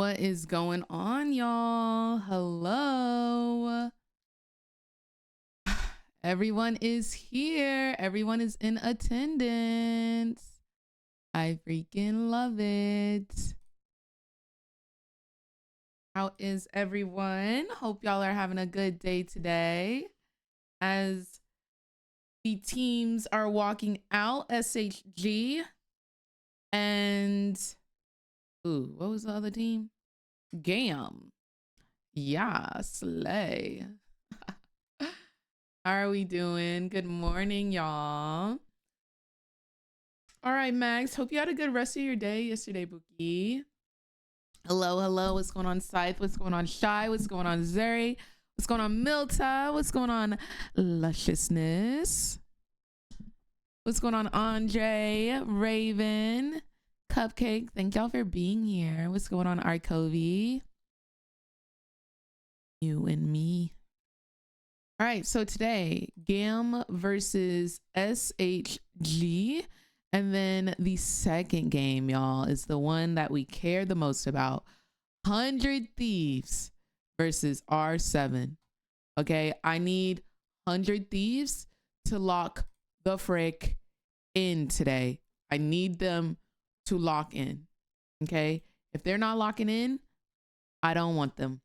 What is going on, y'all? Hello. Everyone is here. Everyone is in attendance. I freaking love it. How is everyone? Hope y'all are having a good day today. As the teams are walking out, SHG and what was the other team? GAM. Yeah, slay. How are we doing? Good morning, y'all. All right, Max. Hope you had a good rest of your day yesterday, Bookie. Hello. What's going on, Scythe? What's going on, Shy? What's going on, Zeri? What's going on, Milta? What's going on, Lusciousness? What's going on, Andre? Raven? Cupcake, thank y'all for being here. What's going on, Arcovi? You and me. All right, so today, GAM versus SHG. And then the second game, y'all, is the one that we care the most about. 100 Thieves versus R7. Okay, I need 100 Thieves to lock the frick in today. I need them to lock in. Okay, if they're not locking in, I don't want them.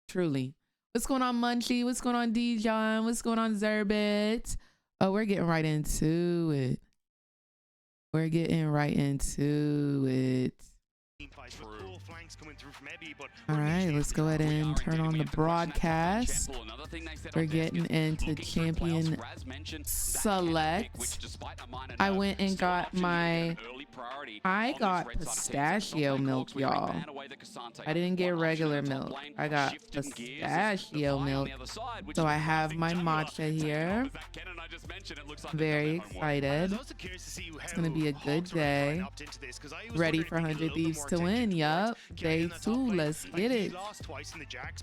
Truly. What's going on, Munchie? What's going on, Dijon? What's going on, Zerbit? Oh, we're getting right into it. We're getting right into it. All right, let's go ahead and turn on the broadcast. We're getting into champion select. I went and got pistachio milk, y'all. I didn't get regular milk. I got pistachio milk. So I have my matcha here. Very excited. It's gonna be a good day. Ready for 100 Thieves to win. Yup. Day 2. Let's get it.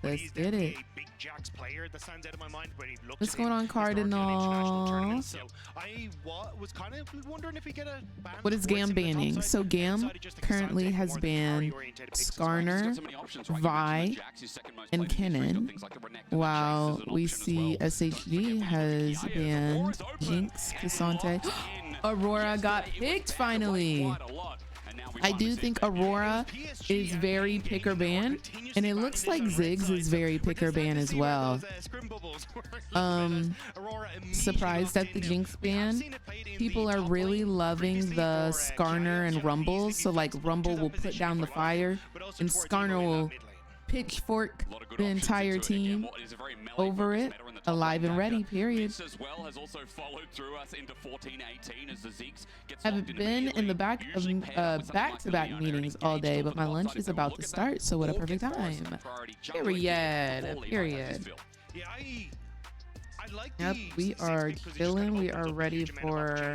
Let's get it. What's going on, Cardinal? What is GAM banning? So GAM currently has banned Skarner, Vi, and Kennen, while we see SHG has banned Jinx, Cassante. Aurora got picked finally. I do think Aurora is very picker ban, and it looks like Ziggs is very picker ban as well. Surprised at the Jinx ban. People are really loving the Skarner and Rumble, so like Rumble will put down the fire and Skarner will pitchfork the entire team over it, alive and ready, period. I've been in the back of back-to-back meetings all day, but my lunch is about to start, so what a perfect time. Period. Yep, we are chilling. We are ready for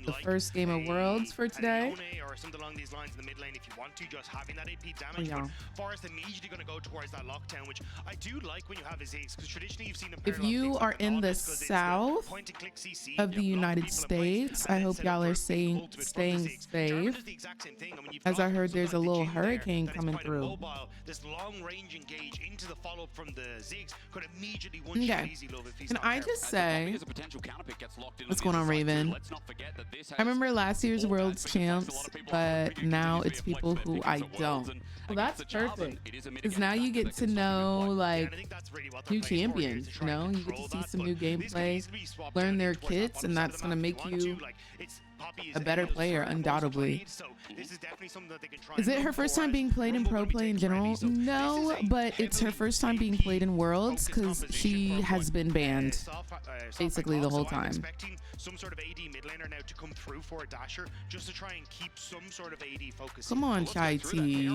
the first game of Worlds for today. If you are in the south of the United States, I hope y'all are staying safe, as I heard there's a little hurricane coming through. Okay. Can I just say, what's going on, Raven? I remember last year's World's champs, but now it's people who I don't. Well, that's perfect, because now you get to know like new champions, you know? You get to see some new gameplay, learn their kits, and that's going to make you a better player, undoubtedly. Is it her first time being played in pro play in general? No, but it's her first time being played in Worlds because she has been banned basically the whole time. Come on, Chai T.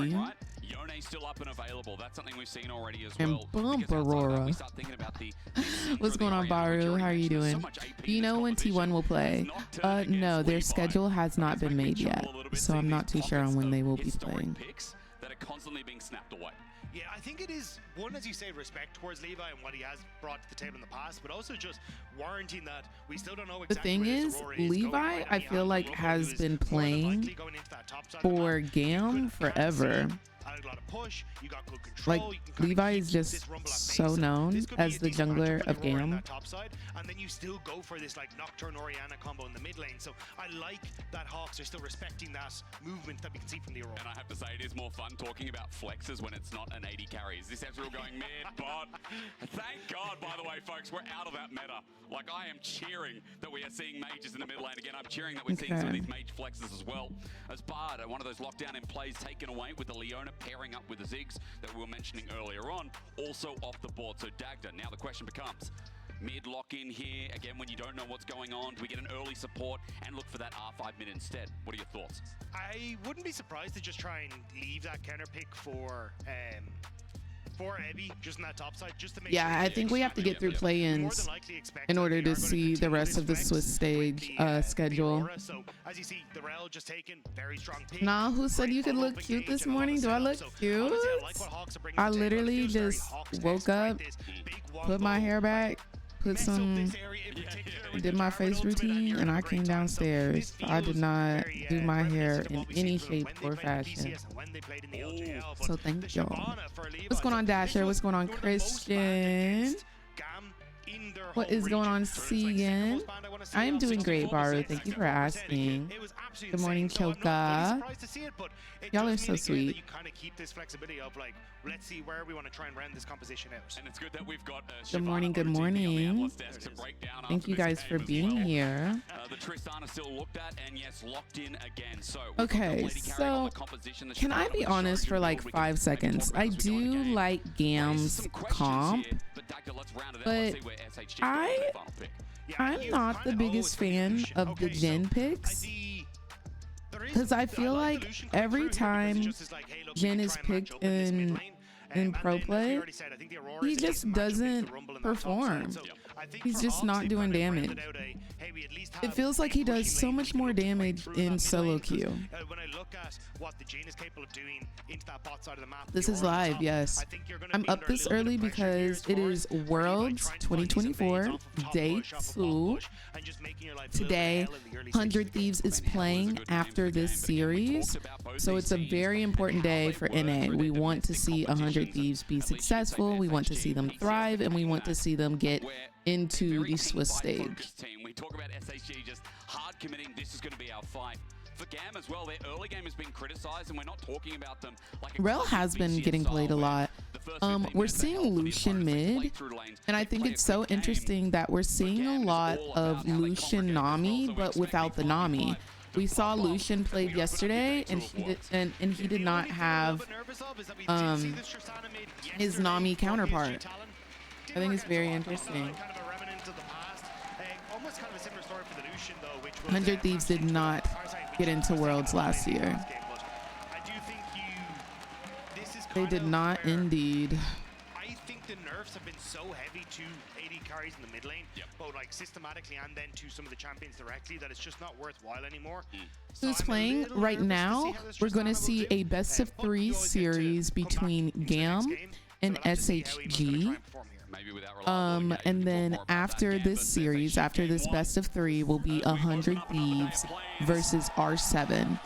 And bump Aurora. What's going on, Baru? How are you doing? Do you know when T1 will play? No, their schedule has not been made yet, so I'm not too sure on when they will be playing. Yeah, I think it is one, as you say, respect towards Levi and what he has brought to the table in the past, but also just warranting that we still don't know exactly. The thing is, Levi, I feel like, has been playing for GAM forever. a lot of push. You got good control. Like you can kinda Levi keep is just this rumble at so pace. known This could be as a the decent matchup jungler for of the Aurora in GAM. that top side, and then you still go for this like Nocturne Orianna combo in the mid lane. So I like that Hawks are still respecting that movement that we can see from the Aurora. And I have to say, it is more fun talking about flexes when it's not an 80 carry. Is this Ezreal going mid, bot? Thank God, by the way, folks, we're out of that meta. Like, I am cheering that we are seeing mages in the mid lane again. I'm cheering that we're seeing some of these mage flexes as well. As Bard, one of those lockdown in plays taken away with the Leona pairing up with the Ziggs that we were mentioning earlier on, also off the board. So Dagda, now the question becomes, mid lock in here, again, when you don't know what's going on, do we get an early support and look for that R5 mid instead? What are your thoughts? I wouldn't be surprised to just try and leave that counter pick for Evie, just on that top side, just to make Yeah, sure I think we have to get through play-ins in order to see the rest of the Swiss stage schedule. So as you see, the Rel just taken very strong pick. Nah, who said you could look cute this morning? Do I look cute? I literally just woke up, put my hair back, did my face routine, and I came downstairs. I did not do my hair in any shape or fashion. So thank y'all. What's going on, Dasher? What's going on, Christian? What is going on, Segan? I am doing great, Baru. Thank you for asking. Good morning, Choka. Y'all are so sweet. You kind of keep this flexibility of like, let's see where we want to try and round this composition out. And it's good that we've got good morning, good morning. Thank you guys for being here. The Tristana still looked at and yes, locked in again. So okay, so can I be honest for like 5 seconds? I do like GAM's comp, but I'm not the biggest fan of the Jhin picks, because I feel like every time Jhin is picked in pro play, he just doesn't perform. He's just not doing damage. It feels like he does so much more damage in solo queue. This is live, yes. I'm up this early because it is Worlds 2024, day 2. Today, 100 Thieves is playing after this series, so it's a very important day for NA. We want to see 100 Thieves be successful, we want to see them thrive, and we want to see them get into the Swiss stage. We talk about SHG just hard committing. This is going to be our fight. For GAM as well, their early game has been criticized, and we're not talking about them like Rel has been getting played a lot. We're seeing Lucian mid, and I think it's so interesting that we're seeing a lot of Lucian Nami, but without the Nami. We saw Lucian played yesterday, and he did not have his Nami counterpart. I think it's very interesting. 100 Thieves did not get into Worlds last year. They did not indeed. I think the nerfs have been so heavy to AD carries in the mid lane, both like systematically and then to some of the champions directly, that it's just not worthwhile anymore. Who's playing right now? We're going to see a best of 3 series between GAM and SHG. And then after this series, after this best of 3, will be 100 Thieves versus R7.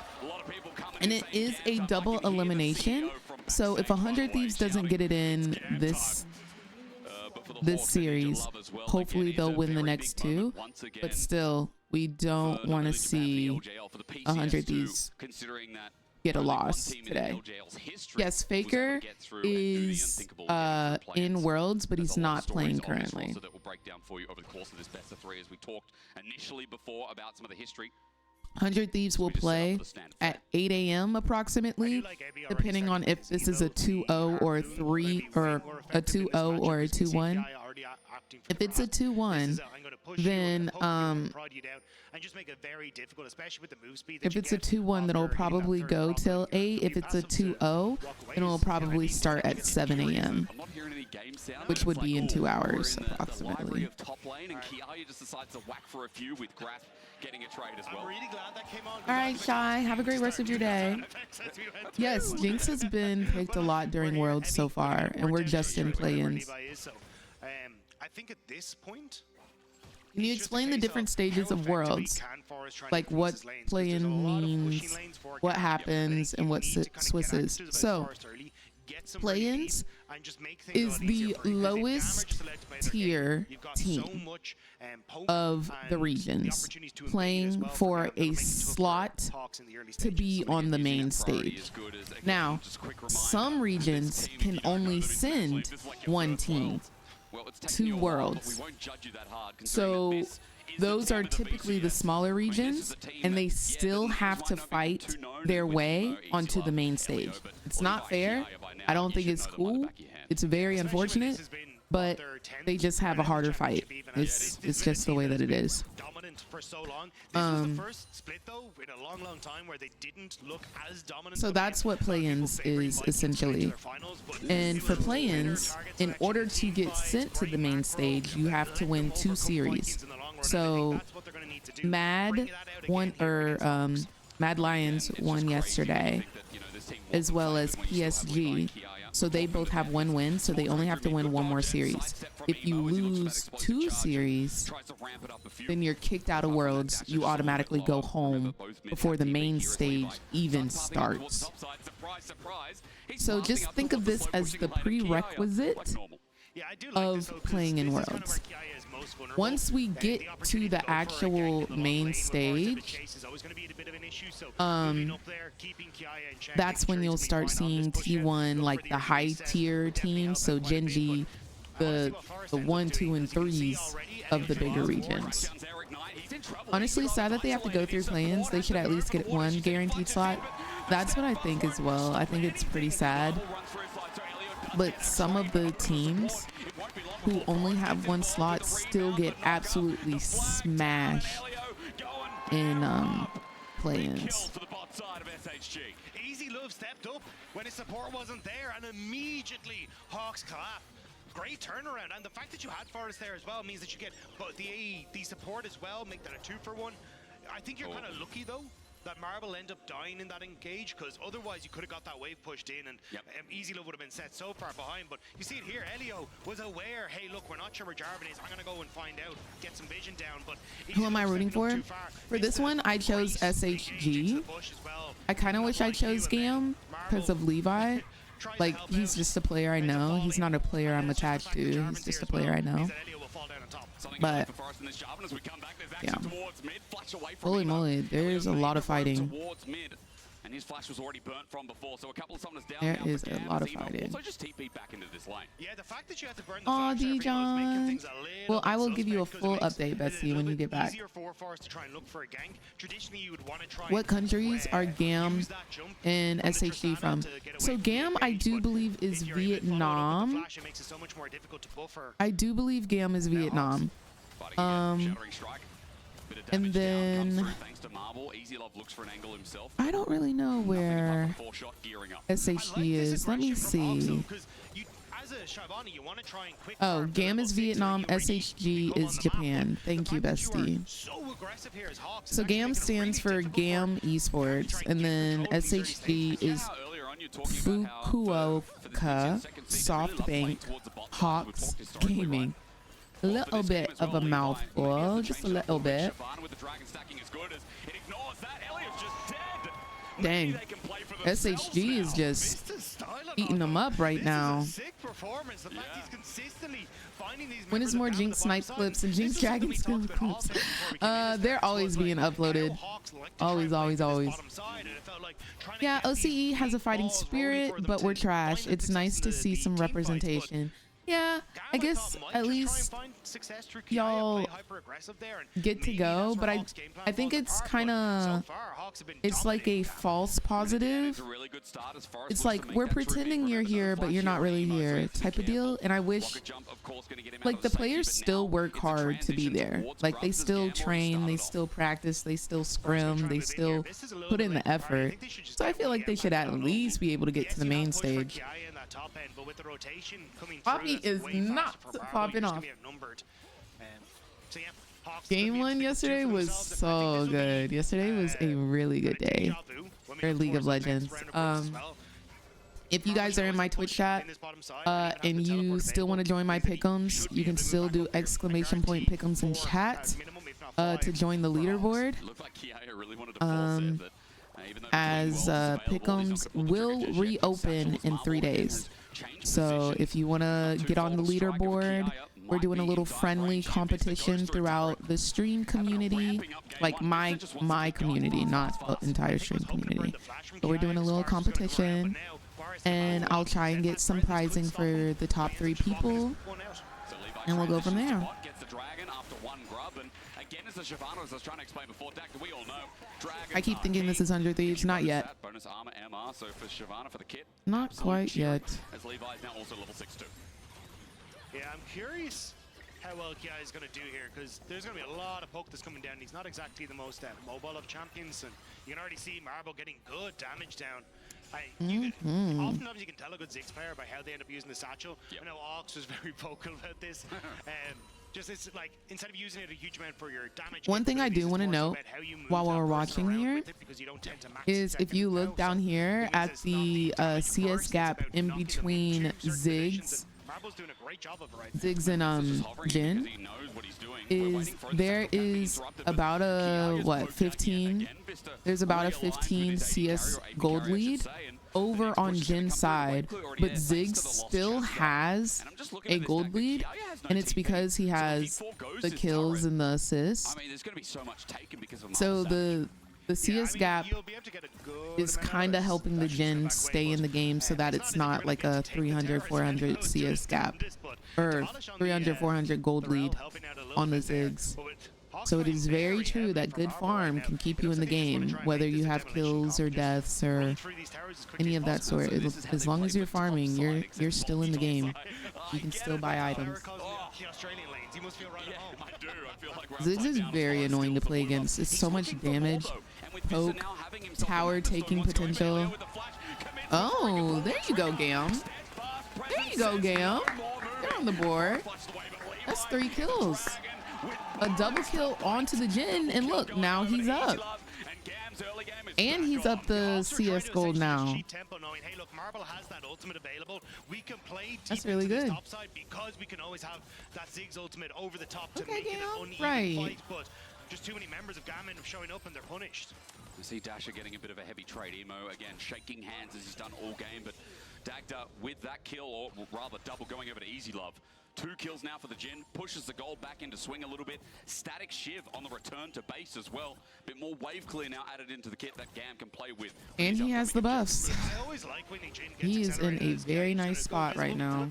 And it is a double elimination. So if 100 Thieves doesn't get it in this series, hopefully they'll win the next 2. But still, we don't want to see 100 Thieves get a loss today. Yes, Faker is in Worlds, but he's not playing currently. That will break down for you over the course of this best of 3, as we talked initially before about some of the history. 100 Thieves will play at 8 a.m. approximately, depending on if this is a 2-0 or a 3 or a 2-0 or a 2-1. If it's a 2-1, then if it's a 2-1, then it'll probably go till 8. If it's a 2-0, then it'll probably start at 7 a.m., which would be in 2 hours approximately. All right, Shy, have a great rest of your day. Yes, Jinx has been picked a lot during Worlds so far, and we're just in play-ins. I think at this point, can you explain the different stages of Worlds? like what play-in means, what happens, and what Swiss is. So play-ins is the lowest tier team of the regions playing for a slot to be on the main stage. Now, some regions can only send one team to Worlds. So those are typically the smaller regions, and they still have to fight their way onto the main stage. It's not fair. I don't think it's cool. It's very unfortunate, but they just have a harder fight. It's just the way that it is. So that's what play-ins is essentially. And for play-ins, in order to get sent to the main stage, you have to win 2 series. So Mad Lions won yesterday, as well as PSG. So they both have 1 win, so they only have to win 1 more series. If you lose 2 series, then you're kicked out of Worlds. You automatically go home before the main stage even starts. So just think of this as the prerequisite of playing in Worlds. Once we get to the actual main stage, that's when you'll start seeing T1, like the high tier teams. So Genji, the 1, 2, and 3s of the bigger regions. Honestly, sad that they have to go through play-ins. They should at least get 1 guaranteed slot. That's what I think as well. I think it's pretty sad. But some of the teams who only have 1 slot still get absolutely smashed in play-ins. Easy Love stepped up when his support wasn't there, and immediately Hawks collapsed. Great turnaround, and the fact that you had Forest there as well means that you get both the support as well, make that a 2-for-1. I think you're kind of lucky though that Marble end up dying in that engage, because otherwise you could have got that wave pushed in, and Easy Love would have been set so far behind. But you see it here, Elio was aware, hey look, we're not sure where Jarvan is, I'm gonna go and find out, get some vision down. But who am I rooting for? For this one, I chose SHG. I kind of wish I chose GAM because of Levi. Like, he's just a player I know. He's not a player I'm attached to. He's just a player I know. But yeah, holy moly, there's a lot of fighting. And his flash was already burnt from before, so a couple of summoners down. There is a lot of fighting. Also just TP back into this lane. Yeah, the fact that you had to burn the Aw, flash every time was making things a little well, I will bit give you a suspect, full because it update, makes it Bestie, a when you little get bit back. easier for Forest to try and look for a gank. Traditionally, you would want to try. What countries are GAM and SHG from? So GAM, I do believe, is Vietnam. I do believe GAM is Vietnam. And then I don't really know where SHG is. Let me see. Oh, GAM is Vietnam, SHG is Japan. Thank you, Bestie. So GAM stands for GAM Esports, and then SHG is Fukuoka SoftBank Hawks Gaming. A little bit of a mouthful, just a little bit. Dang, SHG is just eating them up right now. When is more Jinx Snipe clips and Jinx Dragon skill clips? They're always being uploaded. Always, always, always. Yeah, OCE has a fighting spirit, but we're trash. It's nice to see some representation. Yeah, I guess at least y'all get to go, but I think it's kind of, it's like a false positive. It's like, we're pretending you're here, but you're not really here type of deal. And I wish, like, the players still work hard to be there. Like, they still train, they still practice, they still scrim, they still put in the effort. So I feel like they should at least be able to get to the main stage. Poppy is not popping off. Game 1 yesterday was so good. Yesterday was a really good day for League of Legends. If you guys are in my Twitch chat and you still want to join my pick'ems, you can still do !pick'ems in chat. to join the leaderboard. Looked like Kiaya really wanted to force it, but, even though As pick'ems will reopen in 3 days. So if you want to get on the leaderboard, we're doing a little friendly competition throughout the stream community, like my community, not the entire stream community. So we're doing a little competition, and I'll try and get some prizing for the top 3 people, and we'll go from there. I keep thinking this is 100 Thieves. Not yet. Not quite yet. Yeah, I'm curious how well Kia is going to do here, because there's going to be a lot of poke that's coming down. He's not exactly the most mobile of champions, and you can already see Marble getting good damage down. Oftentimes you can tell a good Ziggs player by how they end up using the satchel. I know Ox was very vocal about this. Just it's like, instead of using it a huge amount for your damage. One thing I do want to note while we're watching here is if you look down here at the CS gap in between Ziggs and Jin, there is about a 15 CS gold lead over on Jin's side, but Ziggs still has a gold lead, and it's because he has the kills and the assists. So the CS gap is kind of helping the Jin stay in the game, so that it's not like a 300-400 CS gap or 300-400 gold lead on the Ziggs. So it is very true that good farm can keep you in the game, whether you have kills or deaths or any of that sort. As long as you're farming, you're still in the game. You can still buy items. Ziggs is very annoying to play against. It's so much damage, poke, tower taking potential. Oh, there you go, GAM. There you go, GAM. They're on the board. That's 3 kills. A double kill onto the Jin, and look, now he's up. And he's up the CS gold now. That's really good. Okay, GAM. Right. Just too many members of GAM end up showing up and they're punished. I see Dasher getting a bit of a heavy trade. Emo again shaking hands as he's done all game, but Dagda with that kill, or rather double, going over to Easy Love. 2 kills now for the Jin, pushes the gold back into swing a little bit. Static Shiv on the return to base as well. Bit more wave clear now added into the kit that GAM can play with. And he has the buffs. He is in a very nice spot right now.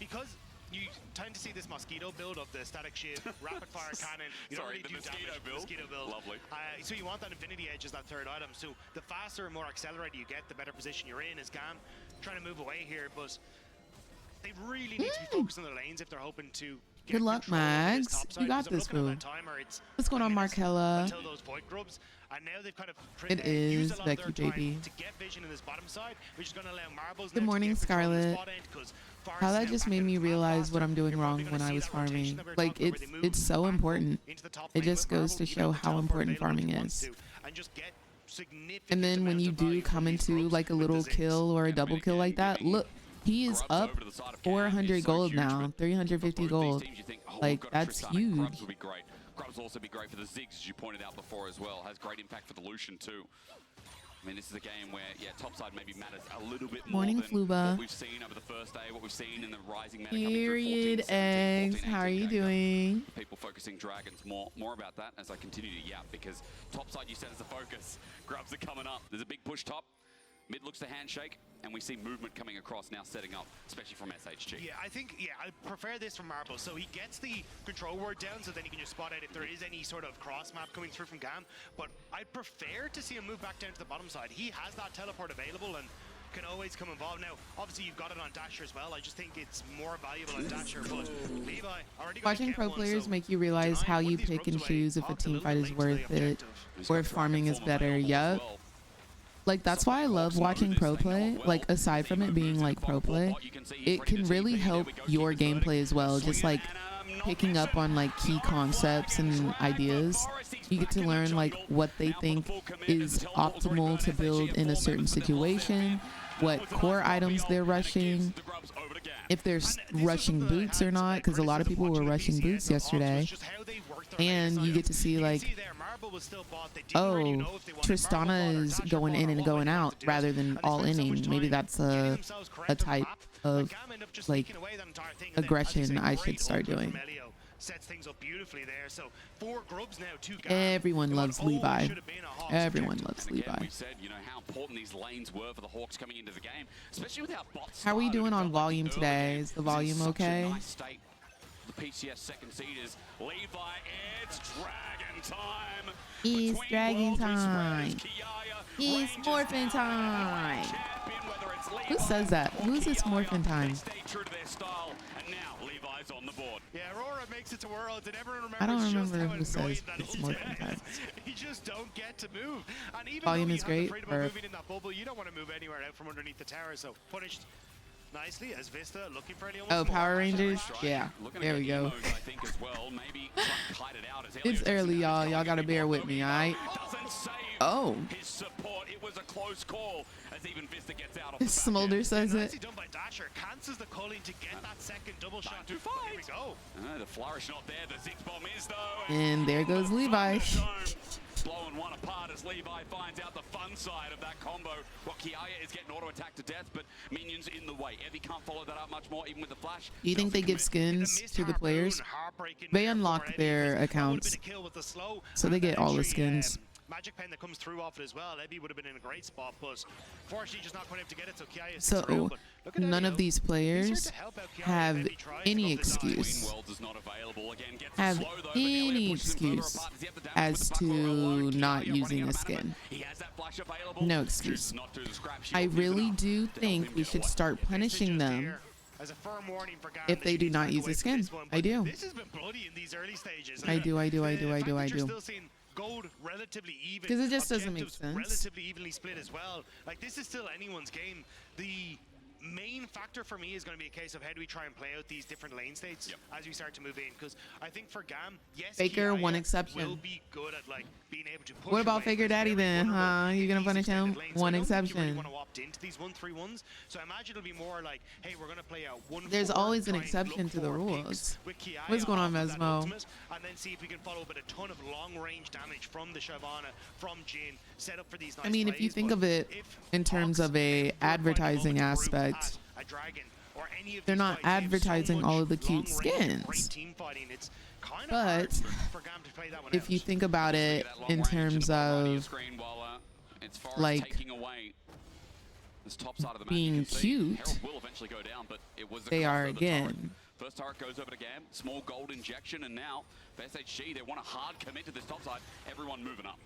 Because you tend to see this mosquito build of the static shield, rapid fire cannon. You don't really do mosquito build. Lovely. So you want that infinity edge as that 3rd item. So the faster and more accelerated you get, the better position you're in as GAM. Trying to move away here, but they really need to be focused on the lanes if they're hoping to get Good luck, Mags. You got this, boo. What's going on, Markella? And now they've kind of it is Becky, baby. To get vision in this bottom side, which is going to allow Marbles. Good morning, Scarlet. How that just made me realize what I'm doing wrong when I was farming. Like, it's so important. It just goes to show how important farming is. And then when you do come into like a little kill or a double kill like that, look, he is up 400 gold now, 350 gold. Like, that's huge. Grubs also be great for the Ziggs, as you pointed out before as well. Has great impact for the Lucian too. I mean, this is a game where, yeah, topside maybe matters a little bit more than what we've seen over the first day, what we've seen in the rising meta. Period, eggs. How are you doing? People focusing dragons. More about that as I continue to yap, because topside you said is the focus. Grubs are coming up. There's a big push top. Mid looks to handshake, and we see movement coming across now, setting up, especially from SHG. Yeah, I prefer this from Marble. So he gets the control word down, so then he can just spot out if there is any sort of cross map coming through from GAM. But I'd prefer to see him move back down to the bottom side. He has that teleport available and can always come involved. Now, obviously, you've got it on Dasher as well. I just think it's more valuable on Dasher. But Levi already watching pro players make you realize how you pick and choose if a team fight is worth it or if farming is better. Yup. Like, that's why I love watching pro play. Like, aside from it being like pro play, it can really help your gameplay as well. Just like picking up on like key concepts and ideas. You get to learn like what they think is optimal to build in a certain situation, what core items they're rushing. if they're rushing boots or not, because a lot of people were rushing boots yesterday. And you get to see like, oh, Tristana is going in and going out rather than all inning. Maybe that's a type of like aggression I should start doing. Sets things up beautifully there. So 4 grubs now, 2 GAM. Everyone loves Levi. Everyone loves Levi. We said, you know, how important these lanes were for the Hawks coming into the game, especially with our bots. How are we doing on volume today? Is the volume okay? The PCS second seeders, Levi, it's Dragon time. It's Dragon time. It's Morphin time. Who says that? Who's this Morphin time? Stay true to their style, and now Levi's on the board. Yeah, Aurora makes it to Worlds, and everyone remembers I don't remember just how who says annoying it's that Morphin is. time. You just don't get to move. And even Volume though is you great, have the freedom or- of moving in that bubble, you don't want to move anywhere out from underneath the tower. So punished nicely as Vista looking for anyone. Oh, Power Rangers? Yeah, there we go. I think as well. Maybe try and kite it out as It's Elliot early, is y'all. Y'all gotta bear with me, all right? doesn't save Oh, his support. It was a close call as even Vista gets out of the back Smolder end. says Nicely it. done by Dasher. Cancels the culling to get that second double shot. to Here we fight. go. The flourish not there. The Ziggs bomb is though. And there goes Levi. Blowing one apart as Levi finds out the fun side of that combo. Well, Kiaya is getting auto attack to death, but minions in the way. Evie can't follow that up much more, even with the flash. Do you think they give skins to the players? They unlock their accounts, so they get all the skins. Magic pen that comes through off it as well. Ebby would have been in a great spot, but fortunately just not quite able to get it. So Kiaya is So through, but look at none Ebby, of these players have any excuse, have any excuse as to not using a skin. No excuse. I really do think we should start punishing them as a firm warning for GAM if that they she do needs to not back use away a from skin. this one, I but do. This has been bloody in these early stages. I do. The fact that you're still seeing gold relatively even, 'Cause it just doesn't make objectives sense. relatively evenly split as well. Like, this is still anyone's game. The main factor for me is going to be a case of how do we try and play out these different lane states as we start to move in, because I think for GAM, yes, Faker, Kiaya one exception. will be good at like being able to push What about away Faker from Daddy very then, vulnerable huh? You gonna these punish him? extended lanes. So I One don't think you really exception. want to opt into these 1-3-1s. So I imagine it'll be more like, hey, we're going to play a 1-4. There's always an try and exception look to the for rules. picks with Kiaya What's going on, off of that Mesmo? ultimate, and then see if we can follow up with a ton of long-range damage from the Shyvana, from Jin, set up for these nice I mean, if you plays, think but of it if in terms Hawks of a get their advertising moment to prove aspect, at a Dragon or any of they're these not fights, they have so advertising much all of the cute long-range, great skins. team fighting. It's kind of But hard for GAM to play that one if out. you think about it in terms of like this top side of the map, being you can see cute, Herald will eventually go down, but it was the they cost are of the turret. again. First turret goes over to GAM, small gold injection, and now for SHG, they want a hard commit to this top side. Everyone moving up.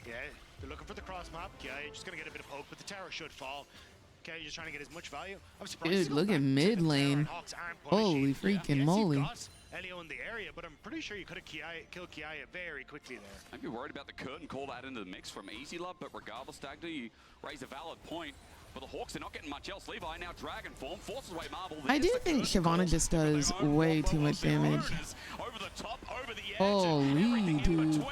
Yeah, they're looking for the cross map. Yeah, you're just going to get a bit of poke, but the tower should fall. Okay, you're just trying to get as much value. I'm surprised. Dude, to go look back at to mid the tower lane. and Hawks aren't punishing. Holy freaking Yes, moly. you've got Elio in the area, but I'm pretty sure you could have killed Kiaya very quickly there. I'd be worried about the curtain call that into the mix from Easy Love, but regardless, Dagda, you raise a valid point. But the Hawks are not getting much else. Levi now Dragon form, forces away Marble. I do think Shyvana just does way too much damage. Over the top, over the edge, Holy dude.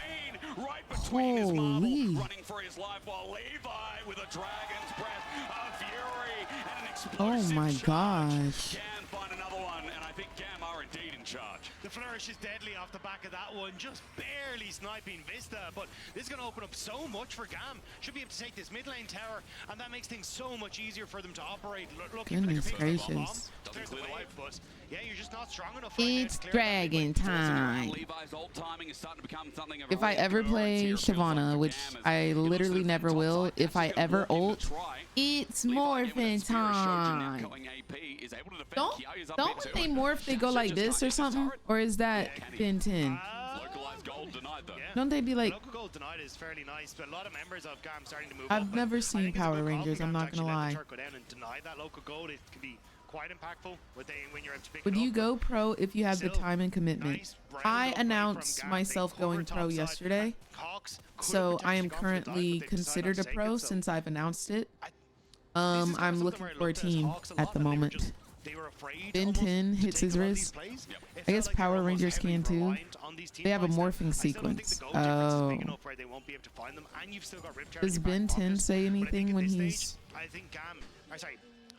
right between his Marble, Holy. running for his life, while Levi with a Dragon's breath, a fury, and an Oh explosive my charge. gosh. Can find another one, and I think GAM are indeed in charge. The flourish is deadly off the back of that one, just barely sniping Vista, but this is going to open up so much for GAM. Should be able to take this mid lane tower, and that makes things so much easier for them to operate. Look, Goodness gracious. Clears the way, but yeah, you're just not strong enough. It's right now to clear that Dragon mid lane. time. Levi's ult timing is starting to become something of a If I ever recurrence play here. It feels like Shyvana, for which GAM as I it looks literally as never top will, side if I catches gonna ever walk in ult, to try. it's Levi, Morphin even with Spirit Shogun now time. going AP, is able to defend. Don't Kiaya's up don't there when they too. morph they go Shapshot like just this can't or get this something? turret. Or is that Ben 10? Localized gold denied though. Yeah. Don't they be like, Local gold denied is fairly nice, but a lot of members of GAM starting to move I've up, but never I seen think it's a Power good call Rangers, for I'm GAM to not gonna actually let lie. the turret go down and deny that local gold. It can be quite impactful when you're able to pick would it you up, go pro if you have the still, time and commitment? nice round I of play announced from GAM. myself They cover going pro topside. yesterday, Hawks could so have I am potentially gone for the dive, currently but they decided considered a not to take pro it, so since I've announced it. this is kind of I'm something looking where I for a looked at team Hawks a at lot, the and they were moment. just- they were afraid Ben almost 10 to hits take his a lot of these wrist. plays. It I felt guess like they were Power almost Rangers heavily can too. reliant on these team They have a fights there. morphing I still don't think sequence. the goal difference is Oh. big enough where they won't be able to find them, and you've still got Rip Does Charity Ben back 10 pockets. say But I think anything at when this he's stage, I think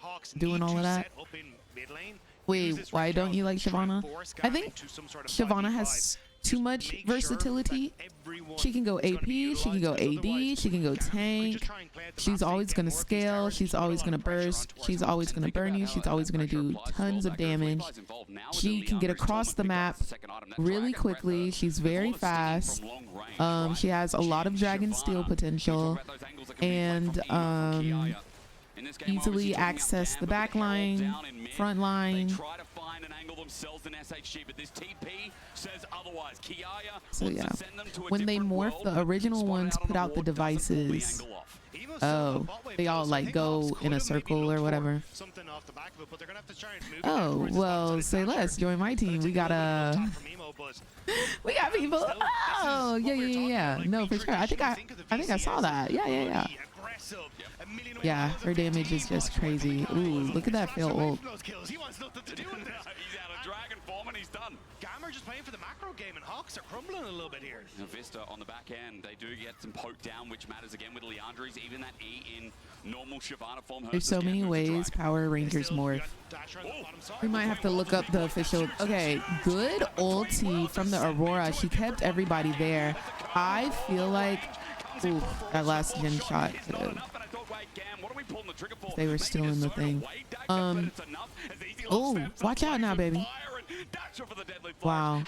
Hawks doing need all to of that. set up in mid lane. Use Wait, this why ring don't you shot, like try and Shyvana? force I GAM think into some sort of Shyvana 5v5. has too Just much make sure versatility. that everyone She can go is gonna be AP, she can go utilized, 'cause AD, otherwise she can go GAM could tank. just try and play out the She's map so you always get going to more of these scale. towers, She's put a always lot going to of pressure burst. onto She's our always Hawks. going to burn you. She's always going to do tons of damage. She can get across the map really quickly. She's very fast. She has a lot of dragon steel potential, and easily access the back line, front line. Try to find an angle themselves in SHG, but this TP says otherwise. Kiaya So wants yeah, to send them to a when they different morph, world, the original spot ones out on put the out the ward, doesn't pull the devices. angle off. Oh, they all like go in a circle or whatever. Something off the back of it, but they're gonna have to try and move it Oh, towards the well, spot say inside the less. dasher. Join my team. We got a. We got people. Still, this is Oh, what yeah, we're yeah, talking yeah. about. Like, No, we for sure. I think I traditionally saw of that. Yeah, yeah, yeah. the aggressive, a million Yeah, miles her of damage is 15 just watch crazy. right now. Ooh, look at that He's fail away ult. from those kills. He wants nothing to do with this. He's out of dragon form and he's done. GAM are just playing for the macro game, and Hawks are crumbling a little bit here. Now Vista on the back end, they do get some poke down, which matters again with Leandri's. Even that E in normal Shyvana form. There's so many ways Power Rangers morph. We might have to look up the official. Okay, good ulti from the Aurora. She kept everybody there. I feel like, ooh, that last gen shot could have. They were still in the thing. Oh, watch out now, baby. Wow.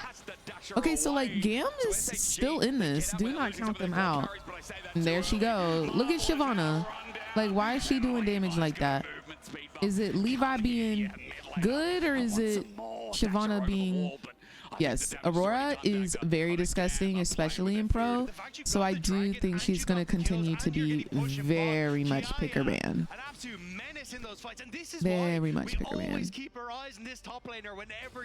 Okay, so like GAM is still in this. Do not count them out. And there she go. Look at Shyvana. Like, why is she doing damage like that? Is it Levi being good, or is it Shyvana being... Yes, Aurora is very disgusting, especially in pro. So I do think she's going to continue to be very much picker ban. Very much picker ban.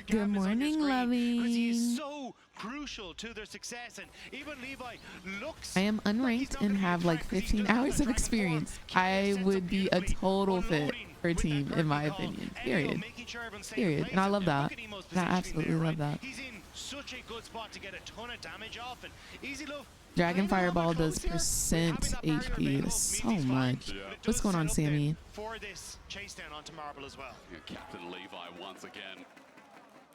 Good morning, loving. He's so crucial to their success, and even Levi looks. I am unranked and have like 15 hours of experience. I would be a total fit for a team, in my opinion. Period. Period. And I love that. I absolutely love that. He's in such a good spot to get a ton of damage off, and Easy Love. Dragon Fireball does percent HP. That's so much. What's going on, Sammy? For this chase down onto Marble as well. Yeah, Captain Levi once again.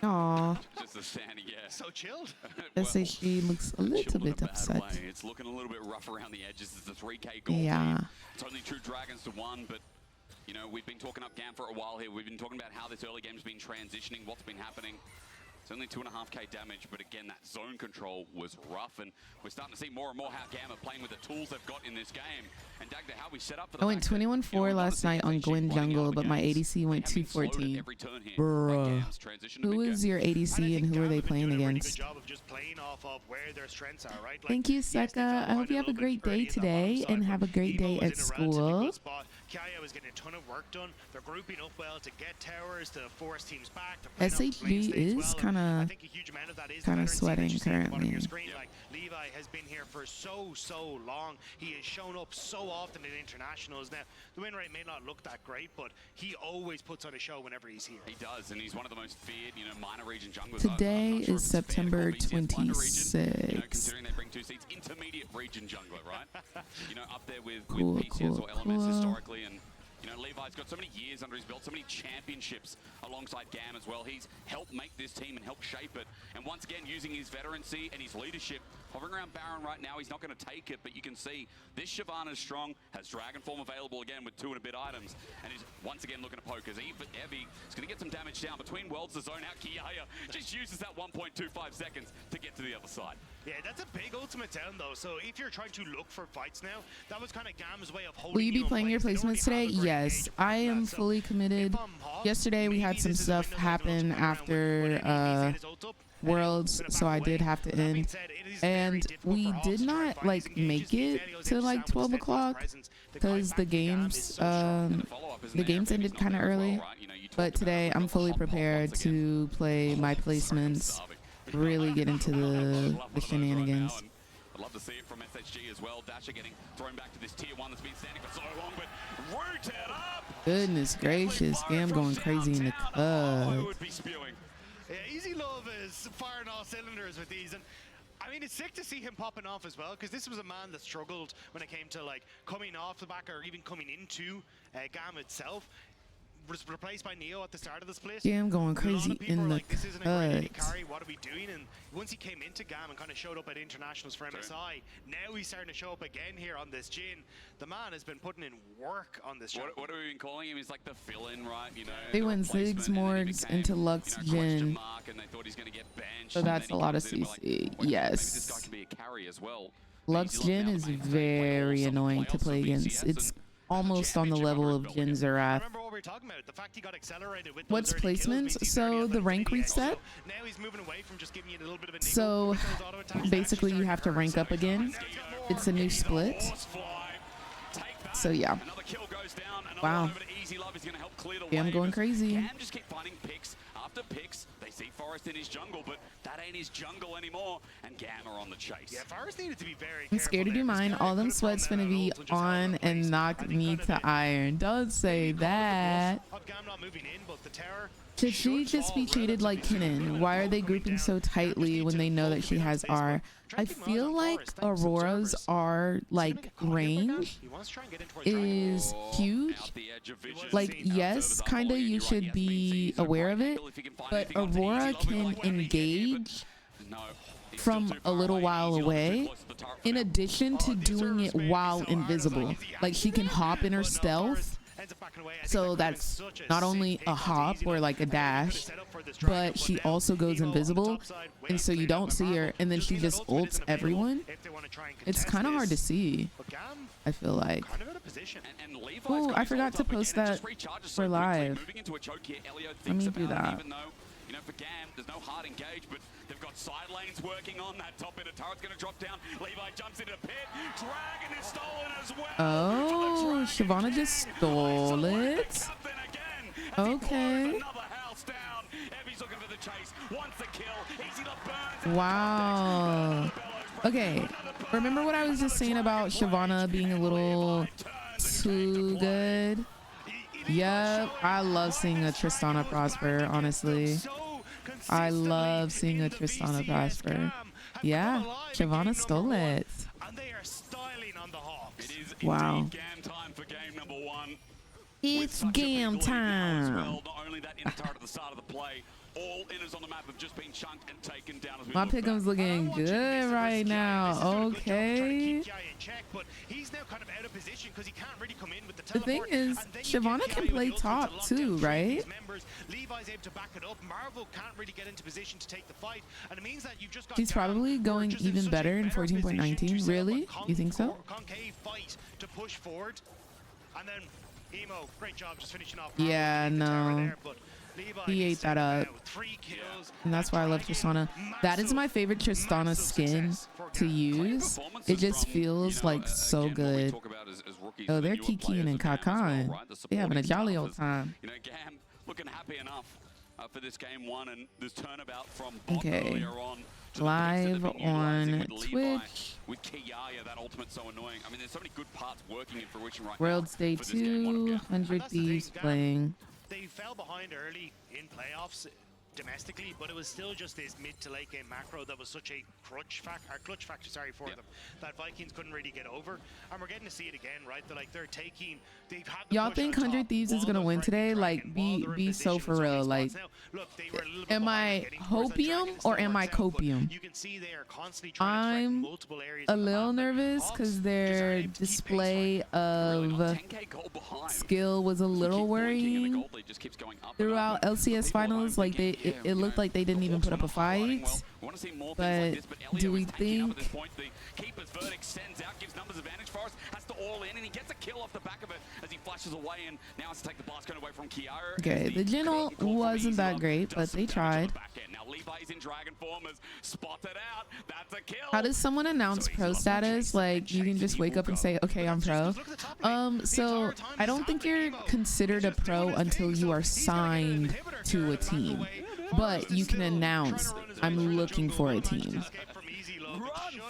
Aww. Just a standing, yeah. So chilled. SHG looks a little bit upset. It's looking a little bit rough around the edges. It's a 3K goal. Yeah. It's only 2 dragons to 1, but you know, we've been talking up GAM for a while here. We've been talking about how this early game's been transitioning, what's been happening. It's only 2.5k damage, but again, that zone control was rough, and we're starting to see more and more how GAM are playing with the tools they've got in this game. And Dagda, how we set up for the I went 21-4 last night on Gwen Jungle, but my ADC went 214. Bruh. Who is your ADC and who are they playing against? Thank you, Seka. I hope you have a great day today and have a great day at school. Kaya was getting a ton of work done. They're grouping up well to get towers, to force teams back. SHG is kind of sweating currently. Like, Levi has been here for so long. He has shown up so often in internationals. Now, the win rate may not look that great, but he always puts on a show whenever he's here. He does, and he's one of the most feared, you know, minor region junglers. Today is September 26th. Considering they bring 2 seats, intermediate region jungler, right? You know, up there with PCS or LMS historically, and you know, Levi's got so many years under his belt, so many championships alongside GAM as well. He's helped make this team and helped shape it. And once again, using his veterancy and his leadership, hovering around Baron right now, he's not going to take it, but you can see this Shyvana is strong, has Dragon Form available again with 2 and a bit items, and he's once again looking to poke as Evie is going to get some damage down. Between worlds, the zone out, Kiaya just uses that 1.25 seconds to get to the other side. Yeah, that's a big ultimate down though, so if you're trying to look for fights now, that was kind of GAM's way of holding. Will you be playing your placements today? Yes, I am fully committed. Yesterday we had some stuff happen after Worlds, so I did have to end, and we did not like make it to like 12 o'clock because the games ended kind of early. But today I'm fully prepared to play my placements, really get into the shenanigans. I'd love to see it from SHG as well. Dasher getting thrown back to this tier 1 that's been standing for so long, but rooted up. Goodness gracious, GAM going crazy in the cut. Yeah, Easy Love is firing all cylinders with these, and I mean, it's sick to see him popping off as well, because this was a man that struggled when it came to like coming off the back or even coming into GAM itself. was replaced by Neo at the start of the split. Yeah, I'm going A lot crazy of people in were the like, this isn't a great AD cut. carry, what are we doing? And once he came into GAM and kind of showed up at internationals for MSI, now he's starting to show up again here on this Jhin. The man has been putting in work on this jungle. What have we been calling him? He's like the fill-in, right? You know, They the went replacement, Ziggs, and then he Morgs became, into Lux you know, question Jhin. mark, and they thought he's going to get benched. So and that's then a he lot of comes in, we're like, CC. wait a minute, maybe this guy Yes. can be a carry as well. Lux Easy Jhin Luck is now playing very all summer annoying to playoffs play for against. VCS, It's and almost on the championship level of already built Jhin in. Zerath. Remember what we were talking about, the fact he got accelerated with What's those early kills means placements? he's So already the at rank the reset. So now he's moving away from just giving you a little bit of a niggle So with those auto attacks. basically you Actually have to starting rank to up hurt. again. Now he's got more. It's a new split. Horsefly. Take that. So yeah. Another kill goes down. Another Wow. one over to Easy Love is going to help clear the Yeah, I'm wave going as crazy. GAM just keep finding picks after picks. They see Forest in his jungle, but that ain't his jungle anymore. And GAM are on the chase. Yeah, Forest needed to be very I'm scared to do mine. All them sweats finna be on and knock me to iron. Don't say that. Should she just be treated like Kennen? Why are they grouping so tightly when they know that she has R? I feel like Aurora's R like range is huge. Out the edge of vision. Like, yes, kinda you should be aware of it, but Aurora can engage No. from a little while away, in addition to doing it while invisible. Like, she can hop in her stealth, so that's not only a hop or like a dash, but she also goes invisible, and so you don't see her, and then she just ults everyone. It's kind of hard to see, I feel like. Oh, I forgot to post that for live. Let me do that. You know, for GAM, there's no hard engage, but they've got side lanes working on. That top bit of turret's going to drop down. Levi jumps into the pit. Dragon is stolen as well. Oh, Shyvana just stole it. Okay. Wow. Okay. Remember what I was just saying about Shyvana being a little too good? Yep. I love seeing a Tristana prosper, honestly. I love seeing a Tristana prosper. Yeah. Shyvana stole it. Wow. It's GAM time. Not only that, in the turret at the start of the play, all inners on the map have just been chunked and taken down. As we My pick'em's looking good right now. Okay. The thing is, Shyvana can play top too, right? She's probably going even better in 14.19. Really? You think so? Yeah, no. He ate that up. And that's why I love Tristana. That is my favorite Tristana skin to use. It just feels like so good. Oh, they're Kikiing and Kakan. They're having a jolly old time. You know, GAM looking happy enough for this game one and this turnabout from bot Okay. earlier on. Live on Twitch. With Kiyaya, that ultimate's so annoying. I mean, there's so many good parts working in fruition right World now. Day for this game one of 2, GAM. 100 Thieves playing. They fell behind early in playoffs domestically, but it was still just this mid to late game macro that was such a clutch factor, sorry, for them, that Vikings couldn't really get over. And we're getting to see it again, right? They've had the Y'all push think on 100 top Thieves is while gonna they're win breaking today? track Like, and while they're in be so position for with so real. many Like, spots. Now, look, they were a little bit am behind I getting towards that hopium dragon, or still am I worked out, but copium? you can see they are constantly trying to threaten I'm multiple areas a of the little map. nervous Hawks because just their aren't able to keep pace display right of 10K goal behind. skill was a little Keep blinking and the worrying gold lead just keeps going up and throughout up. LCS People at home finals. Like, thinking, it looked like they didn't even put up a fight. Well, we want to see more But things like this, but do Elio we is tanking up at think- this point. The keeper's verdict sends out, gives numbers advantage. Forest has to all in, and he gets a kill off the back of it as he flashes away, and now has to take the blast gun away from Kiara. Okay, the General wasn't that great, but they tried. Now Levi's in dragon form has spotted out. That's a kill. How does someone announce pro status? Like, you can just wake up and say, okay, I'm pro. So I don't think you're considered a pro until you are signed to a team, but you can announce, I'm looking for a team.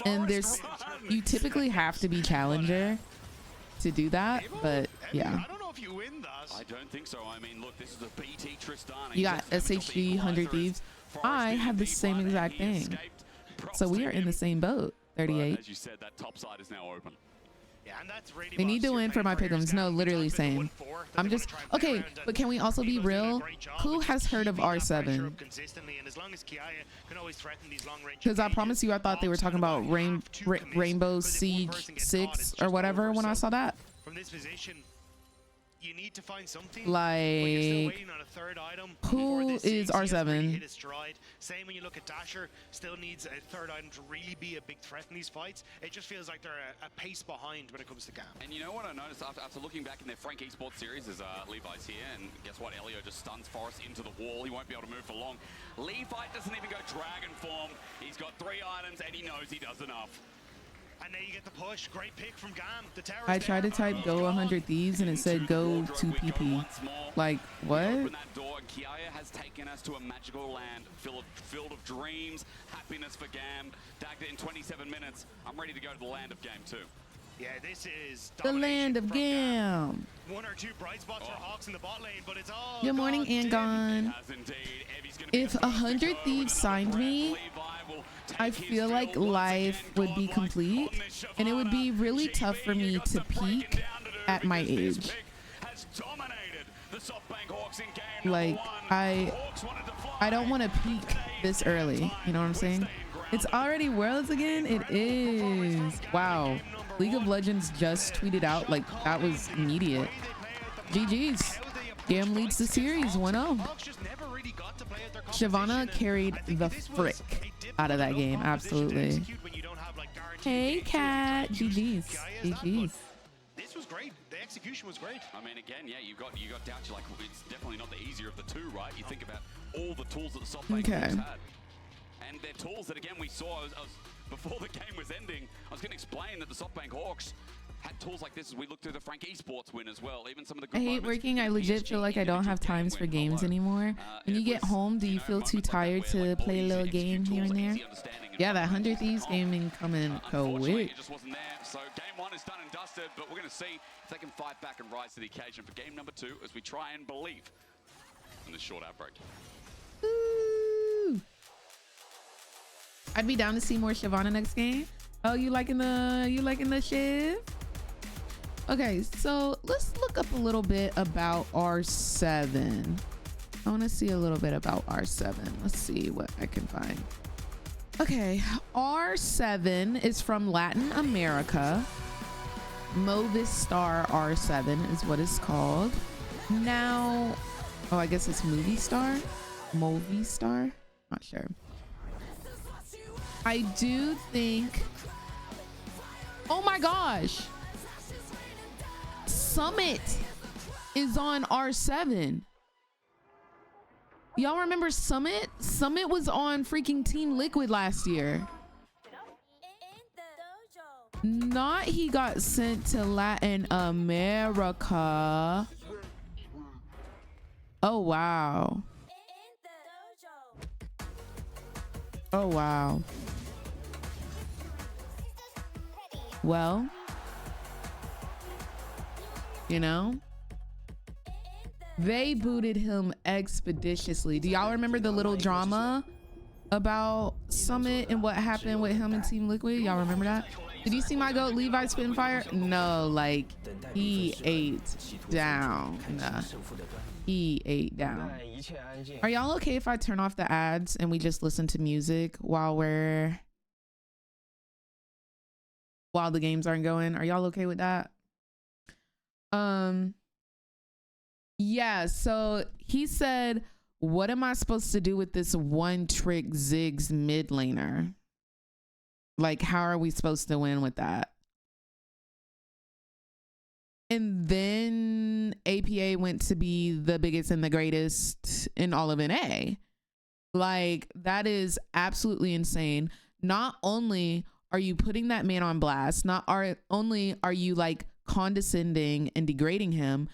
And you typically have to be challenger to do that, but yeah. I don't know if you win that. I don't think so. I mean, look, this is a BT Tristana. You got SHG, 100 Thieves. I have the same exact thing. So we are in the same boat, 38. As you said, that top side is now open. Yeah, and that's really They need to what win you're for my paying pick'ems. your No, scam. literally We talked about the same. 1-4 that I'm they just wanna try and play okay, around, but can we also be Evo's doing a real? great job Who of just has heard of keeping that pressure R7? up consistently, and as long as Kiaya can always threaten these long-range Because I engages, promise you, I thought they were Hawks talking gonna about have to commit, Rainbow 'cause if one Siege person gets caught, 6 it's or just whatever over. when I So saw that. from this position, you need to find something. But you're still Like, waiting on a third item who before this is Ziggs. He hasn't really R7? hit his stride. Same when you look at Dasher, still needs a third item to really be a big threat in these fights. It just feels like they're a pace behind when it comes to GAM. And you know what I noticed after looking back in their Frank Esports series is Levi's here, and guess what? Elio just stuns Forrest into the wall. He won't be able to move for long. Levi doesn't even go dragon form. He's got 3 items, and he knows he does enough. And now you get the push. Great pick from GAM. The tower's I tried to there. type go 100 Thieves and it said go to PP. Like, what? Open that door, and Kiaya has taken us to a magical land filled of dreams, happiness for GAM. Dagged it in 27 minutes. I'm ready to go to the land of game 2. Yeah, this is The land of GAM. 1 or 2 bright spots for Hawks in the bot lane, but it's all Good morning, gone dim. Angon. Has indeed. Evie's gonna be If the first to 100 go Thieves with signed another me, breath. Levi will take I his feel like fill once life again. would be Godlike complete, on this and it would be Shyvana. really tough for GB, me you got to some breaking peak down to do at my because this age. pick has dominated the SoftBank Hawks in game Like, number 1. Hawks wanted to fly. I don't want to peak this early. You know what I'm saying? It's already Worlds again? It is. Wow. League of Legends just tweeted out, like, that was immediate. GG's. GAM leads the series 1-0. Shyvana carried the frick out of that game. Absolutely. Hey, Cat. GG's. GG's. This was great. The execution was great. I mean, again, yeah, you got doubts. You're like, well, it's definitely not the easier of the two, right? You think about all the tools that the SoftBank Okay. Hawks had. And they're tools that, again, we saw before the game was ending. I was going to explain that the SoftBank Hawks had tools like this as we looked through the Frank Esports win as well. Even some of the good I hate moments. working. I legit feel like I don't have times for games anymore. When you get home, do you feel too tired to play a little game here and there? Yeah, that 100 Thieves gaming coming Unfortunately, quick. it just wasn't there. So game 1 is done and dusted, but we're going to see if they can fight back and rise to the occasion for game number 2 as we try and believe in this short outbreak. Ooh. I'd be down to see more Shyvana next game. Oh, you liking the Shiv? Okay, so let's look up a little bit about R7. I want to see a little bit about R7. Let's see what I can find. Okay, R7 is from Latin America. Movistar R7 is what it's called. Now, oh, I guess it's Movie Star? Movistar? Not sure. I do think, oh my gosh, Summit is on R7. Y'all remember Summit? Summit was on freaking Team Liquid last year. Not he got sent to Latin America. Oh wow. Oh wow. Well, you know, they booted him expeditiously. Do y'all remember the little drama about Summit and what happened with him and Team Liquid? Y'all remember that? Did you see my goat Levi spitting fire? No, like he ate down. Nah, he ate down. Are y'all okay if I turn off the ads and we just listen to music while the games aren't going? Are y'all okay with that? Yeah, so he said, what am I supposed to do with this one trick Ziggs mid laner? Like, how are we supposed to win with that? And then APA went to be the biggest and the greatest in all of NA. Like, that is absolutely insane. Not only are you putting that man on blast, only are you like condescending and degrading him,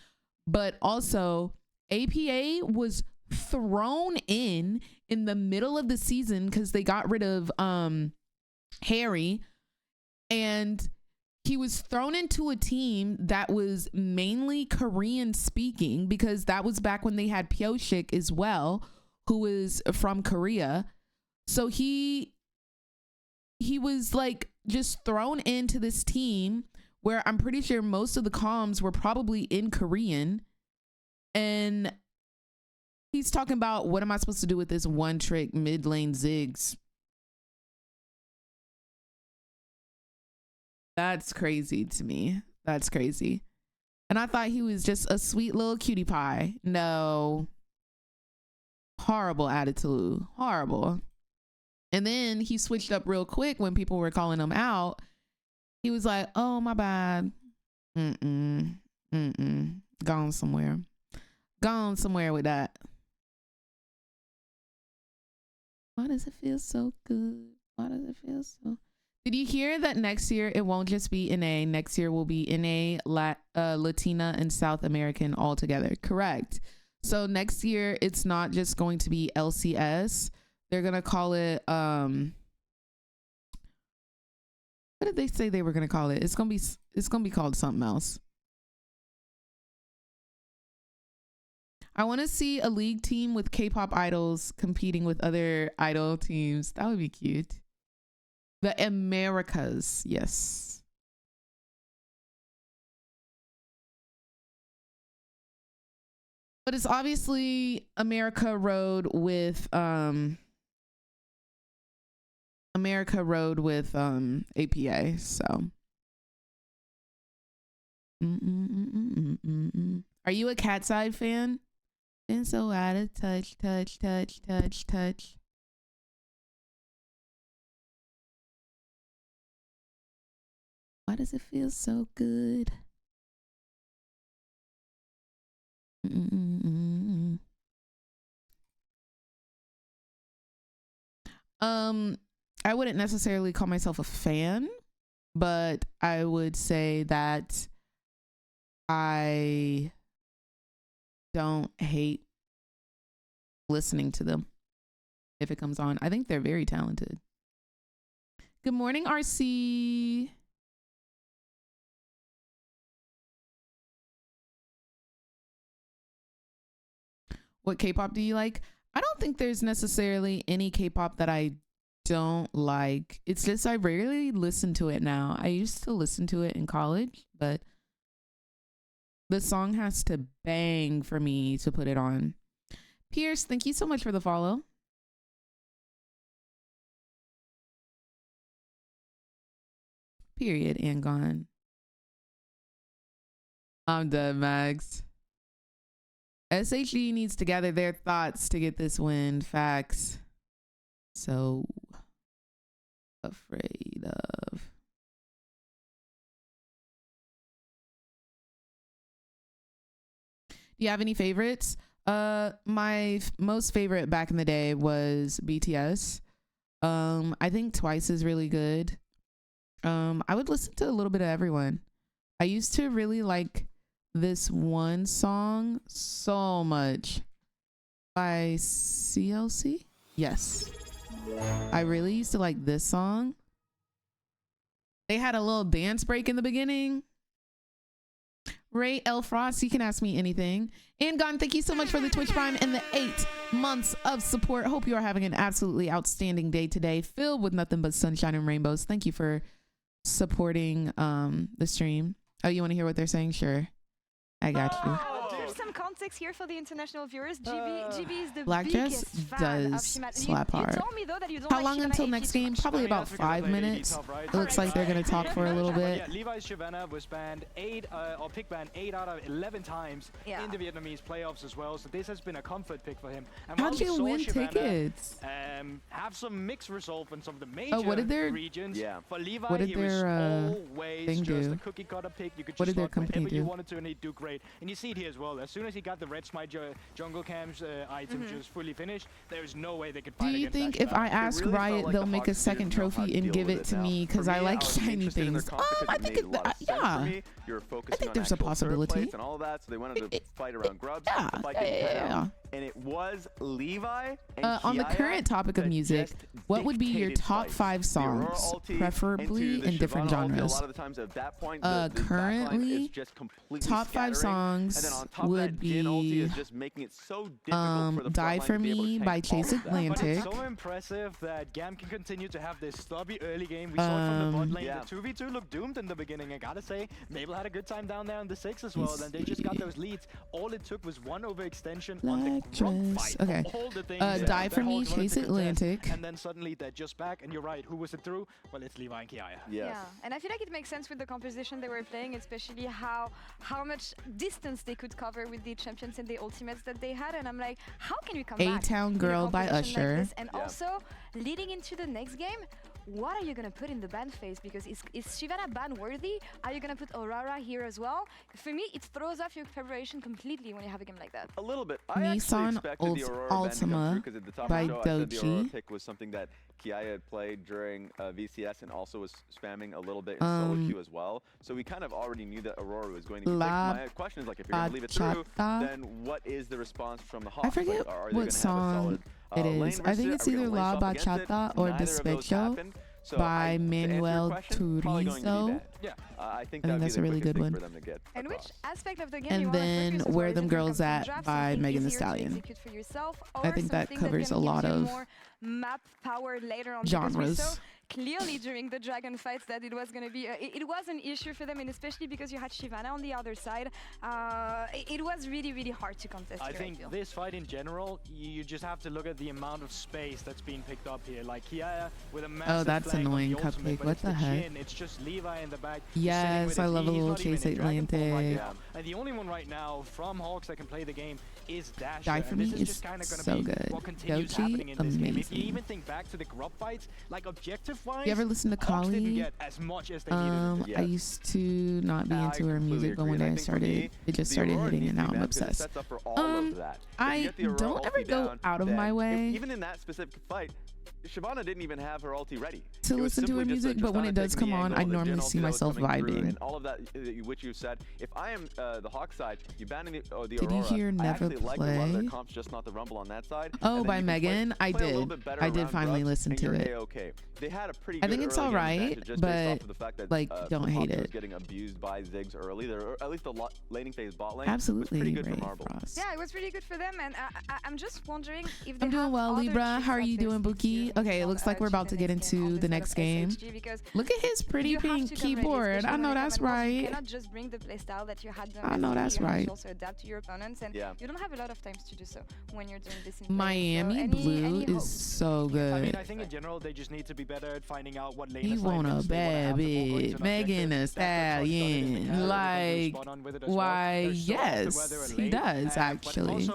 but also APA was thrown in the middle of the season because they got rid of Harry, and he was thrown into a team that was mainly Korean speaking because that was back when they had Pyoshik as well, who was from Korea. So he was like just thrown into this team where I'm pretty sure most of the comms were probably in Korean. And he's talking about, what am I supposed to do with this one trick mid lane zigs? That's crazy to me. That's crazy. And I thought he was just a sweet little cutie pie. No. Horrible attitude. Horrible. And then he switched up real quick when people were calling him out. He was like, oh, my bad. Gone somewhere. Gone somewhere with that. Why does it feel so good? Why does it feel so... Did you hear that next year it won't just be NA? Next year will be NA, Latina, and South American all together. Correct. So next year it's not just going to be LCS. They're gonna call it what did they say they were gonna call it? It's gonna be called something else. I want to see a league team with K-pop idols competing with other idol teams. That would be cute. The Americas, yes. But it's obviously America Road with APA, so. Are you a Cat's Eye fan? Been so out of touch. Why does it feel so good? I wouldn't necessarily call myself a fan, but I would say that I don't hate listening to them if it comes on. I think they're very talented. Good morning, RC. What K-pop do you like? I don't think there's necessarily any K-pop that I don't like. It's just I rarely listen to it now. I used to listen to it in college, but the song has to bang for me to put it on. Pierce, thank you so much for the follow. Period and gone. I'm dead, Max. SHG needs to gather their thoughts to get this win. Facts. So afraid of. Do you have any favorites? My most favorite back in the day was BTS. I think Twice is really good. I would listen to a little bit of everyone. I used to really like this one song so much by CLC. Yes, I really used to like this song. They had a little dance break in the beginning. Ray L. Frost, you can ask me anything. And Gone, thank you so much for the Twitch Prime and the 8 months of support. Hope you are having an absolutely outstanding day today, filled with nothing but sunshine and rainbows. Thank you for supporting the stream. Oh, you want to hear what they're saying? Sure. I got you. There's some context here for the international viewers. GB is the Black Jess biggest fan of does Shimada. slap hard. You told me though that you don't How like long Shimada until AP next too game? much. Probably about 5 minutes. It looks like they're going to talk for a little bit. Yeah, Levi's Shavana was banned pick banned 8 out of 11 times in the Vietnamese playoffs as well. So this has been a comfort pick for him. And How'd you win tickets? Have some mixed result in some of the major what did their regions. Yeah. For Levi, what did he their was always thing just do? a cookie cutter pick. You could What just did their start company whenever you do? wanted to, and he'd do great. And you see it here as well. As soon as he got the red smite jungle camps item just fully finished, there is no way they could Do fight you against think that if I Shavana. ask really felt Riot, like they'll the make a Hawks second didn't know how trophy to and deal give with it it to now. me because For I me, like was shiny interested in their things? comp because I it think made a lot of sense for yeah. me. You were focusing think on there's a actual third possibility. place and all of that, so they wanted to fight around grubs. Yeah, The fight didn't pan out. and it was Levi and On the Kiaya current topic of that music, just what would be your dictated top fights. 5 The Aurora songs, ulti preferably into the in different Shyvana ulti, genres? A lot of the times at that point, the backline Currently, is just completely top 5 scattering. songs And then on top would of that, Jhin ulti be is just making it so difficult for the Die front For line to be able to Me tank by all of Chase that. But Atlantic. it's so impressive that GAM can continue to have this stubby early game. We saw it from the bot lane. Yeah. The 2v2 looked doomed in the beginning, I gotta say. Mabel had a good time down there on the 6 as well. Then they just got those leads. All it took was one overextension on the Black grump dress. fight. Okay. All the things Die that For Me, Hawks wanted Chase to contest. Atlantic. And then suddenly they're just back. And you're right, who was it through? Well, it's Levi and Kiaya. Yes. Yeah, and I feel like it makes sense with the composition they were playing, especially how much distance they could cover with the champions and the ultimates that they had. And I'm like, how can you come back? A-Town with a Girl by composition like Usher. this? And also, leading into the next game, what are you gonna put in the ban phase? Because is Shyvana ban worthy? Are you gonna put Aurora here as well? For me, it throws off your preparation completely when you have a game like that. A little bit. I Nissan actually expected the Aurora ban to Ultima come through because at the top by of the show, I said the Aurora Dochi. pick was something that Kiaya had played during VCS and also was spamming a little bit in solo queue as well. So we kind of already knew that Aurora was going to be picked. La My question is, like, if you're going to leave it through, Bachata. then what is the response from the Hawks? I forget Like, are they what gonna have a solid, song it lane is. I think versus it's it? Are we either gonna La lace off against it? Bachata or Neither of those Despecho happened. So by to answer your Manuel question, probably going to be Turizo. bad. Yeah. I think I that would think be that's the a really quickest good thing one. for them to get And which across. aspect of the game And you wanna then focus as Where well? Them Is it when it Girls comes to At drafts, by something Megan Thee easier to Stallion. execute for yourself, I or think that something covers can a give lot you of more map power later on? Because we genres. saw clearly during the dragon fights that it was going to be it was an issue for them, and especially because you had Shyvana on the other side, it was really hard to contest. I here, think feel. this fight in general, you just have to look at the amount of space that's being picked up here. Like Kiaya with a massive that's flank on annoying, the ultimate, Cupcake. but What it's the heck? Jhin, it's just Levi in the back. Yes, I love a little Chase Atlantic. Atlantic. And the only one right now from Hawks that can play the game is Dasher. Die For and this Me is is just kind of going to so be good. what continues Dochi, happening in this game. If you amazing. even think back to the grub fights, like objective-wise, You ever listen to Hawks didn't Kali? get as much as they needed. Yes. I used to not be I into her completely music, but agree. one And day I think for me, started, it just the started Aurora hitting, needs and to now be I'm banned because it obsessed. sets up for all of that. If you I get the Aurora don't ever ulti go down, out of my then way even in that specific fight, Shyvana didn't even have her ulti ready. to It was listen to her simply just music, but when Tristana it does taking come the on, angle, I the normally Jhin see ulti that was myself coming through, vibing. and all of that which you said. If I am the Hawk side, you banning the Did you Aurora. hear I Never actually like a lot of their Play? comps, just not the Rumble on that side. Oh, and then by you can Megan? I play a little did. bit better I did around finally grubs, listen and to you're it. A-okay. They had a pretty I good think it's early game alright, advantage just based but, off of the fact that like, don't Hawks hate was it. getting abused by Ziggs early. At least the laning phase bot lane Absolutely, was pretty good Ray for Marble. Frost. Yeah, it was really good for them, and I'm just wondering if they I'm doing have well, other Libra. tricks How are up you their doing, sleeves here Buki? in Okay, it this looks one, like we're about to get game into on the side next of game. SHG, because Look at his pretty you have pink to come ready, keyboard. especially I when know you come that's across. You right. cannot just bring the playstyle that you had done. I know recently. that's You have right. to also adapt to your opponents, and Yeah. you don't have a lot of times to do so when you're doing this in play. Miami So any Blue hope? is so good. I mean, I think in general they just need to be better at finding out what lane He want a bad bitch, Megan Thee Stallion. Like, why, yes, he does, actually.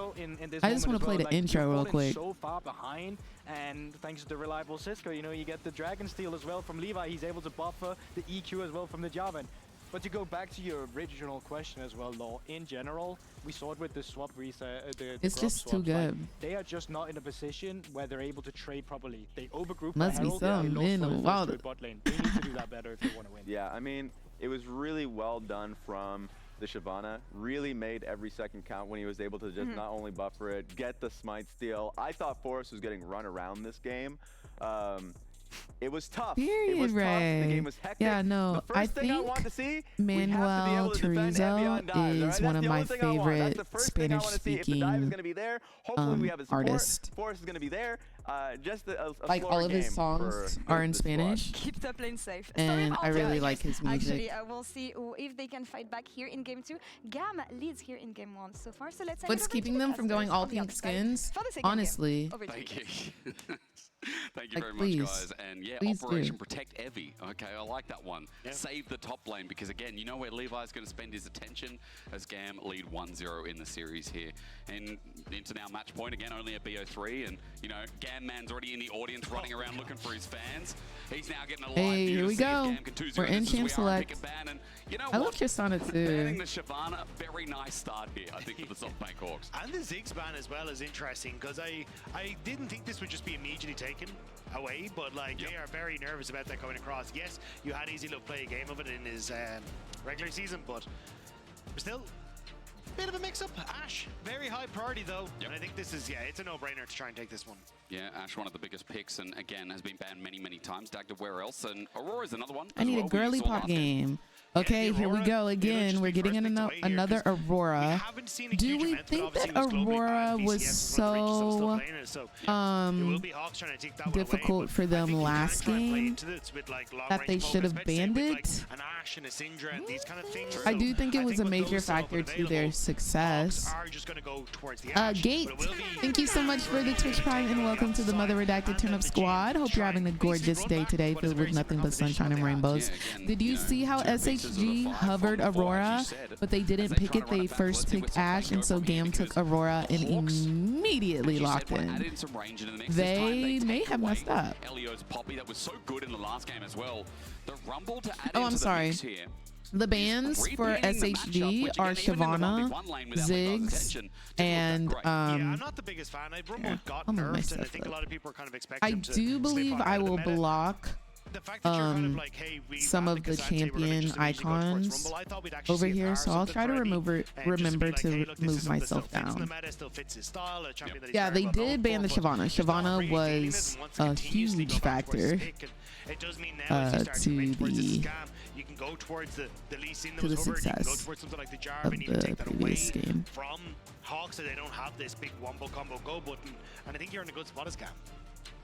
I just want to play the intro real quick. So far behind, and thanks to the reliable Cisco, you know, you get the Dragon Steal as well from Levi. He's able to buffer the EQ as well from the Javan. But to go back to your original question as well, Law, in general, we saw it with the swap reset. It's grub just too swaps, like, good. they are just not in a position where they're able to trade properly. They overgroup Must the be Herald, something they in lost the for the water. first bot lane. They need to do that better if they want to win. Yeah, I mean, it was really well done from the Shyvana. Really made every second count when he was able to just not only buffer it, get the smite steal. I thought Forrest was getting run around this game. It was tough. Period, it was tough. The Ray. game was hectic. Yeah, no, the first I thing I think want to see, Manuel Turizo is one of my favorite Spanish-speaking if the dive is going to be there. Hopefully we have a support. artists. Forrest is going to be there. Just a Like, all of his game songs for are in the squad. Spanish. Keep top lane safe. And Sorry, I really Alter, like his music. Actually, we'll see if they can fight back here in game 2. GAM leads here in game 1 so far, so let's send it What's over to keeping the them from going casters all on the pink other side skins? for the second game. Honestly. Over to Thank you. you. Thank you Like, very please. much, guys. And yeah, Please Operation do. Protect Evie. Okay, I like that one. Yeah. Save the top lane, because again, you know where Levi's going to spend his attention as GAM lead 1-0 in the series here. And into now match point, again, only a BO3. And, you know, GAM man's already in the audience running around looking for his fans. He's now getting a live Hey, view here to we see if go. GAM can 2-0 We're in this as Champ we are on pick Select. and ban. And you know I what? love Tristana Banning too. the Shyvana, very nice start here, I think, for the SoftBank Hawks. And the Ziggs ban as well is interesting, because I didn't think this would just be immediately taken away, but like they are very nervous about that coming across. Yes, you had Easy Love play a game of it in his regular season, but still, bit of a mix-up. Ash, very high priority though. And I think this is, yeah, it's a no-brainer to try and take this one. Yeah, Ash, one of the biggest picks, and again, has been banned many, many times. Dagda, where else? And Aurora's another one. I need a girly pop game. Okay, here we go again. We're getting in another Aurora. Do we think that Aurora was so difficult for them last game that they should have banned it? I do think it was a major factor to their success. Gate, thank you so much for the Twitch Prime and welcome to the Mother Redacted Turn Up Squad. Hope you're having a gorgeous day today filled with nothing but sunshine and rainbows. Did you see how SHG hovered Aurora, but they didn't pick it? They first picked Ash, and so GAM took Aurora and immediately locked in. They may have messed up. Elio's Poppy that was so good in the last game as well. The Rumble to add I'm sorry. The bans for SHG are Shyvana, Ziggs, and yeah, I'm not the biggest fan. Rumble got nerfed, and I think a lot of people are kind of expecting I do believe I will block some of the champion icons over here, so I'll try to remember to move myself down. Yeah, they did ban the Shyvana. Shyvana was a huge factor to the success of the previous game. From Hawks, so they don't have this big wombo combo go button, and I think you're in a good spot as GAM.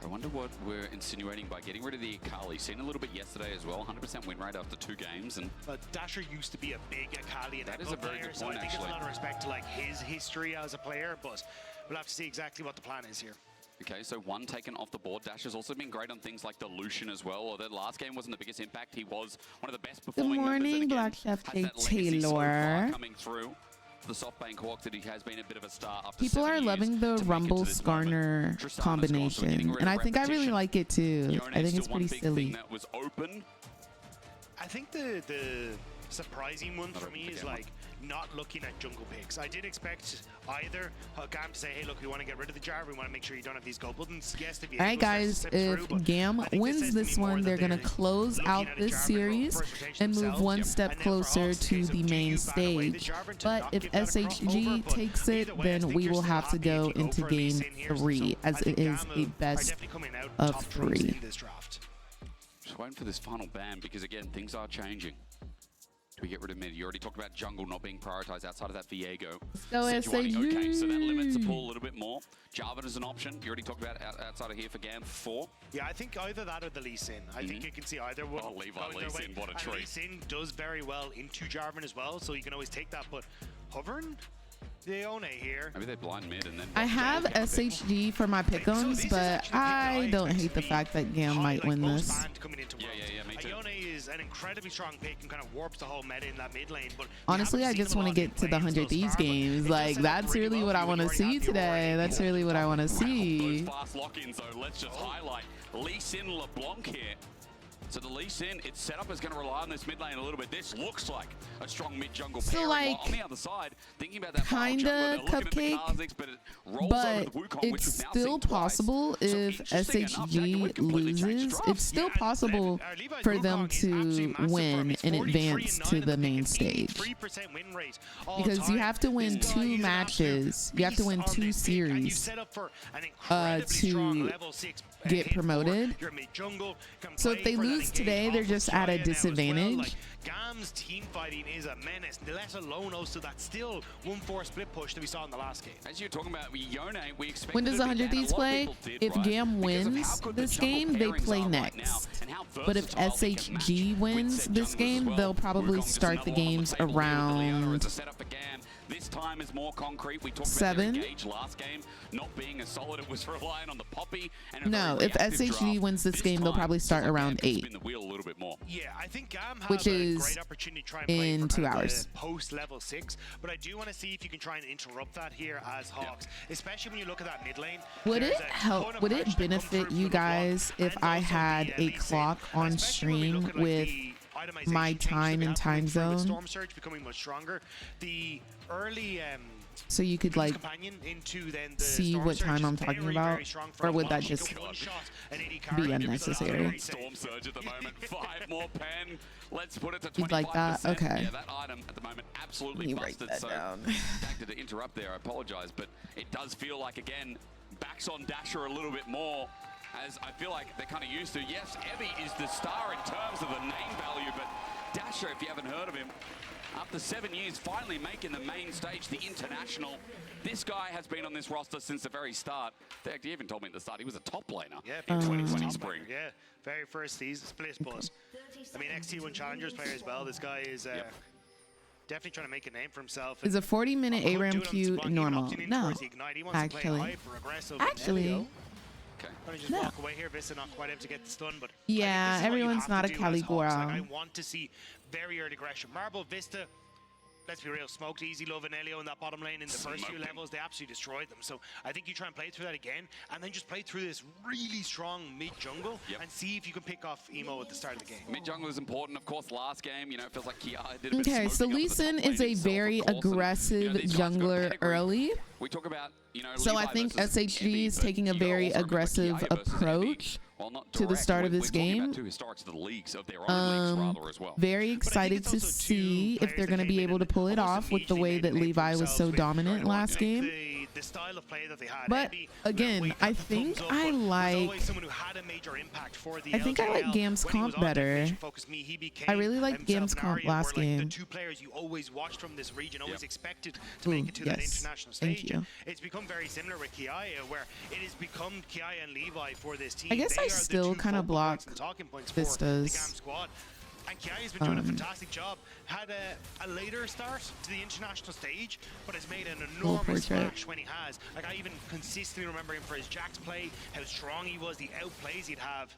I wonder what we're insinuating by getting rid of the Akali. Seen a little bit yesterday as well, 100% win rate after 2 games. And but Dasher used to be a big Akali and that is a very good point, so I think actually. it's a lot of respect to like his history as a player, but we'll have to see exactly what the plan is here. Okay, so 1 taken off the board. Dash has also been great on things like the Lucian as well. Although the last game wasn't the biggest impact, he was one of the best performing Good morning, Black Chef Taylor. Coming through. The SoftBank Hawk that he has been a bit of a star after People are loving the Rumble Skarner combination, and I think I really like it too. I think it's pretty silly. That was open. I think the surprising one for me is like not looking at jungle picks. I did expect either GAM to say, hey, look, we want to get rid of the jar. We want to make sure you don't have these go buttons. Yes, if you all right, guys, if GAM wins this one, they're going to close out this series and move one step closer to the main stage. But if SHG takes it, then we will have to go into game 3, as it is a best of 3. Just waiting for this final ban because, again, things are changing. Do we get rid of mid? You already talked about jungle not being prioritized outside of that Viego. So SHG. Okay, so that limits the pool a little bit more. Jarvan is an option. You already talked about outside of here for GAM 4. Yeah, I think either that or the Lee Sin. I think you can see either one. Oh, Levi Lee Sin, what a treat. Lee Sin does very well into Jarvan as well, so you can always take that. But hovering? Leone here. Maybe they blind mid and then I have SHG for my pick'ems, but I don't hate the fact that GAM might win this. Yeah, me too. Ione is an incredibly strong pick and kind of warps the whole meta in that mid lane. But honestly, I just want to get to the 100 Thieves games. Like, that's really what I want to see today. That's really what I want to see. Those fast lock-ins, though, let's just highlight Lee Sin LeBlanc here. So the Lee Sin, its setup is going to rely on this mid lane a little bit. This looks like a strong mid jungle pair. So like, on the other side, thinking about that kinda Cupcake, but it's still possible if SHG loses. It's still possible for them to win and advance to the main stage. Because you have to win 2 matches. You have to win 2 series to get promoted. So if they lose today, they're just at a disadvantage. GAM's team fighting is a menace, let alone also that still 1-4 split push that we saw in the last game. As you're talking about Yone, we expect. When does 100 Thieves play? If GAM wins this game, they play next. But if SHG wins this game, they'll probably start the games around This time is more concrete. We talked 7. About Engage last game not being as solid. It was relying on the Poppy. And no, if SHG wins this game, they'll probably start around 8. The wheel a little bit more. Yeah, I think GAM which is a great opportunity to try and play in 2 hours. Post level 6, but I do want to see if you can try and interrupt that here as Hawks, especially when you look at that mid lane. Would it help? Would it benefit you guys if I had a clock on stream with my time and time zone? Storm Surge becoming much stronger. The early so you could like companion into then the see Storm what Surge time is I'm talking very, about, very strong or from would that launch. just You can one-shot an AD be carry. unnecessary? Storm Surge at the moment. 5 more pen. Let's put it to 25%. You'd like that? Okay. Yeah, that item at the moment absolutely Let me write busted. that So down. acted to interrupt there. I apologize, but it does feel like again backs on Dasher a little bit more. As I feel like they're kind of used to. Yes, Evie is the star in terms of the name value, but Dasher, if you haven't heard of him, after 7 years, finally making the main stage, the international. This guy has been on this roster since the very start. In fact, he even told me at the start he was a top laner Yeah, in top 2020 laner, spring. Yeah, very first season split, but I mean XT1 Challengers player as well. This guy is definitely trying to make a name for himself. Is a 40-minute Could ARAM do it on queue spot, even normal? opting in No, towards the Ignite. He wants to play actually. hyper aggressive. Actually, Okay. Gonna just No. walk away here. Vista not quite able to get the stun, but Yeah, I think this is what you everyone's have not to a do as Hawks. Like, Caligula. I want to see very early aggression. Marble Vista. Let's be real, smoked Easy Love and Elio in that bottom lane in the first few levels. They absolutely destroyed them. So I think you try and play through that again, and then just play through this really strong mid jungle and see if you can pick off Emo at the start of the game. Mid jungle is important, of course. Last game, you know, it feels like Kia did a bit okay, of so smoking up Lee the Sin top is lane a himself, very of course, and, aggressive you know, these guys got jungler pedigree. early. We talk about, you know, So I Levi think versus SHG Evie, is but taking a you gotta very also remember aggressive Kia versus Evie, approach while not to the direct, start of this we're talking about game. two historics of the leagues of their own leagues rather as well. Very But I think excited it's to also two see if players they're that going to came be in able to and pull it almost off with the immediately way made that a name for Levi was themselves so with dominant Dragon. last I think game. The style of play that they had. But Evie, again, wake I up, think thumbs up, I but was like- always someone who had a major impact for the I think I like LGL. Gam's When he comp was on better. Definition Focus Me, he became I really liked himself Gam's and comp Arya last were like game. the two players you always watched from this region, always expected to Ooh, make it to that yes. international Thank stage. you. And it's become very similar with Kiaya, where it has become Kiaya and Levi for this team. I guess They I are the still two kind of focal block points and talking points for the Vistas. GAM squad. And Kiaya's been doing a fantastic job. Had a later start to the international stage, but has made an enormous portrait. splash when he has. Like, I even consistently remember him for his Jax play, how strong he was, the outplays he'd have.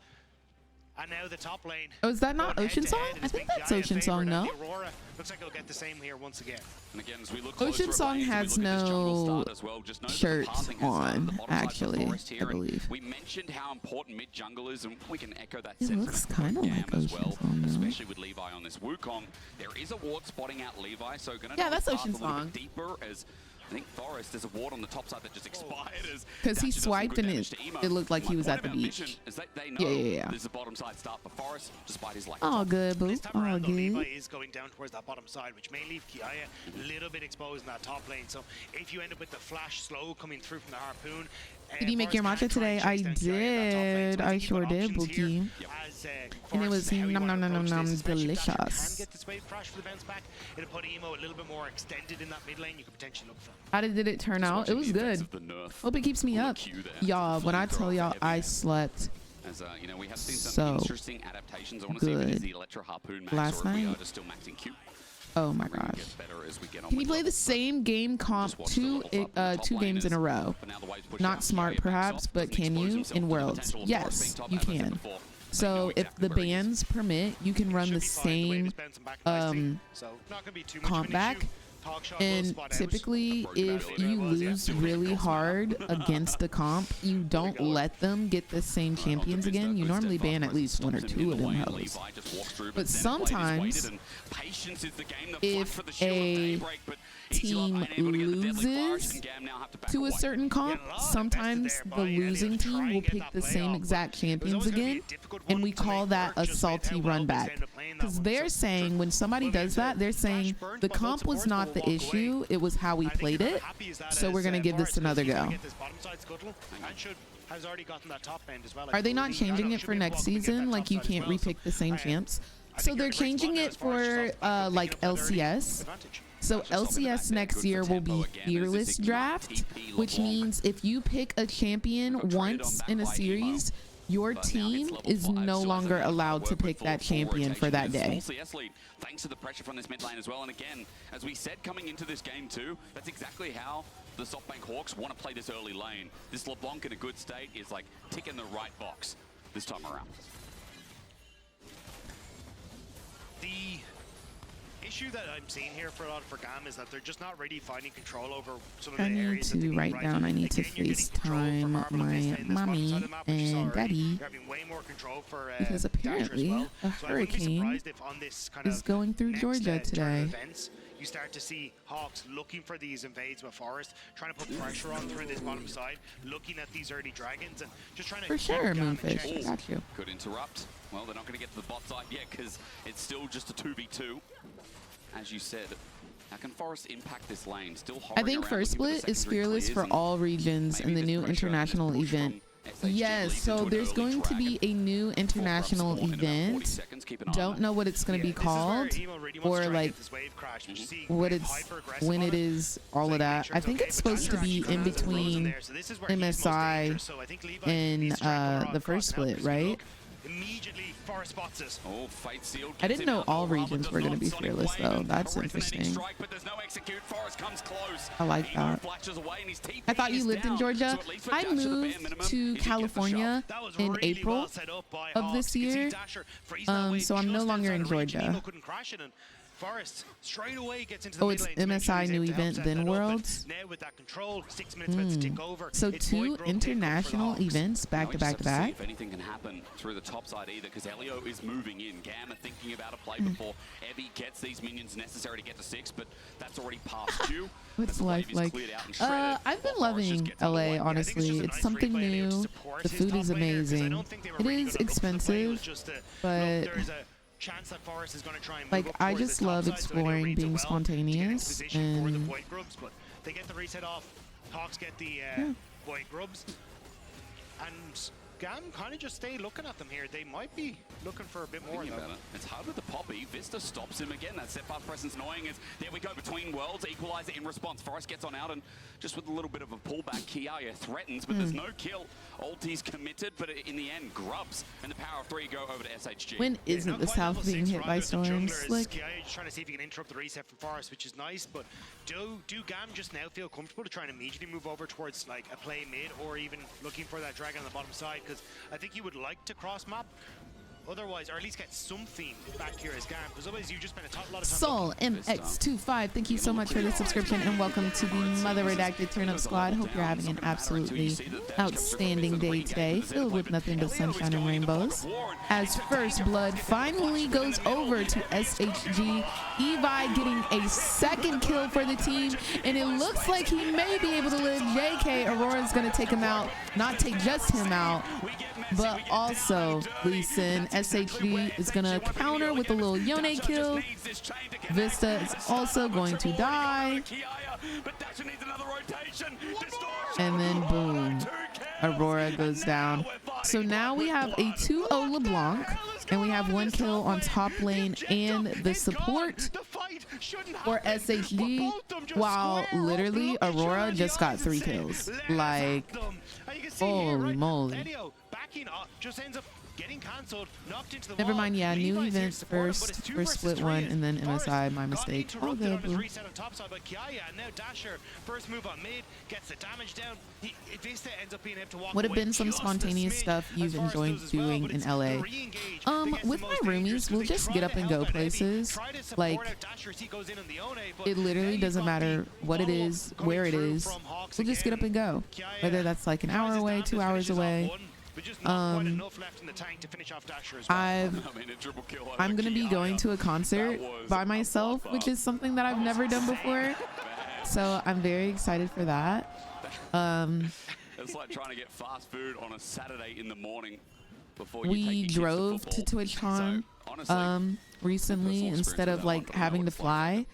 And now the top lane. Oh, is that not going Ocean head-to-head, Song? and I it's think been that's Kiaya Ocean Song, favored, and no? the Aurora looks like he'll get the same here once again. And again, as we look Ocean closer at Song lanes, has we look at this jungle no start as well, just know that the shirts passing has started on, the bottom side of the actually, forest here, I and believe. we mentioned how important mid jungle is, and we can echo that It sentiment looks from kinda GAM like as Ocean well, Song, no? especially with Levi on this Wukong. There is a ward spotting out Levi, so gonna Yeah, that's path Ocean a little Song. bit deeper as I think Forest, there's a ward on the top side that just expired as Because he Dasher does some swiped good and damage to Emo. it looked like he My was point at the of our mission beach. is that they know Yeah. this is a bottom side start for Forest, despite his lack of Oh, top. good, boo. This time Oh, around, though, Levi good. is going down towards that bottom side, which may leave Kiaya a little bit exposed in that top lane. So if you end up with the flash slow coming through from the harpoon, Did you make your Forrest matcha can try today? and I chase down Kiaya in that top lane. did. So I think you've sure got did, options here Bookie. as, And it Forrest was how you nom wanna nom nom approach nom this, especially if Dasher delicious. can get this wave crash for the bounce back. It'll put Emo a little bit more extended in that mid lane. You could potentially look for. How did it turn out? It was good. Hope it keeps me up. Y'all, when I tell y'all I slept As you know, we have seen some so interesting adaptations. I want to see if it is good the Electro Harpoon max last or if we are night. just still maxing Q. Oh my We're gonna gosh. get better as we get on Can with you play the levels, but same game comp just watch the levels up in the top two games in a laners. row? But now the waves push Not out, smart Kiaya backs perhaps, off, but doesn't can expose you himself in to the Worlds? potential of Forest being Yes, top, you as I said can. before. They know So if exactly the where he is. bans permit, you can run Should the be fine. The wave same is bouncing back nicely, um, so not gonna be too much of comp an back. issue. Hog shot will And spot out. typically, Approach if battle you levels, yeah. lose really hard against the comp, you don't let them get the same champions again. You normally ban at least one or two of them hoes. But sometimes, if a team loses to a certain comp, sometimes the losing team will pick the same exact champions again, and we call that a salty run back. Because they're saying, when somebody does that, they're saying the comp was not the issue, it was how we played it, so we're going to give this another go. Are they not changing it for next season? Like, you can't repick the same champs? So they're changing it for like LCS. So LCS next year will be Fearless Draft, which means if you pick a champion once in a series, your team is no longer allowed to pick that champion for that day. Thanks to the pressure from this mid lane as well. And again, as we said coming into this game too, that's exactly how the SoftBank Hawks want to play this early lane. This LeBlanc in a good state is like ticking the right box this time around. The issue that I'm seeing here for a lot for GAM is that they're just not really finding control over some of the I need areas that they to need, write right? down, I need to Again, you're getting control for FaceTime Marble and Vista my in this bottom mommy side of the map, which you saw and already. daddy, You're having way more control for because Dasher as apparently well. a So I wouldn't be hurricane surprised if on this kind is of going through next, Georgia turn of today. events, you you start to see Hawks looking for these invades with Forest, trying to put pressure on through this bottom side, looking at these early dragons and just trying to For keep sure, GAM in Moonfish. check. I got you. Could interrupt. Well, they're not going to get to the bot side yet because it's still just a 2v2. As you said, how can Forest impact this lane? Still I hovering think around First looking for Split is secondary fearless clears for and all regions in maybe the this new pressure and this international push from event. SHG Yes, leads so into an there's early going to be dragon. a new international Full-up spawn in about 40 event. seconds. Keep an eye on Don't that. know what it's going to be This is where called Emo really wants to or try and like get this wave crash. We're seeing what Wave it's hyper-aggressive when on it is, all So of you make that. sure I it's think okay, it's but supposed to Dasher be actually in has the frozen between there, so this is where he's most MSI dangerous. So I think Levi and needs to try to the cross First and help Split, us right? look. Immediately Forest spots us. Oh, Fate sealed. I Gets didn't him know out. all Robert regions does were going to not. be Sonic fearless wave though. and That's a resonating interesting. strike, but there's no execute. Forest comes close. I like Emo that. flashes away and his TP I thought you is lived in down. Georgia. So at least for I Dasher, the bare moved minimum to is he gets the California That was in really April well set up by of this Hawks. You can see year. Dasher freeze that wave So I'm no just longer in outside of range, and Georgia. Emo couldn't crash it, and Forest straight away gets into the Oh, mid it's lane to make sure MSI he's new able to help event, set then that up, and Worlds. Now with that control, 6 minutes meant to tick over. So It's two Void Grub pickup for the international Hawks. events back Now to we back just to have see back. if anything can happen through the top side either, because Elio is moving in. GAM are thinking about a play before Evie gets these minions necessary to get to 6, but that's already past due. What's As the life wave is like? cleared out and shredded, I've been while Forest just loving gets on the LA, way. I think it's honestly. just a It's nice something replay layer to new. support The his food top is laner, 'cause I amazing. don't think they were It really is gonna look for the play. It was expensive, just a, but look, there's a chance that Forest is going to try and move like up I towards just the top love side, so Elio exploring, reads it being well to get in spontaneous, position for the and Void Grubs, but they get the reset off. Hawks get the Void Grubs, and GAM kind of just stay looking at them here. They might be looking for a bit more. Thinking about it. It's hard with the Poppy. Vista stops him again. That set fast presence annoying as there we go between worlds. Equalizer in response. Forest gets on out and just with a little bit of a pullback, Kiaya threatens, but there's no kill. Ulti's committed, but in the end, Grubs and the power of 3 go over to SHG. when isn't Not the quite South level being 6 hit for by either of the storms? junglers. Like, Kiaya just trying to see if he can interrupt the reset from Forest, which is nice, but do GAM just now feel comfortable to try and immediately move over towards like a play mid or even looking for that dragon on the bottom side? Because I think you would like to cross map otherwise, or at least get something back here as GAM, because otherwise you just spend a lot of time Soul MX25, thank you so much for the subscription and welcome to the Mother Redacted Turn Up Squad. Hope you're having an absolutely outstanding day today, filled with nothing but sunshine and rainbows. As First Blood finally goes over to SHG, Evi getting a second kill for the team, and it looks like he may be able to live. JK Aurora's gonna take him out, not take just him out, but also Leeson. SHG is gonna counter with a little Yone kill. Vista is also going to die. And then boom, Aurora goes down. So now we have a 2-0 LeBlanc, and we have 1 kill on top lane and the support for SHG, while literally Aurora just got 3 kills. Like, holy moly. Getting cancelled, knocked into the Never wall. mind, yeah, new Levi's here event to support him, but first, it's 2 first versus split 3 one, is and then Forest MSI, my got mistake. All interrupted good, on his boo. reset on top side by Kiaya, and now Dasher, first move on mid, gets the damage down. Vista ends up being able to walk Would have away been some just a spontaneous smidge, stuff as you've Forest enjoyed does as well, doing but in it's LA. the re-engage that gets With the my most dangerous, roomies, we'll 'cause they just try get up to and help go out Eddie, places. try to support Like, out Dasher as he goes in on the One, but it literally now doesn't you've got the matter what it follow-up is, coming where it through is. from Hawks We'll just get up and go. Kiaya Whether that's like an tries hour his away, damnedest, 2 hours finishes off away. one, but just not quite enough left in the tank to finish off Dasher as well. I'm gonna be going to a concert by myself, which is something that I've never done before. So I'm very excited for that. It's like trying to get fast food on a Saturday in the morning before you take We your kids drove to to football. TwitchCon So, honestly, recently personal instead experience of with that like one, I know having what to it's like. fly.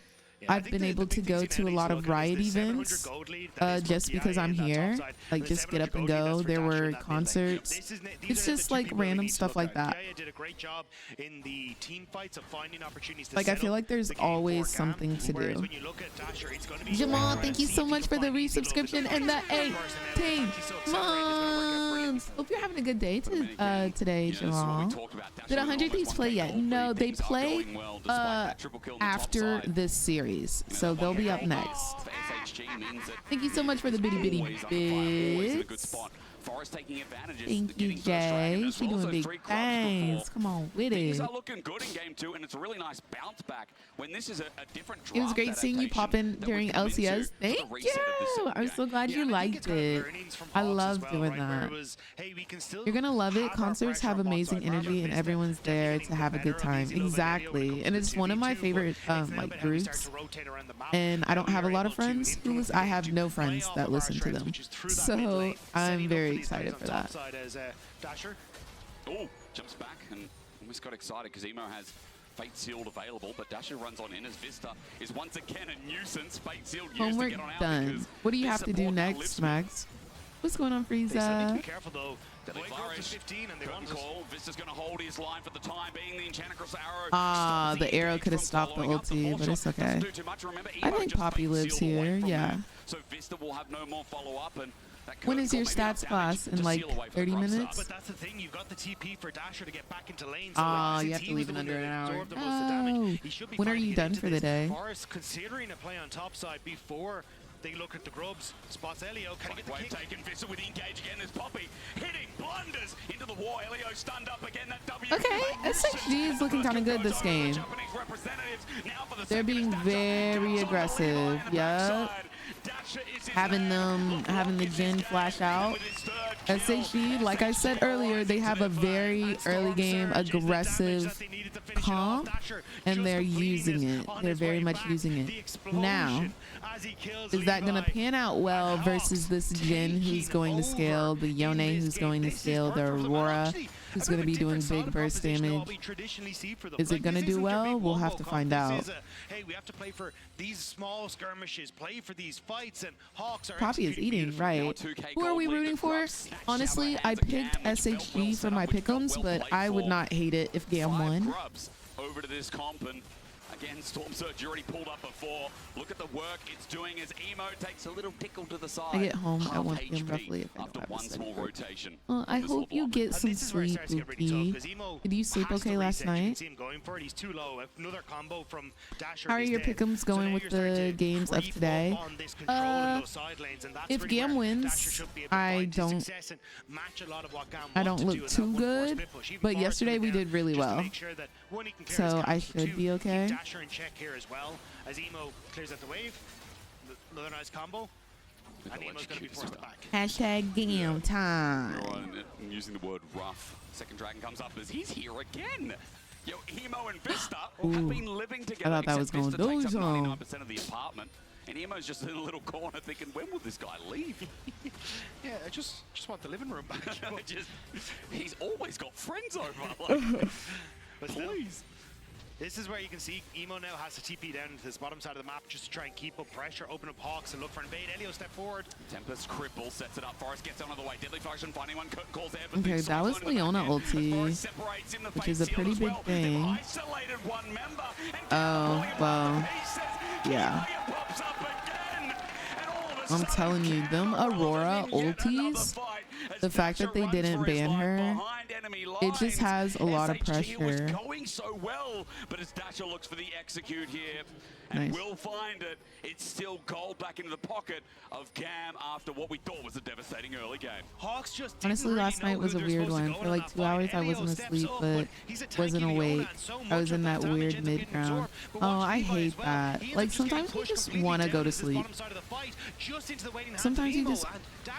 Yeah, I I've think been the able to big go thing to a now lot needs of to look at is riot the 700 events gold lead that is for just because Kiaya I'm in that top here. side, Like and the just get 700 up and gold lead, go. that's for There Dasher were in that mid lane. concerts. These It's are the just two like people we random need to stuff look like at. that. Kiaya did a great job in the team fights of finding opportunities to Like I settle feel like there's the game always for GAM, something to whereas do. when you look at Dasher, it's gonna be Jamal, trying thank to you see so if much you for can the find easy love with resubscription and the first 18 personality. So months. Hope you're having a good day today, Jamal. Did 100 Thieves play yet? No, they play after this series, so they'll be up next. Thank you so much for the bitty bitty bits. Forest taking advantage. Thank you, Jay. She doing big things. Come on with Things it. are looking good in game 2, and it's a really nice bounce back when this is a different draft. It was great seeing you pop in during LCS. Thank you. I'm so glad you liked it. I love doing that. You're gonna love it. Concerts have amazing energy, and everyone's there to have a good time. Exactly. And it's one of my favorite like groups. And I don't have a lot of friends who listen. I have no friends that listen to them. So I'm very excited for that. Oh, jumps back and almost got excited because Emo has Fate Sealed available, but Dasher runs on in as Vista is once again a nuisance. Fate Sealed used Homework to get on out done. What do you have to do next, Max? What's going on, Frieza? Be careful though. Deadly Flourish, curtain call. Vista's going to hold his line for the time being. The Enchantress arrow. Ah, the arrow could have stopped the ulti, but it's okay. I think Poppy lives here. Yeah. So Vista will have no more follow-up, and when is your stats class? In like 30 minutes? But that's the thing, you've got the TP for Dasher to get back into lane. Ah, you have to leave in under an hour. Oh. When are you done for the day? Forest considering a play on top side before they look at the grubs. Spots Elio. Can he get the kick? Taken Vista with the engage again. There's Poppy hitting blunders into the wall. Elio stunned up again. That W. Okay, SHG is looking kind of good this game. They're being very aggressive. Yeah. Having the Jin flash out. SHG, like I said earlier, they have a very early game aggressive comp, and they're using it. They're very much using it. Now, is that going to pan out well versus this Jin who's going to scale, the Yone who's going to scale, the Aurora who's going to be doing big burst damage? Is it going to do well? We'll have to find out. Hey, we have to play for these small skirmishes, play for these fights, and Hawks are Poppy is eating, right? Who are we rooting for? Honestly, I picked SHG for my pick'ems, but I would not hate it if GAM won. Over to this comp, and again, Storm Surge already pulled up before. Look at the work it's doing as Emo takes a little tickle to the side. I get home at 1 p.m. roughly if I don't have one small rotation. Well, I hope you get some sleep, Buki. Did you sleep okay last night? How are your pick'ems going with the games of today? If GAM wins, I don't look too good, but yesterday we did really well. So I should be okay. Dasher in check here as well as Emo clears out the wave. Another nice combo. And Emo's going to be forced back. Hashtag GAM time. I'm using the word rough. Second dragon comes up as he's here again. Yo, Emo and Vista have been living together. I thought that was going to do 99% of the apartment. And Emo's just in a little corner thinking, when will this guy leave? Yeah, I just want the living room back. He's always got friends over. Like, please. This is where you can see Emo now has to TP down to this bottom side of the map just to try and keep up pressure, open up Hawks and look for invade. Elio step forward. Tempest cripple sets it up. Forest gets out of the way. Deadly Function finding one. Calls air. Okay, that was Leona ulti, which is a pretty big thing. Oh, well, yeah. I'm telling you, them Aurora ultis, the fact that they didn't ban her, it just has a lot of pressure. Going so well, but as Dasher looks for the execute here and will find it, it's still gold back into the pocket of GAM after what we thought was a devastating early game. Hawks just honestly, last night was a weird one. For like 2 hours, I wasn't asleep, but wasn't awake. I was in that weird mid-ground. Oh, I hate that. Like, sometimes you just want to go to sleep. Sometimes you just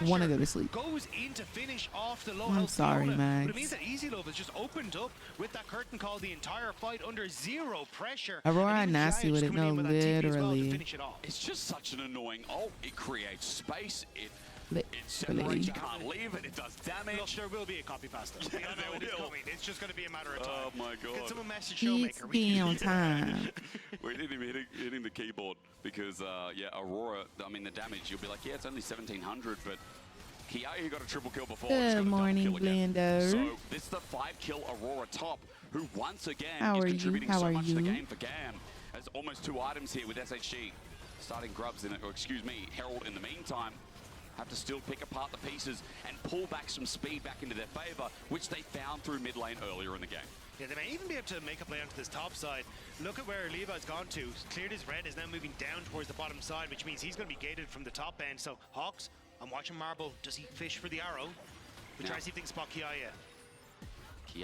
want to go to sleep. I'm sorry, Max. It means that Easy Love has just opened up with that curtain call the entire fight under zero pressure. Aurora nasty with it, no, literally. It's just such an annoying ult. It creates space. It literally. You can't leave it. It does damage. Well, there will be a copy pasta. It's just going to be a matter of time. Oh my god. Get some message showmaker. It's on time. We didn't even hitting the keyboard because, yeah, Aurora, I mean, the damage, you'll be like, yeah, it's only 1700, but he got a triple kill before. Good morning, Blender. So this is the 5-kill Aurora top, who once again is contributing so much to the game for GAM. There's almost 2 items here with SHG. Starting Grubs in it, or excuse me, Herald in the meantime. Have to still pick apart the pieces and pull back some speed back into their favor, which they found through mid lane earlier in the game. Yeah, they may even be able to make a play onto this top side. Look at where Levi's gone to. Cleared his red, is now moving down towards the bottom side, which means he's going to be gated from the top end. So, Hawks, I'm watching Marble. Does he fish for the arrow? We try to see if they can spot Kiaya.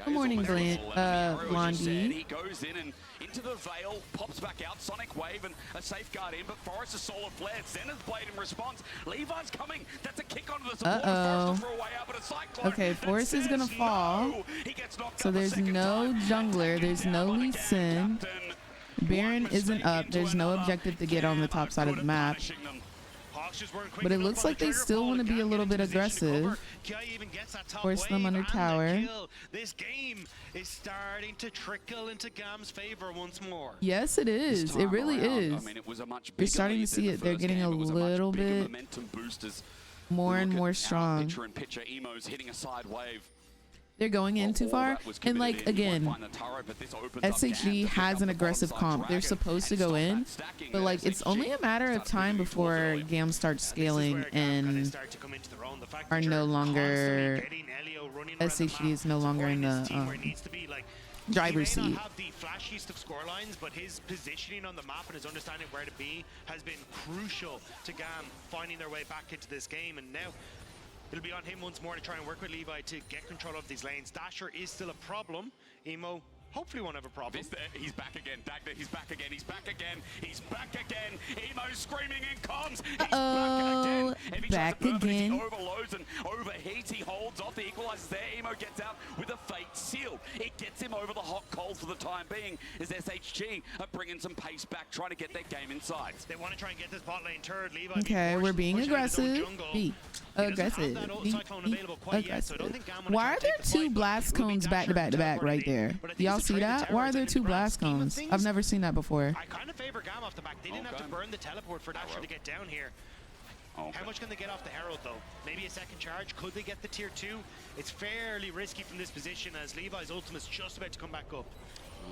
Good morning, Blondie. He goes in and into the veil, pops back out, Sonic Wave and a safeguard in, but Forrest is solar flared. Zenith's blade in response. Levi's coming. That's a kick onto the support. Forrest will throw away out, but a cyclone. Okay, Forrest is gonna fall. So there's no jungler, there's no Lee Sin. Baron isn't up. There's no objective to get on the top side of the map. But it looks like they still want to be a little bit aggressive. Force them under tower. This game is starting to trickle into GAM's favor once more. Yes, it is. It really is. You're starting to see it. They're getting a little bit more and more strong. Picture in picture, Emo's hitting a side wave. They're going in too far. And like, again, SHG has an aggressive comp. They're supposed to go in, but like, it's only a matter of time before GAM starts scaling and are no longer, SHG is no longer in the driver's seat. Have the flashiest of score lines, but his positioning on the map and his understanding where to be has been crucial to GAM finding their way back into this game. And now it'll be on him once more to try and work with Levi to get control of these lanes. Dasher is still a problem. Emo hopefully won't have a problem. He's back again. Dagda, he's back again. He's back again. He's back again. Emo's screaming in comms. He's back again. He overloads and overheats. He holds off. The equalizers there. Emo gets out with a fate seal. It gets him over the hot coals for the time being as SHG are bringing some pace back, trying to get their game inside. They want to try and get this bot lane turret. Levi okay, we're being aggressive. Be aggressive. Why are there two blast cones back to back to back right there? Y'all see that? Why are there two blast cones? I've never seen that before. I kind of favor GAM off the back. They didn't have to burn the teleport for Dasher to get down here. How much can they get off the Herald though? Maybe a second charge? Could they get the tier 2? It's fairly risky from this position as Levi's ultimate's just about to come back up.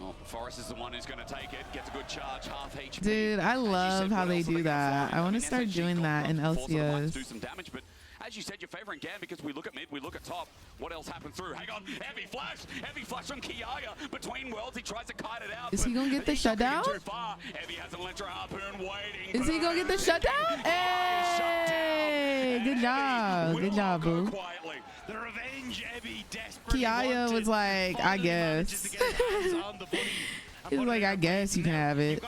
Well, Forrest is the one who's going to take it. Gets a good charge, half HP. Dude, I love how they do that. I want to start doing that in LCS. Do some damage, but as you said, you're favoring GAM because we look at mid, we look at top. What else happened through? Hang on, heavy flash from Kiaya. Between worlds, he tries to kite it out. Is he gonna get the shutdown? Heavy has an electro harpoon waiting. Is he gonna get the shutdown? Hey, good job, boo. The revenge Evie Kiaya was like, I guess. He was like, I guess you can have it.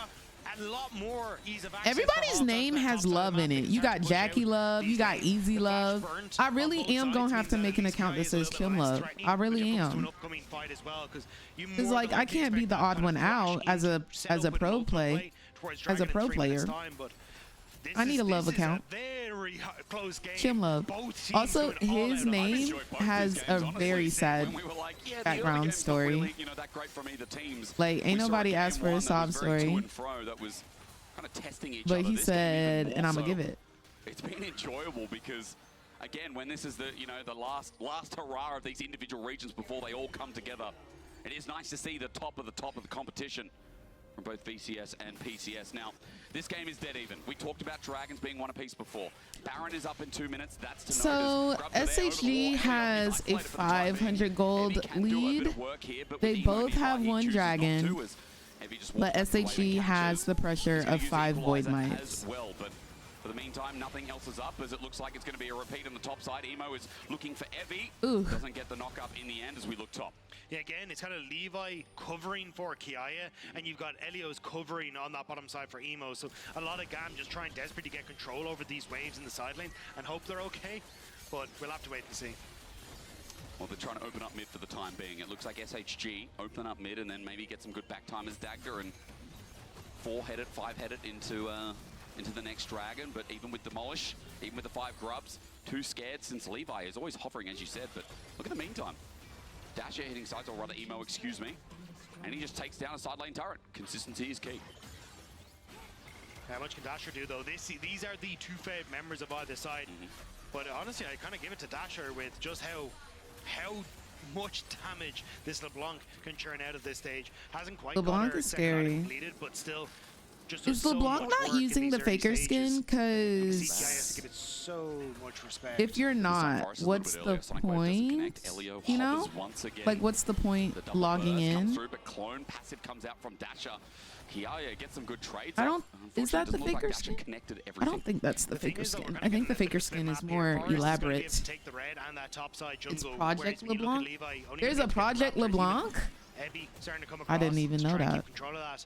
Everybody's name has love in it. You got Jackie Love, you got Easy Love. I really am gonna have to make an account that says Chim Love. I really am. It's like I can't be the odd one out as a pro player. I need a love account. Chim Love. Also, his name has a very sad background story. Like, ain't nobody asked for a sob story. But he said, and I'm gonna give it. It's been enjoyable because, again, when this is the the last hurrah of these individual regions before they all come together, it is nice to see the top of the competition from both VCS and PCS. Now, this game is dead even. We talked about Dragons being one apiece before. Baron is up in 2 minutes. That's to so SHG has a 500 gold lead. They both have one dragon, but SHG has the pressure of 5 Void Mites. For the meantime, nothing else is up as it looks like it's going to be a repeat on the top side. Emo is looking for Evie. Doesn't get the knock up in the end as we look top. Yeah, again, it's kind of Levi covering for Kiaya, and you've got Elio's covering on that bottom side for Emo. So a lot of GAM just trying desperately to get control over these waves in the side lane and hope they're okay. But we'll have to wait and see. Well, they're trying to open up mid for the time being. It looks like SHG open up mid and then maybe get some good back time as Dagda and 4-headed, 5-headed into the next dragon. But even with Demolish, even with the 5 grubs, too scared since Levi is always hovering, as you said. But look at the meantime. Dasher hitting sides, or rather Emo, excuse me. And he just takes down a side lane turret. Consistency is key. How much can Dasher do, though? These are the 2 fave members of either side. But honestly, I kind of give it to Dasher with just how much damage this LeBlanc can churn out of this stage. Hasn't quite LeBlanc is scary. Completed, but still, just is LeBlanc not using the faker skin? Because if you're not, what's the point? You know, like what's the point logging in? But Clone passive comes out from Dasher. Kiaya gets some good trades. I don't. Is that the Unfortunately, faker it doesn't skin? look like Dasher connected I everything. don't think that's the thing faker is, though, we're skin. gonna I get think the a little faker bit of skin a is map here. more Forest is gonna be able elaborate. to take the red and that top side It's jungle, Project whereas when you look at LeBlanc. Levi, only There's gonna a get Project Raptors, even LeBlanc. Ebby starting to come I didn't across even to know try and that. keep control of that.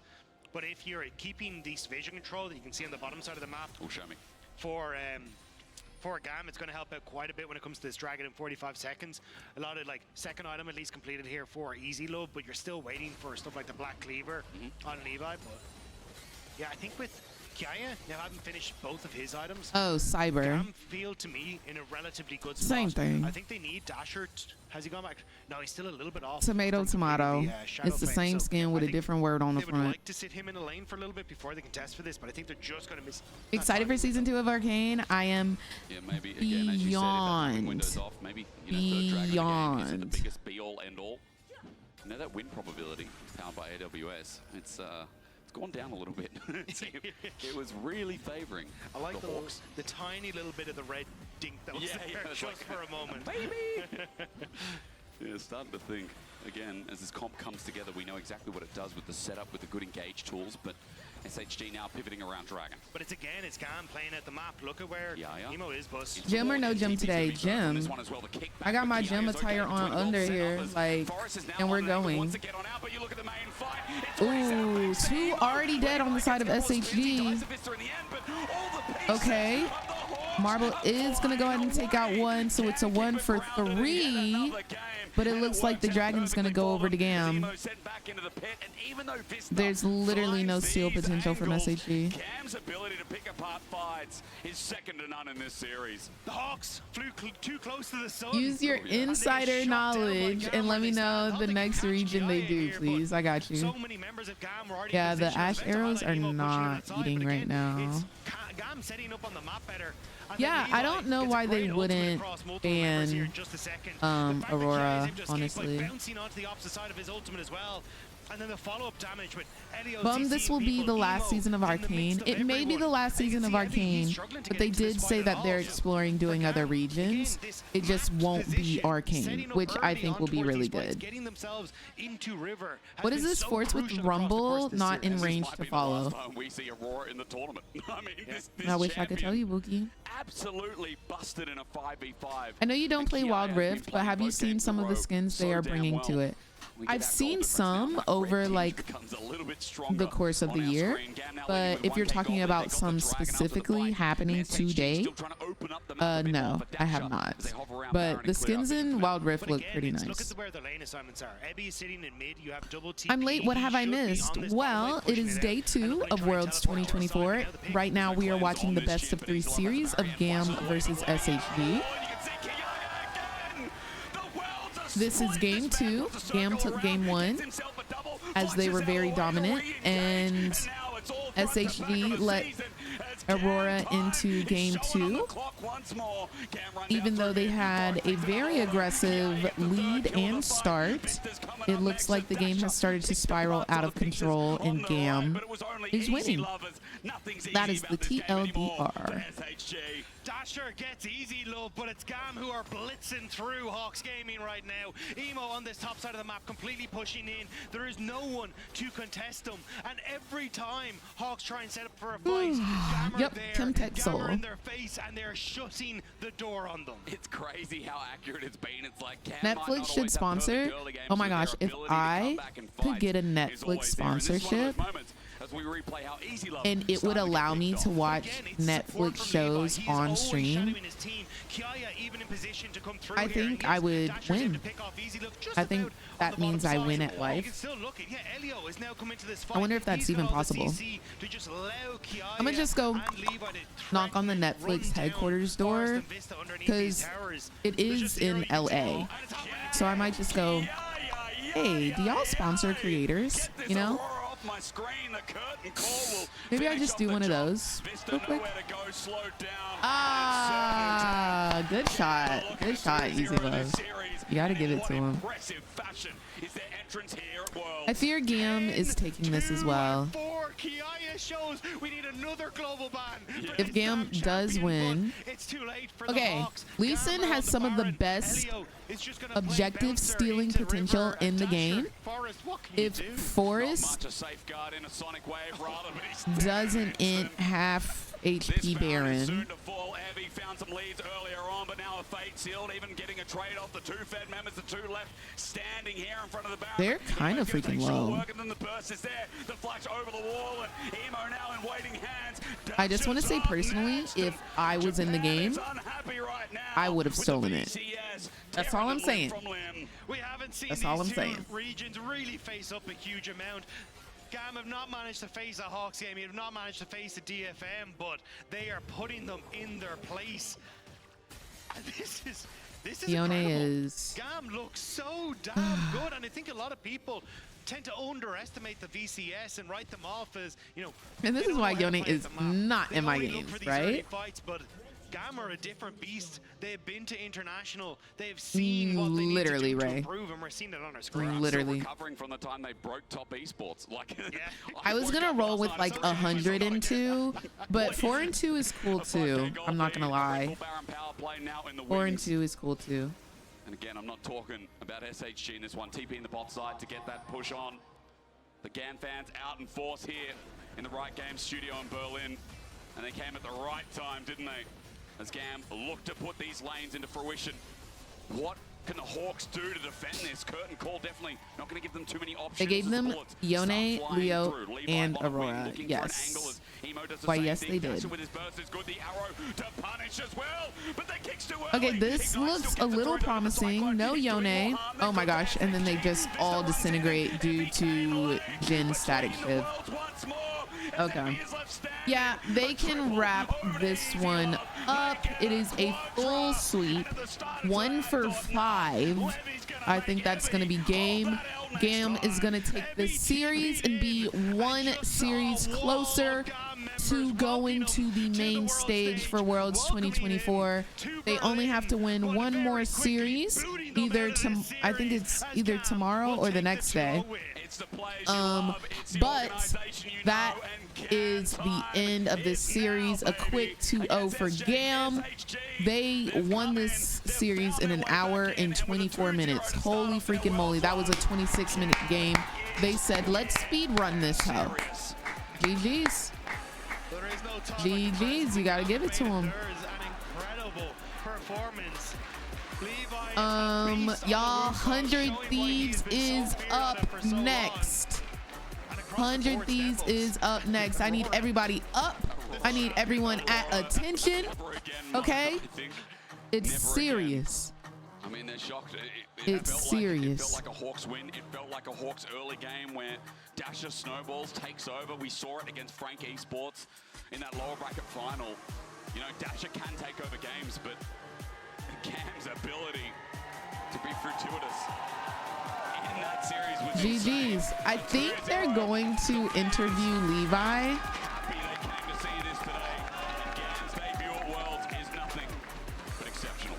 But if you're keeping this vision control that you can see on the bottom side of the map Oh, show me. for GAM, it's going to help out quite a bit when it comes to this dragon in 45 seconds. A lot of like second item at least completed here for Easy Love, but you're still waiting for stuff like the Black Cleaver on Levi. But yeah, I think with Kiaya, now having finished both of his items, Oh, Cyber. GAM feel to me in a relatively good spot. Same thing. I think they need Dasher. Has he gone back? No, he's still a little bit off. Tomato, from completing tomato. the, Shadow It's the Flame, same so skin with I a think different word on the they would front. like to sit him in a lane for a little bit before they can test for this, but I think they're just going to miss. Excited for season 2 of Arcane. I am Yeah, maybe again, as you said, if that window's off, maybe third dragon of the game is the beyond. biggest be all end all. You know that win probability powered by AWS. It's gone down a little bit. It was really favouring I like the Hawks. the tiny little bit of the red dink that was Yeah, there yeah, it's just like, for a moment. Baby! Yeah, starting to think, again, as this comp comes together, we know exactly what it does with the setup, with the good engage tools, but SHG now pivoting around Dragon. But it's GAM playing at the map. Look at where Yeah. Emo is, Bus. Gym or no gym today? This Gym. one as well, the kickback I got with my Kiaya's gym okay attire between on both under here, setups. like, Forrest is now and we're on an angle, going. wants to get on out, but you look at the main fight, it's Ooh, 47 two Team. already dead on the side of Gets almost 50 SHG. dice of Vista in the end, but all the pieces Okay. of the Hawks Marble are is going to go ahead and take out one, so it's a 1 for 3. But it looks like the Dragon's going to go over to GAM. There's literally no steal potential from SHG. GAM's ability to pick apart fights is second to none in this series. The Hawks flew too close to the sun. Use your insider knowledge and let me know the next region they do, please. I got you. So many members of GAM were already Yeah, in the position. Ash It's meant to arrows highlight are Emo pushing not it aside, eating but right again, now. it's GAM setting up on the map better. And Yeah, then I Levi don't know gets a why they great ultimate wouldn't across multiple members here ban, in just a second. The fact that Aurora, Kiaya's able to escape by honestly. bouncing onto the opposite side of his ultimate as well. And then the follow-up damage with Elio, This will be the last season of Arcane. It may be the last season of Arcane, but they did say that they're exploring doing other regions. It just won't be Arcane, which I think will be really good. What is this force with Rumble not in range to follow? We see Aurora in the tournament. I mean, this I wish I could tell you, Wookie. absolutely busted in a 5v5. I know you don't And play Kiaya Wild has been Rift, but playing have you both seen games some in of a the row skins they so are damn bringing well. to it? We get I've that seen gold difference now. some That over red like tinge becomes a little bit stronger the course of the on our year, screen. GAM now but leading with if you're 1K talking gold, about they got some the Dragon after the specifically fight. happening And SHG today, still trying to open up the map a bit no, more for I have Dasher not. as they hover around Baron But and the clear skins up. in Wild Rift But look again, pretty Look nice. at where the lane assignments are. Ebby is sitting in mid. You have double TP. I'm late. What He have I should be on missed? this Well, bottom right, it is pushing day out. 2 And of they're trying to Worlds teleport to our side. 2024. Now the pick. Right now, we are Clans watching on the this best chip, of but 3 he's still have a series of variant GAM flash. versus Oh, SHG. you can see Kiaya again. The world's a This is split. game This man 2. wants to GAM circle took around, game gets 1 himself a double, as they were flushes very out, dominant, re-engage, and now it's all front to back SHG of the let season as Aurora GAM into time game is showing on 2. the clock once more. GAM run Even down though through they mid, had takes a it very all. aggressive Kiaya gets the third lead kill of and the fight. start, Vista's coming it up looks next like as the game has Dasher started to picks spiral apart out all of the pieces control, on and the right, GAM but it was only is easy winning. lovers. Nothing's That easy is the about this game anymore for TLDR. SHG. Dasher gets easy love, but it's GAM who are blitzing through Hawks Gaming right now. Emo on this top side of the map, completely pushing in. There is no one to contest them, and every time Hawks try and set up for a fight, GAM are Yep, there. Tim Tech GAM Soul. are in their face, and they're shutting the door on them. It's crazy how accurate it's been. It's like GAM might not Netflix always should have perfect sponsor. early games, Oh my but their gosh, if ability to come I back and could fight get a is Netflix always there. And this is one of those sponsorship, moments as we replay how easy love and it would started to get allow me picked to off. watch Again, it's support Netflix from shows Levi. He's on always stream, shadowing his team. Kiaya even in position to come through I here, think and I yes, would Dasher's able win. to pick off easy look just I think about that on the means bottom I win side. at You life. can still look it. Yeah, Elio is now coming to this fight. I wonder if that's He's even got all the possible. CC to just allow Kiaya I'm gonna just go and Levi to knock on the threaten, run Netflix down headquarters Forest door, and Vista underneath these 'cause towers. it There's is just zero in you can LA. tell. And it's hot red. So I might just go, hey, do y'all sponsor creators? You know? My screen, the curtain call will Maybe I finish just off do the one of job. those Vista real quick. nowhere to go, slowed down. Ah, good shot. Good shot, Easy Love. You gotta give it to him. Impressive fashion is their entrance here at Worlds. I fear GAM is taking this as well. Kiaya shows we need another global ban. If GAM does win, It's too late for okay, the Hawks. Lee Sin GAM are has on some of the Baron. best Elio is just gonna objective play bouncer stealing into potential River in and the Dasher. game. Forrest, what can you If do? Not Forrest much a safeguard in a sonic wave, rather, but he's doesn't int half This HP Baron is soon Baron, to fall. Evie found some leads earlier on, but now a fate sealed, even getting a trade off the two Fed members, the two left standing here in front of the Baron. they're kind of freaking low. Working, then the burst is there. The flash over the wall, and Emo now in waiting hands. I just want to say personally, if I was in the game, I would have stolen it. That's all I'm saying. We haven't seen That's all these I'm two saying. regions really face up a huge amount. GAM have not managed to face a Hawks game, have not managed to face a DFM, but they are putting them in their place. And this is Yone incredible. is GAM looks so damn good, and I think a lot of people tend to underestimate the VCS and write them off as, you know. And this they is don't why know how to Yone play is the map. not They in my only look games, for these early right? fights, but GAM are a different beast. They've been to international. They've seen what they Literally, need to do Ray. to improve, and we're seeing it on our screen. Literally. Recovering from the time they broke top esports. Like, Yeah. I was gonna roll with like 102, but 4 and 2 is cool too. I'm not gonna lie. 4 and 2 is cool too. And again, I'm not talking about SHG in this one. TP in the bot side to get that push on. The GAN fans out in force here in the Right Game studio in Berlin. And they came at the right time, didn't they? As GAM look to put these lanes into fruition. What can the Hawks do to defend this? Curtain call definitely not going to give them too many options. They gave as them bullets Yone, start flying Leo, through. Levi and on a wing, Aurora. looking for an Yes. angle as Emo does the Why, same yes, thing. they did. Dasher with his burst is good. The arrow to punish as well, but the kick's too early. Okay, this Ignites looks still a gets the little throw down the promising. cyclone. No He's doing Yone. more harm Oh than my good. gosh, and then they just all disintegrate due to Jin's static shift. Okay. Yeah, they can wrap this one up. It is a full sweep. 1 for 5. I think that's going to be game. GAM is going to take this series and be 1 series closer to going to the main stage for Worlds 2024. They only have to win 1 more series, I think it's either tomorrow or the next day. But that is the end of this series. A quick 2-0 for GAM. They won this series in an hour and 24 minutes. Holy freaking moly. That was a 26-minute game. They said, let's speed run this hoe. GG's. GG's. You got to give it to them. Y'all, 100 Thieves is up next. 100 Thieves is up next. I need everybody up. I need everyone at attention. Okay? It's serious. I mean, they're shocked. It's serious. It felt like a Hawks win. It felt like a Hawks early game where Dasher snowballs, takes over. We saw it against Frank Esports in that lower bracket final. You know, Dasher can take over games, but GAM's ability to be fortuitous in that series was GG's. insane. I think they're going to interview Levi. Happy they came to see this today. And GAM's debut at Worlds is nothing but exceptional.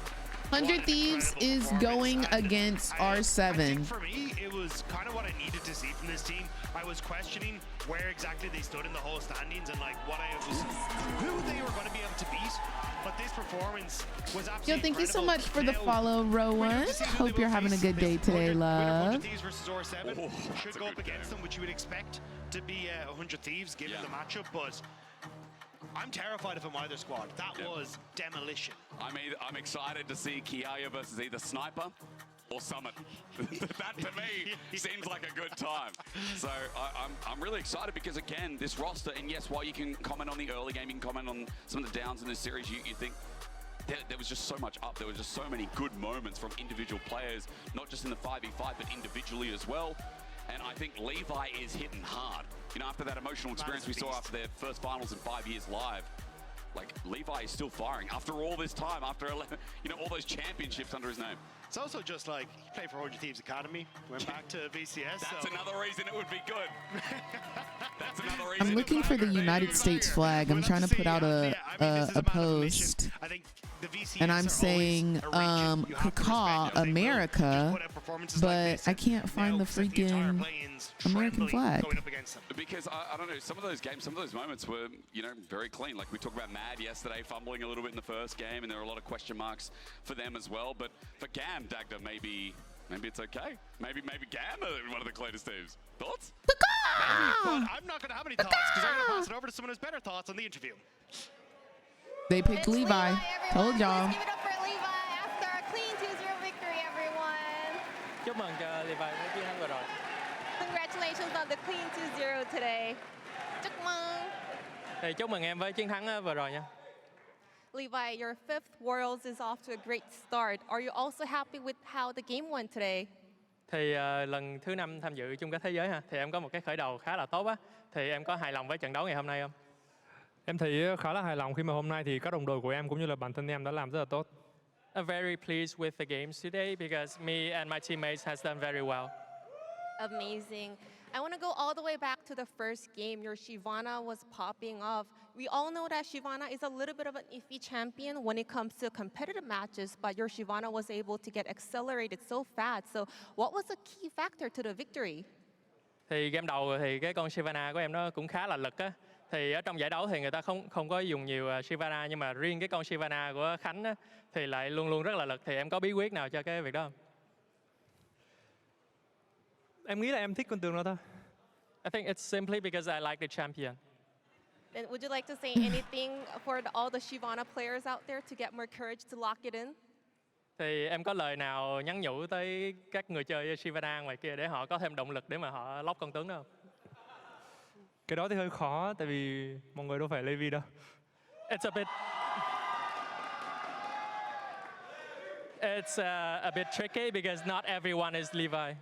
100 Thieves is going against I R7. think for me, it was kind of what I needed to see from this team. I was questioning where exactly they stood in the whole standings and like who they were going to be able to beat. But this performance was absolutely Yo, thank you so incredible. much for the Now, follow, Rowan. Hope you're having a good day today, love. 100 Thieves versus R7 should go up against them, which you would expect to be 100 Thieves given the matchup, but I'm terrified of either squad. That was demolition. I'm excited to see Kiaya versus either Sniper or Summit. That to me seems like a good time. So I'm really excited because again, this roster, and yes, while you can comment on the early game, you can comment on some of the downs in this series, you think there was just so much up. There were just so many good moments from individual players, not just in the 5v5, but individually as well. And I think Levi is hitting hard. You know, after that emotional experience we saw after their first finals in 5 years live, like Levi is still firing after all this time, after 11, you know, all those championships under his name. It's also just like he played for 100 Thieves Academy, went back to VCS. That's so. another reason it would be good. That's another reason. I'm looking for the United States flag. I'm trying to put out a post. I think the VCS And I'm saying Kaka America, but I can't find the freaking American flag. Because I don't know, some of those games, some of those moments were, you know, very clean. Like we talked about Mad yesterday, fumbling a little bit in the first game, and there were a lot of question marks for them as well. But for GAM, Dagda, maybe it's okay. Maybe GAM are one of the cleanest teams. Thoughts? But I'm not going to have any thoughts because I'm going to pass it over to someone who's better thoughts on the interview. They picked Levi. Told y'all. Give it up for Levi after a clean 2-0 victory, everyone. Chúc mừng cho Levi với chiến thắng vừa rồi. Congratulations on the clean 2-0 today. Chúc mừng. Thì chúc mừng em với chiến thắng vừa rồi nha. Levi, your fifth Worlds is off to a great start. Are you also happy with how the game went today? Thì lần thứ 5 tham dự chung kết thế giới ha, thì em có một cái khởi đầu khá là tốt á. Thì em có hài lòng với trận đấu ngày hôm nay không? Em thấy khá là hài lòng khi mà hôm nay thì các đồng đội của em cũng như là bản thân em đã làm rất là tốt. I'm very pleased with the games today because me and my teammates has done very well. Amazing. I want to go all the way back to the first game. Your Shyvana was popping off. We all know that Shyvana is a little bit of an iffy champion when it comes to competitive matches, but your Shyvana was able to get accelerated so fast. So what was the key factor to the victory? Thì game đầu thì cái con Shyvana của em nó cũng khá là lực á. Thì ở trong giải đấu thì người ta không có dùng nhiều Shyvana, nhưng mà riêng cái con Shyvana của Khánh á, thì lại luôn luôn rất là lực. Thì em có bí quyết nào cho cái việc đó không? Em nghĩ là em thích con tướng đó thôi. I think it's simply because I like the champion. Then would you like to say anything for all the Shyvana players out there to get more courage to lock it in? Thì em có lời nào nhắn nhủ tới các người chơi Shyvana ngoài kia để họ có thêm động lực để mà họ lock con tướng đó không? Cái đó thì hơi khó, tại vì mọi người đâu phải Levi đâu. It's a bit tricky because not everyone is Levi.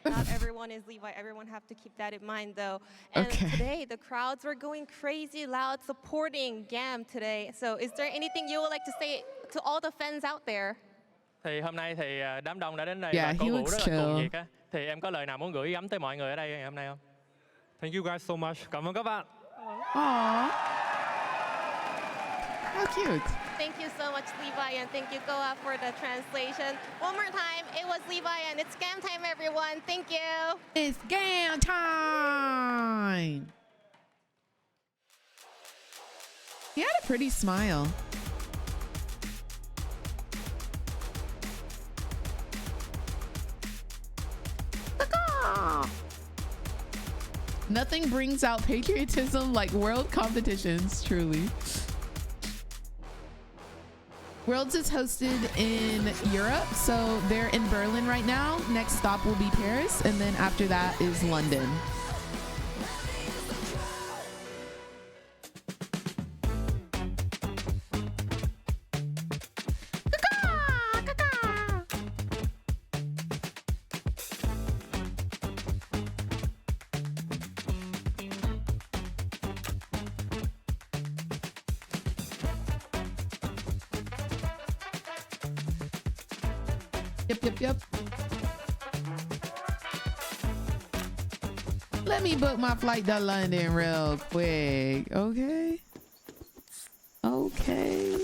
Not everyone is Levi. Everyone have to keep that in mind, though. And today, the crowds were going crazy loud supporting GAM today. So is there anything you would like to say to all the fans out there? Thì hôm nay thì đám đông đã đến đây Yeah, và cổ he vũ looks rất là cuồng chill. nhiệt á. Thì em có lời nào muốn gửi gắm tới mọi người ở đây ngày hôm nay không? Thank you guys so much. Cảm ơn các bạn. Aww. How cute. Thank you so much, Levi, and thank you, Goa, for the translation. One more time, it was Levi, and it's GAM time, everyone. Thank you. It's GAM time. He had a pretty smile. Nothing brings out patriotism like world competitions, truly. Worlds is hosted in Europe, so they're in Berlin right now. Next stop will be Paris, and then after that is London. Yep. Let me book my flight to London real quick, okay? Okay.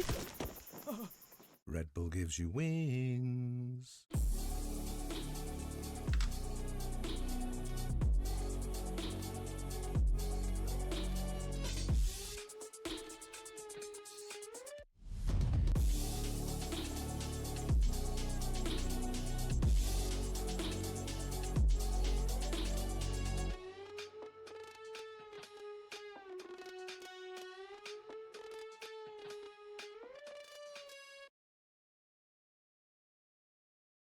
Red Bull gives you wings.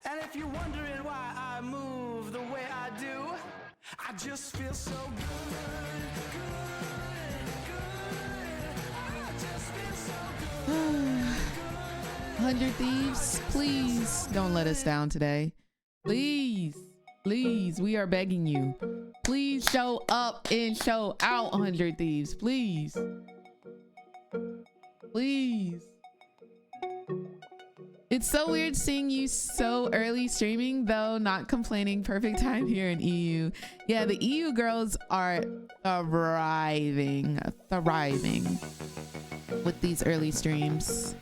And if you're wondering why I move the way I do, I just feel so good. I just feel so good. 100 Thieves, please don't let us down today. Please, we are begging you. Please show up and show out, 100 Thieves, please. Please. It's so weird seeing you so early streaming, though. Not complaining. Perfect time here in EU. Yeah, the EU girls are thriving with these early streams.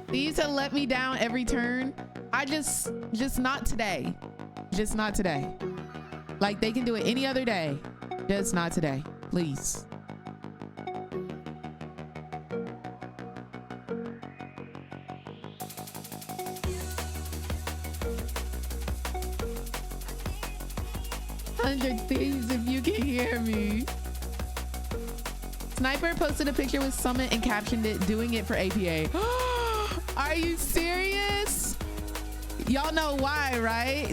They used to let me down every turn. I just not today. Just not today. Like, they can do it any other day. Just not today, please. Thieves, if you can hear me. Sniper posted a picture with Summit and captioned it, doing it for APA. Are you serious? Y'all know why, right?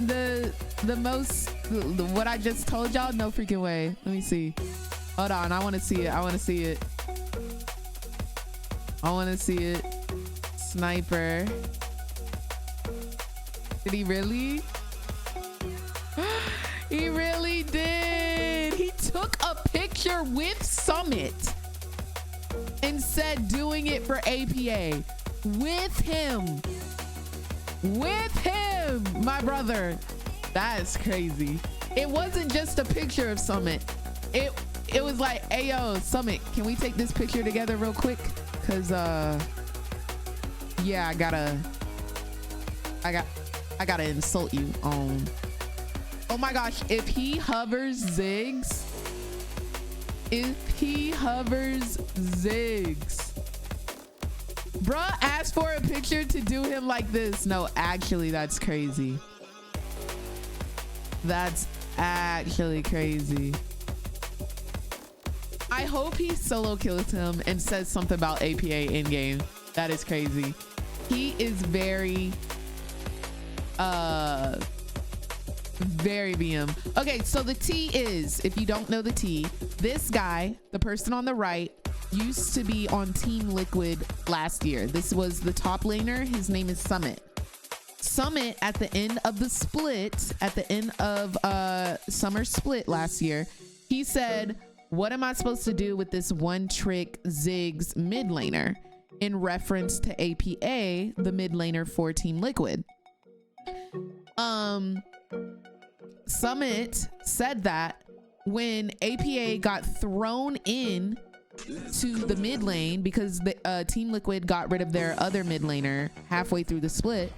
What I just told y'all? No freaking way. Let me see. Hold on, I want to see it. I want to see it. I want to see it. Sniper. Did he really? He really did. He took a picture with Summit and said doing it for APA with him. With him, my brother. That's crazy. It wasn't just a picture of Summit. It was like, hey yo, Summit, can we take this picture together real quick? Cause yeah, I gotta insult you on. Oh my gosh, if he hovers Ziggs, bruh asked for a picture to do him like this. No, actually, that's crazy. That's actually crazy. I hope he solo kills him and says something about APA in game. That is crazy. He is very BM. Okay, so the T is, if you don't know the T, this guy, the person on the right, used to be on Team Liquid last year. This was the top laner. His name is Summit. Summit, at the end of the split, at the end of summer split last year, he said, what am I supposed to do with this one trick Ziggs mid laner, in reference to APA, the mid laner for Team Liquid. Summit said that when APA got thrown in to the mid lane because the Team Liquid got rid of their other mid laner halfway through the split,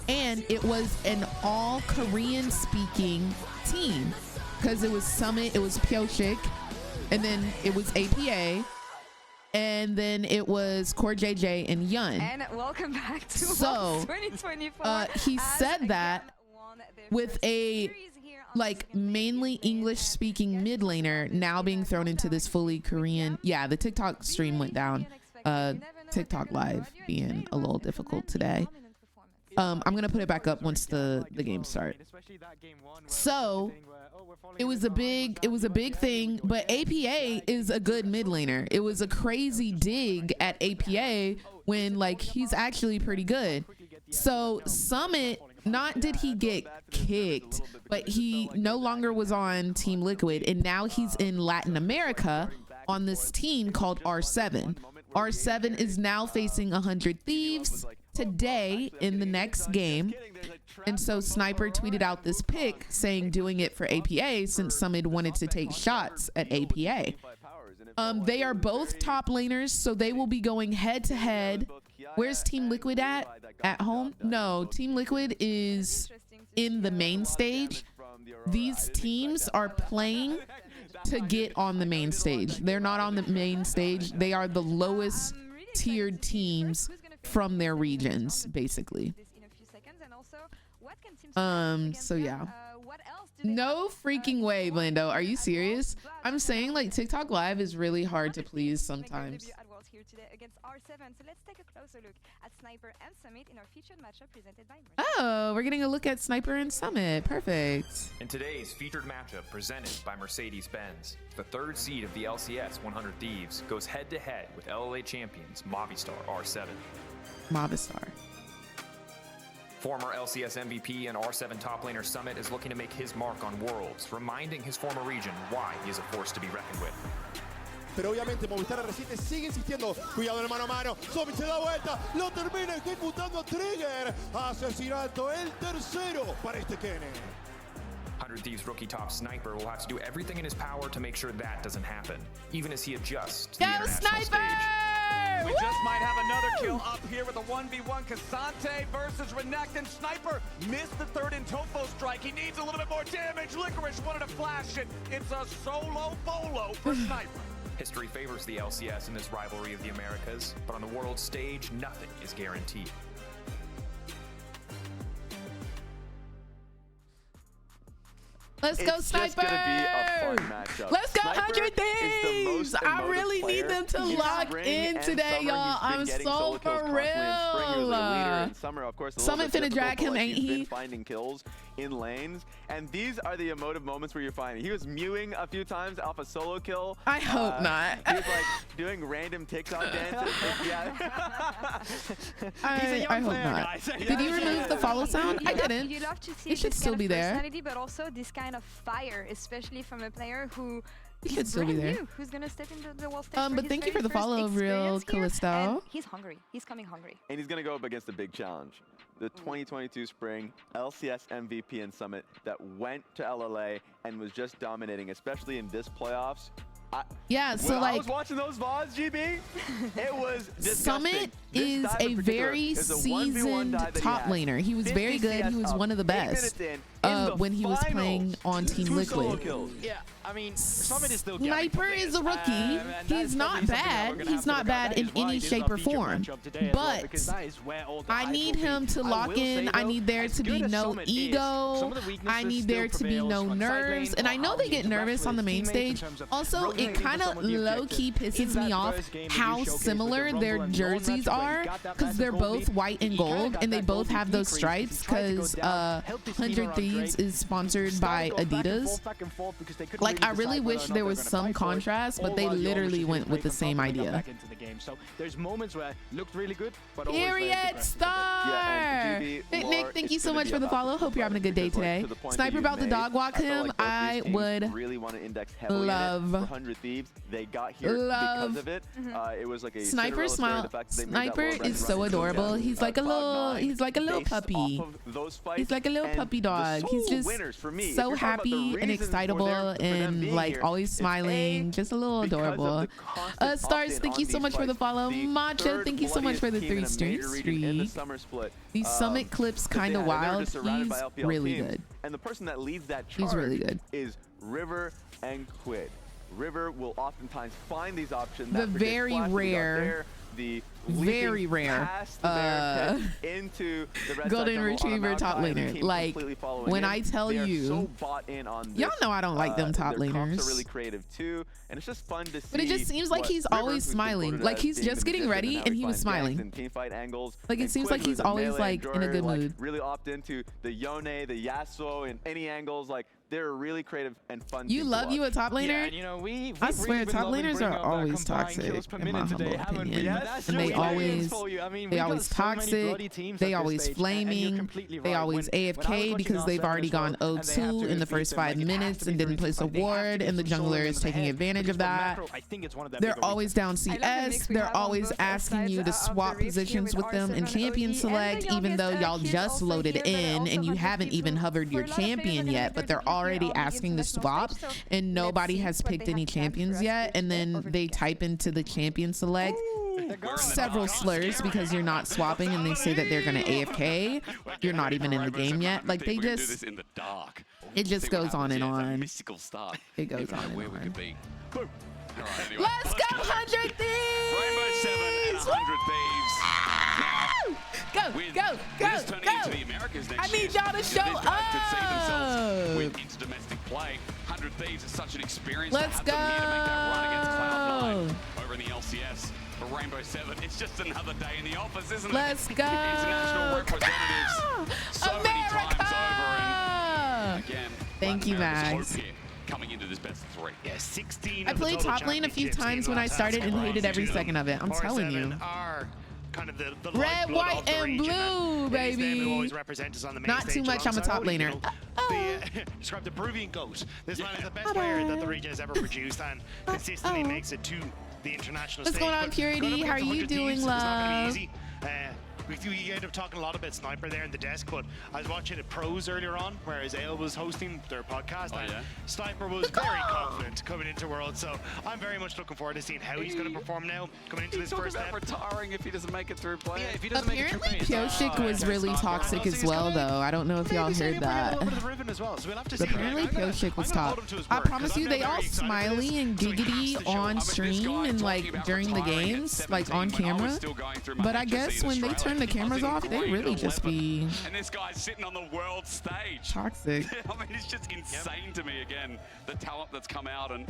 and it was an all Korean speaking team because it was Summit, it was Pyoshik, and then it was APA, and then it was Core JJ and Yun. And welcome back to so 2024. He said that with a like mainly English speaking mid laner now being thrown into this fully Korean. Yeah, the TikTok stream went down. TikTok live being a little difficult today. I'm gonna put it back up once the game starts. So it was a big thing, but APA is a good mid laner. It was a crazy dig at APA when like he's actually pretty good. So Summit, not did he get kicked, but he no longer was on Team Liquid, and now he's in Latin America on this team called R7. R7 is now facing 100 Thieves today in the next game. And so Sniper tweeted out this pic saying doing it for APA since Summit wanted to take shots at APA. They are both top laners, so they will be going head to head. Where's Team Liquid at? At home? No, Team Liquid is in the main stage. These teams are playing to get on the main stage. They're not on the main stage. They are the lowest tiered teams from their regions, basically. So yeah. No freaking way, Blando. Are you serious? I'm saying like TikTok live is really hard to please sometimes. Oh, we're getting a look at Sniper and Summit. Perfect. In today's featured matchup presented by Mercedes-Benz, the third seed of the LCS 100 Thieves goes head-to-head with LLA champions Movistar R7. Movistar. Former LCS MVP and R7 top laner Summit is looking to make his mark on Worlds, reminding his former region why he is a force to be reckoned with. pero obviamente Movistar R7 sigue insistiendo. Cuidado en el mano a mano. Zombie se da vuelta, lo termina ejecutando a Trigger. Asesinato, el tercero para este Kene. 100 Thieves rookie top Sniper will have to do everything in his power to make sure that doesn't happen, even as he adjusts to the international stage. We just might have another kill up here with a 1v1. Cassante versus Renekton. And Sniper missed the third in Tofo strike. He needs a little bit more damage. Licorice wanted to flash it. It's a solo bolo for Sniper. History favors the LCS in this rivalry of the Americas, but on the world stage, nothing is guaranteed. Let's go, Sniper! It's just gonna be a fun matchup. Let's go, Sniper 100 is the Thieves! most I emotive really player. need them to In lock spring in and today, summer, y'all. he's been I'm getting so solo kills for constantly. In spring, he was a leader. real. In summer, of course, a Summit little bit finna drag difficult, him, but, ain't he's he? been finding kills in lanes, and these are the emotive moments where you're finding. He was mewing a few times off a solo kill. I hope not. He was like doing random TikTok dances. Yeah. I hope not. Did you remove the follow sound? I didn't. You love to see It should this still kind be of there. personality, but also this kind of fire, especially from a player who It is should still be brand there. new, who's gonna step into the world stage But for his thank you for very the first follow, Real experience here, Callisto. and he's hungry. He's coming hungry. And he's going to go up against a big challenge. The 2022 Spring LCS MVP in Summit that went to LLA and was just dominating, especially in this playoffs. Yeah, so I like was watching those VODs, GB. It was disgusting. Summit This is dive in a particular very is a 1v1 seasoned dive that he top had. laner. He was 50 very good. He CS was up, one of the 8 minutes best in the when he was playing on Team Two solo Liquid. kills. Yeah, I mean, Summit is still Sniper is a rookie. and He's that's not probably something that we're bad. gonna He's have to not look at. bad That in is why any it is shape our or feature form. matchup today as well, But because that is where all the I hype need will be. him to I lock will say, in. I though, need there as to be good as no Summit is, ego. some of the I weaknesses need still there to be prevails no on side nerves. lane And or I know how they he get interacts nervous with on the his main teammates in stage. terms of Also, rotating it for kind some of of the low-key objectives. pisses In me that off first game that how you showcased with the similar Rumble their and Lone jerseys matchup where he are, got that because massive they're gold both lead, white and he kinda gold, got and they that both gold have lead those decrease stripes because he tried to go because down, helped his team 100 around Thieves Drake. is sponsored by Started going Adidas. back and forth because they couldn't Like, I really decide wish whether or not there they were was gonna some fight for it, contrast, but all they while Young was literally just went getting with the played same from top and got idea. back into the game. So there's moments where it looked really good, but always very Period. aggressive. Star. Nick, thank you so much for the follow. Hope you're having a good day today. Sniper about to dog walk him. I would really want to index heavily love on it. For 100 Thieves, they got here love because of it. It was like a Sniper Cinderella story, smile. the fact that they made that Sniper low red is run so and go adorable. down, He's like a little 5-9 he's like a little based puppy. off of those fights. He's like a little And puppy the dog. He's sole just winners for me, if so you're talking about the happy and reasons for excitable them and being like here, always it's smiling, just a little because of adorable. the constant Stars, opt-in thank you on so these much for the fights. follow. The Matcha, third thank you so much for the bloodiest 3 team in a major region in the streaks. summer split. These Summit clips kind of they were wild. just surrounded by He's LPL really teams. good. And the person that leads that charge He's really good. is River and Quid. River will oftentimes find these options. The that predicts very flash that we got rare, there, the very leaping rare past the barricade into the red golden side tunnel on a retriever top Maokai, and the laner. team Like, completely following when him. I tell They are you, so bought in on y'all this. know I don't like them top their comps laners. are really creative too, and it's just fun to see. But it just seems like what he's River, always who's been smiling. quoted Like as he's being just the getting magician, ready how and he was finds smiling. ganks and team fight angles. Like, it And seems Quid, like he's who's a always melee like in a enjoyer, good like, mood. really opt into the Yone, the Yasuo, and any angles. Like they're really creative and fun. You team to love you a watch. top laner? Yeah, and you know, we've I really swear, been top loving laners bringing are up that always combined toxic, kills per in minute my today, humble haven't we? opinion. Yeah, that's And they just always, brilliant for you. I mean, they we got always so many bloody toxic. teams They at this always stage, and you're flaming. completely They right. always When I was AFK watching because they've R7 already as well, gone and they have to 0-2 in the defeat first them, 5 like, it has minutes to be and didn't through place a fight. They have ward, to and the get some solo jungler in is the taking head, advantage because of for that. macro, I think it's one of their They're bigger always down I love the CS. mix we They're have on always both asking sides you to of swap the rift here positions with with them in R7 champion OG, and the select, even though youngest y'all kid just also loaded here that in also and you has haven't even people hovered your for a lot of players champion are yet, gonna but they're be here already on the asking to international swap, stage, so and let's nobody see has what picked they any have planned for champions us yet, and over then the they weekend. type into the champion select several slurs because you're not swapping, and they say that they're gonna AFK. You're not even in the game yet. Like, they Think we're gonna do just, this in the dark. it just See what goes on happens. and Yeah, it's a on. mystical start. It goes Never know on and where we on. could be. Boom. All right, anyway, Let's go, 100 Rainbow 7 and Thieves! 100 Thieves. Go, With go, go, this turning go! into the Americas next I need year, y'all to these show guys could see themselves up. with interdomestic play. 100 Thieves is such an experience Let's to have them here to make that run against go. Cloud9 over in the LCS. For Rainbow 7, it's just another day in the office, isn't it? Let's go. International representatives so many times over, and again, Thank you, Latin Max. America's hope here coming into this best of 3. Yeah, 16. I of the played total top lane a few championships times in when I last started and half. hated every second of it. I'm telling you. R7 are kind of the red, lifeblood white, of the and region, blue, and it is them baby. who always represent us on the main Not stage too much. I'm a alongside top Odie, you laner. know. Describe the Peruvian goat. This man is the best player that the region has ever produced and consistently makes it to the international What's stage. going on, But Purity? going up How are against you 100 doing, Thieves is not gonna be love? easy. We end up talking a lot about Sniper there in the desk, but I was watching it pros earlier on, whereas Ale was hosting their podcast, and Sniper was very confident coming into Worlds, so I'm very much looking forward to seeing how he's going to perform now coming into this first step. Retiring if he doesn't make it through play. Yeah, if he doesn't make it through Apparently, play. Pioshik was really toxic as well, though. I don't know if y'all heard that. Apparently, Pioshik was toxic. I promise you, they all smiley and giggity on stream and like during the games, like on camera. But I guess when they turn the cameras off, they really just be And this guy's sitting on the world stage. toxic. I mean, it's just insane to me again, the talent that's come out. And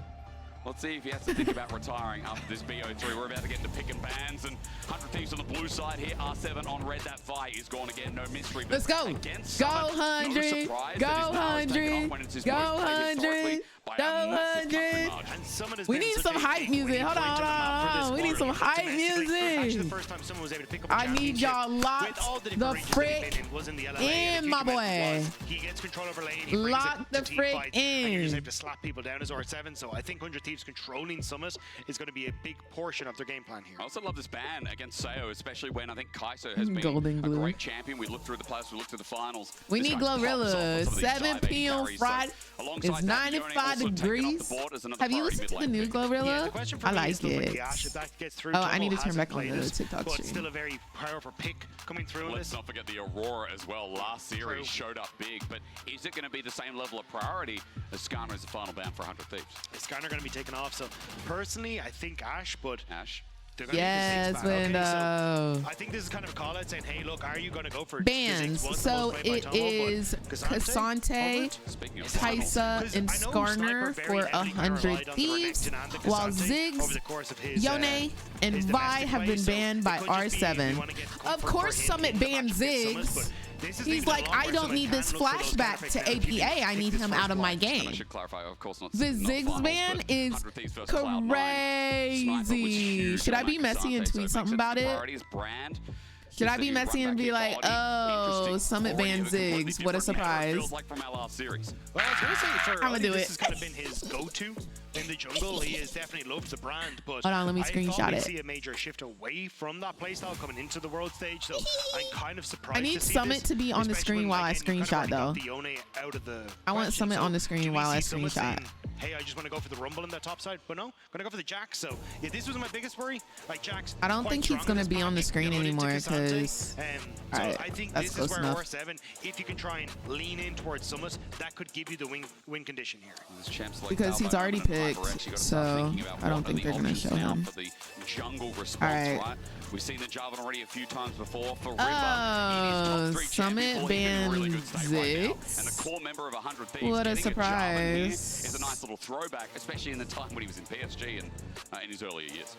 let's see if he has to think about retiring after this BO3. We're about to get into pick and bans, and 100 Thieves on the blue side here. R7 on red. That fight is gone again. No mystery. Let's go. Go 100. Go 100. Go 100. Go 100. We need some hype music. Hold on. We need some hype music. I need y'all locked the frick in, my boy. He gets control over lane. He brings Lock it the to team frick fight, and you're just in. able to slap people down as R7. So I think 100 Thieves controlling Summit is going to be a big portion of their game plan here. I also love this ban against Sayo, especially when I think Kaiser has been Golden a glue. great champion. We look through the playoffs, we look through the finals. We This need guy pops off Glorilla. on some of these 7 dive 80 p.m. carries. Friday. So alongside It's that, Yone 95 also taking up degrees. the board as another Have you priority listened to the mid new lane pick. Glorilla? I like it. Oh, I need to turn back on the players, TikTok but stream. still a very powerful pick coming through in Let's this. not forget the Aurora as well. Last series showed up big, but is it going to be the same level of priority as Skarner is the final ban for 100 Thieves? Is Skarner going to be taken off? So personally, I think Ash, but Ash. they're going Yes, to okay, Window. so I think this is kind of a call out saying, hey, look, are you going to go for Bans. So it is Cassante, Taisa, and Skarner for 100 Thieves, while Ziggs, Yone, and Vi have been banned by R7. Of course, Summit banned Ziggs. He's like, I don't need this flashback to APA. I need him out of my game. I should clarify, of course, not The not Ziggs finals, ban but is 100 Thieves versus Cloud9. Sniper was crazy. huge Should I on be that messy and Cassante, so tweet it something makes about sense. it? Priority is brand. Should I Just be that you messy run and back be your like, body. oh, Interesting. Summit Already ban a completely Ziggs? What a different meta, it surprise. feels like from our last series. Well, I was going to say for I'ma Odie, do this it. has kind of been his go-to in the jungle. He has definitely loved the brand, but Hold on, let me I thought screenshot we'd it. see a major shift away from that playstyle coming into the world stage. So I'm kind of surprised. I need to see Summit this, to be on the especially screen when, while I again, you kind of screenshot, already got though. the Yone out of the I want question. Summit So on the do screen we while I see Summit screenshot. saying, hey, I just want to go for the rumble in that top side, but no, gonna go for the Jack. So yeah, this was my biggest worry. Like Jack's I don't quite think he's strong in gonna this be on the pack, screen you know, into anymore Cassante. because. So Alright, I think that's this is close where enough. R7, if you can try and lean in towards Summit, that could give you the win condition here. This champ's like Because he's Talbot, already and Piper picked, actually gotta so start thinking about I don't what think are they're the gonna options show now him. for the jungle response, Alright. right? We've seen the Jarvan already a few times before. For River, Oh, Summit banned really good state right now. Ziggs. And a core member of 100 Thieves What a getting Jarvan here surprise. is a nice little throwback, especially in the time when he was in PSG and in his earlier years.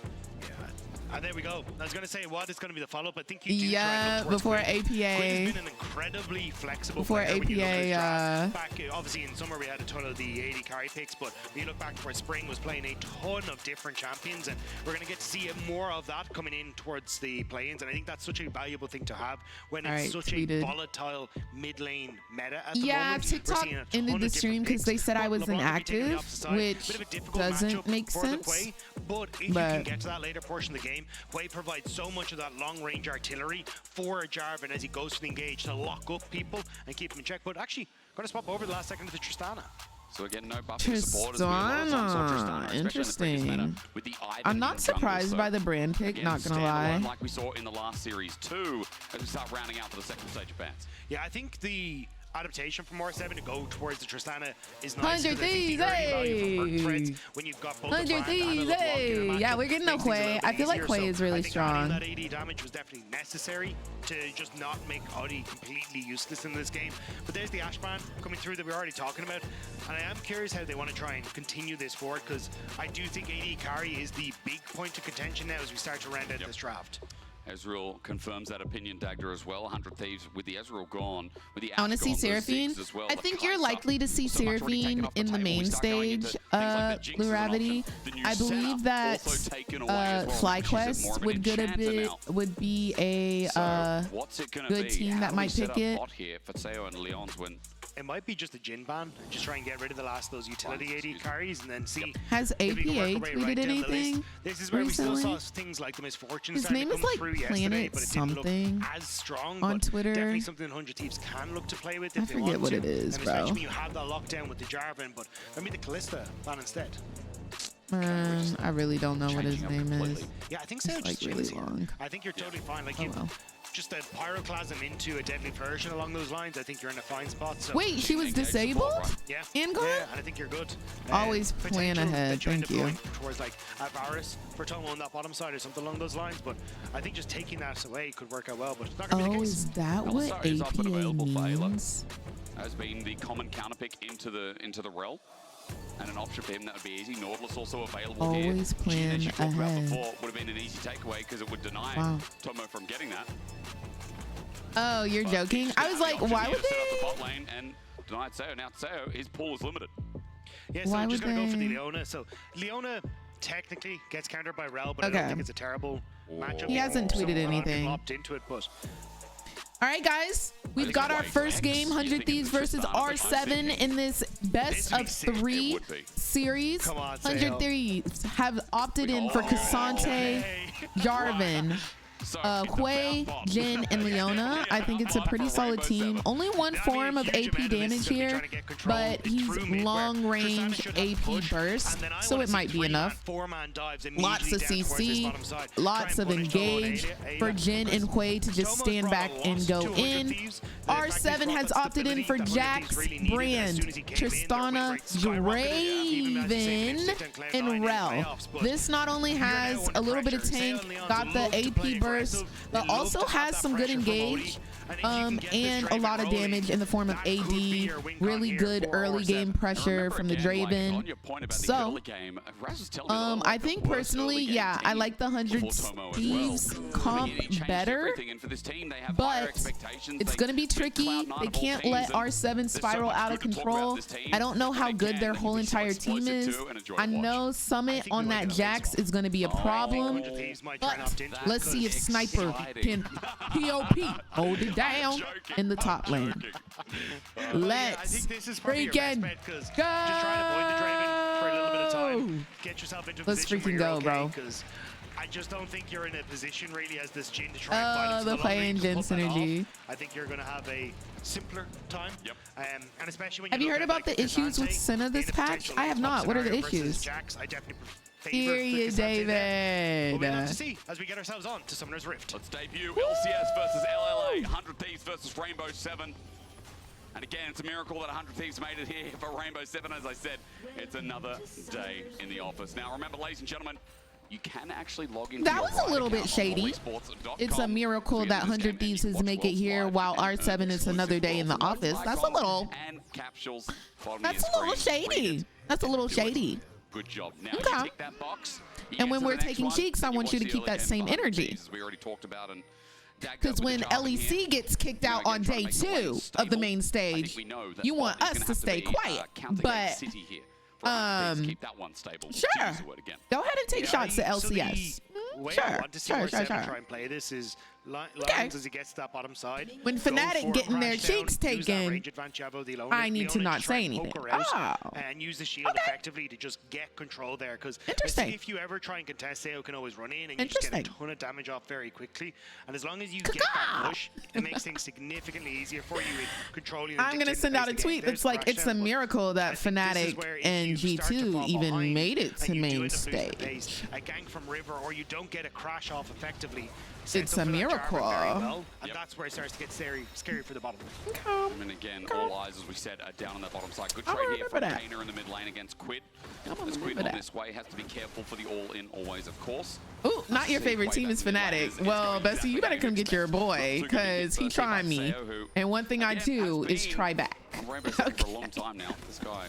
And there we go. I was going to say, what is going to be the follow-up? I think you do Yeah, try and look towards before Quinn. Quinn has APA. been an incredibly flexible Before player when you look at his draft. APA, Back, obviously, in summer, we had a ton of the 80 carry picks, but when you look back towards spring, was playing a ton of different champions, and we're going to get to see more of that coming in towards the play-ins, and I think that's such a valuable thing to have when it's Alright, such tweeted. a volatile mid-lane meta at the Yeah, moment. We're TikTok seeing a ton ended of the different stream because picks, they said I but was LeBron will be taking the inactive, opposite side. which Bit of a difficult doesn't matchup make for the sense. Quay, but if you But- can get to that later portion of the game, Quay provides so much of that long-range artillery for Jarvan as he goes to the engage to lock up people and keep them in check. But actually, going to swap over the last second to the Tristana. So again, no buffing support as we a lot of times saw Tristana, especially in the previous Interesting. meta, with the Ivern I'm in not the jungle, surprised so by the brand pick, again, not gonna standalone lie. like we saw in the last series too, as we start rounding out for the second stage of bans. Yeah, I think the adaptation from R7 to go towards the Tristana is nice. 100 'cause I think Thieves, the early value from hey! Merc threads when you've got both the 100 brand and a Thieves, LeBlanc in hey! the Yeah, matchup we're getting makes no things a Quay. little I bit feel like easier. Quay So is really I think strong. adding that AD damage was definitely necessary to just not make Odie completely useless in this game. But there's the Ash ban coming through that we're already talking about, and I am curious how they want to try and continue this forward, because I do think AD carry is the big point of contention now as we start to round out this draft. Ezreal confirms that opinion, Dagda, as well. 100 Thieves with the Ezreal gone, with the I want to Ashe see gone, those Seraphine. Ziggs as well. I The think you're Kai'Sa, likely to see so much already taken Seraphine off the in the table. We main start going into stage, things like the Jinx as an Luravity. option. The new I believe setup that also taken away as well. FlyQuest would be a What's it gonna good be? team How that do we might set pick up it. bot here for Seo and Leon's win? It might be just a Jin ban, just try and get rid of the last of those utility AD carries, and then see. Has if we can work APA our way tweeted right down the list. anything This is where we still recently? saw things like the misfortune His starting name to is come like through yesterday, Planet but it didn't something look as strong. on but Twitter. Definitely something 100 Thieves can look to play with I if they forget want what to. it is, and bro. especially when you have that lockdown with the Jarvan, but maybe the Callista ban instead. I really don't know what his name is. Yeah, I think It's so. like really long. I think you're totally fine. Like Oh you, well. just a pyroclasm into a deadly version along those lines. I think you're in a fine spot. So Wait, she was disabled? Yeah. And gone? Yeah, and I think you're good. Always plan Potential ahead. that you end Thank up you. going towards like Varus for Tomo on that bottom side or something along those lines. But I think just taking that away could work out well. But it's not going to be Oh, the case. is that what Belisarius is up and APA available for Ayla. means? Has been the common counterpick into the rel. And an option for him that would be easy. Nautilus also available here. Always Jhin, plan as you talked about ahead. before, would have been an easy takeaway because it would deny Wow. Tomo from getting that. Oh, you're But joking? he's I got was the like, option why here would to set up the they? bot lane and denied Seo. Now Seo, his pool is limited. Yeah, so Why I'm just would going to go for the they- Leona. So Leona technically gets countered by Rel, but I Okay. don't think it's a terrible matchup. He hasn't So tweeted a lot of people anything. opt into it, but All right, guys, we've got our first game, 100 Thieves versus R7 in this best of 3 series. Come on, 100 Seo. Thieves have opted in for Cassante, Jarvan, Hui, Jin, and Leona. I think it's a pretty solid team. Only one form of AP damage here, but he's long range AP burst, so it might be enough. Lots of CC, lots of engage for Jin and Hui to just stand back and go in. R7 has opted in for Jax, Brand, Tristana, Draven, and Rel. This not only has a little bit of tank, got the AP burst, but also has some good engage and a lot of damage in the form of AD. Really good early game pressure from the Draven. So, I think personally, yeah, I like the 100 Thieves comp better, but it's going to be tricky. They can't let R7 spiral out of control. I don't know how good their whole entire team is. I know Summit on that Jax is going to be a problem, but let's see if Sniper can POP, hold it down in the top lane. Let's freaking go! Let's freaking go, bro. I just don't think you're in a position really as this Jin to try and fight into The long Hui range and to Jin pull that off. synergy. I think you're going to have a simpler time. Yep. And especially when Have you look heard at, about like, the issues with Cassante Senna this in a patch? potential I have not. What are the scenario versus issues? Jax, I definitely favor Hear the you, Cassante there. But we'll have David. to see as we get ourselves on to Summoner's Rift. Let's debut LCS versus LLA, 100 Thieves versus Rainbow 7. And again, it's a miracle that 100 Thieves made it here for Rainbow 7. As I said, it's another day in the office. Now, remember, ladies and gentlemen, you can actually log into That your was a Riot little bit account on shady. allysports.com. It's a miracle that 100 Thieves is make it here while R7 is another day in the office. That's a little. And capsules. That's a little shady. That's a little shady. Good job. Now Okay. you tick that box. You And get when to we're the next taking one, cheeks, I and want you to watch keep the that early same game behind energy. these, as we already talked about. And Because when LEC gets kicked out on day 2 of the main stage, you want us to stay quiet. But keep that one stable. sure. To use the word again. Go ahead and take shots at So the LCS. way Sure, I want to see sure, R7 sure. try and play this is lines Okay. as he gets to that bottom side. When Go Fnatic for a getting their crash down, cheeks use that taken, range advantage of the Leona. I need to Leona not just try say and poke anything. her out Oh. and use the shield effectively to just get control there. Because Interesting. if you ever try and contest, Seo can always run in and you just get a Interesting. ton of damage off very quickly. And as long as you get that push, it makes things significantly easier for you in controlling. and I'm going to dictating send the out a pace of the tweet game. that's like, There's it's a crash down, but miracle that I think this is Fnatic where if and you start to G2 fall even behind made it to and you do main end up losing the stage. pace, a gank from River, or you don't get a crash off effectively. It's a miracle. And that's where it starts to get scary for the bottom. And again, all eyes, as we said, are down on that bottom side. Good I'll trade here remember from that. Kaner in the mid lane against Quid. I'll As Quid remember on that. this way has to be careful for the all-in always, of course. Ooh, not your favorite team is Fnatic. Well, Bessie, you better come get your boy, because he tried me. And one thing I do is try back. On Rainbow Seven for a long time now, this guy.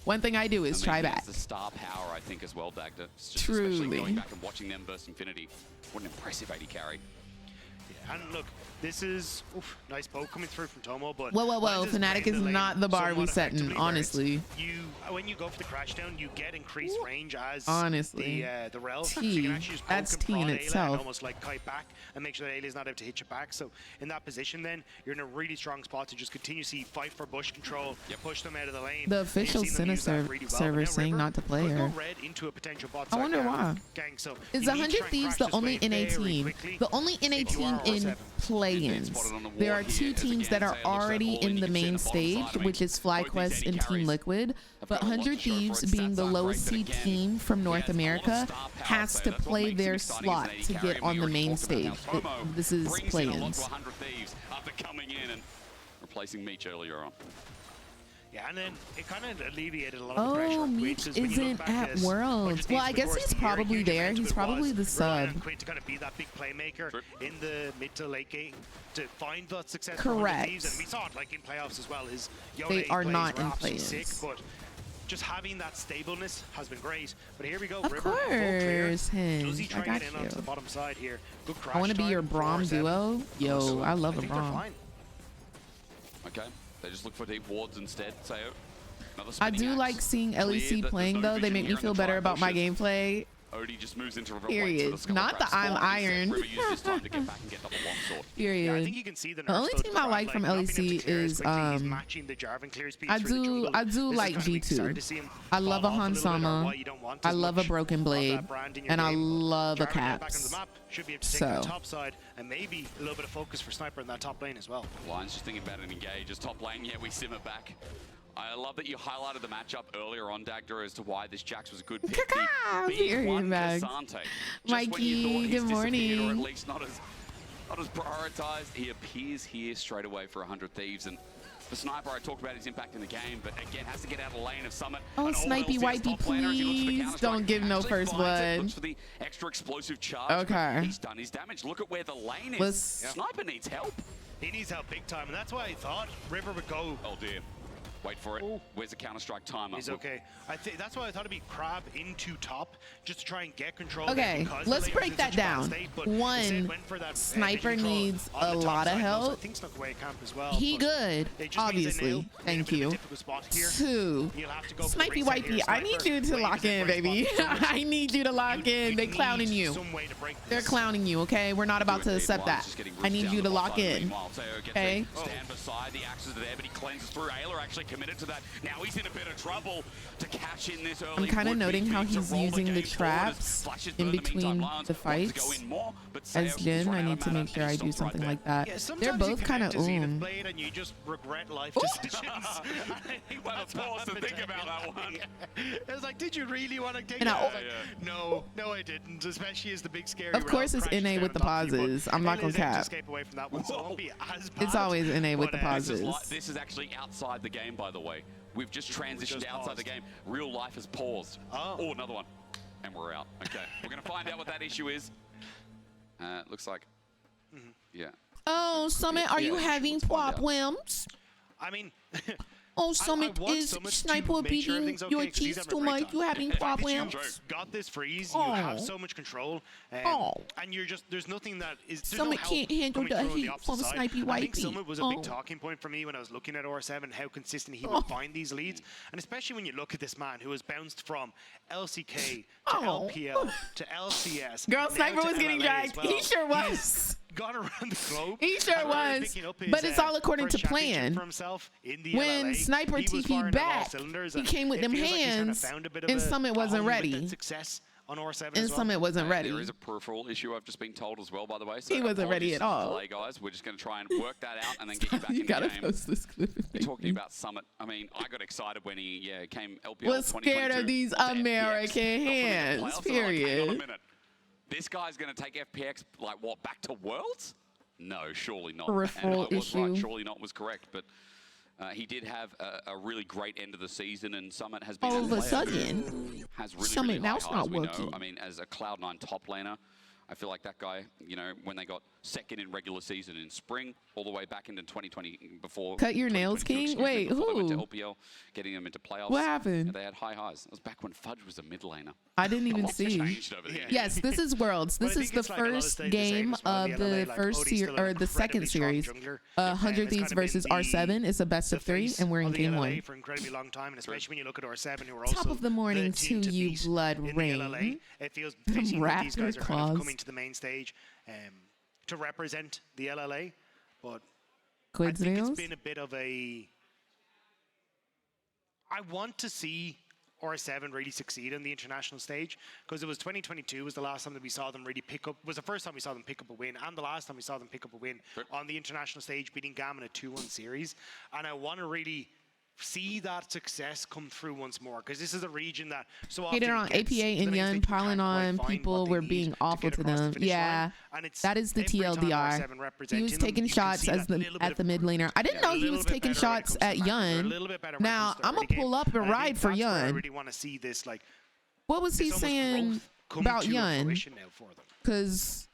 One thing I do is try He back. has the star power, I think, as well, Dagda. It's just especially Truly. going back and watching them versus Infinity. What an impressive AD carry. Yeah, and look, this is nice poke coming through from Tomo, but Whoa, Lines Fnatic playing is the not lane the bar we somewhat setting, effectively, where honestly. when you go for the crash down, you get increased range as Honestly. the rel. So T, you can actually just poke that's and T in prod Ayla itself. and almost like kite back and make sure that Ayla's not able to hit you back. So in that position, then you're in a really strong spot to just continuously fight for bush control, push them out of the lane. The And you've official seen them Senna use that really well. But server now saying River not to play could go her. red into a potential bot I side wonder why. gang. So Is you need to 100 try and Thieves crash the this only wave NA very team? quickly. The only NA If you team are in R7. play-ins. There are two teams that are already in the main stage, which is FlyQuest and Team Liquid. But 100 Thieves, being the lowest seed team from North America, has to play their slot to get on the main stage. This is play-ins. After coming in and replacing Meech earlier on. Yeah, and then it kind of alleviated a lot of the pressure Oh, on Meech Quint, 'cause when you look isn't back at as Worlds. Bunch of Well, I teams guess before he's us, a probably huge there. amount of He's it probably was the relying sub. on Quint to kind of be that big playmaker in the mid to late game to find that success. Correct. And we saw it like in playoffs as well. His They Yone are plays not were in absolutely play-ins. sick, but just having that stableness has been great. But here we go. Of River, full clear. course, Hinge. Does he I try got and get in onto you. the bottom side here? Good crash I want to be time your for Braum 7. duo. Yo, I love a think they're Braum. fine. Okay, they just look for deep wards instead. Sayo. Another I spinning do axe. like seeing Clear LEC that there's playing no though. They vision make me here in feel the better triangle about my bushes. gameplay. Odie just moves into Period. Not the I'm iron. River used this time to get back and get double longsword. Period. Yeah, I think you can see the only nerfs team though, I like from dropping LEC into clear as is quickly, he's matching the Jarvan clear speed I through the do jungle. I do This is like kind of we started to G2. see him I love a fall off Han little bit, or Sama. why you don't want I as love a much Broken of Blade, that brand in your and I game. love a Jarvan got back on Caps. the map, should be able to take the So top side and maybe a little bit of focus for Sniper in that top lane as well. Lions just thinking about an engage as top lane. Yeah, we simmer back. I love that you highlighted the matchup earlier on, Dagda, as to why this Jax was a good pick. Period, Max. Mikey, good morning. Or at least not as prioritized. He appears here straight away for 100 Thieves. And the Sniper, I talked about his impact in the game, but again, has to get out of the lane of Summit. Oh, An all Snipey LCS Wipey, top laner. If he looks for the please Counter-Strike, don't give no actually first finds it, blood. looks for the extra explosive charge. Okay. But he's done his damage. Look at where the lane is. Let's- Sniper needs help. He needs help big time, and that's why I thought River would go. Oh dear. Wait for it. Where's the Counter-Strike timer? He's okay. I think that's why I thought it'd be Crab into top, just to try and get control. Okay, because the let's lane's break in that such a bad down. state, but One, instead went for that, Sniper vision control needs on a the top lot of side, and also help. I think snuck away camp as well. He but good, it just means they nailed obviously. Thank in a you. difficult spot here. 2, You'll have to go for the Snipey reset here, Wipey, I need Sniper. you to Wave lock is a in, great baby. spot. I need you to lock in. They clowning need you. some way to break They're this. clowning you, okay? We're not about to accept that. I need you to lock in. Okay? Stand beside the axes are there, but he cleanses through. Ayla actually committed to that. Now he's in a bit of trouble to catch in this early. I'm kind of would be noting how big to he's roll using the game forward as traps flashes in burn. The meantime, between Lions the want to go fights. in more, but As Sayo Jin, run I out need of to mana make sure and I he do stops right something there. like that. Yeah, They're sometimes you both kind connect of to Zenith Blade and you just regret life decisions. I think Well, that's pause what to happened think about that one. It was like, did you really want to take And that? I- I was like, no, I didn't. Especially as the big scary. Of course round it's crashes NA down with the on top of you, but pauses. I'm not Ayla's gonna able to cap. escape away from that one, so it won't be as bad. It's always NA with the But, pauses. This is actually outside the game, by the way. We've just transitioned just outside the paused. game. Real life has paused. Oh. Another one. And we're out. Okay. We're going to find out what that issue is. Looks like... Yeah. Oh, Summit, are you Yeah, having let's find out. problems? I mean, Oh, Summit, want is Summit to Sniper make sure beating everything's okay, your 'cause he's cheeks having too a great much? time. You having The fact that problems? you got this freeze, you have Oh. so much control, Oh. and you're just, there's nothing that is, there's Summit no help can't handle coming the through on heat opposite from side. Snipey I think Wipey. Summit was a Oh. big talking point for me when I was looking at R7, how consistent he Oh. would find these leads, and especially when you look at this man who has bounced from LCK to Oh. LPL to LCS. Girl, now Sniper to was getting LLA as dragged. well. He sure He's was. gone around the globe. He sure and was. picking up his, But it's all according first to championship plan. for himself in the When LLA. Sniper He was TP'd firing on all back, cylinders, he and came with it them feels like he's kinda hands, found a bit of and a- Summit a wasn't home with ready. that success on R7 And as well. Summit wasn't ready. There is a peripheral issue I've just been told as well, by the way. So He wasn't ready at all. Delay, guys. We're just going to try and work that out and then get you back You in the gotta game. post this clip. Talking about Summit, I mean, I got excited when he came LPL Was scared 2022 of these to FPX. American Got put in the hands, playoffs, and I'm like, hang on a period. minute. This guy's going to take FPX, like, what, back to Worlds? No, surely not. Peripheral and I was right, issue. surely not was correct, but he did have a really great end of the season, and Summit has been All a of a player who sudden, has really, Summit really now high it's highs, not we know. working. I mean, as a Cloud9 top laner, I feel like that guy, you know, when they got second in regular season in spring, all the way back into 2020 before. Cut your nails, King? Wait, before they went to who? LPL, getting them into playoffs. What happened? And they had high highs. It was back when Fudge was a mid laner. I didn't even Lots see. changed over the years. Yes, this is Worlds. This is the first game of the first or the second series. 100 Thieves versus R7. It's a best of 3, and we're in game 1. For an incredibly long time, and especially when you look at R7, who are Top also of the morning to you, Blood Rain. It feels fitting that these guys are kind of claws. coming to the main stage to represent the LLA, but Quid's I think nails? it's been a bit of a. I want to see R7 really succeed on the international stage, because it was 2022 was the last time that we saw them really pick up, was the first time we saw them pick up a win, and the last time we saw them pick up a win on the international stage, beating GAM in a 2-1 series. And I want to really see that success come through once more, because this is a region that so often Hated on APA and Yun piling on people were being awful to them. Yeah, that is the TLDR. He was taking shots as at the mid laner. I didn't know he was taking shots at Yun. Now I'm gonna pull up and ride for Yun. I really want to see this, like, what was he saying about Yun? Because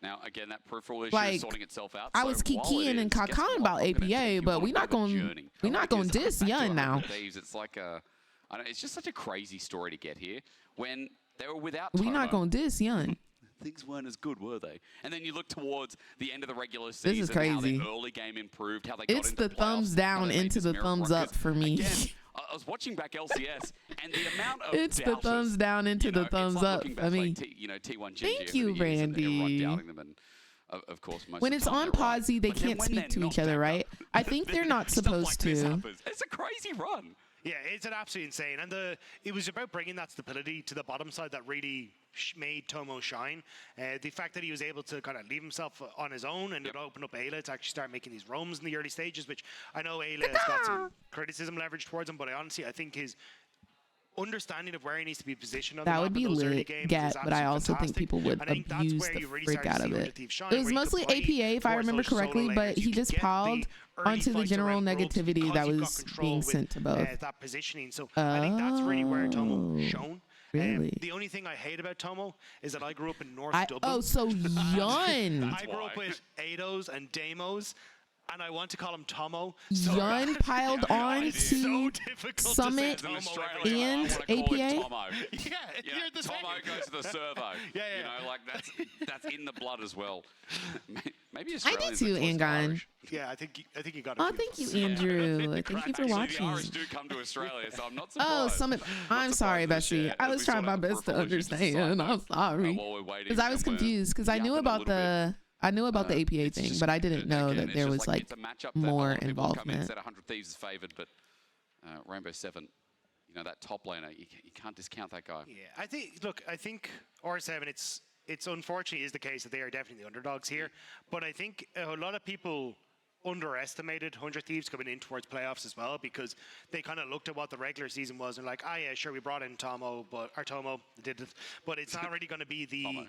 now again, that peripheral issue like, is sorting itself out. I was kikiing and kakan about APA, but we're not going diss Yun now. It's like a, I don't know, it's just such a crazy story to get here when they were without. We're not going diss Yun. Things weren't as good, were they? And then you look towards the end of the regular season. This is crazy. How the early game improved. How they It's got into the thumbs down into the thumbs up for me. Again, I was watching back LCS, and the amount of it's the thumbs down into the thumbs up. I mean, T1 thank you, Randy. Of course, most when of it's the time on they're right. Posy, they But then can't when speak they're to each knocked other, out, right? I think they're not supposed to. It's a crazy run. Yeah, it's an absolutely insane, and it was about bringing that stability to the bottom side that really made Tomo shine. The fact that he was able to kind of leave himself on his own and it opened up Ayla to actually start making these roams in the early stages, which I know Ayla has got some criticism leveraged towards him, but I think his understanding of where he needs to be positioned on That the would map be in those early lit, games Get, is but I absolutely also think fantastic. people would And I think that's abuse where the you really freak start to out of see it. Hundred Thieves shine, It was where you mostly could play APA, if I more remember social solo correctly, laners. but You he could just get piled early onto the fights general around ropes negativity because that you've got was control being with, sent to both. that positioning. So I think that's really where Tomo shone. Really? The only thing I hate about Tomo is that I grew up in North Dublin. Oh, so Yun. I grew up with Ados and Damos, and I want to call him Tomo. Yun piled on so to Summit and APA. Yeah, you're the Tomo goes to the servo. Yeah. You know, like that's in the blood as well. Maybe I Australians do are too, close to Angon. Irish. Yeah, I think you got it. Oh, thank you, Andrew. Thank you for Actually, watching. the Irish do come to Australia, so I'm not surprised. Oh, Summit. I'm sorry, Bessie. I was trying my best to understand. I'm sorry. Because I was confused because I knew about the APA thing, but I didn't know that there was like more involvement. 100 Thieves is favored, but Rainbow 7, you know, that top laner, you can't discount that guy. Yeah, I think R7, it's unfortunately is the case that they are definitely the underdogs here, but I think a lot of people underestimated 100 Thieves coming in towards playoffs as well, because they kind of looked at what the regular season was and like, yeah, sure, we brought in Tomo, but it's not really going to be the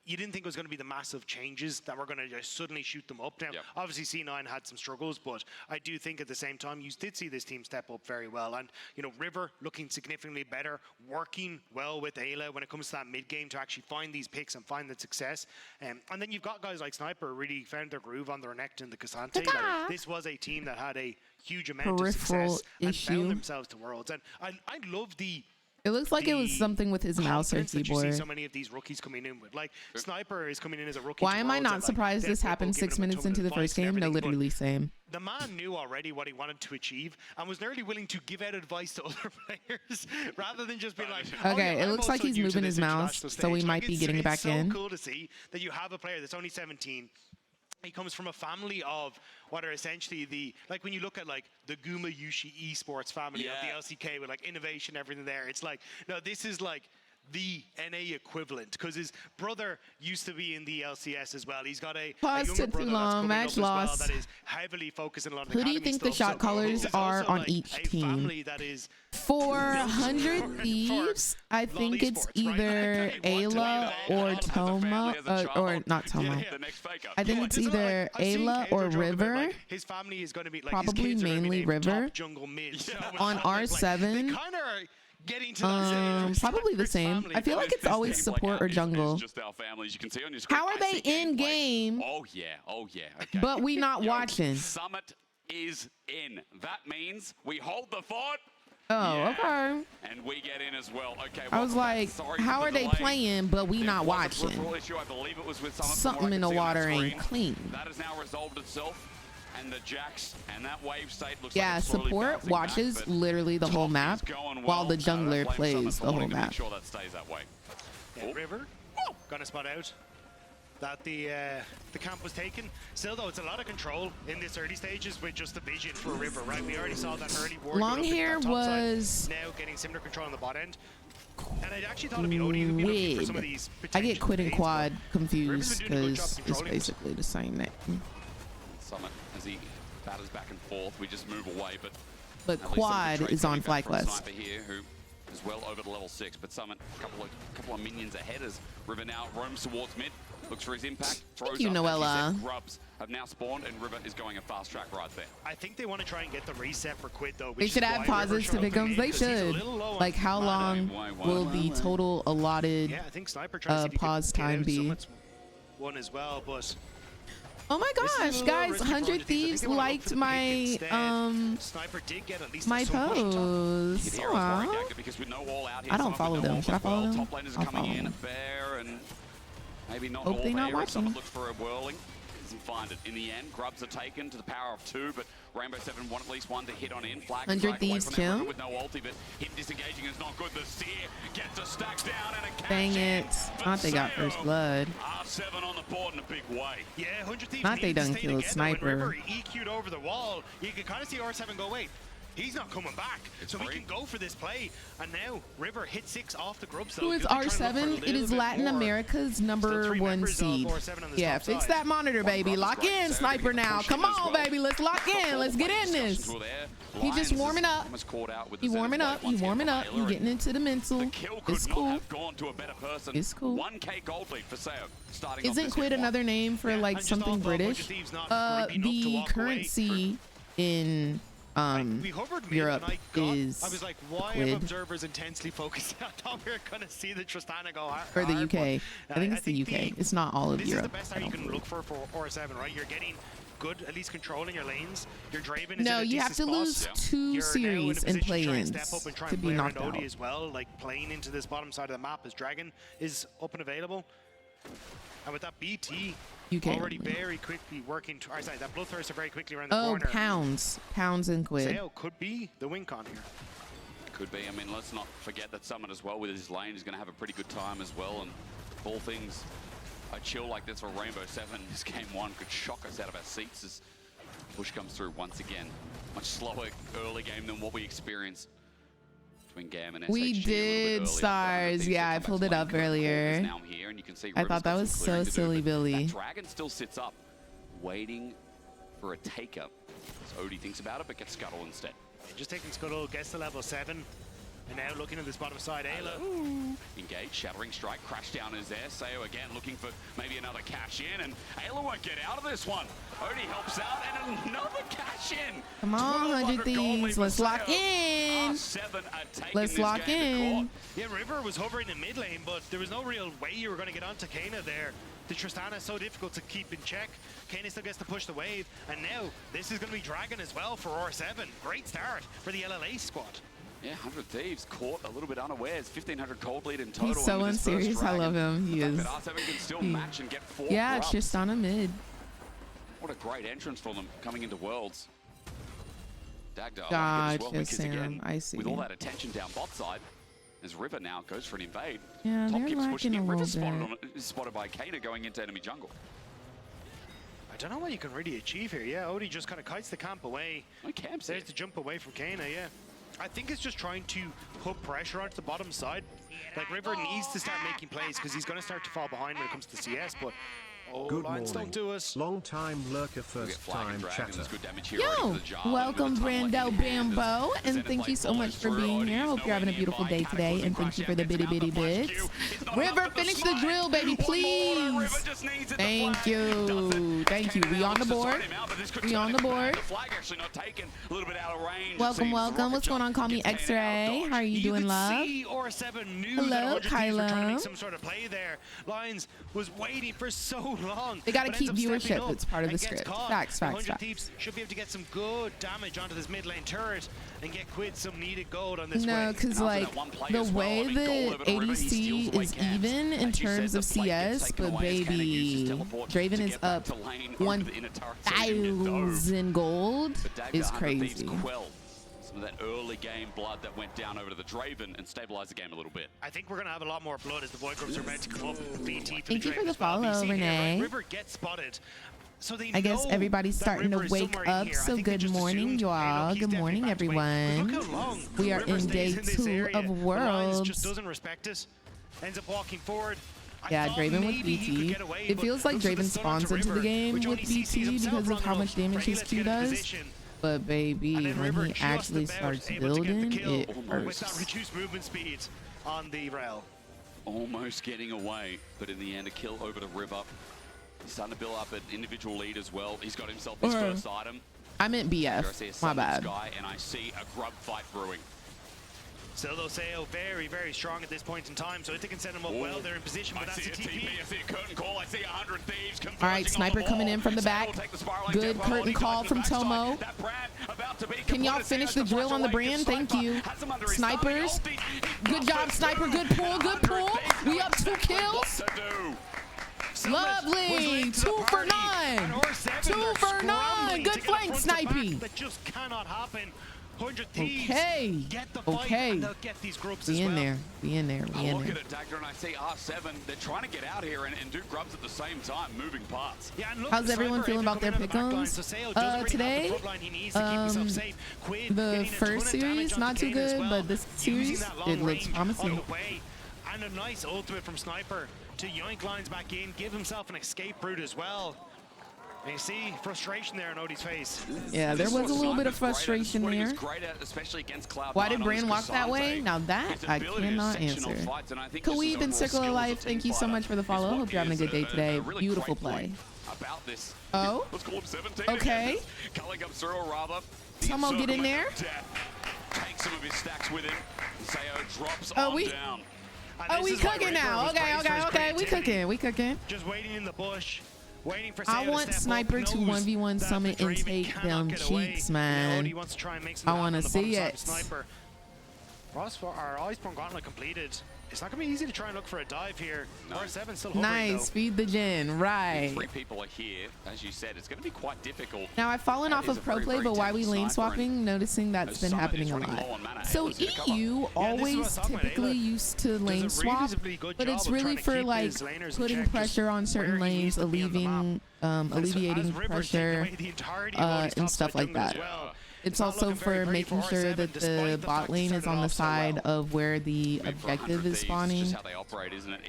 you didn't think it was going to be the massive changes that were going to just suddenly shoot them up. Now, obviously C9 had some struggles, but I do think at the same time, you did see this team step up very well. And, you know, River looking significantly better, working well with Ayla when it comes to that mid-game to actually find these picks and find that success. And then you've got guys like Sniper really found their groove on the Renekton and the Cassante. Like, this was a team that had a huge amount of success and found themselves to Worlds. And I love the... It looks like it was something with his mouse or You keyboard. see so many of these rookies coming in with, like Sniper is coming in as a rookie. Why am I not surprised this happened 6 minutes into the first game? No, literally same. The man knew already what he wanted to achieve and was nearly willing to give out advice to other players rather than just be like, okay, it looks like he's moving his mouse, so we might be getting it back in. It's so cool to see that you have a player that's only 17. He comes from a family of what are essentially like when you look at like the Guma Yushi esports family of the LCK with like innovation, everything there. It's like, no, this is like the NA equivalent, because his brother used to be in the LCS as well. He's got a younger brother that's coming up as well that is heavily focusing on the Who do you think the shot callers are on each team? For 100 Thieves, I think it's either Ayla or Toma, or not Toma. I think it's either Ayla or River. His family is going to be like probably mainly River. jungle mid. On R7. getting to that Probably the same. I feel like it's always support or jungle. Just our families. You can see on your screen. How are they in game? Oh yeah, okay. But we not watching. Summit is in. That means we hold the fort. Oh, okay. And we get in as well. Okay. I was like, how are they playing, but we not watching? Issue. I believe it was with something in the water ain't clean. That has now resolved itself. And the Jacks and that wave state looks yeah, like support watches back, literally the whole map, while the jungler plays the whole map. Make sure that stays that way. Yeah, River gonna spot out that the camp was taken. Still though, it's a lot of control in this early stages with just the vision for River, right? We already saw that early ward. Long hair was now getting similar control on the bot end. And I actually thought it'd be Odie who'd be looking for some of these. I get quid and quad confused because it's basically the same name. Summit as he batters back and forth. We just move away, but quad is on FlyQuest. Sniper here, who is well over the level 6, but Summit couple of minions ahead as River now roams towards mid, looks for his impact. Thank you, Noella. Grubs have now spawned, and River is going a fast track right there. I think they want to try and get the reset for Quid though. They should add pauses to victims. They should. Like, how long will the total allotted pause time be? One as well, but. Oh my gosh, guys, 100 Thieves liked my my post. I don't follow them. Should I follow them? I'll follow them. Maybe not Hope they're not watching. Look for a whirling. Doesn't find it. In the end, Grubs are taken to the power of 2, but Rainbow 7 want at least one to hit on in. Flag 100 Thieves Chim. With no ulti, but him disengaging is not good. The Seer gets a stack down and a catch. Dang it. Not they got first blood. R7 on the board in a big way. Yeah, 100 Thieves not they done kill a sniper. When River EQ'd over the wall, you can kind of see R7 go, wait, he's not coming back. So we can go for this play. And now River hit 6 off the Grubs. Who is R7? It is Latin America's #1 seed. Yeah, fix that monitor, baby. Lock in, Sniper now. Come on, baby. Let's lock in. Let's get in this. He just warming up. He warming up. He warming up. He getting into the mental. It's cool. It's cool. 1K gold lead for Sayo. Isn't Quid another name for like something British? The currency in Europe is I was like, why Quid. have observers intensely focused? I thought we were going to see the Tristana go hard. Or the UK. I think it's the UK. It's not all of Europe. This is the best time you can look for R7, right? You're getting good, at least controlling your lanes. Your Draven is no, in a you have to lose 2 series and play-ins to be knocked out. as well, like playing into this bottom side of the map as Dragon is up and available. And with that BT UK already very quickly working, sorry, that Bloodthirster very quickly around the corner. Oh, pounds and Quid. Sayo could be the win con here. Could be. I mean, let's not forget that Summit as well with his lane is going to have a pretty good time as well. And all things a chill like this for Rainbow 7, this game 1 could shock us out of our seats as push comes through once again. Much slower early game than what we experienced between GAM and SHG. We did stars. Yeah, I pulled it up earlier. I thought that was so silly, Billy. Dragon still sits up, waiting for a take-up. So Odie thinks about it, but gets Scuttle instead. Yeah, just taking Scuttle, gets to level 7. And now looking at this bottom side, Ayla. Engage, Shattering Strike, crash down is there. Sayo again looking for maybe another cash in, and Ayla won't get out of this one. Odie helps out, and another cash in. Come on, 100 Thieves. Let's lock in. Let's lock in. Yeah, River was hovering in mid lane, but there was no real way you were going to get onto Kana there. The Tristana is so difficult to keep in check. Kana still gets to push the wave, and now this is going to be Dragon as well for R7. Great start for the LLA squad. Yeah, 100 Thieves caught a little bit unawares. 1,500 cold lead in total. He's so unserious. I love him. He is. R7 can still match and get 4 yeah, grubs. it's just on a mid. What a great entrance for them coming into Worlds. Dagda, Gotcha, Sam. I see. With all that attention down bot side, as River now goes for an invade. Yeah, Top they're keeps pushing lacking in. a River little bit. spotted by Kana going into enemy jungle. I don't know what you can really achieve here. Yeah, Odie just kind of kites the camp away. No camps There's here. the jump away from Kana, yeah. I think it's just trying to put pressure onto the bottom side. Like, River needs to start making plays because he's going to start to fall behind when it comes to CS, but Good Lions don't do it. Long time lurker, first time chatter. Yo, welcome Brando Bambo, and thank you so much for being here. I hope you're having a beautiful day today, and thank you for the bitty bits. River, finish the drill, baby, please. Thank you. Thank you. We on the board. We on the board. Welcome, welcome. What's going on? Call me X-Ray. How are you doing, love? Hello, Kyla. Some sort of play there. Lions was waiting for so long. They got to keep viewership. It's part of the script. Facts. Thieves should be able to get some good damage onto this mid lane turret and get Quid some needed gold on this. No, because like the way the ADC is even in terms of CS, but baby, Draven is up 1,000 gold is crazy. Some of that early game blood that went down over to the Draven and stabilized the game a little bit. I think we're going to have a lot more blood as the Void Groups are about to come up with VT. Thank you for the follow, Renee. River gets spotted. So I guess everybody's starting to wake up, so good morning, y'all. Good morning, everyone. We are in day 2 of Worlds. Just doesn't respect us. Ends up walking forward. Yeah, Draven with BT. It feels like Draven spawns into the game with BT because of how much damage his Q does. But baby, when he actually starts building, it hurts. With that reduced movement speed on the rail. Almost getting away, but in the end, a kill over to River. He's starting to build up an individual lead as well. He's got himself his first item. I meant BF. My bad. And I see a grub fight brewing. Still, though, Sayo very, very strong at this point in time. So if they can set him up well, they're in position. But that's a TP. I see a curtain call. I see 100 Thieves. All right, Sniper coming in from the back. Good curtain call from Tomo. Can y'all finish the drill on the brand? Thank you. Snipers. Good job, Sniper. Good pull. Good pull. We up 2 kills. Lovely. 2 for 9. 2 for 9. Good flank, Snipey. That just cannot happen. 100 Thieves. Okay. Get the fight and they'll get these groups as well. We in there. I look at it, Dagger, and I see R7. They're trying to get out here and do grubs at the same time, moving parts. Yeah, and look, how's everyone feeling about their pick'ems? Today, the first series, not too good, but this series, it looks promising. And a nice ultimate from Sniper to yoink lines back in, give himself an escape route as well. And you see frustration there in Odie's face. Yeah, there was a little bit of frustration there. Why did Brand walk that way? Now that I cannot answer. Kawib and Circle of Life, thank you so much for the follow. Hope you're having a good day today. Beautiful play. Oh, okay. Tomo, get in there. Take some of his stacks with him. Sayo drops down. Oh, we cooking now. Okay. We cooking. Just waiting in the bush. Waiting for I want Sniper to 1v1 Summit and take them cheeks, man. I want to see it. Our Iceborne Gauntlet completed. It's not going to be easy to try and look for a dive here. R7 still nice, feed the gen, right. 3 people are here, as you said. It's going to be quite difficult. Now, I've fallen off of pro play, but why we lane swapping, noticing that's been happening a lot. So EU always typically used to lane swap, but it's really for like putting pressure on certain lanes, alleviating pressure and stuff like that. It's also for making sure that the bot lane is on the side of where the objective is spawning.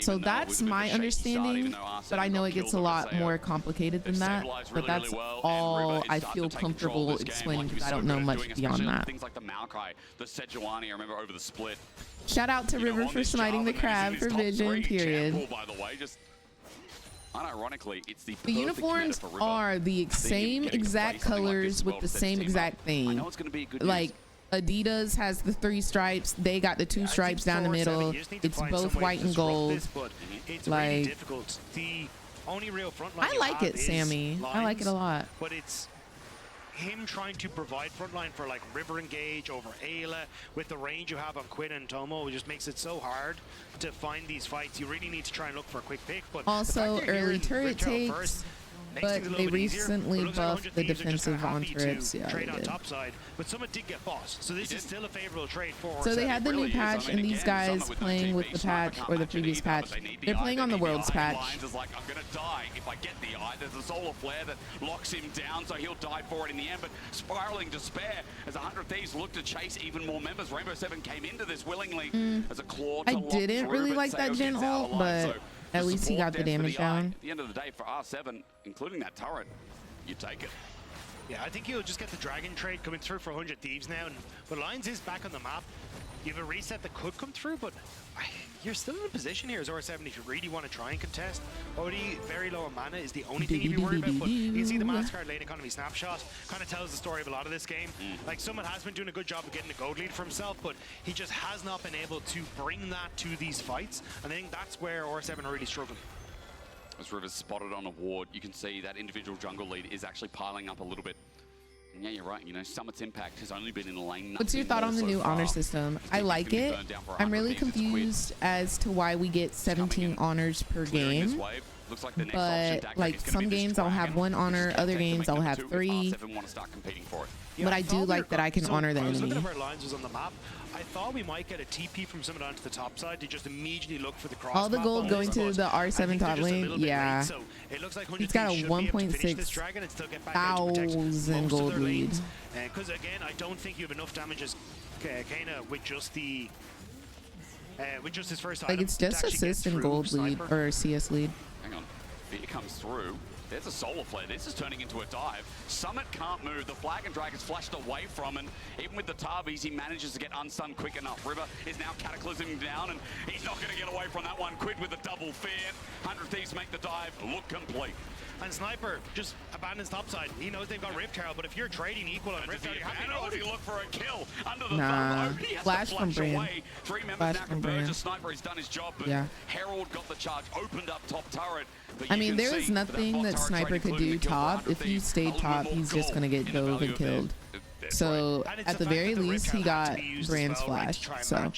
So that's my understanding, but I know it gets a lot more complicated than that. But that's all I feel comfortable explaining because I don't know much beyond that. Shout out to River for smiting the crab for vision, period. Unironically, it's the uniforms are the same exact colors with the same exact thing. Like Adidas has the 3 stripes, they got the 2 stripes down the middle. It's both white and gold. Like, I like it, Sammy. I like it a lot. But it's him trying to provide frontline for like River engage over Ayla with the range you have on Quinn and Tomo. It just makes it so hard to find these fights. You really need to try and look for a quick pick. But also early turret takes, but they recently buffed the defensive on turrets. Yeah, they did. But Summit did get bossed, so this is still a favorable trade for. So they had the new patch, and these guys playing with the patch or the previous patch, they're playing on the Worlds patch. I'm gonna die if I get the eye. There's a solar flare that locks him down, so he'll die for it in the end. But spiraling despair as 100 Thieves look to chase even more members. Rainbow 7 came into this willingly as a claw. I didn't really like that gen ult, but At least he got the damage down. At the end of the day, for R7, including that turret, you take it. Yeah, I think he'll just get the Dragon trade coming through for 100 Thieves now. And but Lions is back on the map. You have a reset that could come through, but you're still in a position here as R7 if you really want to try and contest. OD, very low on mana is the only thing you'd be worried about, but you can see the Mastercard lane economy snapshot kind of tells the story of a lot of this game. Like, Summit has been doing a good job of getting a gold lead for himself, but he just has not been able to bring that to these fights, and I think that's where R7 are really struggling. As Rivers spotted on a ward, you can see that individual jungle lead is actually piling up a little bit. And yeah, you're right. You know, Summit's impact has only been in the lane. What's your thought on the new honor system? I like it. I'm really confused as to why we get 17 honors per game. But like some games I'll have 1 honor, other games I'll have 3. But I do like that I can honor the enemy. Looking at where Lions was on the map, I thought we might get a TP from Summit onto the top side to just immediately look for the cross. All the gold going to the R7 top lane, yeah. So it looks like he's got a 1.6 thousand gold lead. Because again, I don't think you have enough damage as Kana with just the his first item. Like it's just assist and gold lead or CS lead. Hang on, Fear comes through. There's a solar flare. This is turning into a dive. Summit can't move. The Flag and Dragon's flashed away from, and even with the Tarbis, he manages to get unstunned quick enough. River is now cataclysming down, and he's not going to get away from that one. Quid with a double fear. 100 Thieves make the dive look complete. And Sniper just abandons topside. He knows they've got Rift Herald, but if you're trading equal on Rift Herald, he look for a kill under the thumb. He has Flash to from flash Brand. away. 3 members now converge. Sniper has done his job, but Herald got the charge, opened up top turret. I mean, there is nothing that Sniper could do top. If he stayed top, he's just going to get dove and killed. So at the very least, he got Brand's flash. So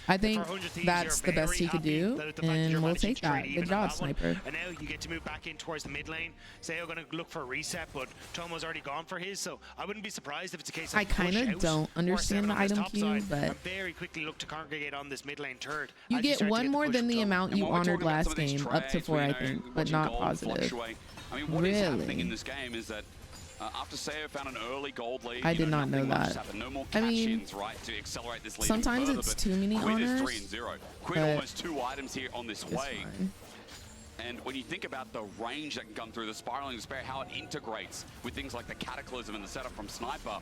I think that's the best he could do, and we'll take that. Good job, Sniper. And now you get to move back in towards the mid lane. Sayo going to look for a reset, but Tomo's already gone for his, so I wouldn't be surprised if it's a case of I kind of don't understand the item queue, but very quickly look to congregate on this mid lane turret. You get 1 more than the amount you honored last game, up to 4, I think, but not positive. I mean, what is happening in this game is that after Sayo found an early gold lead, I did not know that. No more I mean, right, to accelerate this lead sometimes further, it's too many honors. Quid is 3-0. Quid almost 2 items here on this way. And when you think about the range that can come through the Spiraling Despair, how it integrates with things like the Cataclysm and the setup from Sniper,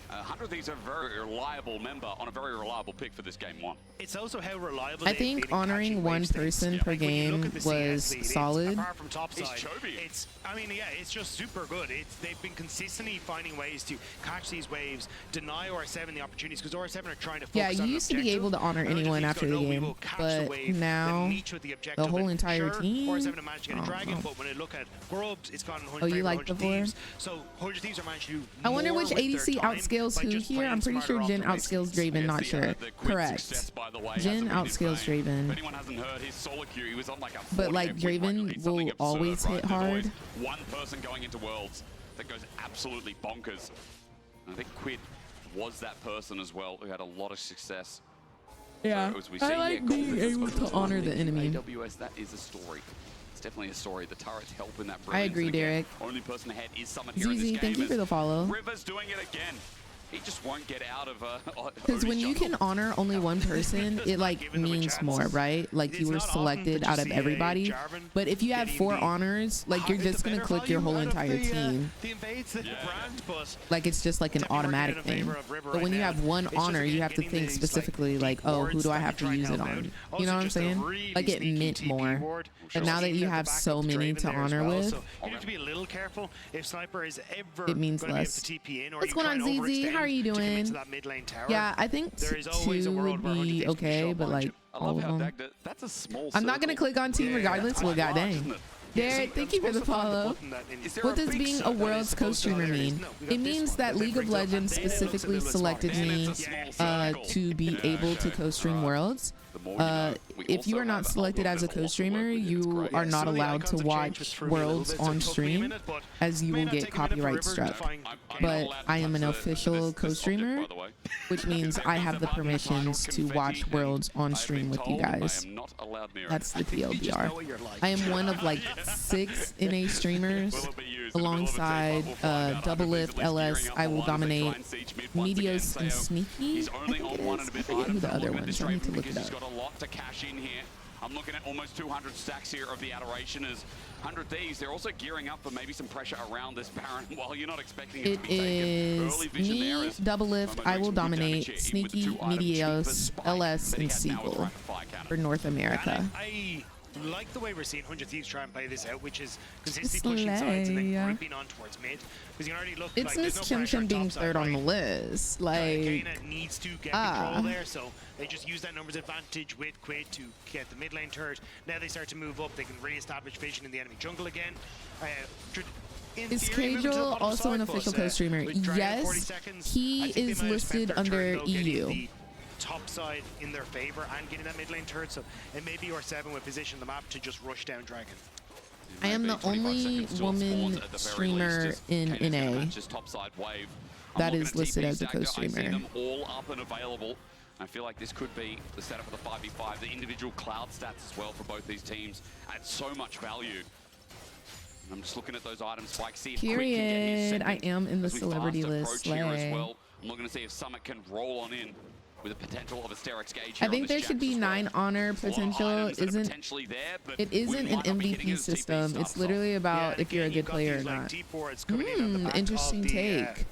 100 Thieves are a very reliable member on a very reliable pick for this game 1. It's also how reliable I think honoring 1 person per game was solid. Apart from topside, I mean, yeah, it's just super good. They've been consistently finding ways to catch these waves, deny R7 the opportunities, because R7 are trying to focus on you used to be able to honor anyone after the game, but now the whole entire team. R7 managed to get a dragon, but when I look at Grubs, it's gone 100. Oh, you like before? So 100 Thieves are managed to do I wonder which ADC outscales who here. I'm pretty sure Jin outscales Draven, not sure. Correct. Jin outscales Draven. Anyone hasn't heard his solo queue, he was on like a but like Draven will always hit hard. One person going into Worlds that goes absolutely bonkers. And I think Quid was that person as well, who had a lot of success. Yeah, so I like being able to honor the enemy. AWS, that is a story. It's definitely a story. The turrets help in that. I agree, Derek. Only person ahead is someone here in this ZZ, game. thank you for the follow. River's doing it again. He just won't get out of because when you can honor only 1 person, it like means more, right? Like you were selected out of everybody. But if you have 4 honors, like you're just gonna click your whole entire team. Like it's just like an automatic thing. But when you have 1 honor, you have to think specifically like, oh, who do I have to use it on? You know what I'm saying? Like it meant more. But now that you have so many to honor with, you have to be a little careful if Sniper is ever it means less. What's going on, ZZ? How are you doing? Yeah, I think 2 would be okay, but like all of them. That's a small I'm not gonna click on team regardless. Well, god dang. Derek, thank you for the follow. What does being a World's co-streamer mean? It means that League of Legends specifically selected me to be able to co-stream Worlds. If you are not selected as a co-streamer, you are not allowed to watch Worlds on stream, as you will get copyright struck. But I am an official co-streamer, which means I have the permissions to watch Worlds on stream with you guys. That's the TLDR. I am one of like 6 NA streamers alongside Double Lift, LS, I Will Dominate, Medios, and Sneaky. I forget who the other ones. I need to look it up. A lot to cash in here. I'm looking at almost 200 stacks here of the Adoration as 100 Thieves. They're also gearing up for maybe some pressure around this Baron while you're not expecting it to be taken. Early vision me, there is double lift, I will dominate, Sneaky, Medios, LS, and Seagull for North America. I like the way we're seeing 100 Thieves try and play this out, which is consistently pushing sides and then grouping on towards mid. Because you can already look It's like Miss Chim Chim being third on the list. Like, Kena needs to get control there, so they just use that numbers advantage with Quid to get the mid lane turret. Now they start to move up, they can re-establish vision in the enemy jungle again. Is Cajal also an official co-streamer? Yes, he is listed under EU. Top side in their favor and getting that mid lane turret, so it may be R7 with position the map to just rush down Dragon. I am the only woman streamer in NA that is listed as a co-streamer. I see them all up and available. I feel like this could be the setup for the 5v5. The individual cloud stats as well for both these teams add so much value. And I'm just looking at those items. Spike, see if Period. I am in the celebrity list. Here as well. I'm looking to see if Summit can roll on in with the potential of a Sterix gauge. I think there should be 9 honor potential. It isn't an MVP system. It's literally about if you're a good player or not. Interesting take.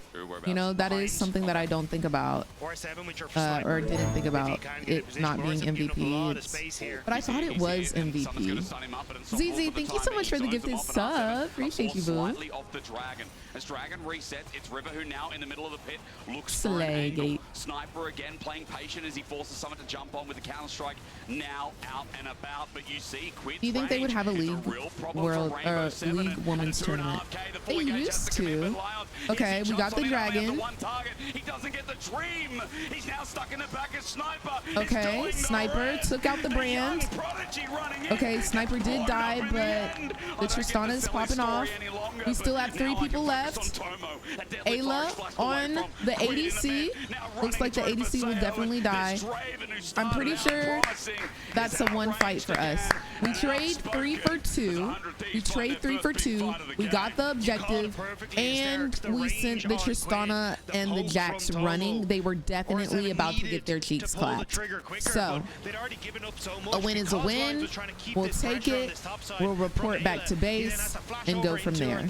You know, that is something that I don't think about, or didn't think about it not being MVP. But I thought it was MVP. ZZ, thank you so much for the gifted sub. Appreciate you, boo. As Dragon resets, it's River who now in the middle of the pit looks Slay gate. Sniper again playing patient as he forces someone to jump on with the counter strike. Now out and about, but you see Quid's Do you think they would have a league world or league women's tournament? They used to. Okay, we got the dragon. He doesn't get the dream. He's now stuck in the back of Sniper. Okay, Sniper took out the brand. Okay, Sniper did die, but the Tristana is popping off. We still have 3 people left. Ayla on the ADC. Looks like the ADC will definitely die. I'm pretty sure that's a 1 fight for us. We trade 3 for 2. We trade 3 for 2. We got the objective, and we sent the Tristana and the Jax running. They were definitely about to get their cheeks clapped. So a win is a win. We'll take it. We'll report back to base and go from there.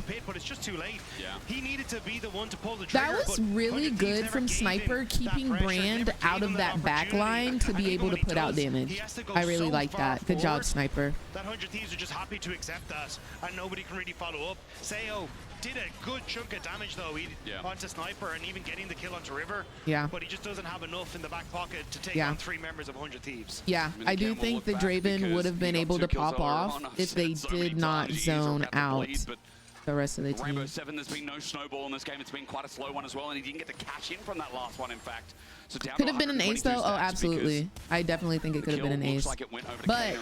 That was really good from Sniper, keeping Brand out of that back line to be able to put out damage. I really like that. Good job, Sniper. That 100 Thieves are just happy to accept that, and nobody can really follow up. Sayo did a good chunk of damage though onto Sniper and even getting the kill onto River. Yeah. But he just doesn't have enough in the back pocket to take on 3 members of 100 Thieves. Yeah, I do think the Draven would have been able to pop off if they did not zone out the rest of the team. Rainbow 7, there's been no snowball in this game. It's been quite a slow one as well, and he didn't get the cash in from that last one, in fact. So could have been an ace though. Oh, absolutely. I definitely think it could have been an ace. But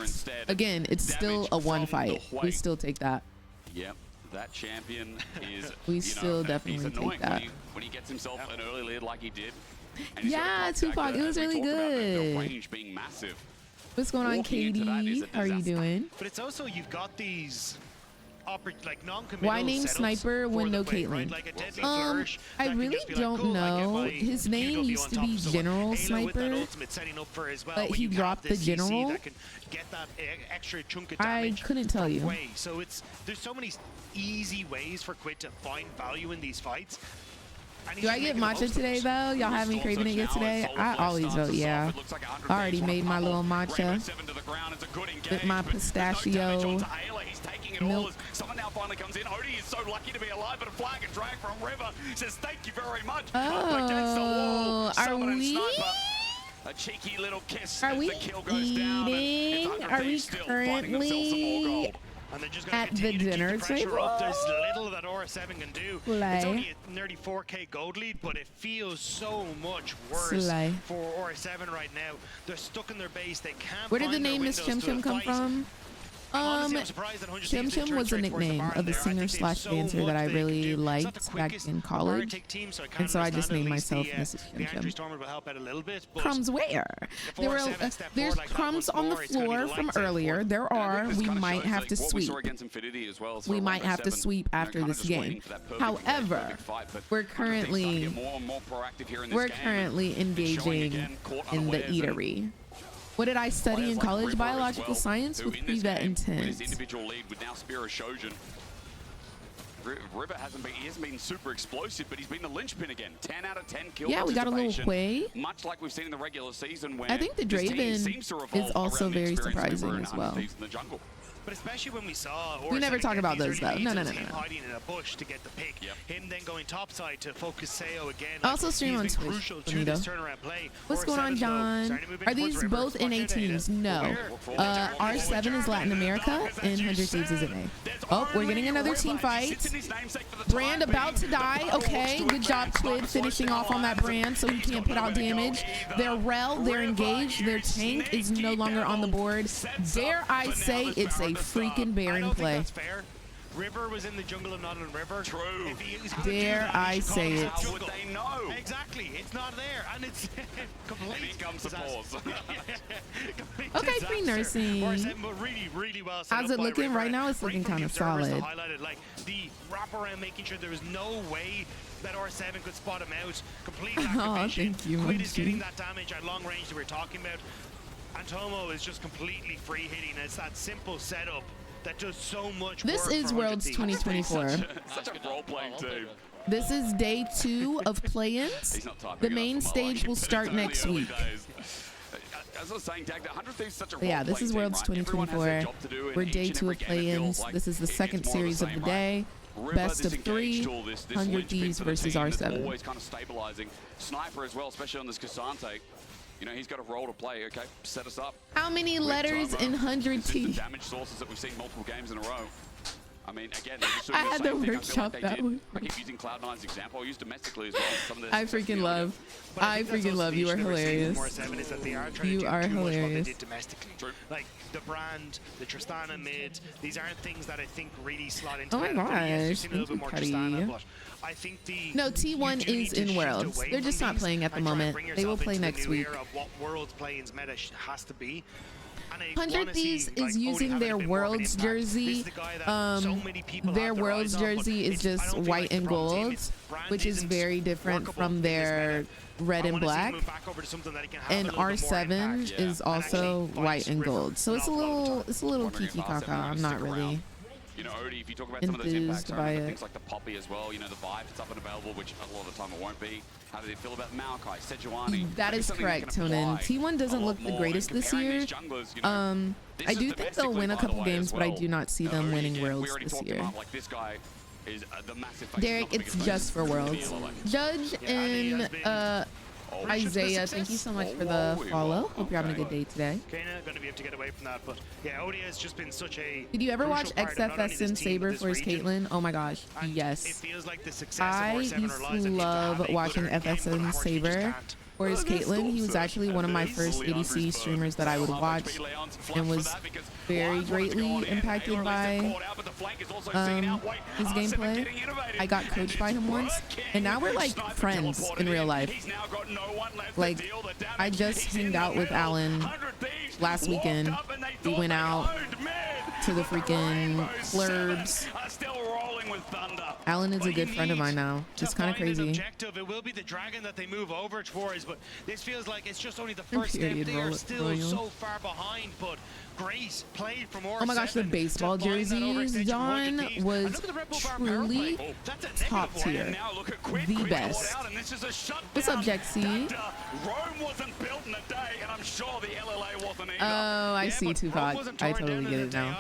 again, it's still a 1 fight. We still take that. Yep, that champion is. We still definitely take that. When he gets himself an early lead like he did. Yeah, Tupac, it was really good. Range being massive. What's going on, Katie? How are you doing? But it's also, you've got these why name Sniper when no Caitlyn? I really don't know. His name used to be General Sniper, but he dropped the General. I couldn't tell you. So there's so many easy ways for Quid to find value in these fights. Do I get matcha today though? Y'all have me craving it yet today? I always vote yeah. I already made my little matcha with my pistachio milk. Someone now finally comes in. Odie is so lucky to be alive, but a flag and drag from River says thank you very much. Oh, are we? A cheeky little kiss. Are we eating? Are we currently at the dinner table? There's little that R7 can do. It's only a nearly 4k gold lead, but it feels so much worse for R7 right now. They're stuck in their base. They can't. Where did the name Miss Chim Chim come from? Chim Chim was a nickname of a singer/dancer that I really liked back in college, and so I just named myself Mrs. Chim Chim. Crumbs where? There's crumbs on the floor from earlier. There are. We might have to sweep. We might have to sweep after this game. However, we're currently engaging in the eatery. What did I study Players in like college? River as Biological well, science who with in this pre-vet game, with intent. his individual lead with now Spiro Shojin. River hasn't been super explosive, but he's been the linchpin again. 10 out of 10 kill Yeah, we got a little participation, Hwei. much like we've seen in the regular season, where I think the this team Draven seems to is revolve also around the very experience of River surprising and as 100 well. Thieves in the jungle. But especially when we saw We never Orset talk get about these those, early though. leads No, and no, no, him no. hiding in a bush to get the pick. Him then going topside to focus Seo again. I also stream on he's been Twitch, crucial to Bonito. this turnaround play. What's going on, John? Are these both NA teams? No. R7 is Latin America and 100 Thieves is NA. Oh, we're getting another team fight. Brand about to die. Okay, good job, Twid, finishing off on that Brand so he can't put out damage. Their Rel, they're engaged. Their tank is no longer on the board. Dare I say it's a freaking Baron play. River was in the jungle of Northern River. True. Dare I say it. How would they know? Exactly. It's not there. And it's complete. And here comes the pause. Okay, free nursing. Really well set How's up it by looking River. right now? It's Great looking from the kind of observers to solid. highlight it, like the wraparound, making sure there was no way that R7 could spot him out. Complete activation. Thank you, Quid is Munchie. getting that damage at long range that we were talking about. Antomo is just completely free hitting. It's that simple setup that does so much This work is for Worlds 100 Thieves. 2024. Such a role-playing team. This is day 2 of play-ins. The main stage will start next week. As I was saying, Dag, 100 Thieves is such a Yeah, this is role-playing Worlds team, right? Everyone has their 2024. job to do in We're each day and 2 every of game. It feels play-ins. like This is the it's second more of series of same, the right? day. River Best of disengaged 3, all this 100 linchpin Thieves for the versus team that's R7. always kind of stabilizing. Sniper as well, especially on this Cassante. You know, he's got a role to play. Okay, set us up. How many letters in 100 Consistent T? damage sources that we've seen multiple games in a row. I mean, again, they're just I doing had the to same thing. I feel workshop like that they one. did. I keep using Cloud9's example. I use domestically as well. Some of their I success freaking beyond love. But I I think that's freaking also love. the You are issue that we're seeing hilarious. with R7 is that they are trying You to are do too much what they hilarious. did domestically. Like the Brand, the Tristana mid, these aren't things that I think really slot into Oh my that. Yes, you've gosh, seen a little bit more thank you, Tristana, Cuddy. but I think the No, T1 you do is need to in shift Worlds. away They're from just not these playing at the and try and moment. bring They will yourself play into the next new week. era of what Worlds play-ins meta has to be. And I 100 wanna see, Thieves like, is Odie using having a their bit more of an Worlds impact. This jersey. is the guy that so many people Their have their Worlds eyes on, but jersey is it's- I just don't feel white like the and problem team gold, is Brand which is isn't very different workable from in this their meta. red I and wanna see black. him move back over to something that he can have And a little bit more R7 impact. is And also actually fight white and River gold. So it's a an awful lot of little, time. it's a little Wondering if kiki R7 kaka. are I'm gonna not stick really. around. You know, Odie, if you talk about some of those impacts, enthused I by remember it. things like the Poppy as well, you know, the Vibe, it's up and available, which a lot of the time it won't be. How do they feel about Maokai, Sejuani? That Maybe is something they correct, can Tonin. apply T1 doesn't a lot look the more. greatest And this comparing year. these junglers, you know, this I is do think they'll domestically, win a by the couple way, games, as but I well. do not see them Odie, winning again, Worlds we already this talked year. about, like, this guy is the massive face. Derek, it's just for Worlds. Judge and Isaiah, thank you so much for the follow. Hope you're having a good day today. Kana going to be able to get away from that, but yeah, Odie has just been such a. Did you ever watch crucial part of not only XFS this and team, Saber but this for his region. Caitlyn? Oh my gosh, And It yes. feels like the success I of R7 used or to Lies that you love have a watching good game, but FS and unfortunately you just Saber can't. for his Caitlyn. He was actually one of my first ADC streamers that I would watch and was very greatly impacted by his gameplay. I got coached by him once, and now we're like friends in real life. Like, I just hanged out with Alan last weekend. We went out to the freaking clubs. Alan is a good friend of mine now. It's kind of crazy. Objective. It will be the dragon that they move over towards, but this feels like it's just only the first step. Period, They are roll- still royal. so far behind, but great play from R7. Oh my gosh, the baseball to find that jerseys, overextension from John, 100 Thieves. was And look at the Red Bull Bar power truly play. That's a top negative one. tier. And now look at Quid. The Quid best. out, and this is a shutdown. What's up, Jexy? Rome wasn't built in a day, and I'm sure the LLA wasn't either. Oh, I see, Tupac. I totally get it now.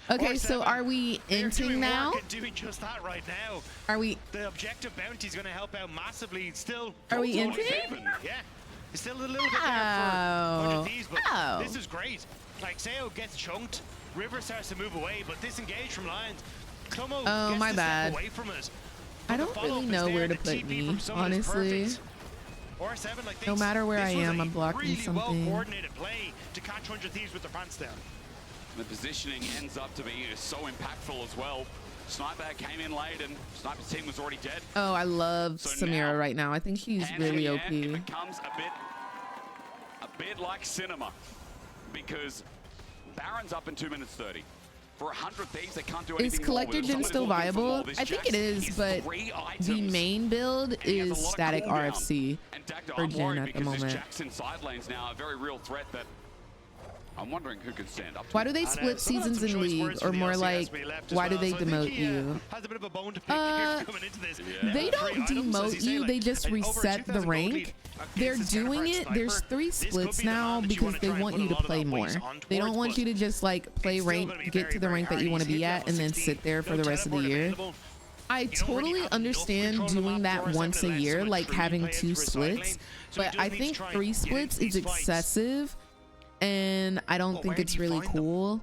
Okay, so are we inting now? Doing just that right now. Are we? The objective bounty is going to help out massively. Still. Are we Totally inting? even. Yeah. It's still a little bit there for Oh. 100 Thieves, but Oh. this is great. Like, Seo gets chunked. River starts to move away, but disengage from Lions. Clomo Oh, gets my to bad. step away from it. I But the don't follow-up really is know there. where to The put TP me, from someone is honestly. perfect. R7, like, No matter where I this was am, a I'm blocking really something. well-coordinated play to catch 100 Thieves with their pants down. The positioning ends up to be so impactful as well. Sniper came in late, and Sniper's team was already dead. Oh, I love So Samira now, right now. I think she's Hands in really the air, OP. it becomes a bit like cinema, because Baron's up in 2 minutes 30. For 100 Thieves, they can't do Is anything Collector more with it. Gen Somebody's still looking for more. viable? This I think it Jax is, but 3 the items. main build he has a is lot of static cooldown. RFC And Dagda, for I'm Gen worried at the because this moment. Jax in side lanes now, a very real threat that I'm wondering who can stand up to Why do they split seasons in league, or more like, why do they demote you? They don't demote you, they just reset the rank. They're doing it, there's 3 splits now because they want you to play more. They don't want you to just like play rank, get to the rank that you want to be at, and then sit there for the rest of the year. I totally understand doing that once a year, like having 2 splits, but I think 3 splits is excessive. And I don't think it's really cool.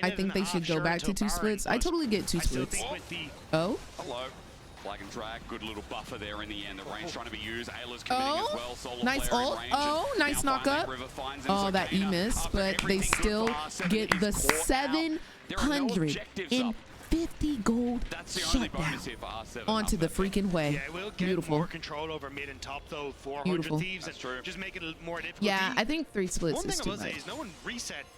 I think they should go back to 2 splits. I totally get 2 splits. Oh? Hello. Flag and drag. Good little buffer there in the end. The range trying to be used. Ayla's committing as well. Solar nice ult. Oh, nice knock up. Oh, that E missed, but they still get the 750 gold shutdown onto the freaking way. Yeah, we'll get beautiful. More control over mid and top though. 400 Beautiful. thieves. That's true. Just make it more difficult. Yeah, I think 3 splits is too much.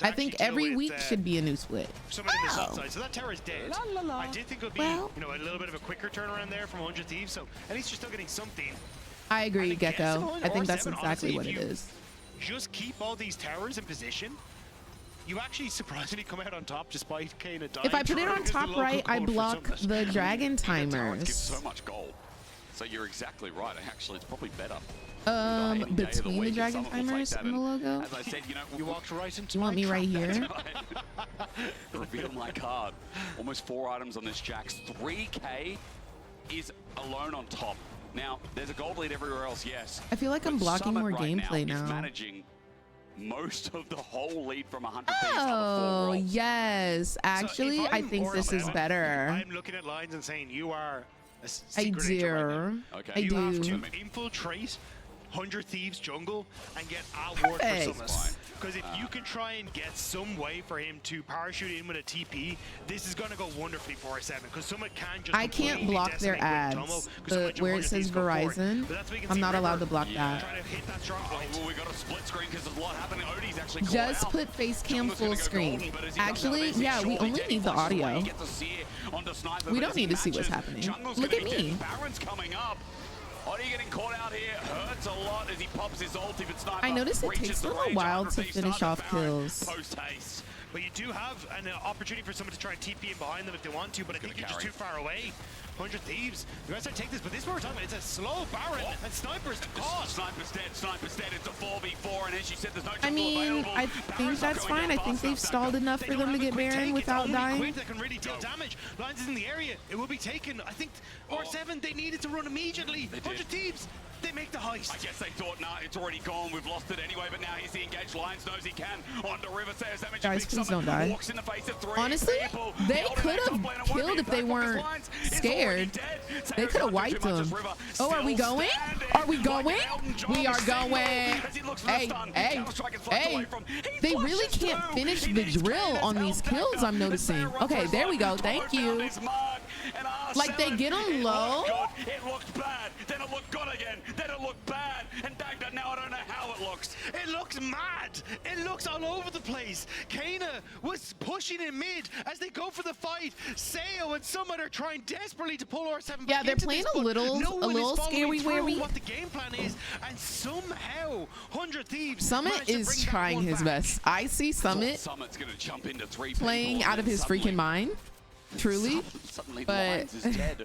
I think every week should be a new split. Somebody in the top side. So that tower is dead. I did think it would be a little bit of a quicker turnaround there from 100 thieves. So at least you're still getting something. I agree, Gecko. I think that's exactly what it is. Just keep all these towers in position. You actually surprisingly come out on top despite Kana dying. If I put it on top right, I block the dragon timers. Gives so much gold. So you're exactly right. Actually, it's probably better. Between the dragon timers and the logo. As I said, you walked right into. You want me right here? Reveal my card. Almost 4 items on this Jax. 3K is alone on top. Now, there's a gold lead everywhere else, yes. I feel like I'm blocking more gameplay now. Managing most of the whole lead from 100 Oh, yes. Actually, I think this is better. I'm looking at lines and saying you are a I do. Okay. You have to infiltrate 100 Thieves jungle and get a ward for Summit. Because if you can try and get some way for him to parachute in with a TP, this is going to go wonderfully for R7. Because Summit can just. I can't block their ads. Where it says Verizon, I'm not allowed to block that. Well, we got a split screen because there's a lot happening. Odie's actually just put face cam full screen. Actually, yeah, we only need the audio. We don't need to see what's happening. Look at me. Baron's coming up. Odie getting caught out here hurts a lot as he pops his ulti, but Sniper I noticed it takes them a while to finish off kills. Post haste. But you do have an opportunity for someone to try and TP in behind them if they want to, but I think you're just too far away. 100 Thieves. You guys take this, but this is what we're talking about. It's a slow Baron, and Sniper's caught. Sniper's dead. It's a 4v4, and as she said, there's no jungle available. I think that's fine. I think they've stalled enough for them to get Baron without dying. That can really deal damage. Lines is in the area. It will be taken. I think R7, they needed to run immediately. 100 Thieves. They make the heist. I guess they thought, nah, it's already gone. We've lost it anyway. But now he's the engaged. Lions knows he can. On to River says damage. Guys, please don't die. Walks in the face of 3 Honestly, they could have killed if they weren't scared. They could have wiped them. Oh, are we going? Are we going? We are going. Hey, hey, hey. They really can't finish the drill on these kills, I'm noticing. Okay, there we go. Thank you. Like, they get them low. It looked bad. Then it looked good again. Then it looked bad. And Baghdad, now I don't know how it looks. It looks mad. It looks all over the place. Kana was pushing in mid as they go for the fight. Sayo and Summit are trying desperately to pull R7 back. Yeah, they're playing a little scary wary. What the game plan is, and somehow 100 Thieves. Summit is trying his best. I see Summit playing out of his freaking mind. Truly, but I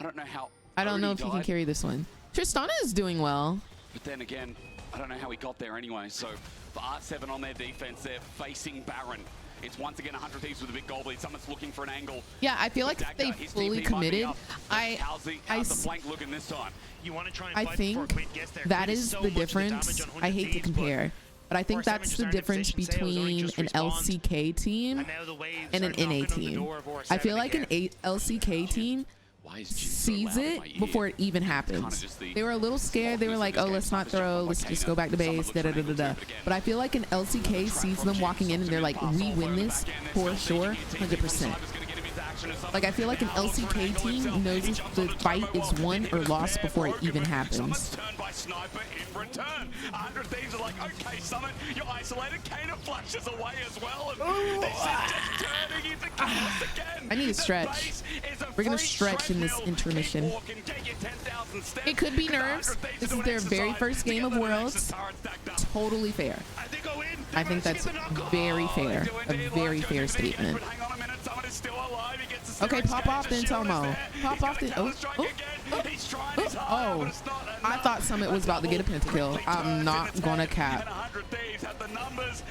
don't know how. I don't know if he can carry this one. Tristana is doing well. But then again, I don't know how he got there anyway. So for R7 on their defense, they're facing Baron. It's once again 100 Thieves with a big gold lead. Someone's looking for an angle. Yeah, I feel like if they fully committed, how's the flank looking this time? You want to try and I think that is the difference. I hate to compare. But I think that's the difference between an LCK team and an NA team. I feel like an LCK team sees it before it even happens. They were a little scared. They were like, oh, let's not throw. Let's just go back to base. Da, da, da, da, da. But I feel like an LCK sees them walking in and they're like, we win this for sure, 100%. Like, I feel like an LCK team knows the fight is won or lost before it even happens. Sniper in return. 100 Thieves are like, okay, Summit, you're isolated. Kana flashes away as well. And this is just turning into chaos again. I need to stretch. We're going to stretch in this intermission. It could be nerves. This is their very first game of Worlds. Totally fair. And they go in. I think that's very fair. A very fair statement. Okay, pop off then, Tomo. Pop off then. Oh, I thought Summit was about to get a pentakill. I'm not gonna cap.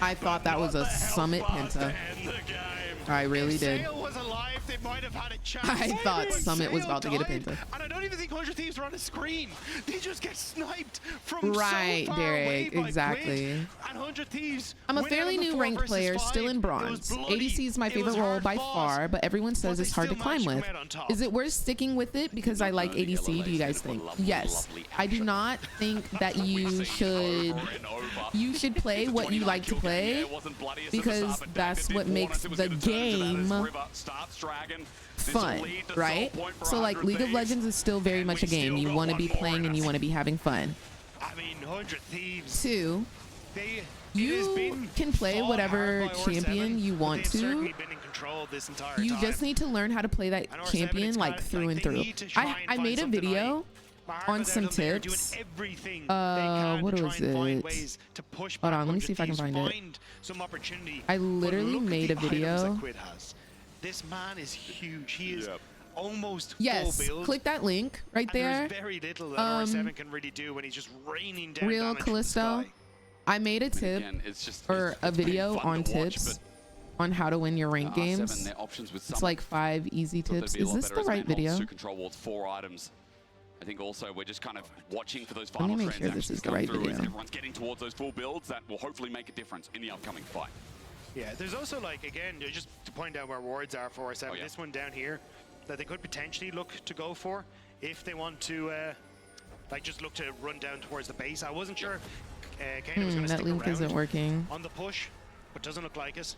I thought that was a Summit penta. I really did. I thought Summit was about to get a penta. And I don't even think 100 Thieves are on the screen. They just get sniped from right, so far Derek. away by Exactly. Quid. And 100 Thieves. I'm a fairly new ranked player, still in bronze. ADC is my favorite role by far, but everyone says it's hard to climb with. Is it worth sticking with it because I like ADC? Do you guys think? Yes. I do not think that you should play what you like to play, because that's what makes the game fun, right? So like League of Legends is still very much a game. You want to be playing and you want to be having fun. I mean, 100 Thieves. 2, you can play whatever champion you want to. You just need to learn how to play that champion like through and through. I made a video on some tips. What was it? Hold on, let me see if I can find it. I literally made a video. This man is huge. He is almost yes, full build. Click that link right there. There's very little that R7 can really do when he's just raining down Real damage from the Callisto. sky. I made a tip or a video on tips on how to win your rank games. It's like 5 easy tips. Is this the right video? Control wards 4 items. I think also we're just kind of watching for those Let me final make sure this is the right video. Everyone's getting towards those full builds that will hopefully make a difference in the upcoming fight. Yeah, there's also like, again, just to point out where wards are for us. This one down here that they could potentially look to go for if they want to like just look to run down towards the base. I wasn't sure Kano was going to stick that link isn't working. on the push, but doesn't look like it.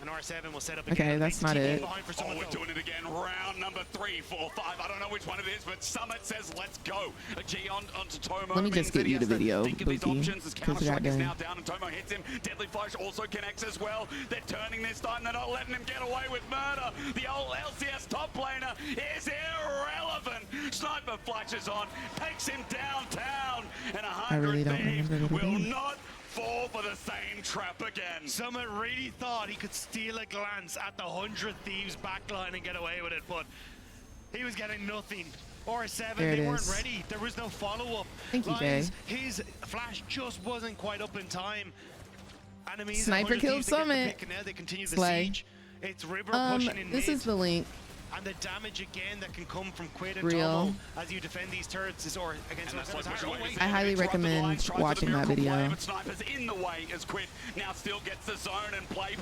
And R7 will set up Okay, again. that's not it. Oh, we're doing it again. Round number 3, 4, 5. I don't know which one it is, but Summit says let's go. A G onto Tomo. Let me just get you the video, Think of these Bookie, options as because Counter-Strike is now down and Tomo hits him. Deadly Flash also connects as well. They're turning this time. They're not letting him get away with murder. The old LCS top laner is irrelevant. Sniper flashes on, takes him downtown, and 100 Thieves will not fall for the same trap again. Summit really thought he could steal a glance at the 100 Thieves backline and get away with it, but he was getting nothing. R7, they weren't ready. There was no follow-up. Thank you, Jay. His flash just wasn't quite up in time. Enemies Sniper killed Summit. They continue the Slay. siege. It's River pushing in this mid. is the link. And the damage again that can come from Quid and Real. Tomo as you defend these turrets is against I highly recommend watching that video. Sniper's in the way as Quid now still gets the zone and play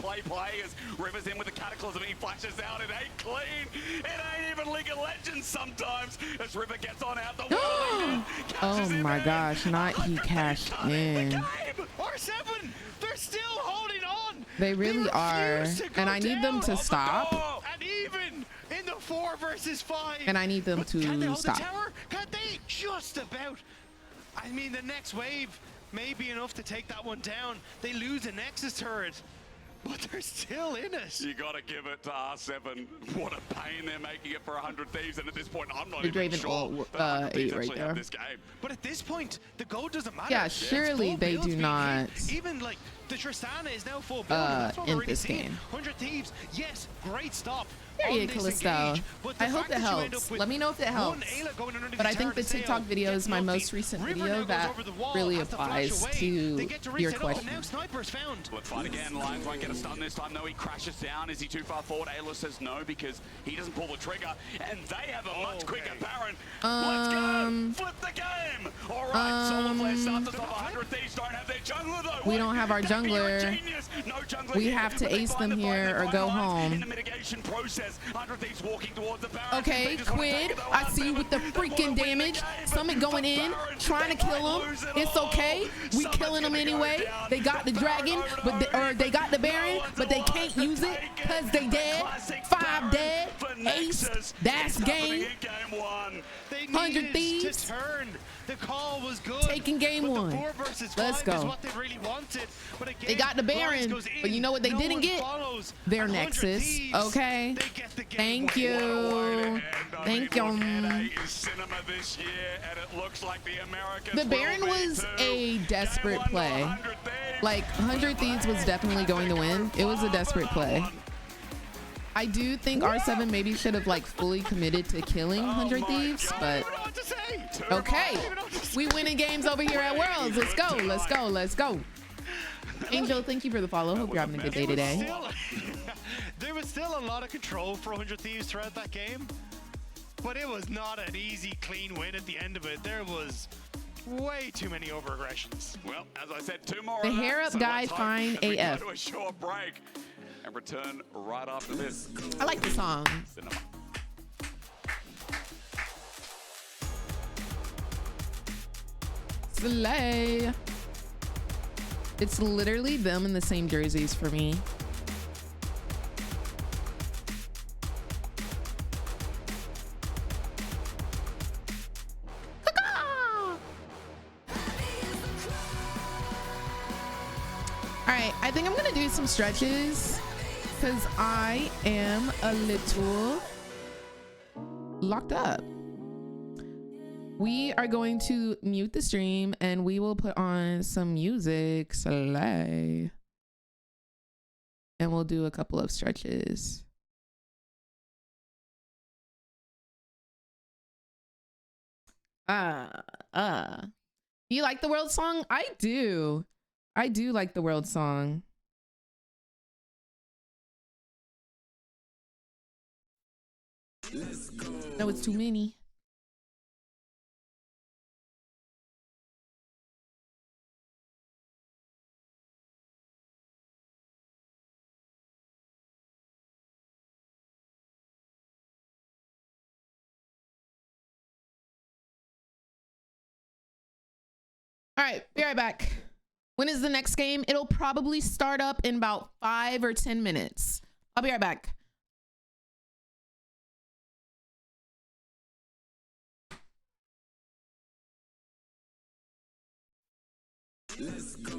as River's in with the Cataclysm. He flashes out. It ain't clean. It ain't even League of Legends sometimes as River gets on out the wall. Oh my gosh, not he cashed in. R7, they're still holding on. They really are. And I need them to stop. And even in the 4 versus 5. And I need them Can they to hold stop. the tower? Can they? Just about. I mean, the next wave may be enough to take that one down. They lose a Nexus turret, but they're still in it. You got to give it to R7. What a pain they're making it for 100 Thieves. And at this point, I'm not The even Draven sure ult, that 100 Thieves 8 right actually have there. this game. But at this point, the gold doesn't matter. Yeah, surely they do not. Even like the Tristana is now full build. That's what we're in already this seeing. game. 100 Thieves, yes, great stop. Period, Callisto. I hope that helps. Let me know if it helps. But I think the TikTok video is my most recent video that really applies to your question. Let's fight again. Lions won't get a stun this time. No, he crashes down. Is he too far forward? Ayla says no because he doesn't pull the trigger. And they have a much quicker Baron. Let's go. Flip the game. All right. Solar Flare starts us off. 100 Thieves don't have their jungler though. We don't have our jungler. No jungler We here, have to but they ace find them the fight, here they or find go Lions home. in the mitigation process. 100 Thieves walking towards the Baron. Okay, They just wanna take Quid, it though. I see you with the freaking damage. Summit going in, trying to kill him. It's okay. We killing them anyway. They got the dragon, but they got the Baron, but they can't use it because they dead. 5 dead. Nexus. That's It's happening game. in game one. They 100 needed Thieves. to turn. The call was good. Taking game but one. The 4 versus 5 Let's go. is what they really wanted. But again, They got the Bronze Baron, goes but you in, know what they no didn't one get? follows, Their and 100 Nexus. Thieves, Okay. they get the game Thank win. you. Thank you. NA is cinema this year, and it looks like the Americans The Baron will be was too. a desperate Game one to play. 100 Thieves. Like 100 Thieves was definitely going to win. It was a desperate play. I do think R7 maybe should have like fully committed to killing 100 Thieves, but okay. We winning games over here at Worlds. Let's go. Let's go. Let's go. Angel, thank you for the follow. Hope you're having a good day today. There was still a lot of control for 100 Thieves throughout that game, but it was not an easy, clean win at the end of it. There was way too many over-aggressions. Well, as I said, 2 more. The of that, hair up so guy let's hope fine as we AF. Go to a short break and return right after this. I like the song. Cinema. Slay. It's literally them in the same jerseys for me. All right, I think I'm gonna do some stretches because I am a little locked up. We are going to mute the stream and we will put on some music, slay. And we'll do a couple of stretches. Do you like the world song? I do. I do like the world song. No, it's too many. All right, be right back. When is the next game? It'll probably start up in about 5 or 10 minutes. I'll be right back. Let's go.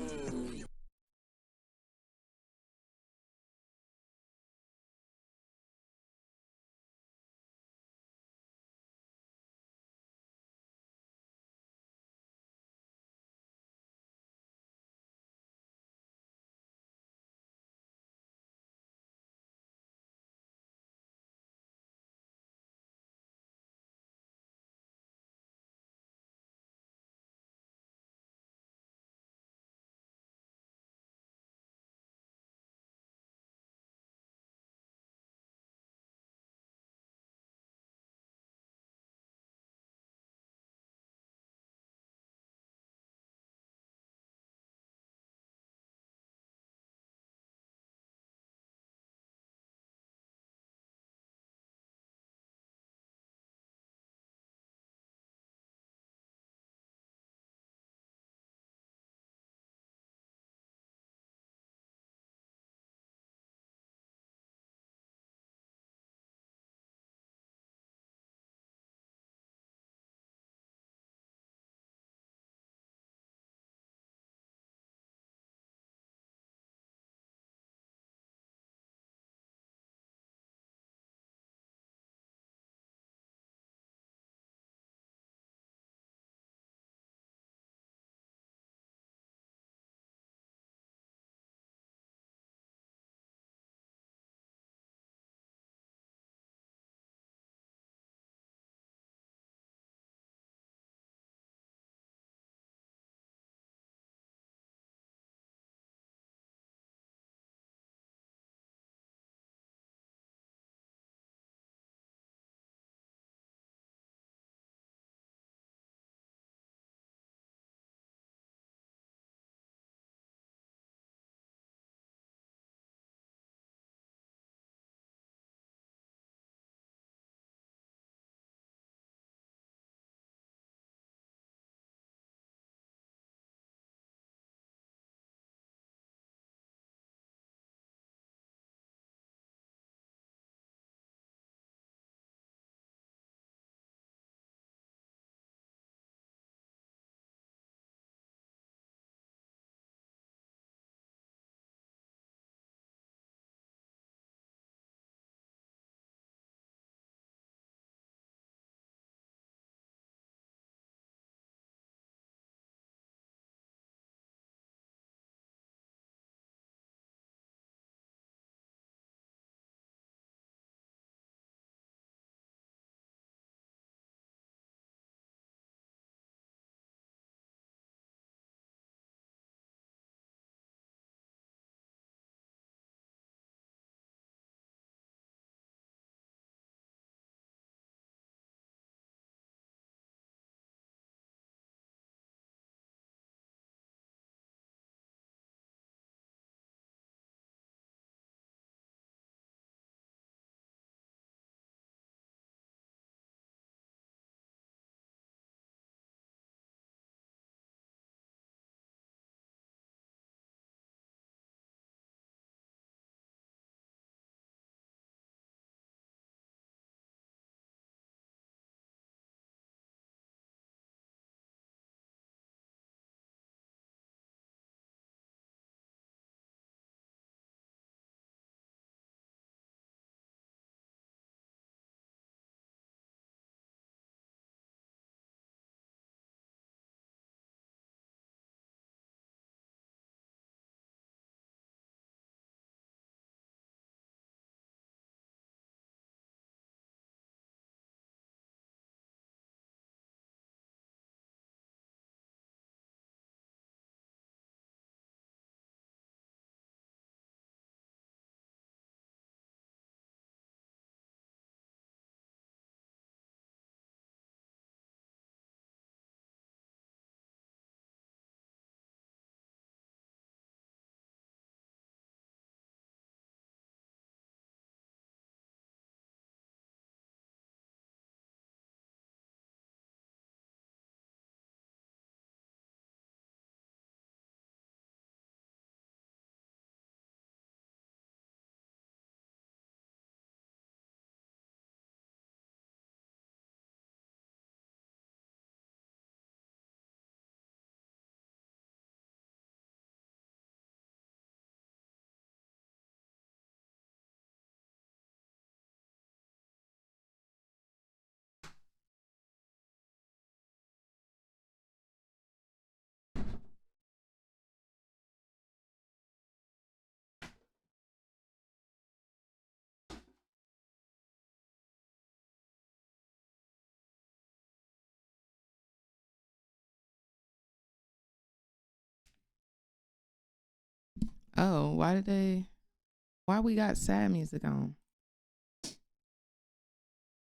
Oh, why we got sad music on?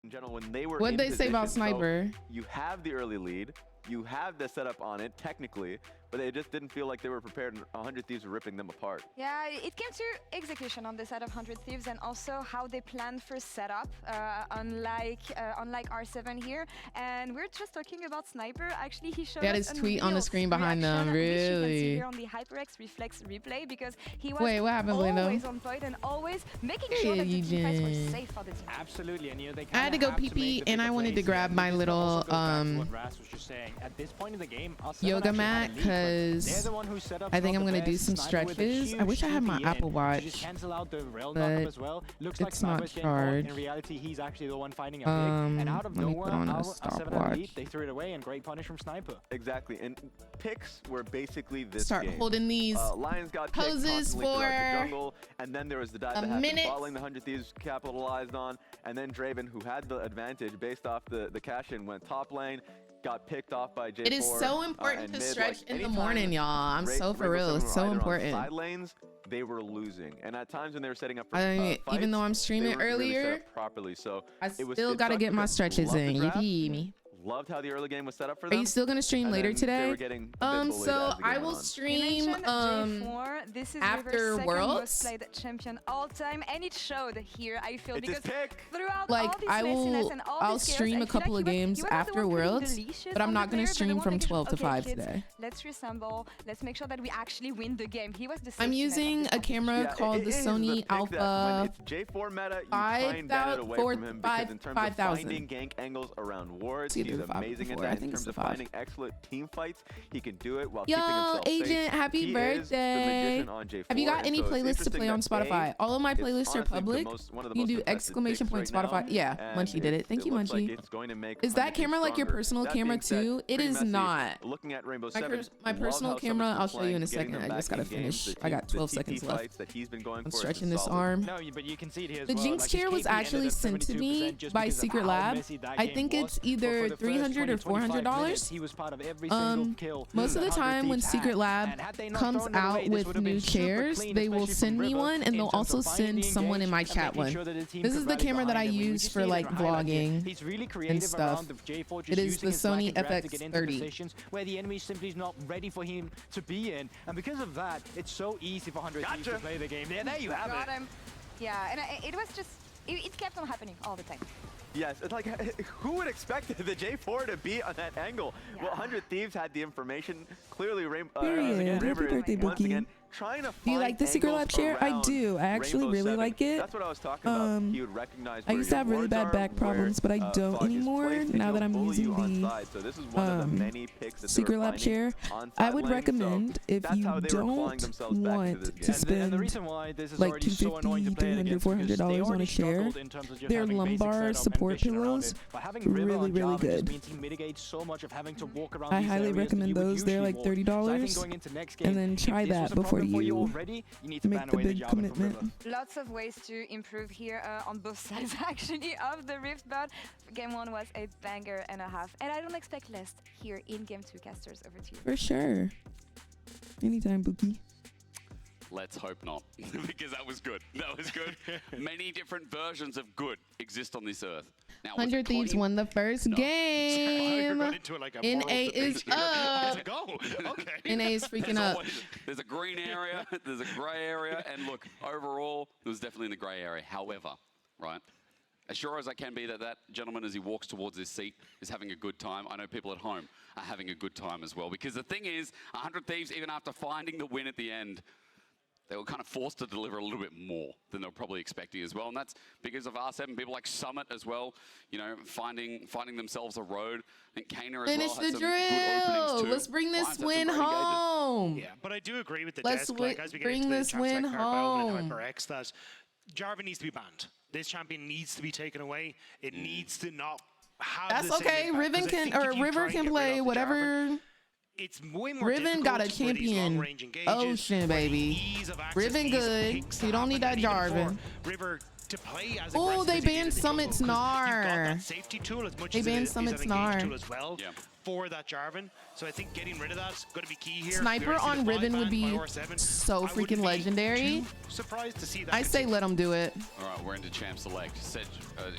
In general, when they were What'd in they say about position, so Sniper? you have the early lead, you have the setup on it technically, but they just didn't feel like they were prepared, and 100 Thieves were ripping them apart. Yeah, it came to execution on the side of 100 Thieves and also how they planned for setup, unlike R7 here. And we're just talking about Sniper. Actually, he showed Got us his tweet on the Unreal screen behind them, reaction, which you can see really. here on the HyperX Reflex replay, because he was Wait, what happened, Blendo? always on point and always making sure that the team fights were safe for the team. Absolutely, and they I had to go pee-pee, and I wanted to grab my little at this point in the game, yoga mat, because I think I'm gonna do some stretches. I wish I had my Apple Watch, but it's not charged. In reality, he's actually the one finding a pick, and out of let me nowhere, put on a R7 had the stopwatch. lead, they threw it away, and great punish from Sniper. Exactly, and picks were basically this Start game. holding these Lions got poses constantly throughout the for jungle, and then there was the dive a that happened, minute. balling the 100 Thieves capitalized on, and then Draven, who had the advantage based off the cash-in, went top lane, got picked off by J4. It is so important and to mid, stretch like, in the anytime morning, y'all. I'm so for Rainbow real. Seven It's were so either on important. Side lanes, they were losing, and at times when they were setting up for I mean, fights, even though I'm they streaming weren't really set earlier, up properly, so I it was still gotta get my stretches in. You feel me? Loved how the early game was set up for Are them. you still gonna stream and later then they today? were getting a bit bullied So as the I game will went on. stream J4, this is after River's second Worlds. most played champion all time, and it showed here. I feel It's his because pick. throughout Like all this I messiness will, and all I'll this chaos, stream I a feel couple like of he games was the after one putting Worlds, delicious but I'm on not the gonna player, stream but from the 12 to okay, 5 kids, today. Let's reassemble. Let's make sure that we actually win the game. He was the I'm safety net of using this a camera Yeah, called it the is the Sony pick that when Alpha it's J4 meta, you try and ban it away from him because in terms of 5000. finding gank angles around wards, It's he's either 5 or amazing at 4. I that. In think it's terms of the 5. finding excellent team fights, he can do it while Yo, keeping himself Agent, safe. happy He is the birthday. magician on J4, Have you got and any so it's playlists to interesting play on that Spotify? All of my is playlists are honestly public. one of the You most can do contested exclamation picks point right Spotify. now, Yeah, and Munchie did it. Thank you, looks like Munchie. it's going to make Is that 100 camera like your stronger. personal That camera being said, too? It pretty is messy. not. Looking at Rainbow My Seven, personal love how camera, Summer's I'll been show you in a playing, second. getting I them just back gotta in games, finish. the I got TP 12 seconds left. fights that he's been going I'm for is stretching this solid. arm. No, but you can see it here as The well. Jinx Like, his chair was KP actually ended at sent to me 72% just by because of Secret how Lab. messy that I game think was. it's But either for the first 300 or 20-25 $400. minutes, he was part of every single kill Most of the that 100 time when Thieves Secret had. Lab And had they not comes thrown it away, out this with would have been new super chairs, clean, they will especially send from me River one, and in they'll terms also of finding send the someone in my engage and chat making one. sure that the team This could is the rally camera that I behind him. We use just for see it like in the highlight here. vlogging He's really and creative around stuff. the J4 just It is using the his slack Sony and grab to get into FX30. positions where the enemy simply is not ready for him to be in. And because of that, it's so easy for 100 Thieves to play the game. There you have Got it. him. Yeah, and it was just, it kept on happening all the time. Yes, it's like, who would expect the J4 to be on that angle? Yeah. Well, 100 Thieves had the information. Clearly, Period. River Happy birthday, is once Bookie. again trying to find Do you like the Secret Lab angles chair? I around do. I actually Rainbow really Seven. like it. That's what I was talking about. He would recognize I where used to your have really wards bad are, back problems, but I where, don't Fog is anymore placed, and now he'll that I'm bully using you on the side. So this is one of the many picks that they Secret were Lab finding chair. on I side would lane, so recommend if that's you how they were flying don't themselves back want into this to game. spend And the reason why this is like already so annoying to $250, play it against $300, because they $400 on already a chair, struggled in terms of just their having basic lumbar setup and support vision around pillows, it. By having River really, on really Java, it just good. means he mitigates so much of having to walk around I these highly areas that recommend you would those. They're usually like walk. So I think $30, going into next game, and then if try this was that a before problem for you already, you need to make ban the away the big Java from commitment. River. Lots of ways to improve here on both sides actually of the Rift, but game 1 was a banger and a half, and I don't expect less here in game 2. Casters, over to you. For sure. Anytime, Bookie. Let's hope not, because that was good. That was good. Many different versions of good exist on this earth. Now, was 100 it Thieves clean? won the first No. game. Got into it like a NA moral is debate. up. Let's go. Okay. NA is freaking There's up. always- there's a green area, there's a grey area, and look, overall, it was definitely in the grey area. However, right, as sure as I can be that that gentleman, as he walks towards his seat, is having a good time, I know people at home are having a good time as well. Because the thing is, 100 Thieves, even after finding the win at the end, they were kind of forced to deliver a little bit more than they were probably expecting as well. And that's because of R7, people like Summit as well, you know, finding themselves a road. I think Kana as Finish well had the some good openings drill. too. Let's bring this Lions had some win great engages. home. Yeah, but I do agree with the Let's desk. Like, as we get bring into the this champs win like Carbone and home. HyperX, that Jarvan needs to be banned. This champion needs to be taken away. It needs to not have That's the same okay. impact, Riven 'cause I can, think or if you River try and can get rid play of the whatever. Jarvan, it's way more Riven got a difficult for these champion. long-range engages, Ocean, where the baby. ease of access Riven these good. picks to You don't need happen. that And even Jarvan. before River to play as Oh, they aggressive as he did banned in the Summit's jungle, 'cause Gnar. You've got that safety tool as much They as banned it is Summit's an Gnar. engage tool as well for that Jarvan. So I think getting rid of that's going to be key here. Sniper on Ribbon would be so freaking legendary. Surprised to see that. I say let him do it. All right, we're into champ select.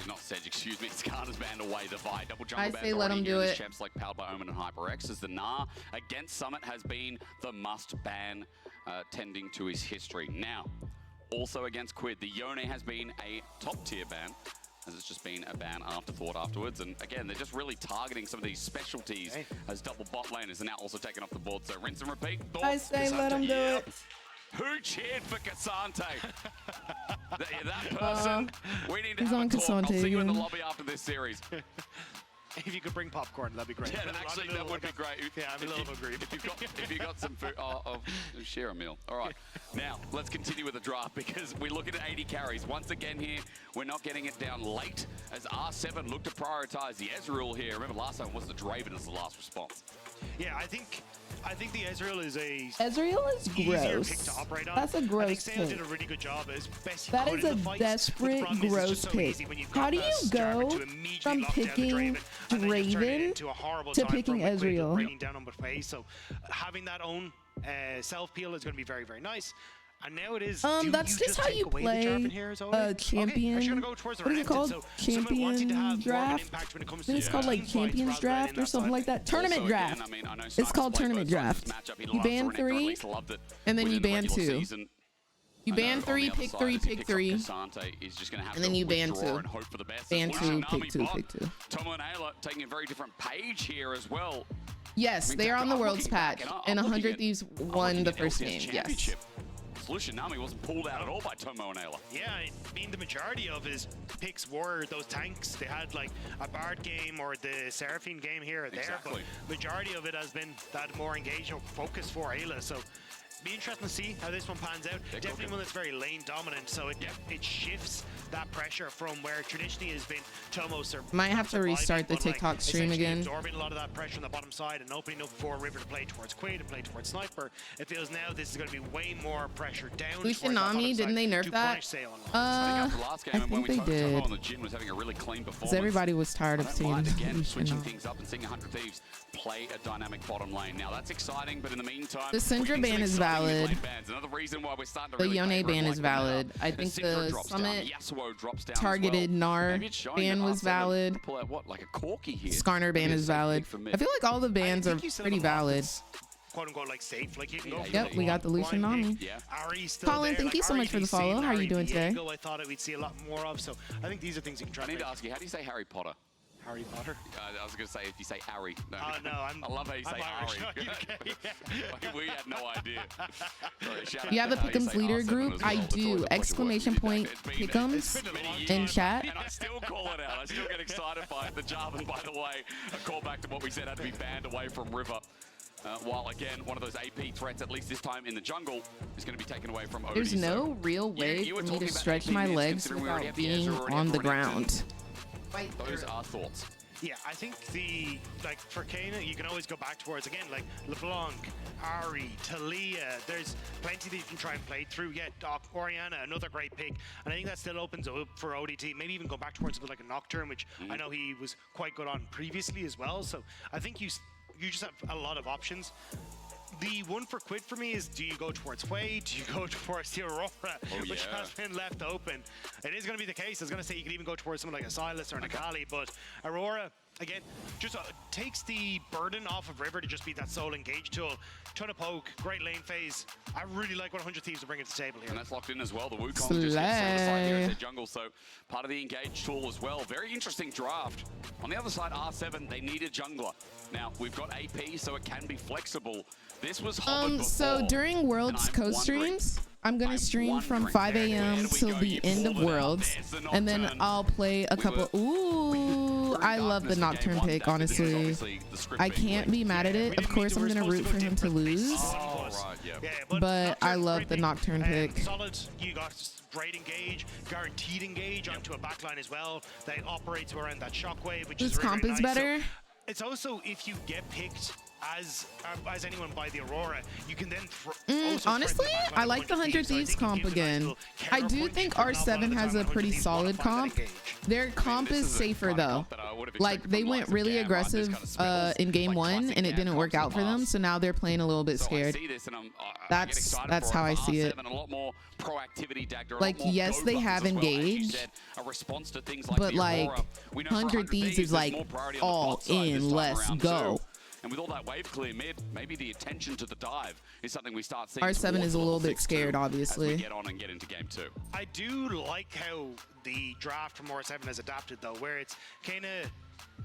Not Sedge, excuse me. Skarner's banned away. The Vi double jungle I ban say let already him here do in this it. champ select powered by Omen and HyperX, as the Gnar against Summit has been the must ban, tending to his history. Now, also against Quid, the Yone has been a top tier ban, as it's just been a ban afterthought afterwards. And again, they're just really targeting some of these specialties as double bot laners are now also taken off the board. So rinse and repeat. I say let him do it. Who cheered for Cassante? that person. We need to he's have on a talk. I'll Cassante see you in the again. lobby after this series. If you could bring popcorn, that'd be great. Yeah, actually, that would be great. Yeah, I'm a little hungry. If you've got some food, share a meal. All right, now let's continue with the draft because we're looking at 80 carries. Once again here, we're not getting it down late as R7 look to prioritize the Ezreal here. Remember last time it was the Draven as the last response. Yeah, I think the Ezreal is Ezreal is easier gross. pick to operate on. That's a I gross think Sale pick. did a really good job as best he That could is in a the fights, but the desperate, problem is it's gross just so pick. easy when you've How got do that you Jarvan go to immediately from lock down the picking Draven, and then just turn it Draven into a horrible to time picking from Quid Ezreal? bringing down on phase. So having that own self-peel is going to be very, very nice. And now it is. That's just how you play a champion. What is it called? Champion draft? I think it's called like Champions Draft or something like that. Tournament draft. It's called Tournament Draft. You ban 3, and then you ban 2. You ban 3, pick 3, pick 3, and then you ban 2. Ban 2, pick 2, pick 2. Tomo and Ayla taking a very different page here as well. Yes, they are on the Worlds patch, and 100 Thieves won the first game. Yes. Solution Nami wasn't pulled out at all by Tomo and Ayla. Yeah, I mean, the majority of his picks were those tanks. They had like a Bard game or the Seraphine game here or there, but majority of it has been that more engaged or focus for Ayla. So be interesting to see how this one pans out. Definitely one that's very lane dominant, so it shifts that pressure from where traditionally has been Tomo. Might have to restart the TikTok stream again. Absorbing a lot of that pressure on the bottom side and opening up for River to play towards Quid and play towards Sniper. It feels now this is going to be way more pressure down. Lucian Nami, didn't they nerf that? I think they did. Because everybody was tired of seeing again switching things up and seeing 100 Thieves play a dynamic bottom lane. Now that's exciting, but in the meantime, the Syndra ban is valid. Another reason why we're starting to the really Yone ban is valid. I think the Summit targeted Gnar ban was valid. Pull out what, like a corky here. Skarner ban is valid. I feel like all the bans are pretty valid. Quote unquote like safe, like you can go. Yep, we got the Lucian Nami. Colin, thank you so much for the follow. How are you doing today? I thought we'd see a lot more of, so I think these are things you can try. I need to ask you, how do you say Harry Potter? Harry Potter? I was going to say if you say Harry. No, no, I love how you say Harry. We had no idea. You have the Pick'ems leader group? I do. Exclamation point Pick'ems in chat. And I still call it out. I still get excited by it. The Jarvan, by the way, a callback to what we said had to be banned away from River. While again, one of those AP threats, at least this time in the jungle, is going to be taken away from Odie. There's no real way for me to stretch my legs without being on the ground. Those are thoughts. Yeah, I think for Kana, you can always go back towards, again, like LeBlanc, Ari, Talia. There's plenty that you can try and play through. Yeah, Doc, Oriana, another great pick. And I think that still opens up for ODT. Maybe even go back towards something like a Nocturne, which I know he was quite good on previously as well. So I think you just have a lot of options. The one for Quid for me is, do you go towards Hui? Do you go towards the Aurora, which has been left open? It is going to be the case. I was going to say you could even go towards someone like a Silas or an Akali, but Aurora, again, just takes the burden off of River to just be that sole engage tool. Ton of poke, great lane phase. I really like what 100 Thieves are bringing to the table here. And that's locked in as well. The Wukong just gets set aside here as their jungle, so part of the engage tool as well. Very interesting draft. On the other side, R7, they need a jungler. Now, we've got AP, so it can be flexible. This was so during Worlds co-streams, I'm gonna stream from 5 a.m. till the end of Worlds, and then I'll play a couple. Ooh, I love the Nocturne pick, honestly. I can't be mad at it. Of course, I'm gonna root for him to lose, but I love the Nocturne pick. Solid, you got great engage, guaranteed engage onto a backline as well. That operates around that shockwave, which is Whose comp is better? It's also, if you get picked as anyone by the Aurora, you can then honestly, I like the 100 Thieves comp again. I do think R7 has a pretty solid comp. Their comp is safer though. Like they went really aggressive in game 1 and it didn't work out for them, so now they're playing a little bit scared. That's how I see it. Like yes, they have engaged, but like 100 Thieves is like all in, let's go. And with all that wave clear mid, maybe the attention to the dive is something we start seeing. R7 is a little bit scared, obviously. As we get on and get into game 2. I do like how the draft from R7 has adapted though, where it's kind of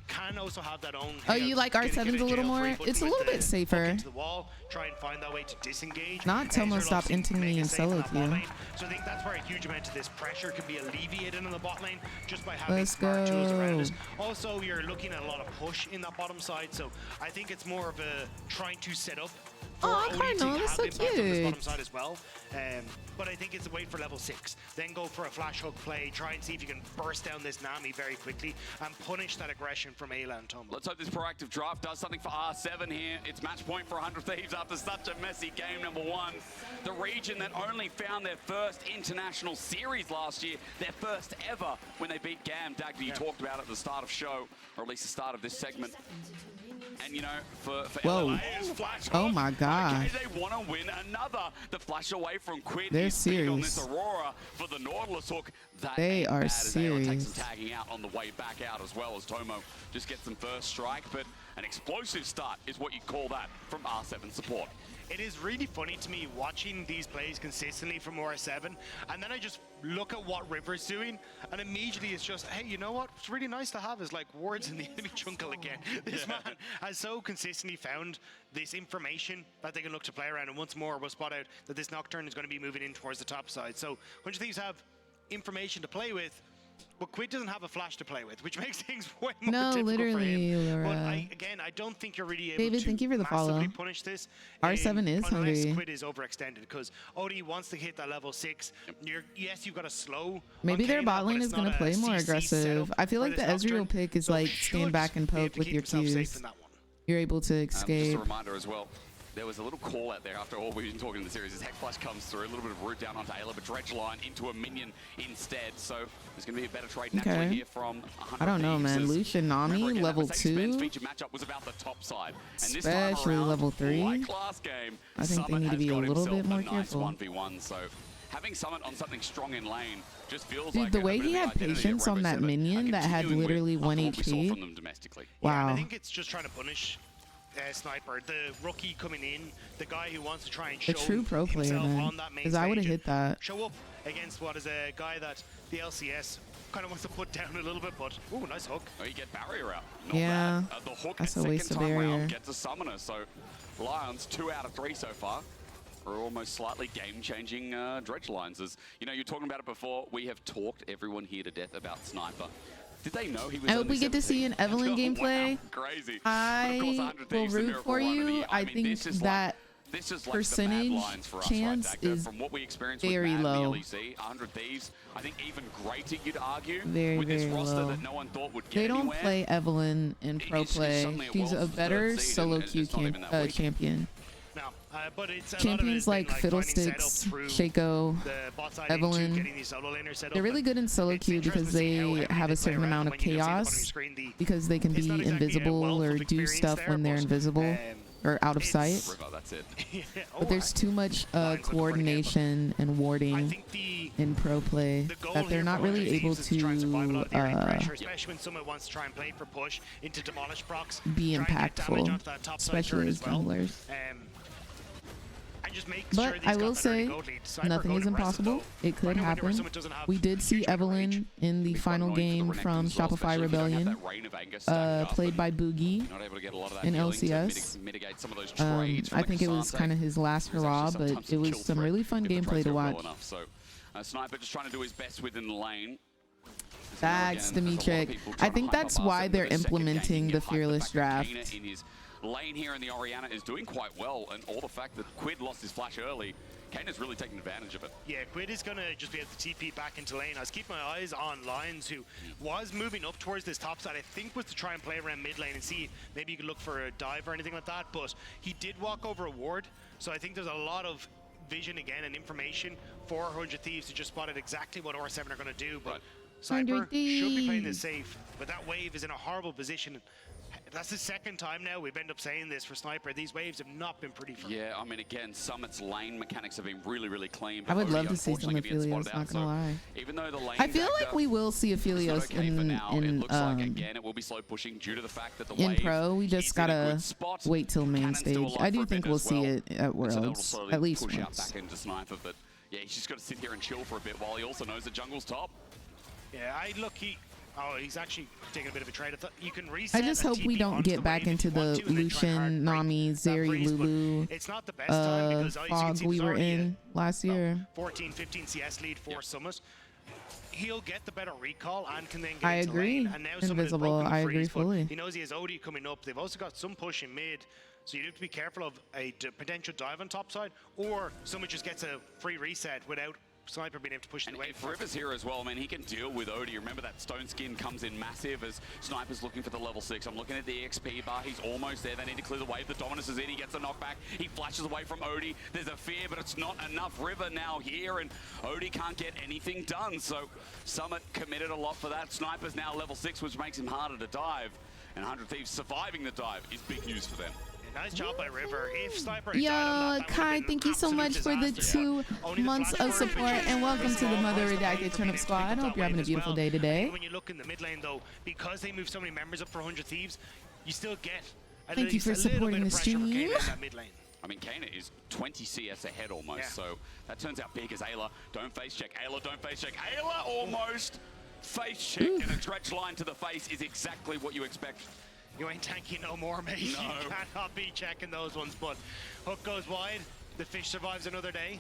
can also have that own. Oh, you like R7's a little more? It's a little bit safer. The wall, try and find that way to disengage. Not Tomo stop inting me in solo queue. So I think that's where a huge amount of this pressure can be alleviated in the bot lane just by having smart tools around us. Also, you're looking at a lot of push in that bottom side, so I think it's more of a trying to set up. Oh, Cardinal, that's so cute. Bottom side as well. But I think it's a wait for level 6. Then go for a flash hook play. Try and see if you can burst down this Nami very quickly and punish that aggression from Ayla and Tomo. Let's hope this proactive draft does something for R7 here. It's match point for 100 Thieves after such a messy game number 1. The region that only found their first international series last year, their first ever when they beat GAM. Dagda, you talked about at the start of show, or at least the start of this segment. And you know, for LLA, flash oh my god, okay, they want to win another. The flash away from Quid They're is serious. big on this Aurora for the Nautilus hook. That they are bad serious. Take some tagging out on the way back out as well as Tomo just gets some first strike, but an explosive start is what you call that from R7 support. It is really funny to me watching these plays consistently from R7, and then I just look at what River's doing, and immediately it's just, hey, you know what? It's really nice to have is like wards in the enemy jungle again. This man has so consistently found this information that they can look to play around, and once more we'll spot out that this Nocturne is going to be moving in towards the top side. So 100 Thieves have information to play with, but Quid doesn't have a flash to play with, which makes things way more difficult literally, for him. Laura. But again, I don't think you're really able David, to thank you for the follow. punish this. R7 is unless hungry. Quid is overextended, because OD wants to hit that level 6. Yes, you've got a slow. Maybe their Kayla, bot but lane it's is going not to play a more CC aggressive. setup I feel for like the this Nocturne, Ezreal pick is so like should stand back and be able poke to with keep your himself safe Qs. in that one. You're able to Just escape. a reminder as well, there was a little call out there after all we've been talking in the series as Hex Flash comes through, a little bit of root down onto Ayla, but Dredge line into a minion instead. So there's going to be a better trade naturally here from 100 I don't know, Thieves, man. as Lucian Nami, again, level that Mercedes-Benz 2. feature matchup was about the top side. And this time Especially around, level 3. like last game, I think they Summit need to has be a got little himself bit more a nice careful. 1v1, so having Summit on something strong in lane just feels Dude, like the a way bit he of had the identity of patience on Rainbow that Seven, minion that had continuing with literally 1 what we saw HP. from them domestically. Yeah, Wow. and I think it's just trying to punish Sniper, the rookie coming in, the guy who wants to try and show A true pro player, himself man. on that main Because I would have stage hit that. show up against what is a guy that the LCS kind of wants to put down a little bit, but ooh, nice hook. Oh, you get barrier out. Not Yeah, bad. The hook that's a second waste of time barrier. round gets a summoner. So Lions 2 out of 3 so far. Are almost slightly game-changing dredge lines. As you know, you're talking about it before. We have talked everyone here to death about Sniper. Did they know he was? I hope only we get to see 17? an Evelyn gameplay. Wow, crazy. I But of course, 100 will Thieves, the root miracle for run of the you. year. I mean, think this is that this is like percentage the mad lines for us chance right, Dagda. is From what we experienced very with Mad low. VLEC, 100 Thieves, I think even greater, you'd argue, Very, with this very roster low. that no one thought would get They don't anywhere. play Evelyn in pro It's play. suddenly She's well a for the better third seed, solo and queue it's not even that weak. champion. No, but it's a lot of it Champions has been, like finding Fiddlesticks, setup through Shaco, the bot side into Evelyn. getting these solo laners set up, They're really and good in solo it's queue because interesting to see how they heavily have they a play certain around amount of when you can see at the bottom of your chaos screen, because they can it's be not exactly a invisible wealth or of do experience stuff there, when they're but, invisible or out of sight. River, that's it. But there's too much coordination and warding in pro play that they're not really able to especially when someone wants to try and play for push into demolish procs, be try and get damage impactful, onto that top side especially turret as well. junglers. And just make But sure that I he's will got that early say, gold lead. Sniper nothing going is aggressive, impossible. though. It could I know whenever happen. someone doesn't have We did see huge Evelyn in the final game from Shopify Rebellion, played by Boogie in LCS. I think it was kind of his last hurrah, but it was some really fun gameplay to watch. So Sniper just trying to do his best within the lane. That's Dimitrik. I think that's why they're implementing the Fearless draft. In his lane here in the Orianna is doing quite well, and all the fact that Quid lost his flash early Kane's really taking advantage of it. Yeah, Quid is going to just be able to TP back into lane. I was keeping my eyes on Lions, who was moving up towards this top side. I think was to try and play around mid lane and see maybe you could look for a dive or anything like that. But he did walk over a ward, so I think there's a lot of vision again and information for 100 Thieves to just spot at exactly what R7 are going to do. But Sniper should be playing this safe, but that wave is in a horrible position. That's the second time now we've ended up saying this for Sniper. These waves have not been pretty for him. Yeah, I mean, again, Summit's lane mechanics have been really, really clean. I would love to see some Aphelios, not gonna lie. Even though the lane I feel like we will see Aphelios okay in, it looks like, again, it will be slow pushing due to the fact that the in wave, pro. We just gotta wait till main stage. I do think we'll see it at Worlds, at least push out once. back into Sniper, but yeah, he's just got to sit here and chill for a bit while he also knows the jungle's top. Yeah, he's actually taking a bit of a trade. I thought you can reset. I just hope we don't get back into the Lucian, Nami, Zeri, Lulu fog we were in last year. 14, 15 CS lead for Summit. He'll get the better recall and can then get I into agree. lane. And now Invisible, I agree fully. He knows he has OD coming up. They've also got some push in mid. So you have to be careful of a potential dive on top side, or someone just gets a free reset without Sniper being able to push it away. If River's here as well, I mean, he can deal with Odie. Remember that stone skin comes in massive as Sniper's looking for the level 6. I'm looking at the XP bar. He's almost there. They need to clear the wave. The Dominus is in. He gets a knockback. He flashes away from Odie. There's a fear, but it's not enough. River now here, and Odie can't get anything done. So Summit committed a lot for that. Sniper's now level 6, which makes him harder to dive. And 100 Thieves surviving the dive is big news for them. Nice job by River. If Sniper had Yo, died on Kai, thank you so much for the 2 months of support, and welcome to the Mother Redacted Turnip Squad. I hope you're having a beautiful day today. When you look in the mid lane, though, because they move so many members up for 100 Thieves, you still get Thank you for supporting the stream. I mean, Kana is 20 CS ahead almost, so that turns out big as Ayla. Don't face check. Ayla, don't face check. Ayla almost face check, and a dredge line to the face is exactly what you expect. You ain't tanky no more, mate. No. You cannot be checking those ones, but hook goes wide. The fish survives another day.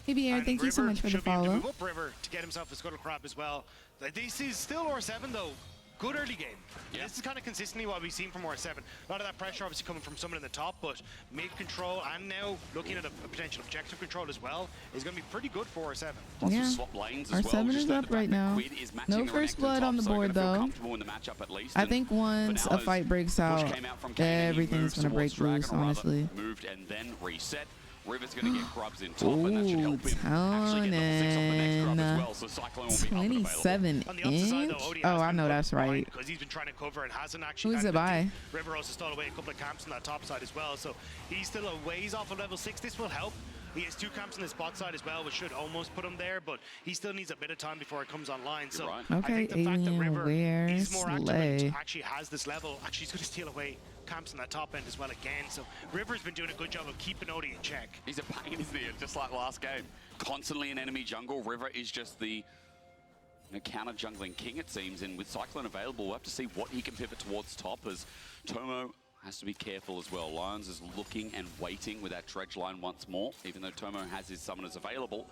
Hey, Pierre, thank you so much for the follow. Move up River to get himself a scuttle crab as well. This is still R7 though. Good early game. Yeah. This is kind of consistently what we've seen from R7. A lot of that pressure obviously coming from someone in the top, but mid control and now looking at a potential objective control as well is going to be pretty good for R7. Yeah, R7 is up right now. No first blood on the board though. I think once a fight breaks out, everything's going to break loose, honestly. Moved and then reset. River's going to get grubs in top, and that should help him actually get level 6 off the next grub as well, so Cyclone will be 27 inch? Oh, I know that's right. Because he's been trying to cover and hasn't actually. Who is it by? River also stole away a couple of camps on that top side as well, so he's still a ways off of level 6. This will help. He has 2 camps on his bot side as well, which should almost put him there, but he still needs a bit of time before it comes online. So I think the fact that River is more active and actually has this level, actually he's going to steal away camps on that top end as well again. So River's been doing a good job of keeping Odie in check. He's a pain, isn't he? Just like last game. Constantly in enemy jungle. River is just the counter jungling king, it seems, and with Cyclone available, we'll have to see what he can pivot towards top as Tomo has to be careful as well. Lions is looking and waiting with that dredge line once more. Even though Tomo has his summoners available,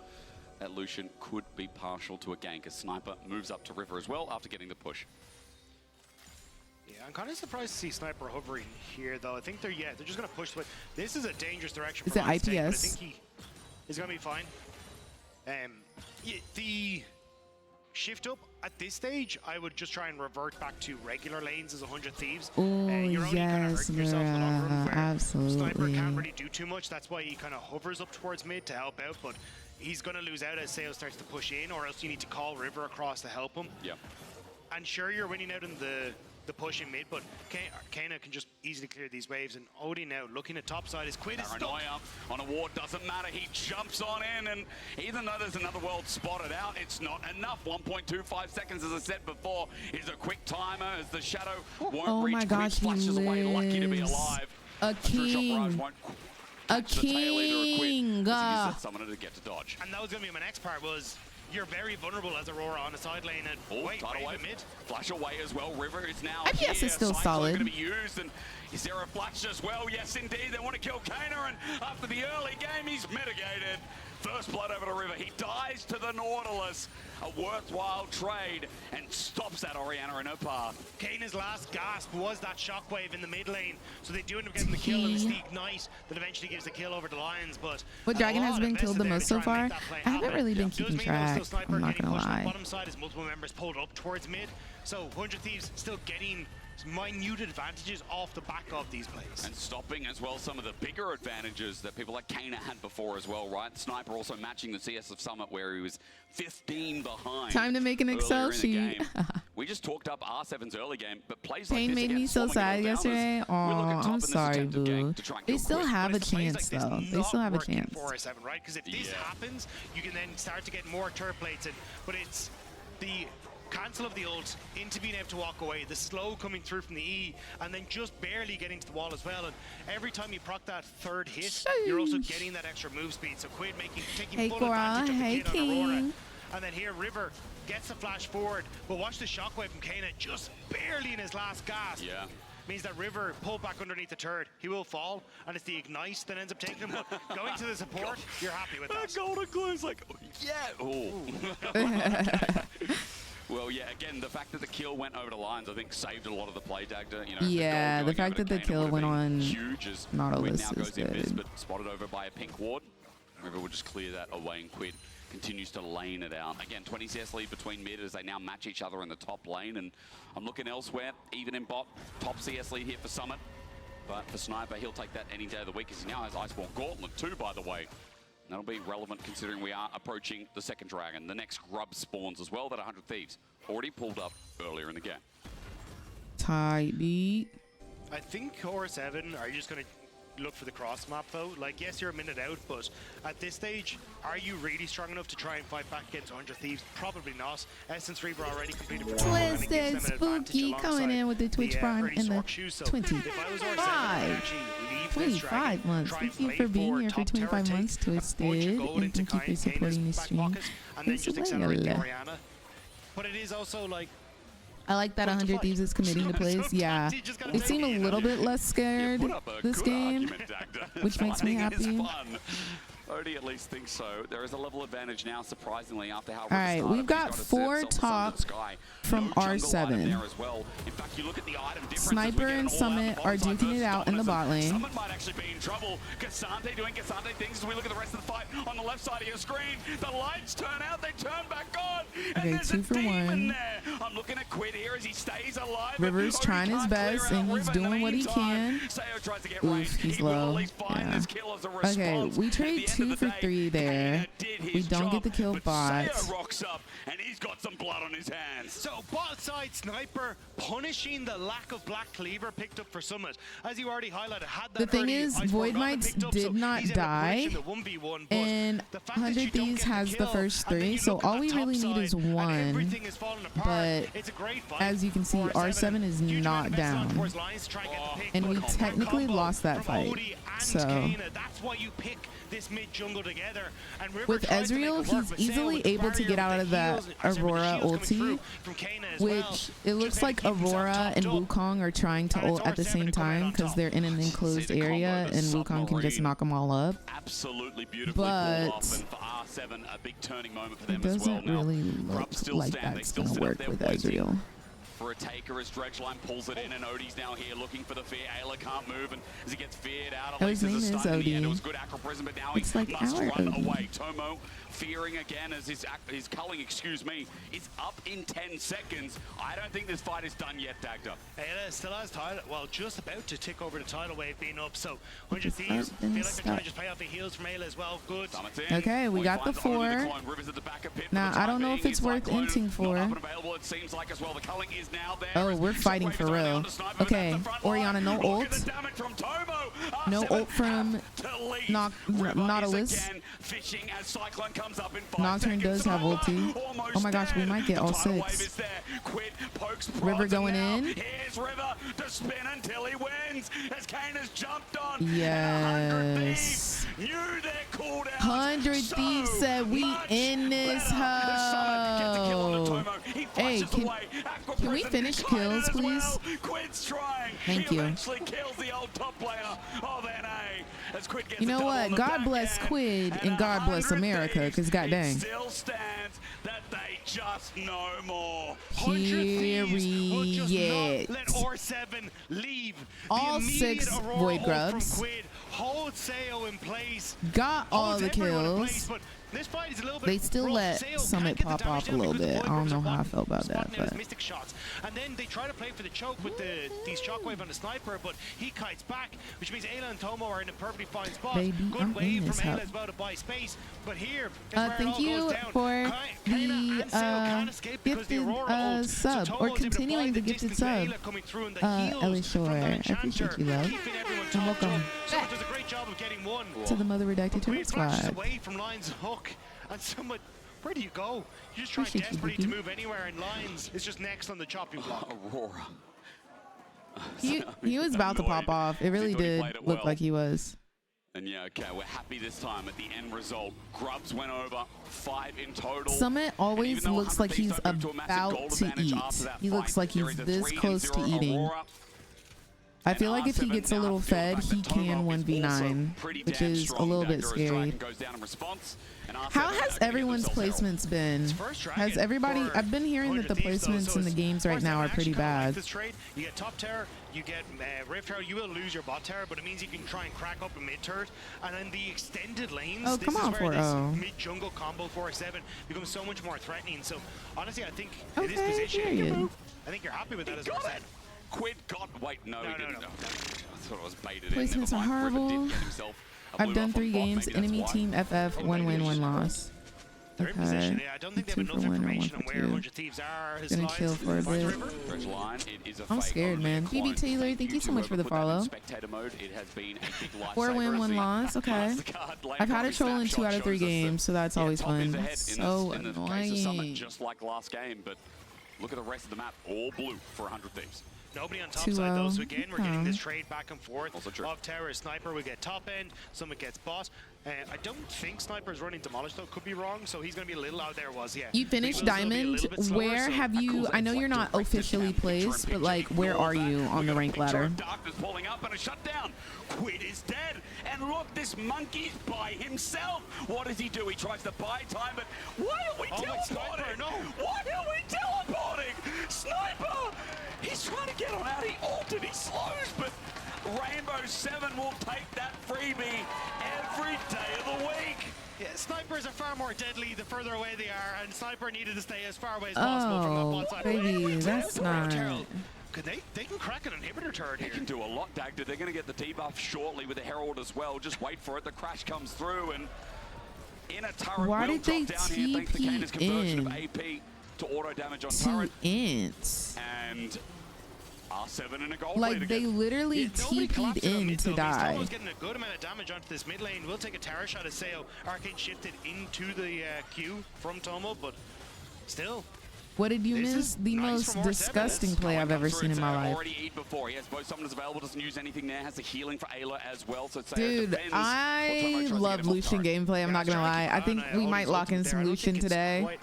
that Lucian could be partial to a gank as Sniper moves up to River as well after getting the push. Yeah, I'm kind of surprised to see Sniper hovering here, though. I think they're just going to push. This is a dangerous direction for Lions. Is it IPS? I think he is going to be fine. The shift up at this stage, I would just try and revert back to regular lanes as 100 Thieves. Oh, you're only kind of hurting yourself in the long run where absolutely. Sniper can't really do too much. That's why he kind of hovers up towards mid to help out, but he's going to lose out as Sale starts to push in, or else you need to call River across to help him. Yeah. And sure, you're winning out in the push in mid, but Kana can just easily clear these waves, and Odie now looking at top side is Quid is stuck. On a ward, doesn't matter, he jumps on in, and even though there's another world spotted out, it's not enough. 1.25 seconds, as I said before, is a quick timer as the Shadow won't reach. My gosh, he flashes away, lucky to be alive. A king. A king. Summoner to get to dodge. And that was going to be my next part was, you're very vulnerable as Aurora on the side lane, and wait mid. Flash away as well. River is now IPS here. is still Cyclone solid. Going to be used, and is there a flash as well? Yes, indeed. They want to kill Kana, and after the early game, he's mitigated. First blood over to River. He dies to the Nautilus. A worthwhile trade and stops that Orianna in her path. Kane's last gasp was that shockwave in the mid lane, so they do end up getting the kill, and it's the ignite that eventually gives the kill over the Lions. But what dragon has been killed the most so far? I haven't really been keeping track. I'm not gonna lie. Bottom side as multiple members pulled up towards mid, so 100 Thieves still getting minute advantages off the back of these plays. And stopping as well some of the bigger advantages that people like Kana had before as well, right? Sniper also matching the CS of Summit where he was 15 behind. Time to make an Excel sheet. We just talked up R7's early game, but plays Pain like this made me so sad yesterday. Oh, I'm sorry, boo. They still have a chance, though. They still have a chance. 4-7, right? Because if this happens, you can then start to get more turret plates in. But it's the cancel of the ult into being able to walk away, the slow coming through from the E, and then just barely getting to the wall as well. And every time you proc that third hit, you're also getting that extra move speed. So Quid taking full advantage of the kid on Aurora. And then here River gets the flash forward, but watch the shockwave from Kana just barely in his last gasp. Yeah. Means that River pulled back underneath the turret. He will fall, and it's the ignite that ends up taking him. But going to the support, you're happy with that. Golden Glue's like, yeah. Oh. Well, yeah, again, the fact that the kill went over to Lions, I think, saved a lot of the play, Dagda. You know, yeah, the fact that the kill went on Nautilus is good. But spotted over by a pink ward. River will just clear that away, and Quid continues to lane it out. Again, 20 CS lead between mid as they now match each other in the top lane, and I'm looking elsewhere, even in bot, top CS lead here for Summit. But for Sniper, he'll take that any day of the week, as he now has Iceborne Gauntlet too, by the way. That'll be relevant considering we are approaching the second dragon. The next grub spawns as well, that 100 Thieves already pulled up earlier in the game. Tight beat. I think Core 7 are you just going to look for the cross map though? Like, yes, you're a minute out, but at this stage, are you really strong enough to try and fight back against 100 Thieves? Probably not. Essence Reaver already completed for Twisted Spooky coming in with the Twitch Prime in the 25 months. Thank you for being here for 25 months, Twisted, and thank you for supporting the stream. But it is also like, I like that 100 Thieves is committing to plays. Yeah, they seem a little bit less scared this game, which makes me happy. Odie at least thinks so. There is a level advantage now, surprisingly, after how. All right, we've got 4 top from R7. In fact, you look at the item Sniper and Summit are duking it out in the bot lane. Summit might actually be in trouble. Cassante doing Cassante things as we look at the rest of the fight on the left side of your screen. The lights turn out, they turn back on. And okay, 2 for 1. There. I'm looking at Quid here as he stays alive. River's trying his best and he's doing what he can. Oof, he's low. Yeah. Okay, we trade 2 for 3 there. We don't get the kill bot. Rocks up and he's got some blood on his hands. So bot side Sniper punishing the lack of Black Cleaver picked up for Summit. As you already highlighted, had that the thing is, Void Mites did not die, and 100 Thieves has the first 3, so all we really need is 1. But as you can see, R7 is not down, and we technically lost that fight. So that's why you pick this mid jungle together. And with Ezreal, he's easily able to get out of that Aurora ulti, which it looks like Aurora and Wukong are trying to ult at the same time because they're in an enclosed area and Wukong can just knock them all up. Absolutely beautifully pulled off, and for R7, a big turning moment for them as well. It doesn't really look like that's going to work with Ezreal. For a taker as Dredgeline pulls it in, and Odie's now here looking for the fear. Ayla can't move, and as he gets feared out, his name is Odie. It was good acro prison, but now it's he like must run Odie. away. Tomo fearing again as his culling, excuse me, is up in 10 seconds. I don't think this fight is done yet, Dagda. Ayla still has title, well, just about to tick over the tidal wave being up, so 100 Thieves feel like they're trying to just pay off the heals from Ayla as well. Good. Okay, we got the 4. Now, I don't know if it's worth inting for. Oh, we're fighting for real. Okay, Orianna, no ult. No ult from Nautilus. Nocturne does have ulti. Oh my gosh, we might get all 6. River going in. Here's River to spin until he wins as Kane has jumped on. Yes. 100 Thieves said we in this hoe. Hey, can we finish kills, please? Quid's trying. Thank he you. eventually kills the old top player of NA as Quid gets You know what? God bless Quid and God bless America, because god dang. Still stands that they just know more. Period. Let R7 leave. All 6 Void Grubs. Hold Sayo in place. Got all the kills. This fight is a little bit They still let Summit pop off a little bit. I don't know how I felt about that, but mystic shots. And then they try to play for the choke with these shockwave on the sniper, but he kites back, which means Ayla and Tomo are in a perfectly fine spot. Baby, Good I'm wave in from this Ayla hub. as well to buy space. But here is where it thank all you goes down. for Kaina and Sayo can't the escape because the gifted Aurora ult. sub, So or Tomo's able to continuing apply the the gifted distance to sub. Ayla coming through and the heals Ellie Shore, from the I appreciate Enchanter, you, love. keeping everyone And welcome So does a great job of getting one. to the Mother Redacted Turtle Quid flashes Squad. away from Lions' hook, and someone, where do you go? You're just trying Appreciate you, desperately to Vicky. move anywhere, and Lions is just next on the chopping block. Aurora. He was about to pop off. It really He thought he did played it look well. like he was. And yeah, okay, we're happy this time at the end result. Grubs went over 5 in total. Summit always though looks 100 like Thieves he's don't move to a massive about goal to advantage eat. after that He looks fight, like there he's is a this 3 close to and 0 eating. Aurora. I feel like if he R7 gets a now little have to feel fed, the fact he that Tomo can is 1v9, also pretty which damn is a strong. little bit Dagger's scary. Dragon goes down in response, and R7 How are has gonna get everyone's themselves out. placements been? First dragon Has everybody? for I've been hearing that the 100 Thieves, though, placements so in the it's games right R7 now are actually pretty kinda like bad. this trade. You get top tower, you get rift tower. You will lose your bot tower, but it means you can try and crack up a mid turret. And then the extended lanes. Oh, this come is on, where 4-0. this mid jungle combo 4-7 becomes so much more threatening. So honestly, I think in Okay, this position, period. I think you're happy with that as Got well. it. Quid got. Wait, no, he didn't. no. I thought it was baited Placements in. are Never mind. River horrible. did get himself a I've blue done buff on 3 bot. games. Maybe that's Enemy why. team FF 1 win 1 loss. They're in position. Yeah, I don't think they have 2 enough for 1 or 1 information for on where 2. 100 Thieves are. His Gonna lines. chill for a Finds bit. River. Bridge line, it is a I'm fake scared, only man. climb. BB Taylor, thank you so much for the Put that in follow. spectator mode. It has been a big lifesaver 4 win as 1 the loss. Okay. Mastercard Lane I've had a Property troll in 2 out of 3 snapshot shows us that, games, so that's always top is fun. ahead in So the case of Summit, annoying. just like last game, but look at the rest of the map, all blue for 100 Thieves. Nobody on top 2-0. side though, so again we're getting Okay. this trade back and forth. Also true. Of Terror, Sniper, we get top end, Summit gets boss. I don't think Sniper is running Demolish though, could be wrong, so he's going to be a little out there, yeah. You finished Diamond. Where have you? I know you're not officially placed, but like, where are you on the rank ladder? Darkness pulling up and a shutdown. Quid is dead. And look, this monkey's by himself. What does he do? He tries to buy time, but why are we teleporting? Sniper, no. Why are we teleporting? Sniper! He's trying to get on out. He ulted, he slows, but Rainbow 7 will take that freebie every day of the week. Yeah, Snipers are far more deadly the further away they are, and Sniper needed to stay as far away as possible from that Oh, bot side. baby, that's not. They can crack an inhibitor turret here. They can do a lot, Dagda. They're going to get the debuff shortly with the Herald as well. Just wait for it. The crash comes through, and in a turret Why will did they drop down here thanks to Kane's TP conversion of in AP to auto damage on to turret. int? And R7 in a gold Like lead they again. literally TP'd in to die. Tomo's getting a good amount of damage onto this mid lane. We'll take a tower shot as Sayo. Arcane shifted into the queue from Tomo, but still. What did you This miss? is The nice most from R7. disgusting play I've ever seen in my life. Already eat before. He has both summoners available, doesn't use anything there, has the healing for Ayla as well. So Sayo Dude, defends. I Tomo tries to love get him off Lucian turret. gameplay. I'm not gonna lie. I think we might lock in some Lucian today.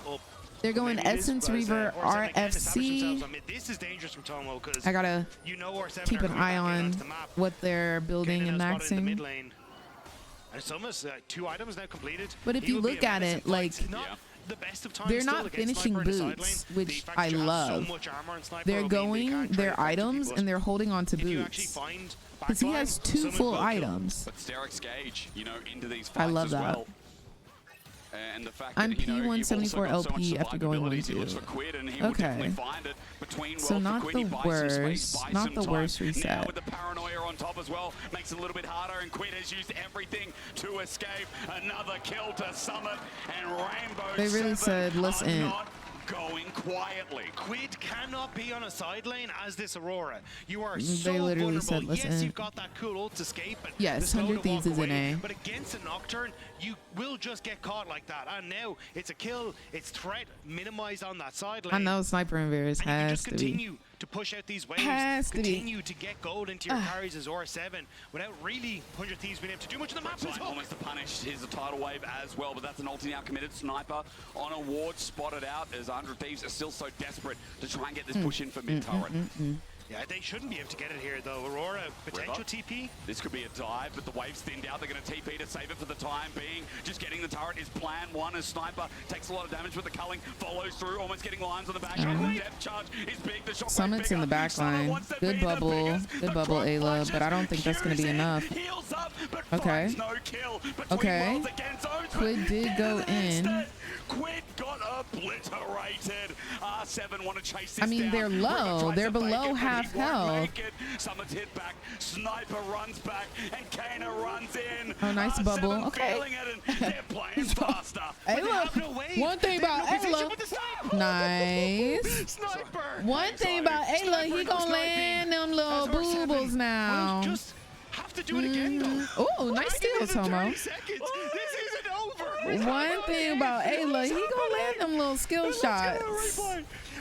They're going Essence Reaver RFC. This is dangerous from Tomo because I gotta you know R7 keep are an coming eye back in on onto the map. what they're building and Getting a spot in the mid maxing. lane. And it's almost 2 items now completed. But if He you will be look a at menace it, in like, fights. Not the best of times they're still not against finishing Sniper in the side boots, lane. which The fact I that you have love. So much armor on Sniper They're will mean they going can't trade their effectively, items but and they're holding on to if you actually boots. find Because he has backline, 2 Summit full will kill. items. But Sterek's gauge, you know, into these I fights love as that. well. And the fact I'm that, you know, you've also P174 got so much LP after going survivability, he 1-2. looks for Quid, and he will definitely find it between So Wealth not for Quid. He the buys some space, worst, buys not some the time. worst Now reset. with the paranoia on top as well, makes it a little bit harder, and Quid has used everything to escape. Another kill to Summit, and Rainbow They really 7 said, are listen. not going quietly. Quid cannot be on a side lane as this Aurora. You are They so literally vulnerable. said, Yes, listen. you've got that cool ult escape. And Yes, the snow 100 to walk Thieves is an away, A. But against a Nocturne, you will just get caught like that. And now it's a kill. It's threat minimized on that side lane. I know Sniper and Varus And you can has just to be. continue to push out these waves, Has to be. continue to get gold into your carries as R7 without really 100 Thieves being able to do much on the map as well. Almost to punish. Here's a tidal wave as well, but that's an ulti now committed. Sniper on a ward, spotted out as 100 Thieves are still so desperate to try and get this push in for mid-turret. Yeah, they shouldn't be able to get it here though. Aurora, potential TP. This could be a dive, but the wave's thinned out. They're going to TP to save it for the time being. Just getting the turret is plan one as Sniper takes a lot of damage with the culling, follows through, almost getting lines on the back. The depth charge is big. The shot Summit's in the back line. Good bubble, Ayla, but I don't think that's going to be enough. Okay. Okay. Quid did go in. Quid got obliterated. R7 want to chase this I mean, down. they're low. They're below half health. Summit's hit back. Sniper runs back, and Kana runs in. Oh, nice bubble. Okay. They're playing faster. Ayla. One thing about Ayla. Nice. Sniper. One thing about Ayla, he gonna land them little boobles now. Just have to do it again though. Oh, nice steal, Tomo. This isn't over. One thing about Ayla, he gonna land them little skill shots.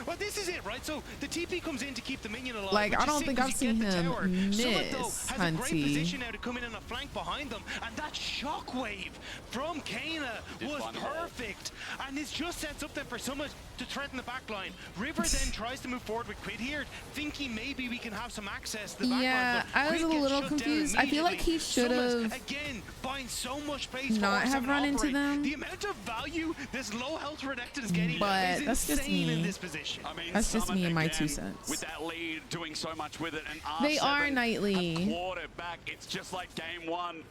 Well, this is it, right? So the TP comes in to keep the minion alive. Like, I don't think I've seen him miss, has a great Hunty. position now to come in on a flank behind them, and that shockwave from Kana was perfect. And this just sets up then for Summit to threaten the back line. River then tries to move forward with Quid here, thinking maybe we can have some access to the back Yeah, line. I was a little confused. I feel like he should have again buying so much space not have run into them. The amount of value this low health Renekton is getting But is that's just insane me. in this position. I mean, That's just me and my again, 2 cents. With that lead, doing so much with it, and They R7 are nightly. have clawed it back. It's just like game one,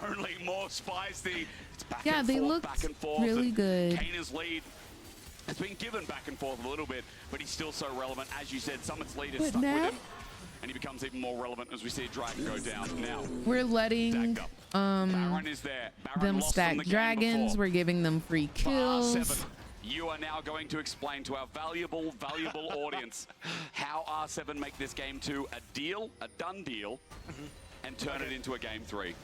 only more spicy. It's back Yeah, and they forth, looked back and forth. really and good. Kana's lead has been given back and forth a little bit, but he's still so relevant. As you said, Summit's lead is But stuck now- with him, and he becomes even more relevant as we see Dragon go down. Now, We're letting Baron is there. Baron them lost from stack the game dragons. before. We're giving them free kills. R7, you are now going to explain to our valuable audience how R7 make this game 2 a deal, a done deal, and turn it into a game 3.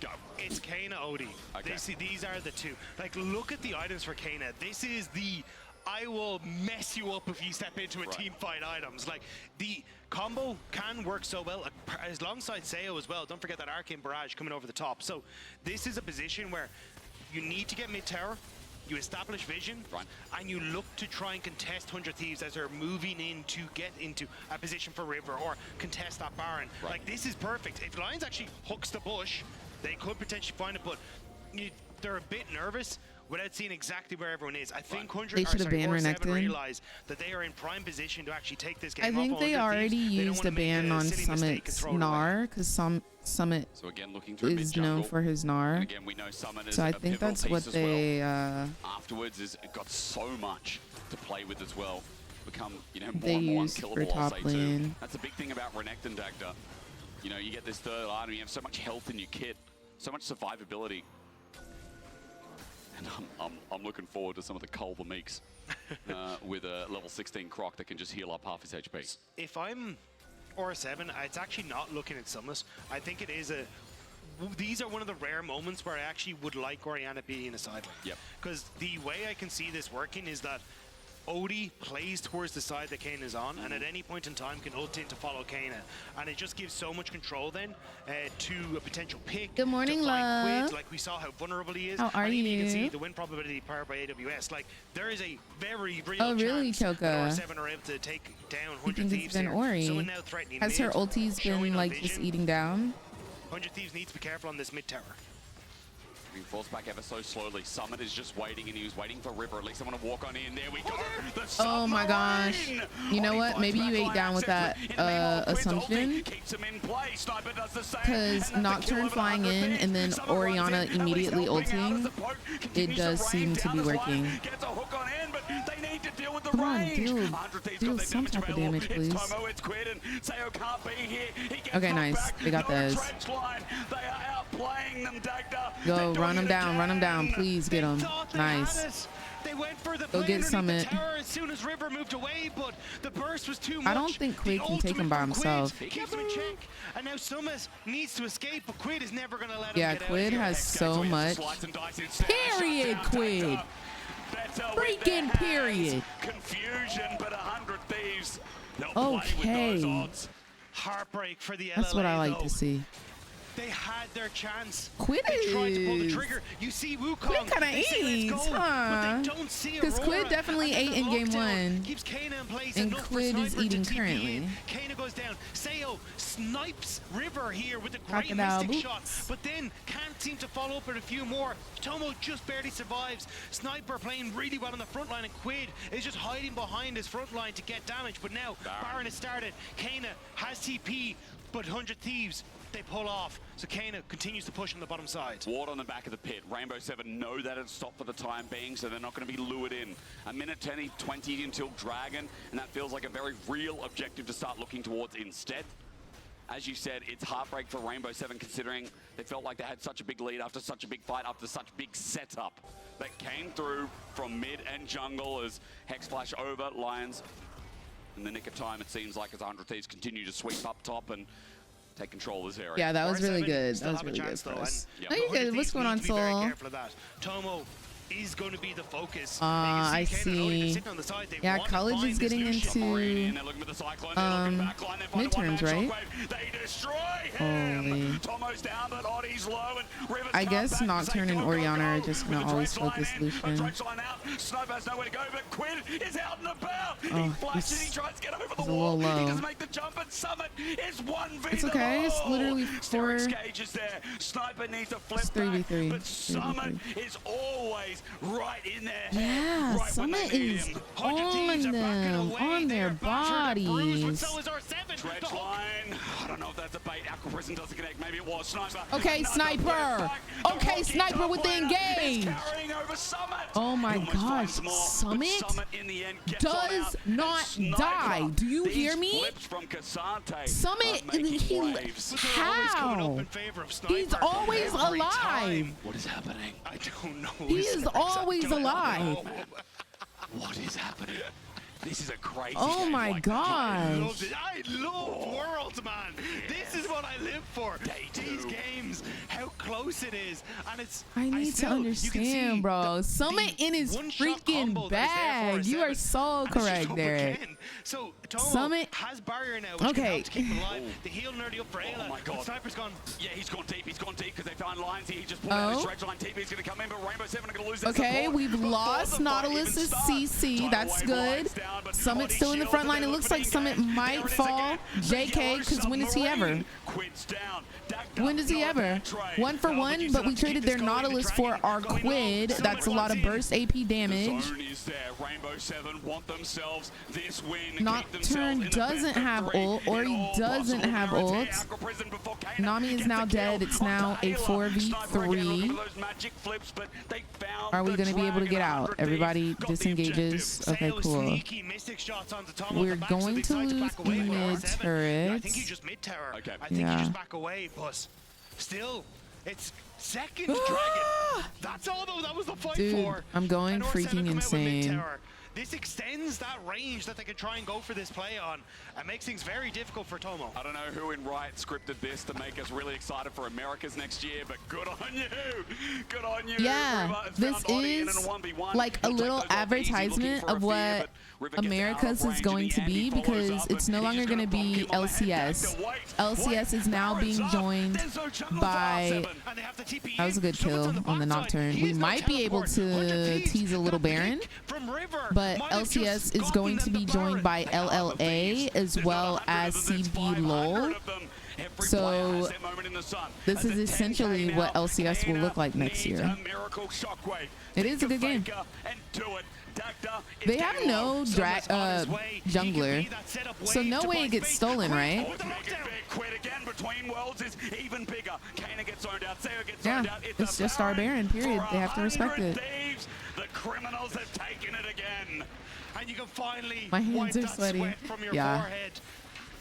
Go. It's Kana Odie. Okay. These are the two. Like, look at the items for Kana. This is the I will mess you up if you step into a team fight items. Like, the combo can work so well alongside Seo as well. Don't forget that Arcane Barrage coming over the top. So this is a position where you need to get mid-tower, you establish vision, and you look to try and contest 100 Thieves as they're moving in to get into a position for River or contest that Baron. Like, this is perfect. If Lions actually hooks the bush, they could potentially find it, but they're a bit nervous without seeing exactly where everyone is. I think 100 They should have banned R7 Renekton. realize that they are in prime position to actually take this game I off think on they 100 already Thieves. They don't used wanna a make ban on silly mistake and Summit's throw it away. Gnar because Summit So again, looking through is known mid-jungle. for his And Gnar. again, we know Summit is So I a think pivotal that's piece what as they afterwards is got so much to play with as well. Become, you know, more they and more used for unkillable, I'll top say too. lane. That's a big thing about Renekton, Dagda. You know, you get this third item, you have so much health in your kit, so much survivability. And I'm looking forward to some of the Culver Meeks with a level 16 Croc that can just heal up half his HP. If I'm R7, it's actually not looking at Summit. I think it is these are one of the rare moments where I actually would like Orianna being in a side lane. Yep. Because the way I can see this working is that Odie plays towards the side that Kane is on, and at any point in time can ult in to follow Kana. And it just gives so much control then to a potential pick. Good morning, to find love. Quid, like we saw how vulnerable he is. How are and even you can you? see the win probability powered by AWS. Like, there is a very real Oh, really, chance that Choka? R7 are able to take down You 100 think it's Thieves been here. Ori? Someone now threatening Has her mid, ultis showing been on like just vision. eating down? 100 Thieves needs to be careful on this mid tower. Being forced back ever so slowly. Summit is just waiting, and he was waiting for River. At least I want to walk on in. There we go. The Oh my gosh. You know what? Maybe you ate down with that assumption. Because Nocturne flying in and then Orianna immediately ulting, it does seem to be working. Come on, deal some type of damage, please. Okay, nice. They got those. Go, run them down, please get them. Nice. They went for the Go get Summit. as soon as River moved away, but the burst was too much. I don't think Quid can take him by himself. Keeps him in check, and now Summit needs to escape, but Quid is never going to let him Yeah, get out Quid here. has so much. Period, Quid. Freaking period. Confusion, but 100 Thieves They'll play with those Okay. odds. Heartbreak for the LLA, That's what I like though. to see. They had their chance. Quid They tried to pull the is- trigger. You see Wukong. Quid kind of they say, eats, "Let's go," huh? But they don't see Because Aurora. Quid definitely And ate then in the game lockdown 1. Keeps Kana in place And enough for Quid is Sniper to eating TP currently. in. Kana goes down. Sayo snipes River here with a great Crocodile mystic boots. shot, but then can't seem to follow up with a few more. Tomo just barely survives. Sniper playing really well on the front line, and Quid is just hiding behind his front line to get damage. But now Baron has started. Kana has TP, but 100 Thieves, they pull off. So Kana continues to push on the bottom side. Ward on the back of the pit. Rainbow 7 know that it's stopped for the time being, so they're not going to be lured in. A minute 20 until Dragon, and that feels like a very real objective to start looking towards instead. As you said, it's heartbreak for Rainbow 7 considering they felt like they had such a big lead after such a big fight, after such big setup that came through from mid and jungle as Hex Flash over Lions. In the nick of time, it seems like as 100 Thieves continue to sweep up top and take control of this area. Yeah, that was really R7 good. still That was have a really good chance, for though, us. and No, you're 100 good. What's Thieves going need on, to be very Soul? careful of that. Tomo is going to be the focus. I You can Kana and Odin see. sitting on the side. They Yeah, want to college find is this getting Lucian. into midterms, right? They destroy him. Holy. Tomo's down, but Oddi's low, and Rivers I come guess back to Nocturne say, and "Go, go, Oriana are go." just With gonna the always Drake's focus line in, but Lucian. Drake's line out. Sniper has nowhere to go, but Quinn is out and about. Oh, He flashes, he's- he tries to get over the he's a wall. little He low. doesn't make the jump, and Summit is 1v It's okay. It's literally Sterix 4. Gage is there. Sniper needs to flip It's back, 3v3. but Summit is always right in there. Yeah, Summit is on them, on their bodies. Dredge line. I don't know if that's a bait. Aqua Prison doesn't connect. Maybe it was Sniper. Okay, Another Sniper. flip back. The Okay, Rocky Sniper top with the laner engage. is carrying over Summit. Oh my He almost gosh, finds more, but Summit Summit in the end gets on does out, not and Sniper, die. Do you these hear me? flips from Cassante Summit, are making he, waves. how? He's always alive. What is happening? I don't know. He is always alive. What is happening? This is a crazy Oh game. my Like, gosh. I love Worlds, man. This is what I live for. These games, how close it is, and it's. I need to still, you can see understand, bro. Summit in his one-shot freaking combo that is there for bag. a You are seven. so And it's just correct up there. again. So Tomo Summit- has barrier now, which Okay. can help to keep him alive. The heal nerdy up for Ayla. Oh my but God. Sniper's gone. Yeah, he's gone deep because they found lines here. He just pulled out his Oh. dredge line. TP's going to come in, but Rainbow 7 are going to lose their Okay, support we've before lost the fight Nautilus' even starts. CC. Tidal That's wave good. lines down, but Summit's body still in the shield, front but line. It they look looks for like the Summit engage. might There it is fall. again. The JK, yellow because when is he ever? submarine. Quid's down. Dacked When up. does he Not a ever? bad trade. 1 for No, but 1, you but still we have to keep traded this their going. The Nautilus Dragon for our going low. Quid. Summit That's a lot runs of in. burst AP damage. Zone is there. Rainbow 7 want themselves this win. Nocturne doesn't have ult, or he doesn't have ult. Nami is now dead. It's now a 4v3. Are we going to be able to get out? Everybody disengages. Okay, cool. We're going to lose mid turret. I think he just mid tower. Okay. I think he Yeah. just back away, but still, it's second dragon. That's all though. That was the fight Dude, for. I'm going And R7 freaking come out with insane. mid-tower. This extends that range that they can try and go for this play on, and makes things very difficult for Tomo. I don't know who in Riot scripted this to make us really excited for Americas next year, but good on you. Good on you. Yeah, River has this found Oddie in is a 1v1. like a He'll take little those off easy, advertisement looking for of a what fear, but River gets out Americas of is range going in to the be, end. He follows because up, it's no and longer he's going to gonna be bonk him on the head. LCS. Wait, LCS is now being joined by. And they have to TP That was a good Summits kill on the backside. Nocturne. He We has no might be able teleport. 100 to Thieves tease a little got Baron, pick from River. but Might have LCS just is gotten going to them be the joined by Baron. LLA as well as CB LOL. So this is essentially what LCS will look like next year. It is a good game. They have no jungler, so no way it gets stolen, right? Yeah, it's just our Baron, period. They have to respect it. The criminals have taken it again. And you can finally My hands wipe are that sweaty. sweat from your Yeah. forehead.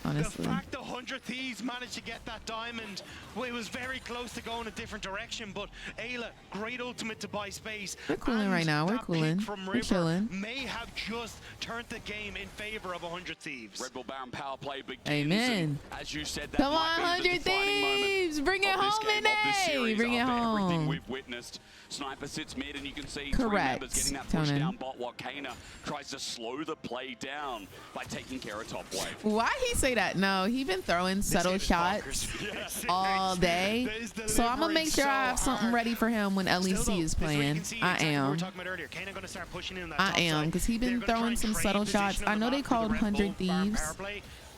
honestly. The fact the 100 Thieves managed to get that diamond, well, it was very close to going a different direction, but Ayla, great ultimate to buy space. We're cooling right now. We're cooling. We're chilling. May have just turned the game in favor of 100 Thieves. Red Bull Baron power play begins. Amen. As you said, that Come on, might be the 100 defining Thieves. Bring it moment of home, this game, of this Nene. series, Bring it after everything home. we've witnessed. Sniper sits mid, and you can see Correct. 3 members getting that push Tonin. down bot while Kana tries to slow the play down by taking care of top wave. Why he say that? No, he been throwing subtle shots all day. So I'm gonna make sure I have something ready for him when LEC is playing. I am. I am, because he been throwing some subtle shots. I know they called 100 Thieves,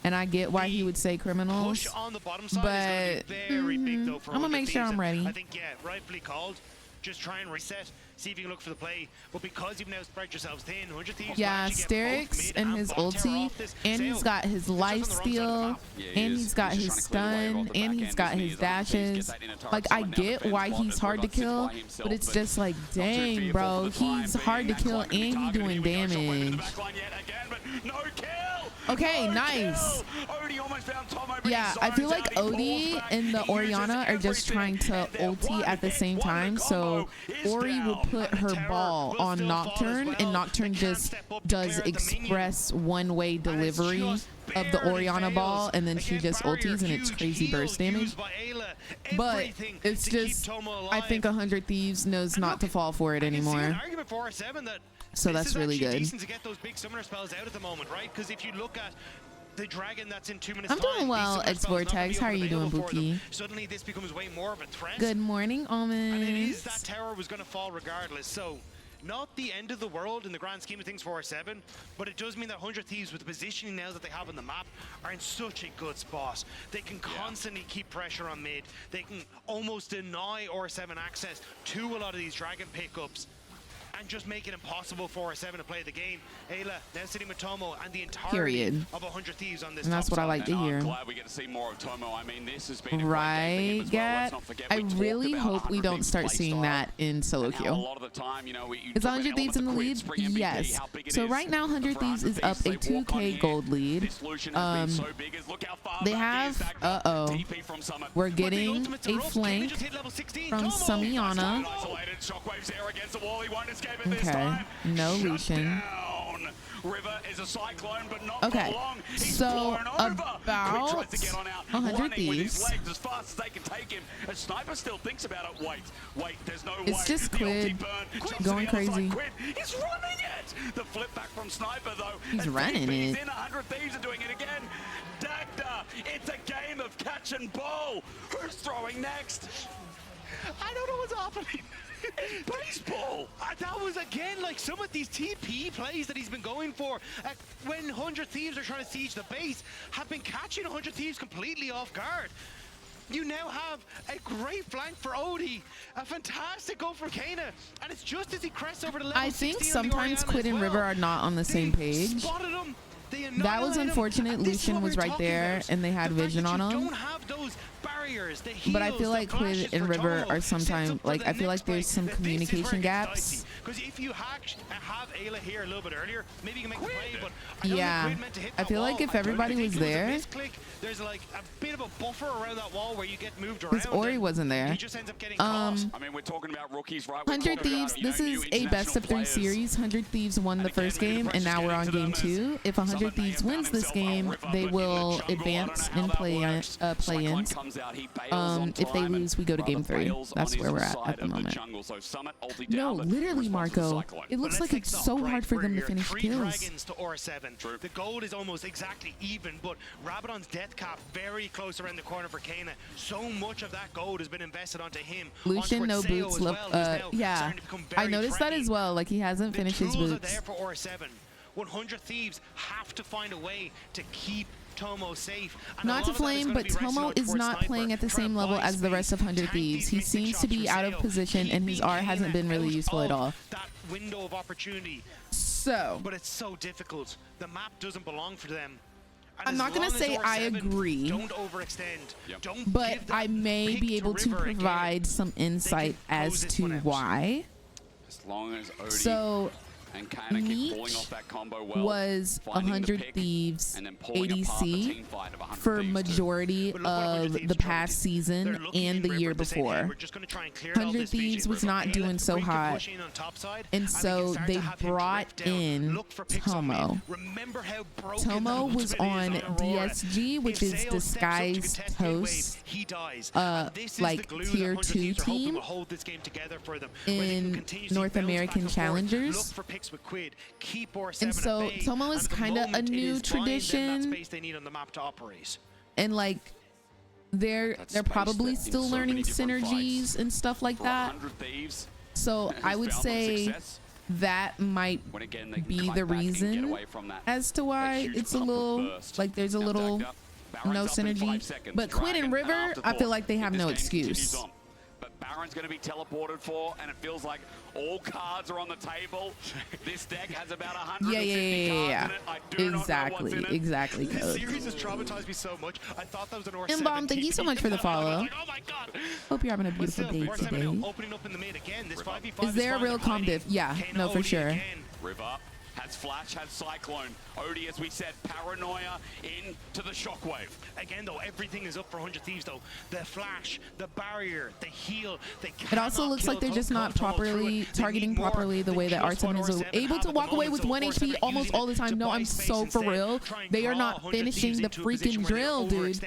and I get why he would say criminals, but I'm gonna make sure I'm ready. I think, yeah, rightfully called. Just try and reset, see if you can look for the play. But because you've now spread yourselves thin, 100 Thieves Yeah, Sterix and his ulti, and he's got his life steal, and he's got his stun, and he's got his dashes. Like, I get why he's hard to kill, but it's just like, dang, bro, he's hard to kill and he's doing damage. Okay, nice. Yeah, I feel like Odie and the Orianna are just trying to ulti at the same time, so Ori will put her ball on Nocturne, and Nocturne just does express one-way delivery of the Orianna ball, and then she just ultis, and it's crazy burst damage. But it's just, I think 100 Thieves knows not to fall for it anymore. So that's really good. Decent to get those big summoner spells out at the moment, right? Because if you look at the dragon that's in 2 minutes I'm doing well, X Vortex. How are you doing, Buki? Suddenly this becomes way more of a threat. Good morning, Almonds. And it is that tower was going to fall regardless. So not the end of the world in the grand scheme of things for R7, but it does mean that 100 Thieves, with the positioning now that they have on the map, are in such a good spot. They can constantly keep pressure on mid. They can almost deny R7 access to a lot of these dragon pickups, and just make it impossible for R7 to play the game. Ayla now sitting with Tomo and the entirety of 100 Thieves on this. And that's what I like to hear. I'm glad we get to see more of Tomo. I mean, this has been Right, Gat? I really hope we don't start seeing that in solo queue. Is 100 Thieves in the lead? Yes. So right now, 100 Thieves is up a 2K gold lead. They have, we're getting a flank from Samiana. Okay, no Lucian. River is a cyclone, but not okay, for long. so about 100 Thieves. As fast as they can take him. And Sniper still thinks about it. Wait, there's no way. It's just Quid going crazy. He's running it. The flip back from Sniper, though. He's running it. 100 Thieves are doing it again. Dagda, it's a game of catch and ball. Who's throwing next? I don't know what's happening. Baseball. That was again like some of these TP plays that he's been going for when 100 Thieves are trying to siege the base have been catching 100 Thieves completely off guard. You now have a great flank for Odie, a fantastic goal for Kana, and it's just as he crests over the level. I think sometimes Quid and River are not on the same page. That was unfortunate. Lucian was right there, and they had vision on him. But I feel like Quid and River are sometimes, like, I feel like there's some communication gaps. Because if you have Ayla here a little bit earlier, maybe you can make the play, but yeah, I feel like if everybody was there, there's like a bit of a buffer around that wall where you get moved around. Because Ori wasn't there. He just ends up getting caught. I mean, we're talking about rookies, right? 100 Thieves, this is a best of 3 series. 100 Thieves won the first game, and now we're on game 2. If 100 Thieves wins this game, they will advance and play-ins. If they lose, we go to game 3. That's where we're at the moment. No, literally, Marco. It looks like it's so hard for them to finish kills. To R7. The gold is almost exactly even, but Rabadon's death cap very close around the corner for Kana. So much of that gold has been invested onto him. Lucian, no boots. Yeah, I noticed that as well. Like, he hasn't finished his boots. There for R7. 100 Thieves have to find a way to keep Tomo safe. Not to flame, but Tomo is not playing at the same level as the rest of 100 Thieves. He seems to be out of position, and his R hasn't been really useful at all. That window of opportunity. So, but it's so difficult. The map doesn't belong for them. I'm not going to say I agree, don't overextend. But I may be able to provide some insight as to why. As long as Odie. So, And Kanak is pulling Meech off that combo well. was finding the 100 pick, Thieves and then pulling apart the ADC team fight of 100 for Thieves too. majority But look what 100 of Thieves the are trying to past do. season They're looking and the in year River to say, hey, before. we're just gonna try and clear out 100 this Thieves Fiji was River. not Okay, doing let so Rico hot, push in on top side, and we can so start they to have him brought drift down, in look for picks on mid. Tomo. Remember how broken Tomo that was ultimate is on Aurora. DSG, which If is Zayo steps up to disguised contest mid wave, host, he dies. And this is like the glue tier that 100 2 Thieves are hoping team will hold this game together for them, where they can in continuously North bounce back American and forth, Challengers. look for picks with Quid, keep R7 And so at bay, Tomo is and the kind of a moment it new is buying them that tradition, space they need on the map to operate. and like they're That space probably that in still so many learning different synergies fights and stuff like for that. 100 Thieves. So has I would found them say success. that might When again they can be cut the back and get reason away from that. as to why huge it's a upward little burst. like there's a Now little tagged up. no Baron's up in 5 synergy. seconds. But Quid and Dragon River, I afterthought. feel like they have This no game continues excuse. on. But Baron's going to be teleported for, and it feels like all cards are on the table. This deck has about 150 cards in it. I do not know what's in it. Exactly. This Code. series has traumatized me so much. I thought that was an R7. Inbomb, thank you so much for the follow. Like, oh my God. Hope you're having a But beautiful still, day R7 today. opening up in the mid again. This 5v5 Is there a real comp diff? Yeah, no, for sure. River has Flash, has Cyclone. Odie, as we said, Paranoia into the Shockwave. Again, though, everything is up for 100 Thieves, though. The Flash, the barrier, the heal. They It also looks like they're just not properly targeting properly the way that Artem is able to walk away with 1 HP almost all the time. No, I'm so for real. They are not finishing the freaking drill, dude.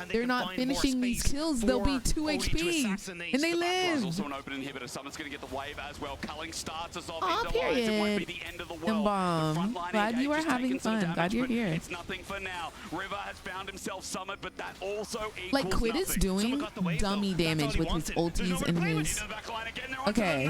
They're not finishing these kills. They'll be 2 HP, and they There's live. also an open inhibitor. Someone's going to get the wave as well. Culling starts us off Aw, into lines. It won't be period. the end of the world. Bomb. Glad you are having fun. Glad you're here. It's nothing for now. River has found himself summoned, but that also equals Like Quid is nothing. doing dummy damage with his ultis and his. Okay.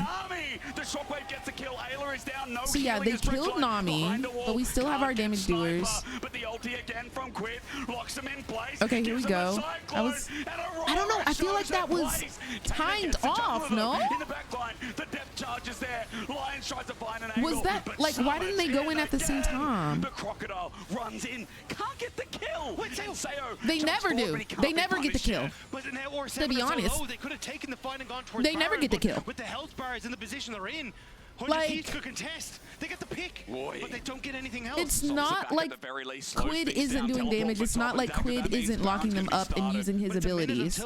The Shockwave gets a kill. Ayla is down. No So yeah, killing they as Red killed Giant Nami, behind the wall. but we still have our Can't get damage doers. Sniper, but the ulti again from Quid locks him in place. Okay, here we gives him a go. cyclone, and I don't know. Aurora I feel like shows that her was place. timed Gets the jump off, with no? her in the back line. The depth charge is there. Lions tries to find an angle. Was that but like why didn't they go in Summon's at the same again. time? The Crocodile runs in, can't get the kill. They never do. They never get the kill. But now R7 To be are so honest, low, they could have taken the fight and gone towards they never Baron, get the but kill. With the health bars in the position they're in, 100 Like, Thieves could contest. They get the pick, but they don't get anything else. It's not like Quid isn't doing damage. It's not like Quid isn't locking them up and using his abilities.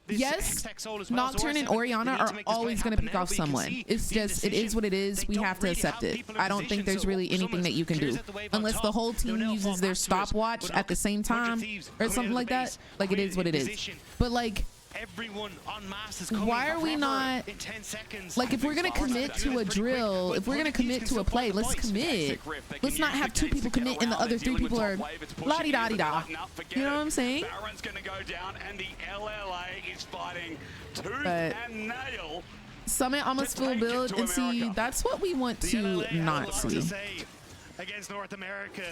Yes, Nocturne and Orianna are always going to pick off someone. It's just, it is what it is. We have to accept it. I don't think there's really anything that you can do. Unless the whole team uses their stopwatch at the same time or something like that. Like, it is what it is. But like, everyone en masse is coming. why are we not, in 10 seconds? like, if we're going to commit to a drill, if we're going to commit to a play, let's commit. Let's not have 2 people commit and the other 3 people are la-di-da-di-da. You know what I'm saying? Baron's going to go down, and the LLA is fighting tooth But and nail. Summit almost full build, and see, that's what we want to not see. Against North America.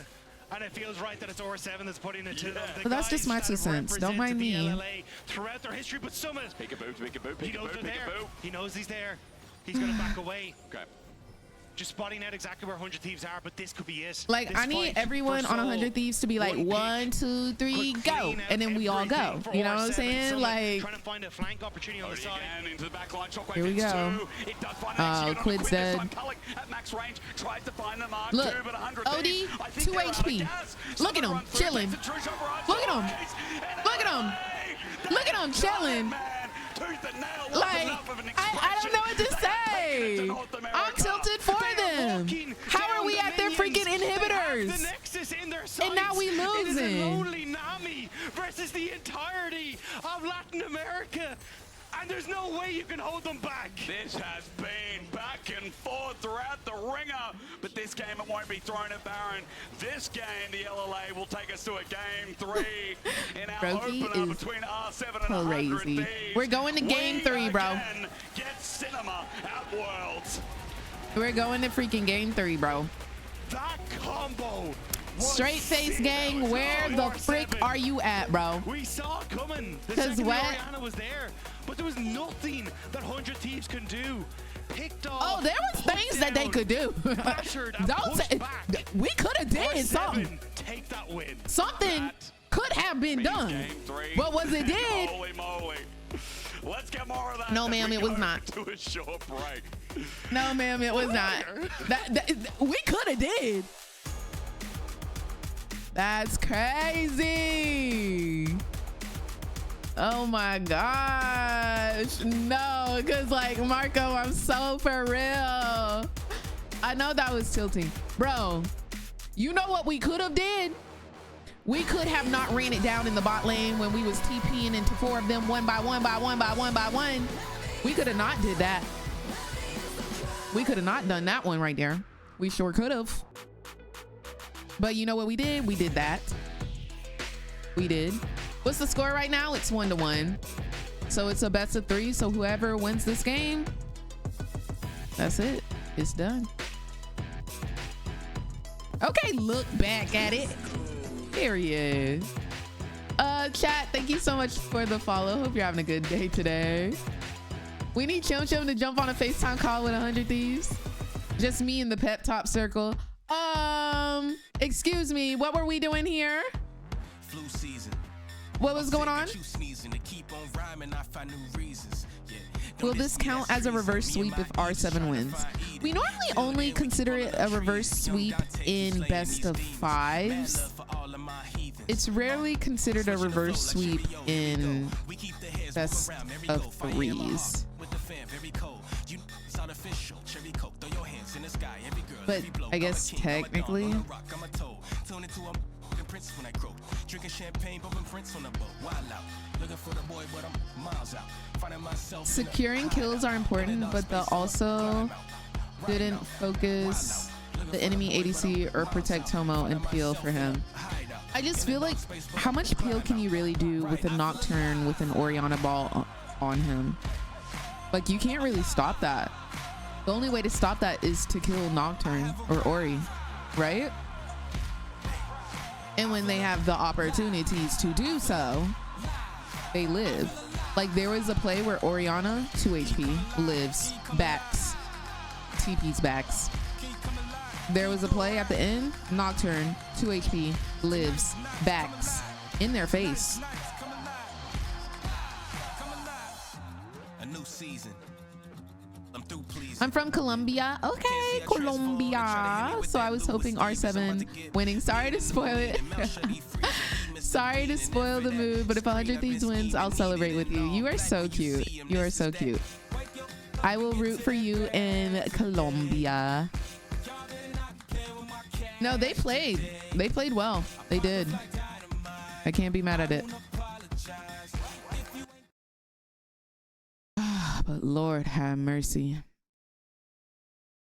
And it feels right that it's R7 that's putting it to them. But that's just my 2 cents. Don't mind me. LLA throughout their history, but Summit. Peekaboo, peekaboo, He knows peekaboo, they're there. peekaboo. He knows he's there. He's gonna back away. Okay. Just spotting out exactly where 100 Thieves are, but this could be it. Like, This I need fight everyone for on soul. 100 Thieves to be like, 1, 2, 3, go, and then we all go. You know what I'm saying? Like, trying to find a flank opportunity on the side. Into the back line. Shockwave here we hits go. 2. It does find an execute on Quid's Quid this dead. time. Culling at max range tries to find the mark. Look, 2, but 100 OD, Thieves, I think 2 they're out of HP. gas. Look at Someone him, run through, chilling. takes a true shot right Look at him. sideways, Look at him. Look at him, chilling. man, tooth and nail. Wasn't Like, enough of an I don't know what to say. I'm tilted for them. How are we at their freaking inhibitors? The Nexus in their And now we sights. It is a losing. lonely Nami versus the entirety of Latin America. And there's no way you can hold them back. This has been back and forth throughout the ringer, but this game it won't be thrown at Baron. This game, the LLA will take us to a game 3 in our Brokey opener is between R7 and 100 crazy. Thieves. We're going to game 3, bro. Again get cinema at Worlds. We're going to freaking game 3, bro. That combo. was Straight face sick. gang, where the frick are you at, bro? We saw it coming. The 'Cause second what? Orianna was there, but there was nothing that 100 Thieves can do. Picked off. Oh, there was things that they could do. Pressured and Don't pushed say, back. we could have did R7 something. Take that win. Something could have been done. Game 3. But was it did? Holy moly. Let's get more of that. No, as ma'am, we it was go not. To a short break. No, ma'am, it was not. That we could have did. That's crazy. Oh my gosh. No, because like Marco, I'm so for real. I know that was tilting. Bro, you know what we could have did? We could have not ran it down in the bot lane when we was TPing into 4 of them one by one by one by one by one. We could have not did that. We could have not done that one right there. We sure could have. But you know what we did? We did that. We did. What's the score right now? It's 1-1. So it's a best of 3. So whoever wins this game, that's it. It's done. Okay, look back at it. Period. Chat, thank you so much for the follow. Hope you're having a good day today. We need Chim Chim to jump on a FaceTime call with 100 Thieves. Just me in the pep top circle. Excuse me, what were we doing here? Flu season. What was going on? Will this count as a reverse sweep if R7 wins? We normally only consider it a reverse sweep in best of 5s. It's rarely considered a reverse sweep in best of 3s. But I guess technically. Securing kills are important, but they also didn't focus the enemy ADC or protect Tomo and peel for him. I just feel like, how much peel can you really do with a Nocturne with an Orianna ball on him? Like, you can't really stop that. The only way to stop that is to kill Nocturne or Ori, right? And when they have the opportunities to do so, they live. Like, there was a play where Orianna, 2 HP, lives, backs, TP's backs. There was a play at the end, Nocturne, 2 HP, lives, backs, in their face. A new season. I'm from Colombia. Okay, Colombia. So I was hoping R7 winning. Sorry to spoil it. Sorry to spoil the mood, but if 100 Thieves wins, I'll celebrate with you. You are so cute. You are so cute. I will root for you in Colombia. No, they played. They played well. They did. I can't be mad at it. But Lord have mercy.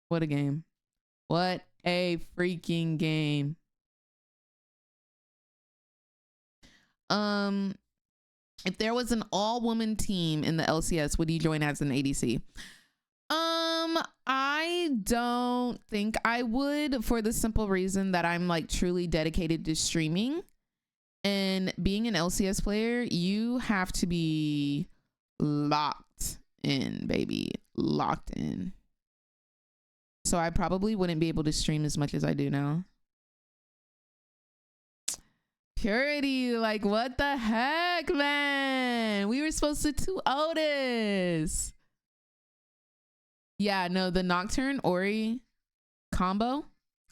What a game. What a freaking game. If there was an all-woman team in the LCS, would you join as an ADC? I don't think I would, for the simple reason that I'm like truly dedicated to streaming. And being an LCS player, you have to be locked in, baby. Locked in. So I probably wouldn't be able to stream as much as I do now. Purity, like what the heck, man? We were supposed to 2-0 this. Yeah, no, the Nocturne Ori combo,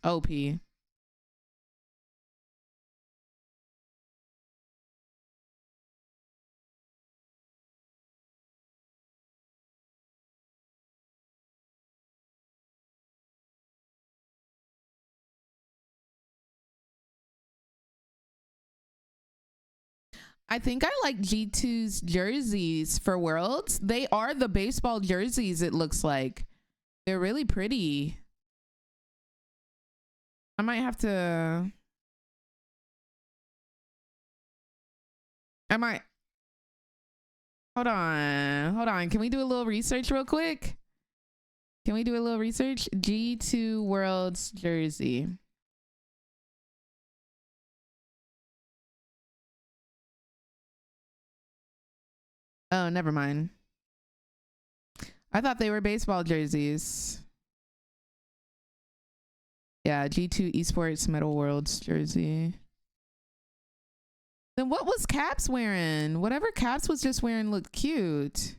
OP. I think I like G2's jerseys for Worlds. They are the baseball jerseys, it looks like. They're really pretty. I might have to... Hold on. Can we do a little research real quick? Can we do a little research? G2 Worlds jersey. Oh, never mind. I thought they were baseball jerseys. Yeah, G2 Esports Metal Worlds jersey. Then what was Caps wearing? Whatever Caps was just wearing looked cute.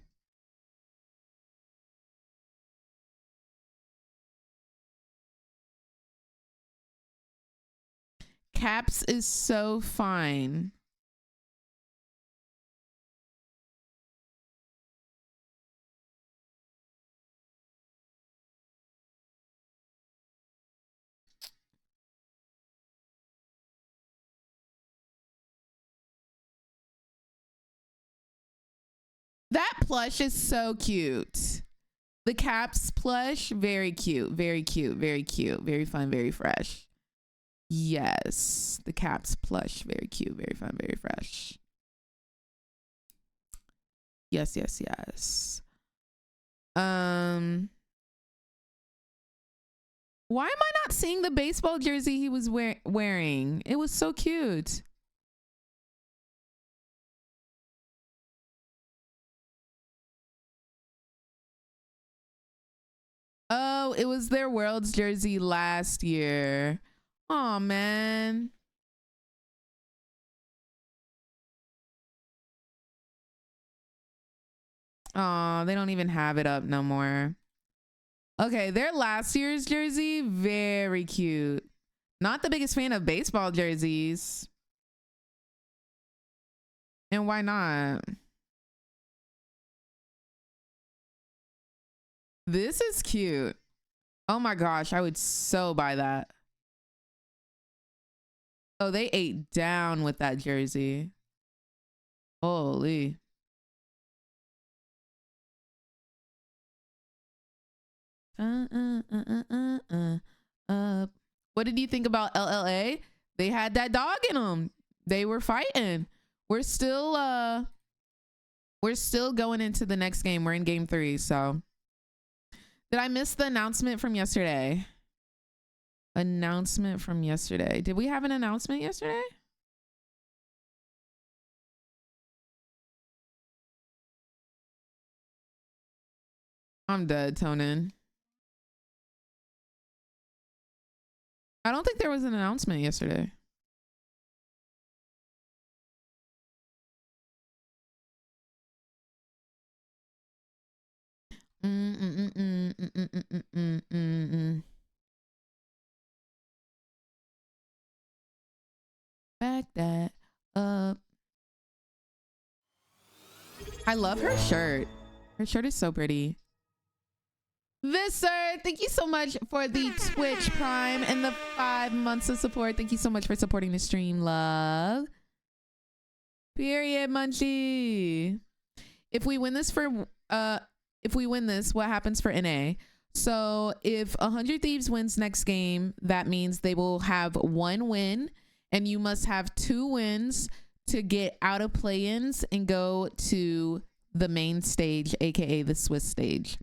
Caps is so fine. That plush is so cute. The Caps plush, very cute, very cute, very cute, very fun, very fresh. Yes, the Caps plush, very cute, very fun, very fresh. Yes, yes, yes. Why am I not seeing the baseball jersey he was wearing? It was so cute. Oh, it was their World's jersey last year. Oh man. Oh, they don't even have it up no more. Okay, their last year's jersey, very cute. Not the biggest fan of baseball jerseys. And why not? This is cute. Oh my gosh, I would so buy that. Oh, they ate down with that jersey. Holy. What did you think about LLA? They had that dog in them. They were fighting. We're still going into the next game. We're in game 3, so. Did I miss the announcement from yesterday? Announcement from yesterday. Did we have an announcement yesterday? I'm dead, Tonin. I don't think there was an announcement yesterday. Back that up. I love her shirt. Her shirt is so pretty. Visser, thank you so much for the Twitch Prime and the 5 months of support. Thank you so much for supporting the stream, love. Period, Munchie. If we win this, what happens for NA? So if 100 Thieves wins next game, that means they will have 1 win, and you must have 2 wins to get out of play-ins and go to the main stage, aka the Swiss stage.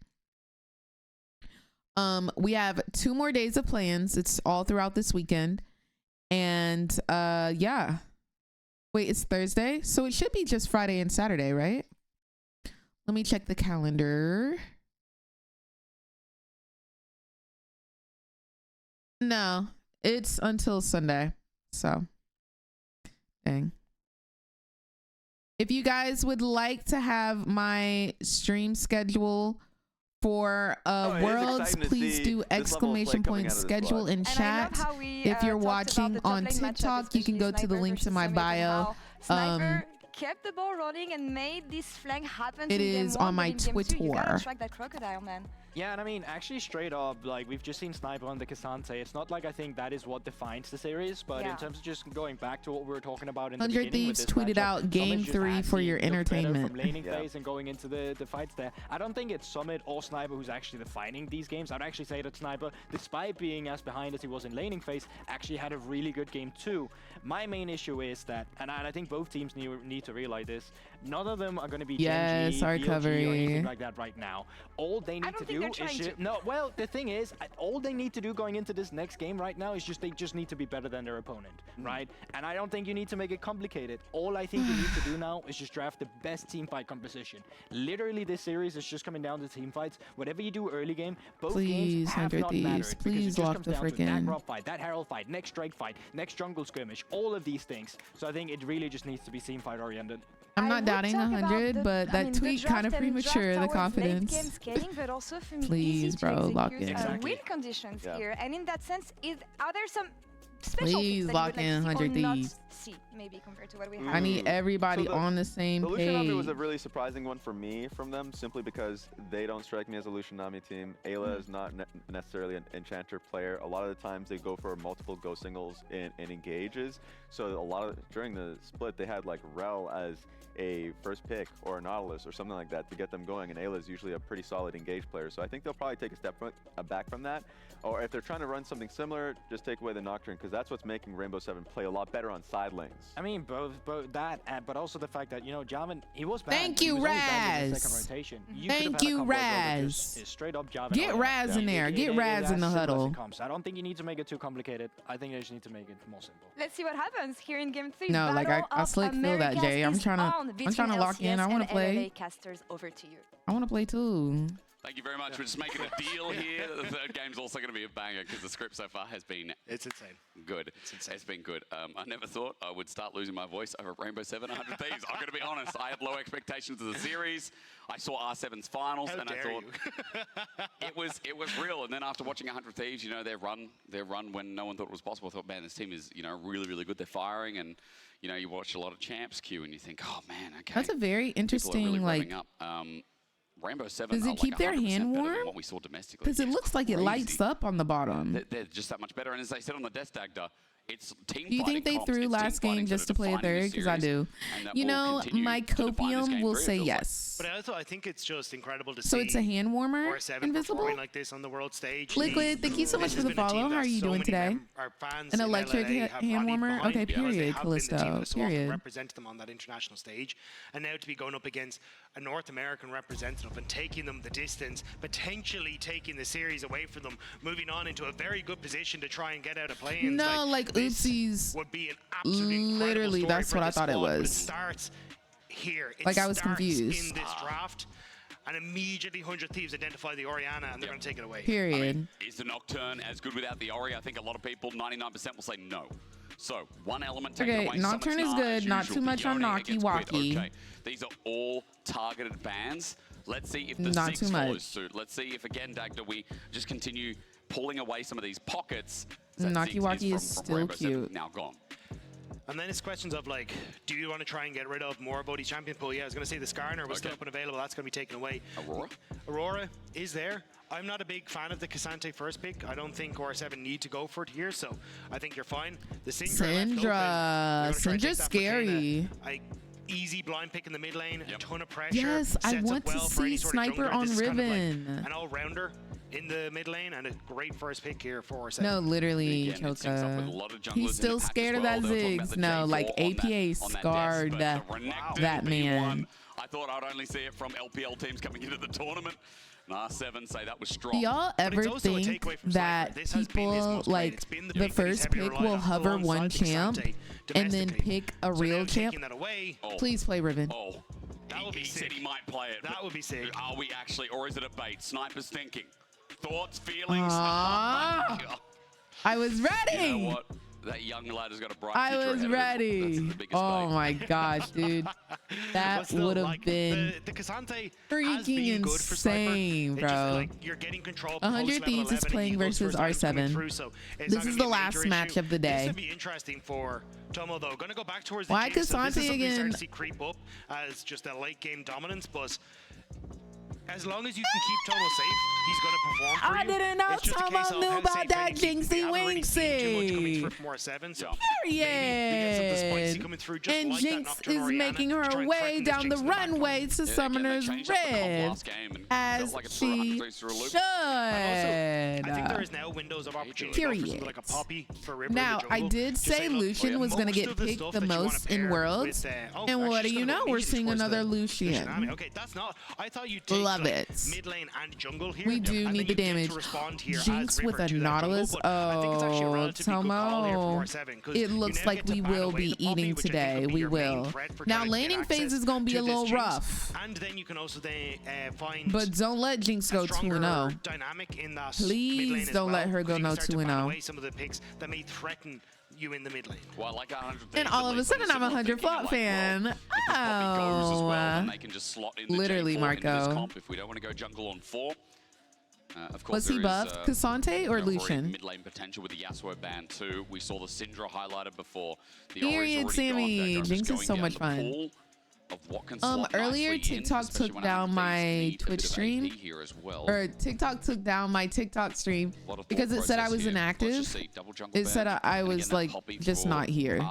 We have 2 more days of play-ins. It's all throughout this weekend. And yeah. Wait, it's Thursday? So it should be just Friday and Saturday, right? Let me check the calendar. No, it's until Sunday. So, dang. If you guys would like to have my stream schedule for Worlds, please do exclamation point schedule in chat. If you're watching on TikTok, you can go to the link to my bio. Sniper kept the ball rolling and made this flank happen. It is on my Twitter. You gotta track that crocodile, man. Yeah, and I mean, actually, straight up, like, we've just seen Sniper on the Cassante. It's not like I think that is what defines the series, but in terms of just going back to what we were talking about in the beginning 100 Thieves with this tweeted matchup, out game 3 for your entertainment. From laning phase and going into the fights there. I don't think it's Summit or Sniper who's actually defining these games. I'd actually say that Sniper, despite being as behind as he was in laning phase, actually had a really good game too. My main issue is that, and I think both teams need to realize this, none of them are going to be yes, Genji, our VOD, recovery or anything like that right now. All they need to do is just, well, the thing is, all they need to do going into this next game right now is they just need to be better than their opponent, right? And I don't think you need to make it complicated. All I think you need to do now is just draft the best team fight composition. Literally, this series is just coming down to team fights. Whatever you do early game, both games have not mattered. Please lock the freaking that fight, that Herald fight, next Drake fight, next jungle skirmish, all of these things. So I think it really just needs to be team fight oriented. I'm not doubting 100, but that tweet kind of premature, the confidence. Late game scaling, but also for me, please, bro, lock in. win conditions here. And in that sense, are there some special Please things that lock you would in like 100 see or not Thieves. see, maybe compared to what we have. I need everybody on the same The Lucian Nami was a page. really surprising one for me from them, simply because they don't strike me as a Lucian Nami team. Ayla is not necessarily an Enchanter player. A lot of the times they go for multiple go singles in engages. So a lot of during the split they had like Rel as a first pick or a Nautilus or something like that to get them going, and Ayla is usually a pretty solid engage player. So I think they'll probably take a step back from that. Or if they're trying to run something similar, just take away the Nocturne, because that's what's making Rainbow Seven play a lot better on side lanes. I mean, both that, but also the fact that, you know, Javan, he was banned. Thank He you, was only banned in the Raz. second rotation. You could have Thank had a you, combo as well that Raz. just is straight up Javan. Get Raz in there. Get Raz in the huddle. I don't think you need to make it too complicated. I think they just need to make it more simple. Let's see what happens here in game 3. No, like I Battle slick of feel that, Americas Jay. I'm is trying on to between lock in. LCS I want to and play. LLA casters, over to you. I want to play too. Thank you very much. We're just making a deal here. The third game's also going to be a banger because the script so far has been good. It's been good. I never thought I would start losing my voice over Rainbow Seven 100 Thieves. I'm going to be honest. I had low expectations of the series. I saw R7's finals and I thought it was real. And then after watching 100 Thieves, you know, their run when no one thought it was possible, I thought, man, this team is, you know, really, really good. They're firing, and you know, you watch a lot of champs queue and you think, oh man, okay. That's a very interesting, People are really like. revving up. Rainbow Seven. Does it keep their hand warm? What we saw domestically. Because it looks like it lights up on the bottom. They're just that much better. And as they said on the Death Dagda, it's team Do you think they threw last game just to play a third? Because I do. You know, my copium will say yes. But also, I think it's just incredible to see. So it's a hand warmer, R7 invisible. performing like this on the world stage. Liquid, thank you so much for the follow. How are you doing today? An electric hand warmer? Okay, period, Callisto. Period. Represent them on that international stage, and now to be going up against a North American representative and taking them the distance, potentially taking the series away from them, moving on into a very good position to try and get out of play-ins. No, like oopsies. Would be an absolute literally, story that's for what I this thought it squad, but was. It starts here. It Like, I was starts confused. in this draft, and immediately 100 Thieves identify the Orianna, and they're going to take it away. Period. I mean, is the Nocturne as good without the Ori? I think a lot of people, 99%, will say no. So, one element taken Okay, away. Nocturne is good, not too much on Knocky Walkie. Okay, these are all targeted bans. Let's see if the Not six too follows much. suit. Let's see if, again, Dagda, we just continue pulling away some of these pockets. Knocky Walkie is still cute. Now gone. And then it's questions of, like, do you want to try and get rid of more VOD champion pool? Yeah, I was going to say the Skarner was still up and available. That's going to be taken away. Aurora is there. I'm not a big fan of the Cassante first pick. I don't think R7 need to go for it here, so I think you're fine. The Syndra's scary. Easy blind pick in the mid lane, a ton of pressure. Yes, I sets want up well to for any see sort of Sniper jungler. on This is kind of like Riven. an all-rounder in the mid lane, and a great first pick here for R7. No, literally, Choka. He's still scared of that Ziggs. No, like APA scarred that man. I thought I'd only see it from LPL teams coming into the tournament. And R7 say that was strong. Do y'all ever think that people, like, the first pick will hover one champ and then pick a real champ? Please play Riven. That would be sick. He said he might play it. That would be sick. Are we actually, or is it a bait? Sniper's thinking. Thoughts, feelings? I was ready. You know what? That young lad has got a bright I future was ahead of him. ready. That's the biggest Oh bait. my gosh, dude. That would have been the Cassante freaking insane, bro. Like, you're getting control. 100 Thieves is playing versus R7. This is the last match of the day. This would be interesting for Tomo, though. Going to go back towards the Why Jinx, so this is Cassante something we start again? to see creep up as just a late game dominance, but as long as you can keep Tomo safe, he's going to perform for I you. didn't know It's just a Tomo case of knew how about safe that can you keep. We Jinxie haven't really seen too much coming Winxie. through from R7, so Period. and Jinx is making her way down the runway to Summoner's Rift, as she should. I think there is now windows of opportunity. Period. Like a Poppy for River Now, in the I jungle. did Just say look, Lucian was going to most get of the picked stuff the that you wanna most in pair Worlds. with, And what do actually you just know? gonna We're immediately seeing towards another the Lucian. tsunami. Okay, that's not. I thought you'd take Love like, it. mid lane and jungle here. We do and need then the you get damage. to respond here Jinx as with River a to that Nautilus. jungle, but I think it's actually a Oh, relatively good call here Tomo. from R7, 'cause It you looks now like get to we ban will away be the Poppy, eating which I think today. will be We your main will. threat for Now, trying to get laning phase access is going to be a this little Jinx. rough. And then you can also find But don't let Jinx go 2-0. dynamic in that Please mid lane as don't let well, her go 'cause you no can start to 2-0. ban away some of the picks that may threaten you in the mid lane. Well, like 100 And all of a sudden, I'm a 100 flop fan. Well, then Oh. they can just slot in the Literally, J4 into this Marco. comp if we don't want to go jungle on 4. Of course, Was he buffed? Cassante or Lucian? Mid lane potential with the Yasuo ban too. We saw the Syndra highlighted before. The Period, Sammy. Jinx is so much fun. Earlier TikTok took down my Twitch stream, or TikTok took down my TikTok stream because it said I was inactive. It said I was like just not here,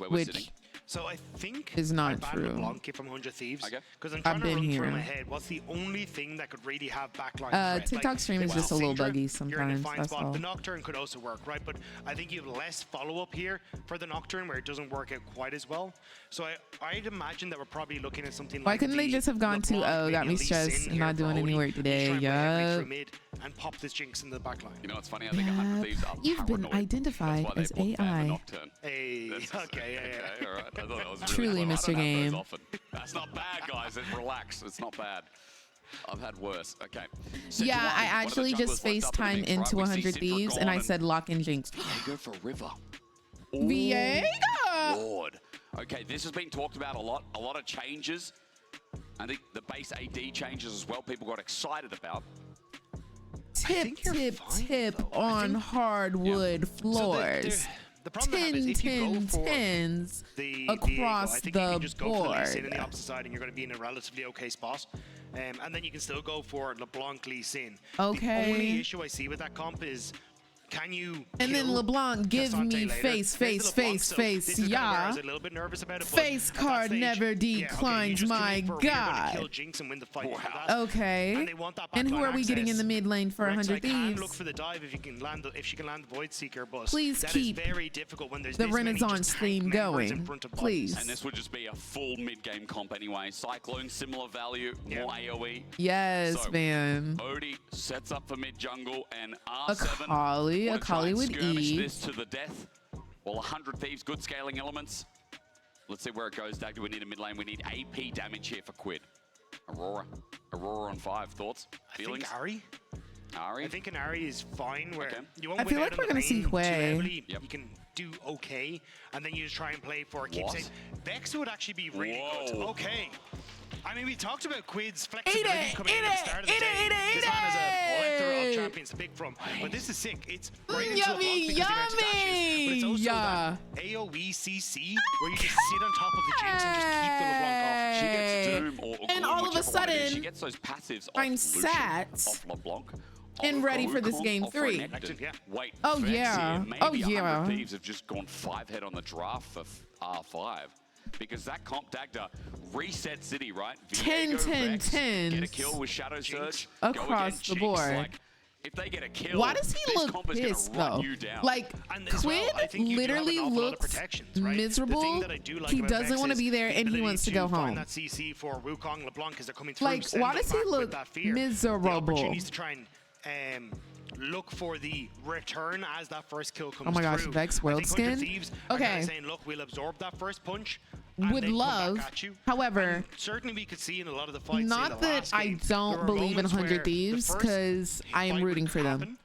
which So I think is not true. LeBlanc from 100 Thieves, because I'm trying to run through my head. What's the only thing that could really have backline? TikTok stream is just a little buggy sometimes. That's all. The Nocturne could also work, right? But I think you have less follow-up here for the Nocturne where it doesn't work out quite as well. So I'd imagine that we're probably looking at something like. Why couldn't they just have gone to got me stressed and not doing any work today? Yeah. And pop this Jinx in the backline. You know, it's funny. I think 100 Thieves are You've been identified as AI. Hey, okay, yeah. All right. I thought that was Truly, Mr. Game. That's not bad, guys. Relax. It's not bad. I've had worse. Okay. Yeah, I actually just FaceTime into 100 Thieves and I said lock in Jinx. Viego for River. Viego! Lord. Okay, this has been talked about a lot. A lot of changes. I think the base AD changes as well. People got excited about. Tip on hardwood floors. The problem is if you go for tens Viego, across I think the you can just go for Lee Sin board. in the opposite side and you're going to be in a relatively okay spot. And then you can still go for LeBlanc Lee Sin. Okay. The only issue I see with that comp is can you And then LeBlanc give me face, yeah. Face card never declines, my God. Okay. And who are we getting in the mid lane for 100 Thieves? Look for the dive if you can land if she can land the Void Seeker, but please keep very difficult when there's the Renaissance theme going, please. And this would just be a full mid-game comp anyway. Cyclone, similar value, more AoE. Yes, so, man. Odie sets up for mid jungle and R7. Akali would skirmish this to the death. Well, 100 Thieves, good scaling elements. Let's see where it goes, Dag. Do we need a mid lane? We need AP damage here for Quid. Aurora on 5. Thoughts? Feelings? I think Ari. I think an Ari is fine. Where you won't I feel like we're gonna see Hwei. You can do okay, and then you just try and play for keep saying Vex would actually be really good. Okay. I mean, we talked about Quid's flexibility coming in at the start of the day. This man is a plethora of champions to pick from. But this is sick. It's right into yummy, because yummy. But it's also that AoE CC where you just sit on top of the Jinx and just keep the LeBlanc off. She gets Doom or and Gloom, all of a sudden, she gets those passives I'm off sat off LeBlanc. and ready for this game 3. Wait, oh Vex yeah, here. Maybe oh yeah. 100 Thieves have just gone 5-head on the draft for R5. Because that comp Dagda reset City, right? 10, 10, 10. Get a kill with Shadow Surge across the board. Like, if they get a kill, why does he look pissed though? Like Quid literally looks miserable. He doesn't want to be there and he wants to go home. That CC for Wukong LeBlanc as they're coming through. Like why does he look miserable? To try and look for the return as that first kill comes through. Oh my gosh, through. Vex world skin. Okay. Saying, look, we'll absorb that first punch. Would love, however, and certainly we could see in a lot of the fights. Not that I don't believe in 100 Thieves, because I am rooting for them.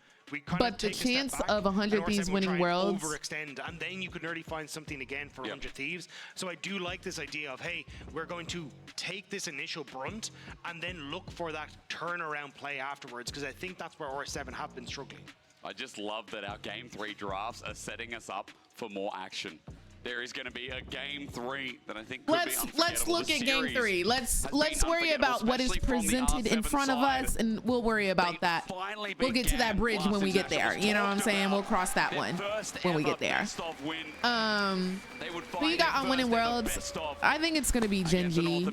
But the chance of 100 Thieves winning Worlds, overextend, and then you could nearly find something again for 100 Thieves. So I do like this idea of, hey, we're going to take this initial brunt and then look for that turnaround play afterwards, because I think that's where R7 have been struggling. I just love that our Game 3 drafts are setting us up for more action. There is going to be a Game 3 that I think could be unforgettable. Let's look at Game 3. Let's worry about what is presented in front of us, and we'll worry about that. We'll get to that bridge when we get there. You know what I'm saying? We'll cross that one when we get there. Who you got on winning Worlds? I think it's going to be Genji.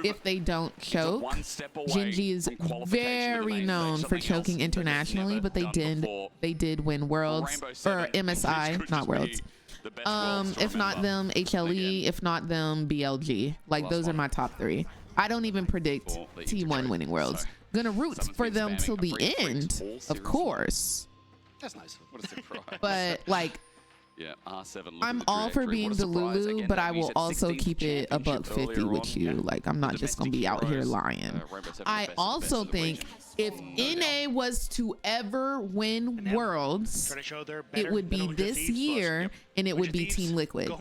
If they don't choke, Genji is very known for choking internationally, but they did win Worlds or MSI, not Worlds. If not them, HLE. If not them, BLG. Like those are my top 3. I don't even predict T1 winning Worlds. Gonna root for them till the end, of course. That's nice. What a surprise. But like, Yeah, R7. I'm all for being Delulu, but I will also keep it a $150 with you. Like, I'm not just gonna be out here lying. I also think if NA was to ever win Worlds, it would be this year, and it would be Team Liquid.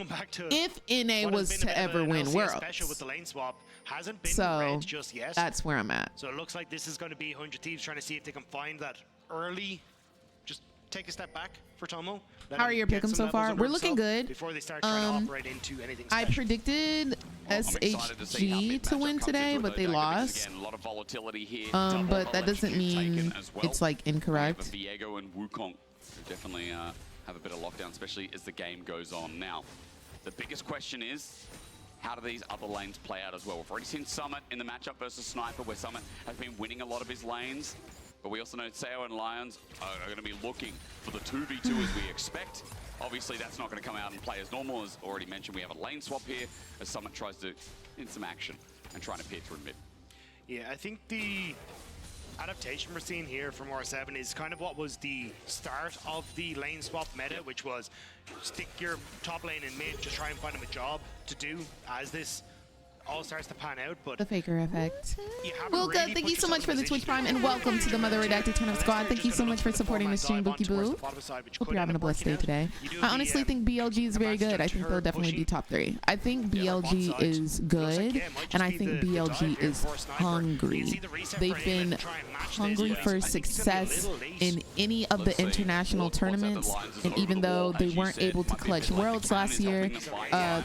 If NA was to ever win Worlds. So that's where I'm at. So it looks like this is going to be 100 Thieves trying to see if they can find that early. Just take a step back for Tomo. How are your pick'em so far? We're looking good. Before they start trying to operate into anything I predicted SHG to win today, but they lost. But that doesn't mean it's like incorrect. Viego and Wukong definitely have a bit of lockdown, especially as the game goes on. Now, the biggest question is, how do these other lanes play out as well? We've already seen Summit in the matchup versus Sniper, where Summit has been winning a lot of his lanes. But we also know Sao and Lions are going to be looking for the 2v2 as we expect. Obviously, that's not going to come out and play as normal. As already mentioned, we have a lane swap here as Summit tries to in some action and trying to peer through mid. Yeah, I think the adaptation we're seeing here from R7 is kind of what was the start of the lane swap meta, which was stick your top lane in mid, just try and find him a job to do as this all starts to pan out. But the Faker effect. Well, good. Thank you so much for the Twitch Prime, and welcome to the Mother Redacted Turnip Squad. Thank you so much for supporting the stream, Bookie Boo. Hope you're having a blessed day today. I honestly think BLG is very good. I think they'll definitely be top 3. I think BLG is good, and I think BLG is hungry. They've been hungry for success in any of the international tournaments, and even though they weren't able to clutch Worlds last year,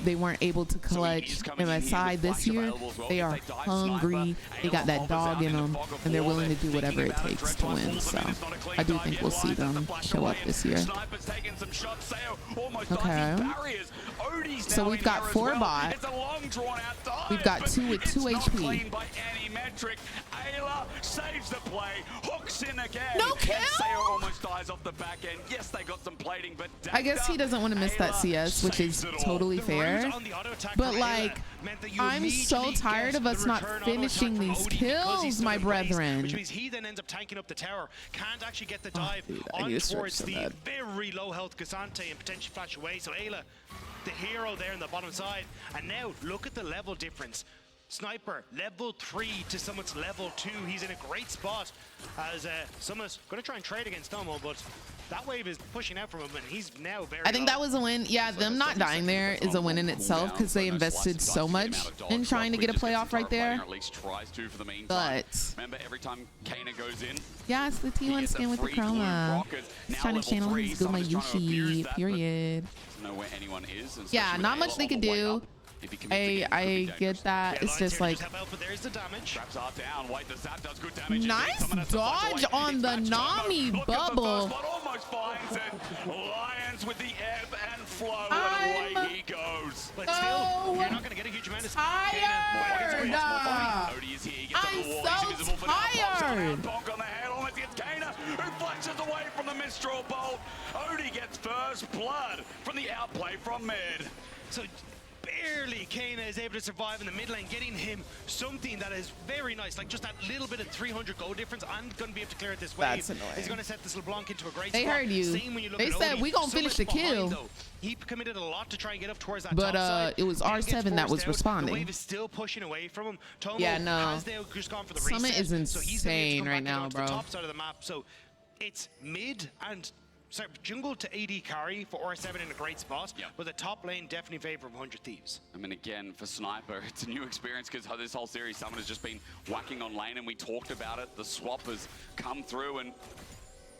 they weren't able to clutch MSI this year, they are hungry. They got that dog in them, and they're willing to do whatever it takes to win. So I do think we'll see them show up this year. Okay. So we've got 4 bot. We've got 2 with 2 HP. Saves the play, hooks in again. No kill. Almost dies off the back end. Yes, they got some plating, but I guess he doesn't want to miss that CS, which is totally fair. But like, I'm so tired of us not finishing these kills, my brethren. Which means he then ends up tanking up the tower. Can't actually get the dive on towards the very low health Cassante and potentially flash away. So Ayla, the hero there in the bottom side. And now look at the level difference. Sniper, level 3 to Summit's level 2. He's in a great spot as Summit's going to try and trade against Tomo, but that wave is pushing out from him, and he's now very I think that was a win. Yeah, them not dying there is a win in itself because they invested so much in trying to get a playoff right there. But remember, every time Kana goes in, yes, the T1 skin with the chroma. He's trying to channel his Goma Yushi, period. Know where anyone is. Yeah, not much they could do. I get that. It's just like nice dodge on the Nami bubble. Lions with the ebb and flow, and away he goes. But still, you're not going to get a huge amount of tired. I'm so tired. Bonk on the head, almost gets Kana, who flashes away from the Mistral Bolt. Odie gets first blood from the outplay from mid. So barely Kana is able to survive in the mid lane, getting him something that is very nice, like just that little bit of 300 gold difference. I'm going to be able to clear it this wave. That's annoying. He's going to set this LeBlanc into a great spot. They heard you. They said we gonna finish the kill. Though. He committed a lot to try and get up towards that but top side. It was R7 that was responding. The wave is still pushing away from him. Tomo yeah, no. has now just gone for the reset. Summit is insane right now, bro. The top side of the map, so it's mid and jungle to AD carry for R7 in a great spot, but the top lane definitely favor of 100 Thieves. I mean, again, for Sniper, it's a new experience because this whole series, someone has just been whacking on lane, and we talked about it. The swap has come through and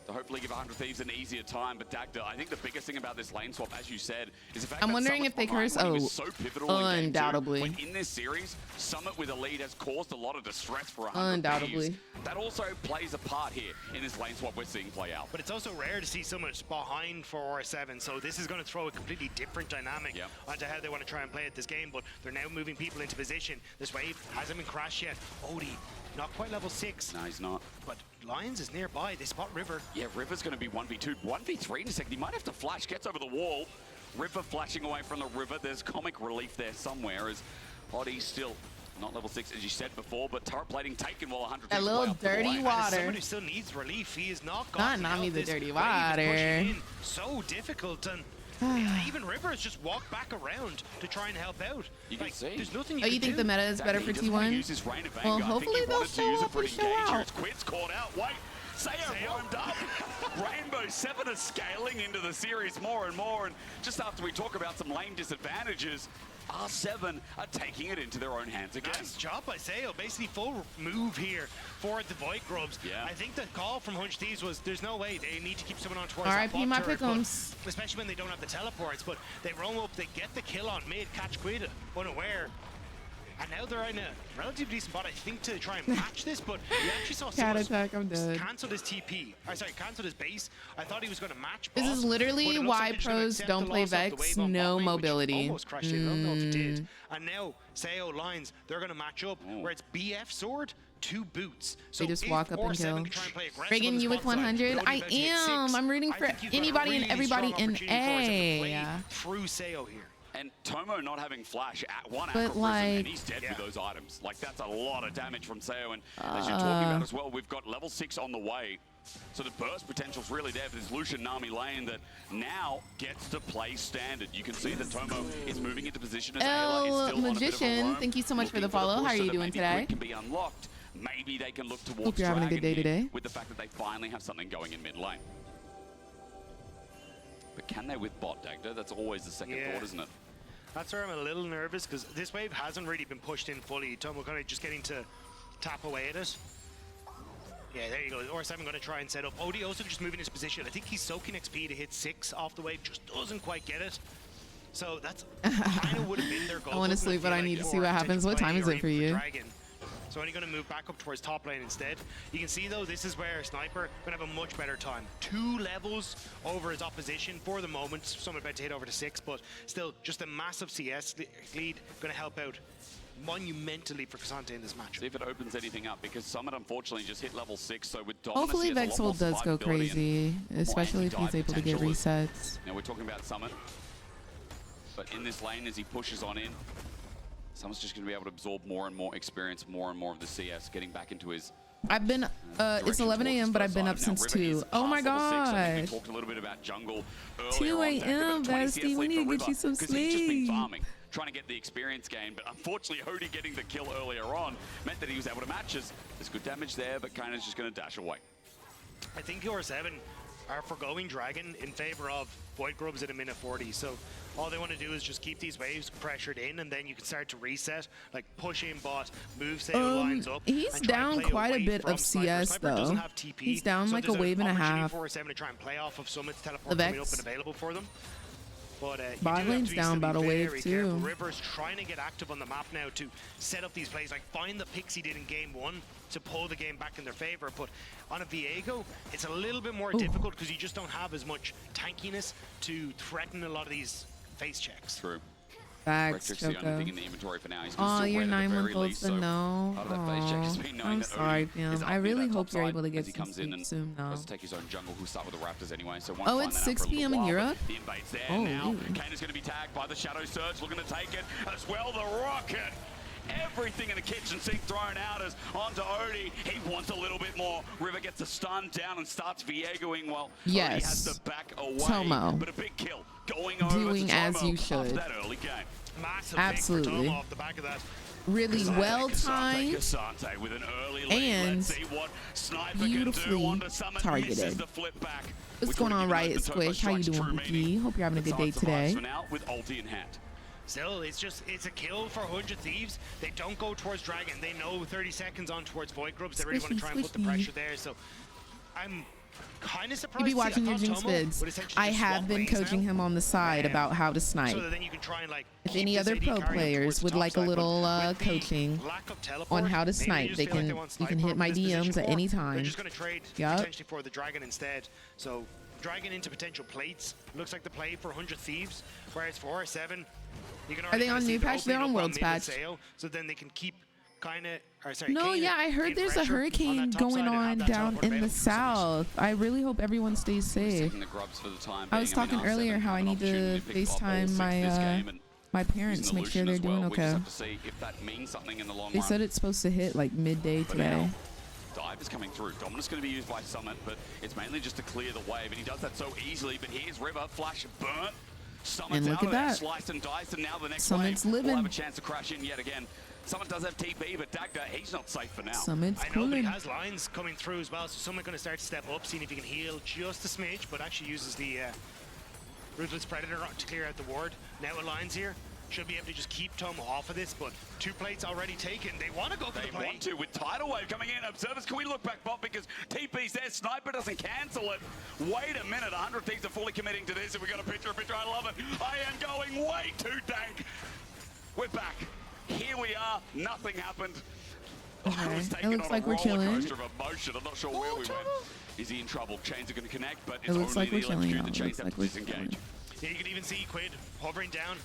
to hopefully give 100 Thieves an easier time. But Dagda, I think the biggest thing about this lane swap, as you said, is the fact I'm that wondering Summit if they curse. Oh, so pivotal undoubtedly. In, in this series, Summit with a lead has caused a lot of distress for 100 undoubtedly. Thieves. That also plays a part here in this lane swap we're seeing play out. But it's also rare to see someone behind for R7, so this is going to throw a completely different dynamic onto how they want to try and play at this game. But they're now moving people into position. This wave hasn't been crashed yet. Odie, not quite level 6. No, he's not. But Lions is nearby. They spot River. Yeah, River's going to be 1v2. 1v3 in a second. He might have to flash. Gets over the wall. River flashing away from the river. There's comic relief there somewhere as Oddie's still not level 6, as you said before, but turret plating taken while 100 a little dirty water. Someone who still needs relief. He is not gone. Not me the dirty water. So difficult, and Even River has just walked back around to try and help out. You can see. There's nothing you Oh, can you think do. the meta is better for T1? Well, hopefully they'll show up and show out. Quid's caught out. Wait. Sayo warmed up. Rainbow 7 is scaling into the series more and more. And just after we talk about some lane disadvantages, R7 are taking it into their own hands again. Nice job by Sayo. Basically full move here for the Void Grubs. Yeah. I think the call from Hunch Thieves was there's no way. They need to keep someone on towards R.I.P. that my bot turret, pick'ems. especially when they don't have the teleports. But they roam up, they get the kill on mid, catch Quid unaware. And now they're in a relatively decent bot, I think, to try and match this, but we actually saw Cat attack, I'm dead. cancelled his TP. Sorry, cancelled his base. I thought he was going to match This bot, is but literally it looks why like they're just gonna pros accept don't the play loss of the Vex, wave on no bot lane, which mobility. almost crashed it. I don't know if it did. And now Sayo lines, they're going to match up where it's BF sword, 2 boots. So They just if walk up and 4-7 kill. can try and play aggressive on Reagan, the you with spot side, 100? they're only I about to hit am. 6. I'm rooting I for think you've got a anybody and really everybody strong in opportunity for us to A. play through Sayo here. And Tomo not having flash at one But, Acro like- Prism, and he's dead with those items. Like, that's a lot of damage from Sayo. And as you're talking about as well, we've got level 6 on the way. So the burst potential's really there for this Lucian Nami lane that now gets to play standard. You can see that Tomo is moving into position as Ayla is El still on a bit of a Magician, roam, thank you so much for the looking for follow. How push are so you that doing maybe today? Quid can be unlocked. Maybe they can look towards Hope you're having a good day Dragon here today. with the fact that they finally have something going in mid lane. But can they with bot, Dagda? That's always the second thought, isn't it? That's where I'm a little nervous because this wave hasn't really been pushed in fully. Tomo kind of just getting to tap away at it. Yeah, there you go. R7 going to try and set up. OD also just moving his position. I think he's soaking XP to hit 6 off the wave. Just doesn't quite get it. So that's kind of would have been their goal. I want to sleep, but I need to see what happens. What time is it for you? Dragon. So only going to move back up towards top lane instead. You can see though, this is where Sniper going to have a much better time. 2 levels over his opposition for the moment. Someone about to hit over to 6, but still just a massive CS lead going to help out monumentally for Cassante in this match. See if it opens anything up, because Summit unfortunately just hit level 6, so with Dominus Hopefully he has a lot more Vexel does go survivability crazy, and especially if more he's able to get anti-dive potential. resets. Now we're talking about Summit, but in this lane as he pushes on in, Summit's just going to be able to absorb more and more experience, more and more of the CS, getting back into his I've been, it's 11 a.m., but I've been up since 2. Oh my god. We talked a little bit about jungle earlier 2 on. a.m., bestie. We need to get you some Because he's just been sleep. farming, trying to get the experience gain, but unfortunately Hody getting the kill earlier on meant that he was able to match us. There's good damage there, but Kaina's just going to dash away. I think your 7 are foregoing Dragon in favor of Void Grubs at a minute 40. So all they want to do is just keep these waves pressured in, and then you can start to reset, like push in bot, move Sayo lines up. He's and try and down play quite a away bit from of Sniper. CS Sniper doesn't though. have TP, He's down so like a there's wave and a opportunity half. for 7 to try and play off of Summit's teleport The coming up Vex. and available for them. But you Bot do have lane's to be down still about a be wave very too. careful. River's trying to get active on the map now to set up these plays, like find the picks he did in game 1 to pull the game back in their favor. But on a Viego, it's a little bit more difficult because you just don't have as much tankiness to threaten a lot of these face checks. True. Facts, Rectrix the only Choco. thing in the inventory for now. He's gonna Oh, still your wait at the very 9-month-old's least, the so no. part of that face check has been knowing I'm that sorry, Odie fam. is up I near really that hope top you're side able to as get he some comes in sleep and soon though. has to take his own jungle. Who'll start with the Raptors anyway. So won't Oh, find it's that out 6 for a little p.m. in while, but Europe? The invade's there Oh, now. really? Kaina's going to be tagged by the Shadow Surge. Looking to take it as well. The Rocket. Everything in the kitchen sink thrown out as onto Odie. He wants a little bit more. River gets a stun down and starts Viegoing while Odie has to back away. Tomo. But a big kill going over Doing to Tomo as you after should. that early game. Massive Absolutely. pick for Tomo off the back of that. Really well Cassante timed with an early lead. and Let's see what Sniper beautifully can do. On to Summit, targeted. misses the flip back. What's going on, Riot Squish? How you doing, Bookie? Hope you're having a good day today. For now with ulti in hand. Still, it's a kill for 100 Thieves. They don't go towards Dragon. They know 30 seconds on towards Void Grubs. They really want to try and put the pressure there. So I'm kind of surprised. You be watching your Jinx vids. I have been coaching him on the side about how to snipe. So that then you can try and, like, If keep any this other AD pro carry players towards the would top like a side, little but with the coaching lack of teleport, on how to maybe snipe, just they feel like can they want you can Sniper hit my in this position DMs at more. any They're time. just going to trade potentially for the Dragon instead. So Dragon into potential plates looks like the play for 100 Thieves, whereas for 7 you can Are they on new patch? They're on Worlds patch. So then they can keep No, yeah, I heard there's a hurricane going on down in the south. I really hope everyone stays safe. The grubs for the time I was being. talking R7 earlier how I have an need to opportunity pick up all FaceTime six this game and my using parents, the make sure Lucian they're as well. doing We just okay. have to see if that means something in the long They run. said it's supposed to hit like midday For today. now, dive is coming through. Dominus going to be used by Summit, but it's mainly just to clear the wave, and he does that so easily. But here's River, flash burnt. Summit's look out at of there, that. sliced and diced, and now the next Summit's wave will living. have a chance to crash in yet again. Summit does have TP, but Dagda, he's not safe for now. Summit's I know, but he cooling. has lines coming through as well, so someone going to start to step up, seeing if he can heal just a smidge, but actually uses the Ruthless Predator to clear out the ward. Now with lines here, should be able to just keep Tom off of this, but 2 plates already taken. They want to go for the They plate. want to, with Tidal Wave coming in. Observers, can we look back, Bob? Because TP's there, Sniper doesn't cancel it. Wait a minute, 100 Thieves are fully committing to this. If we got a picture, I love it. I am going way too dank. We're back. Here we are, nothing happened. I was Okay, it taken looks on like a we're roller chilling. coaster of emotion. I'm not sure where we went. Is he in trouble? Chains are going to connect, but It it's looks only like we're the chilling, electrocute. y'all. The It chains looks have like to we're disengage. chilling. Yeah, you can even see Quid hovering down.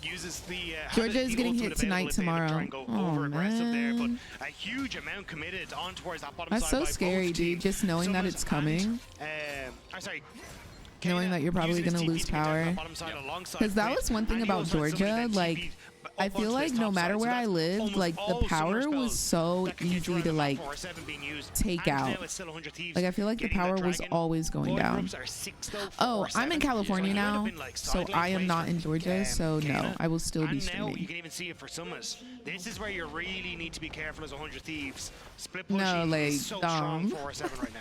Uses the Georgia is getting hit tonight, tomorrow. Try and go Oh, over aggressive there, but man. a huge amount committed on towards that bottom That's side. so by scary, both dude. teams. Just knowing that Summers it's coming. I'm sorry. Knowing that you're probably using his gonna TP lose to get down to power. that bottom side alongside Because that Quid, was one thing and he about also had somebody Georgia. that Like, TP'd I up feel onto like this no top matter side, so where I that's lived, almost like the all summer power was spells so that can get you easy around to the like map for 7 being used. take And out. now it's still 100 Thieves Like I feel like the getting that power was dragon. always going Void down. groups are 6 though, Oh, 4, I'm in 7. California So it would have now, been like so side lane I am plays not for, in Georgia, so no, Kana. I will still be And now you streaming. can even see it for Summers. This is where you really need to be careful as 100 Thieves. Split pushing No, like, is so strong dumb. 4-7 right now.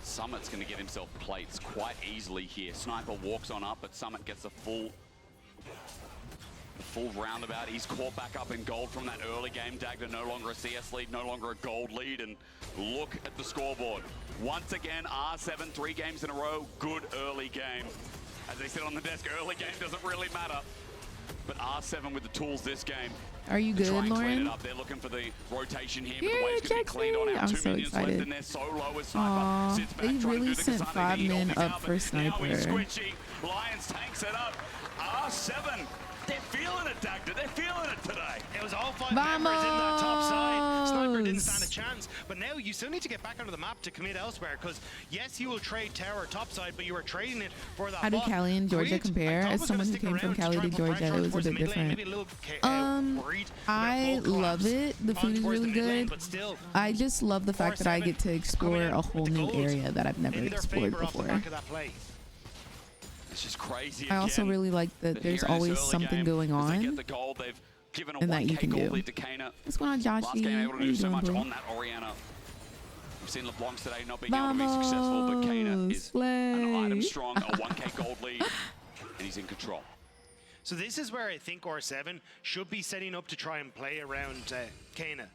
Summit's going to get himself plates quite easily here. Sniper walks on up, but Summit gets a full roundabout. He's caught back up in gold from that early game. Dagda no longer a CS lead, no longer a gold lead, and look at the scoreboard. Once again, R7, 3 games in a row, good early game. As they said on the desk, early game doesn't really matter. But R7 with the tools this game. Are you to good, try and clean Lauren? it up. They're looking for the rotation here, but Here, the wave's going to be cleaned on out. I'm 2 so minions excited. left in there. So low as Sniper Aw, sits back, they trying to really do the sent Kasane 5 beat. men He's up out, for but now he's Sniper. squishy. Lions tanks it up. R7, they're feeling it, Dagda. They're feeling it today. It was all 5 members in that top side. Sniper didn't stand a Vamos. chance, but now you still need to get back onto the map to commit elsewhere, because yes, you will trade tower top side, but you are trading it for that How do bot. Cali and Georgia Quid, compare? I thought As was gonna someone who stick came from around Cali try to and put Georgia, pressure it on was a towards the bit mid lane, different. maybe a little worried about I full love collapse it. The on food is towards the really mid lane, good. but still, I just love the fact that I get to explore a whole new area that I've never in their explored favor off the before. back of that play. It's just crazy. I also again. really like that But there's here in this always early something game, going as they on. get the gold, they've given a and that you 1K can gold do. lead to Kana. What's going on, Joshy? Last game able How to you do so doing, much bro? on that Oriana. We've seen LeBlanc today not being able to be successful, but Kana is an item strong, a 1K gold lead, and he's in control. So this is where I think R7 should be setting up to try and play around Kana.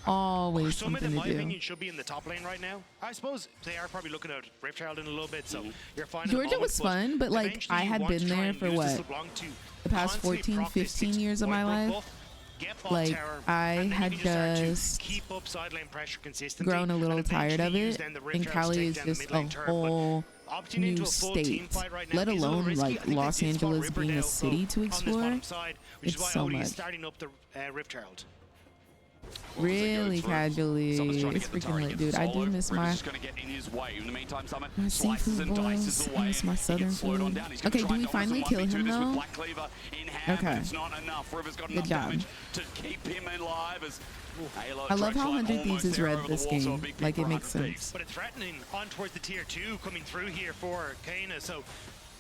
Always Summit, something in to my do. opinion, should be in the top lane right now. I suppose they are probably looking at Rift Herald in a little bit, so you're fine. Georgia was fun, but like eventually I you had want to been try there and for use this what? LeBlanc to The past constantly 14, proc this 15 years of my white life. buff, get bot Like tower, I and then you had can start to just keep up side lane pressure consistently, grown a little and tired of eventually use it, then the Rift and Herald to Cali take is down the just mid a lane turret, but whole opting into new a full team state, fight right now let is a little alone risky. I like think Los they spot Angeles Ripper being now a city to on this explore. bottom side, which It's is why so Odie is much. starting up the Rift Herald. Really casually. Someone's trying to It's get the freaking turret, lit, get dude. the I do solo. miss Ripper's my just going to get in his way. In the meantime, Summit my slices seafood and dices balls. away. I miss my He southern gets slowed on food. down. He's gonna Okay, try do and we dominate finally some kill 1v2 him this with though? Black Cleaver in hand, but Okay. it's not enough. Rivers got Good enough job. damage to keep him alive as Halo I love Drake's how line 100 Thieves almost is there red over the this wall, so a game. big Like pick it for makes 100 sense. Thieves. But it's threatening on towards the tier 2 coming through here for Kana, so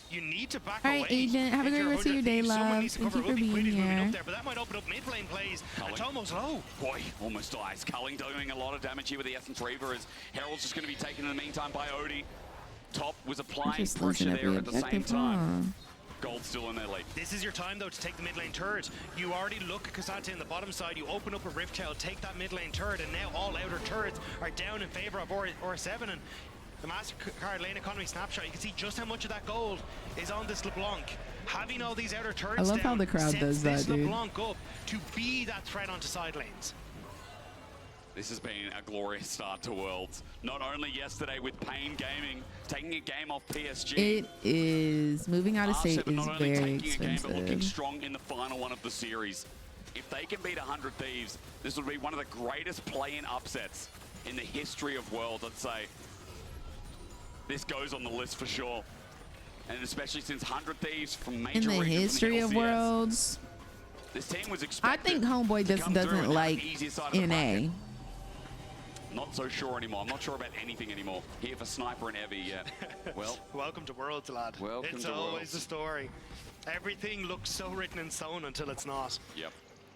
you need to back All right, away. Agent. Have a If great you're rest of your 100 day, Thieves, someone love. needs to Thank cover you for Ubi. Quid being is moving here. up there, but that might open up mid lane plays. And Tomo's low. Boy, almost dies. Culling doing a lot of damage here with the Essence Reaver as Herald's just going to be taken in the meantime by Odie. Top was applying Just pressure losing there every at the same objective, time. Gold still in their lead. This is your time, though, to take the mid lane turret. You already look at Kasate in the bottom side. You open up a Rift Herald, take that mid lane turret, and now all outer turrets are down in favor of R7. And the MasterCard lane economy snapshot, you can see just how much of that gold is on this LeBlanc. Having all these outer turrets I love how down the crowd sets does that, this dude. LeBlanc up to be that threat onto side lanes. This has been a glorious start to Worlds. Not only yesterday with Pain Gaming taking a game off PSG. It is moving out of state R7 is not only very taking a game but looking expensive. strong in the final one of the series. If they can beat 100 Thieves, this would be one of the greatest play-in upsets in the history of Worlds, I'd say. This goes on the list for sure. And especially since 100 Thieves from major In the regions history from of the LCS, worlds, this team was I expected think Homeboy to just come through doesn't and have like the easier side of the NA. bracket. Not so sure anymore. I'm not sure about anything anymore. Here for Sniper and Evie, yeah. Well, welcome to Worlds, lad. Welcome it's to always Worlds. the story. Everything looks so written in stone until it's not. Yep.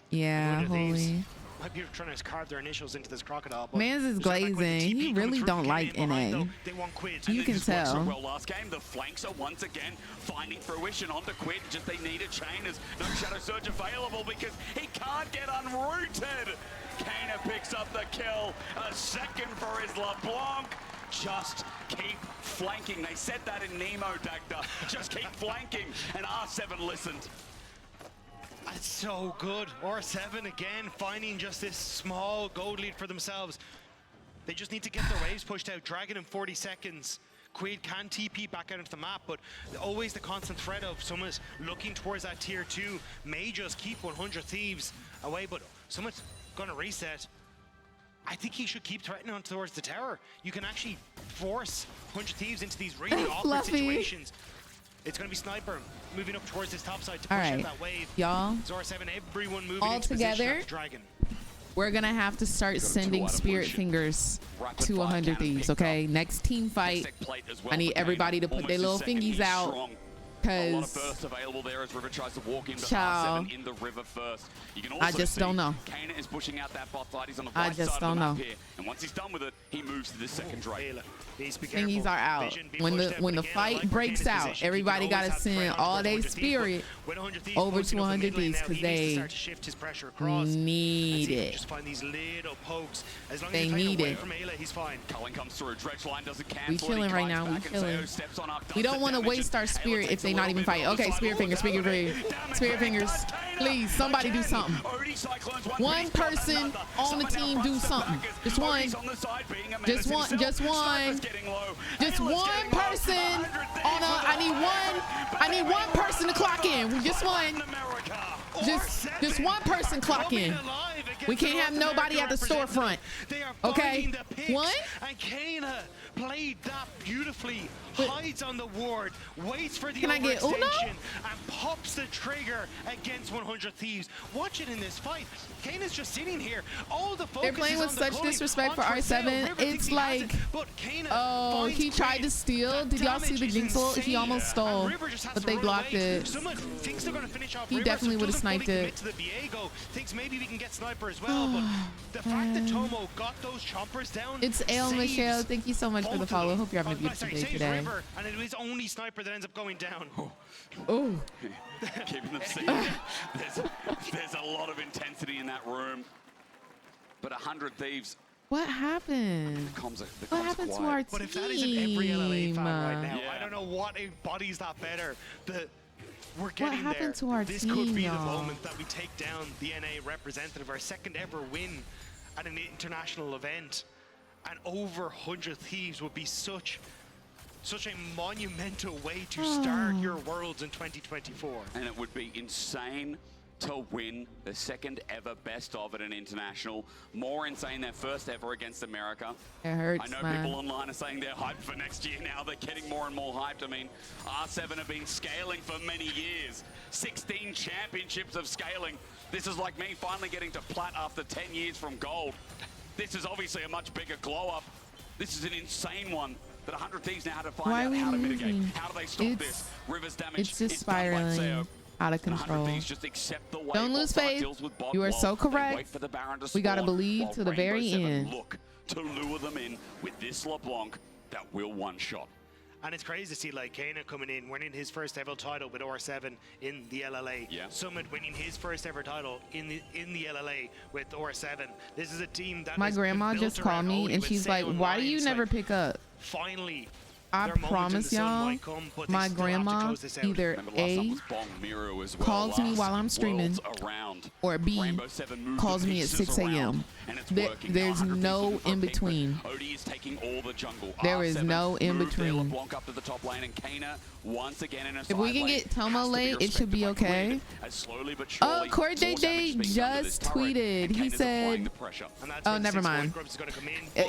Yeah, holy. Might be trying to carve their initials into this crocodile. But Mans is glazing. He really don't like NA. They want Quid. You can tell. Well, last game, the flanks are once again finding fruition onto Quid. Just they need a chain. There's no Shadow Surge available because he can't get unrooted. Kana picks up the kill. A second for his LeBlanc. Just keep flanking. They said that in Nemo, Dagda. Just keep flanking. And R7 listened. That's so good. R7 again finding just this small gold lead for themselves. They just need to get their waves pushed out. Dragon in 40 seconds. Quid can TP back out into the map, but always the constant threat of someone's looking towards that tier 2 may just keep 100 Thieves away, but someone's gonna reset. I think he should keep threatening on towards the tower. You can actually force 100 Thieves into these really awkward situations. It's going to be Sniper moving up towards this top side to push out that wave. Y'all. Zora7, everyone moving all into together. position Dragon. We're gonna have to start sending spirit fingers to 100 Thieves, okay? Next team fight, I need everybody to put their little fingies out. A lot of burst available there as River tries to walk into R7 in the river first. You can also I just don't know. Kana is pushing out that bot side. He's on the I right just side don't of the map know. here. And once he's done with it, he moves to the second Drake. Thingies are out. When the fight breaks out, everybody gotta send all their spirit over to 100 Thieves because they need it. Just find these little pokes. As long They as he's need away it. from Ayla, he's fine. Cullen comes through. Dredge line doesn't cancel. We chilling right now. We chilling. We don't want to waste our spirit if they not even fight. Okay, spirit fingers, spirit fingers. Please, somebody do something. One person on the team do something. Just one. Just one. Just one. Just one person on a. I need one person to clock in. Just one. Just one person clock in. We can't have nobody at the storefront. Okay, one. And Kana played that beautifully. Hides on the ward, waits for the Can I get overextension, Uno? and pops the trigger against 100 Thieves. Watch it in this fight. Kana's just sitting here. All the focus They're playing is with on the such culling. disrespect for On R7. River thinks It's he has like, it, but Kana oh, finds he tried Quid. to steal. That Did y'all see the damage Jinx is ult? He insane. almost stole, And River just has but to they run blocked away. it. Someone thinks they're going to finish off He River, definitely so would've doesn't fully sniped it. commit to the Viego. Thinks maybe we can get Sniper as well, but the fact that Tomo got those chompers down. It's Ale saves Michelle. Thank you so much for the both of follow. them. Hope you're having a Oh, beautiful sorry, day saves today. River, and it is only Sniper that ends up going down. Oh. Keeping them seated. There's a lot of intensity in that room. But 100 Thieves. What happened? What happened to our team? But if that isn't every LLA fan right now, I don't know what embodies that better. We're getting happened there. to our This team, could be the y'all? moment that we take down the NA representative, our second ever win at an international event. And over 100 Thieves would be such a monumental way to start your Worlds in 2024. And it would be insane to win the second ever best of at an international. More insane than first ever against America. It hurts, I know man. people online are saying they're hyped for next year now. They're getting more and more hyped. I mean, R7 have been scaling for many years. 16 championships of scaling. This is like me finally getting to plat after 10 years from gold. This is obviously a much bigger glow up. This is an insane one. That 100 Thieves now how to find out how to mitigate. How do they stop this? River's damage. It's just spiraling out of control. Just accept the wave Don't lose while Dark faith. deals with bot You are while so they correct. wait for the Baron to We gotta spawn, believe while to the Rainbow very Seven end. Look to lure them in with this LeBlanc that will one-shot. And it's crazy to see like Kana coming in, winning his first ever title with R7 in the LLA. Yeah. Summit winning his first ever title in the LLA with R7. This is a team that My is grandma built just called around me Odie and with she's like, Sayon why do you Lions, never like, pick up? Finally. I their moment in promise the sun y'all, might come, but they my still have to grandma close this out. either Remember last time A, was Bong Miru as well. calls me Last while I'm streaming, Worlds around. or B, Rainbow Seven moved calls the me at pieces 6 a.m. around, and it's working. There's 100 Thieves no looking for a in pick, but between. Odie is taking all the jungle. There is R7 no in moved their between. LeBlanc up to the top lane, and Kana once again in a If we can get Tomo late, it should be okay. Slowly but Oh, surely, Corey more damage JJ being done to this just turret, tweeted. and He Kana's applying said, the pressure. oh, never mind.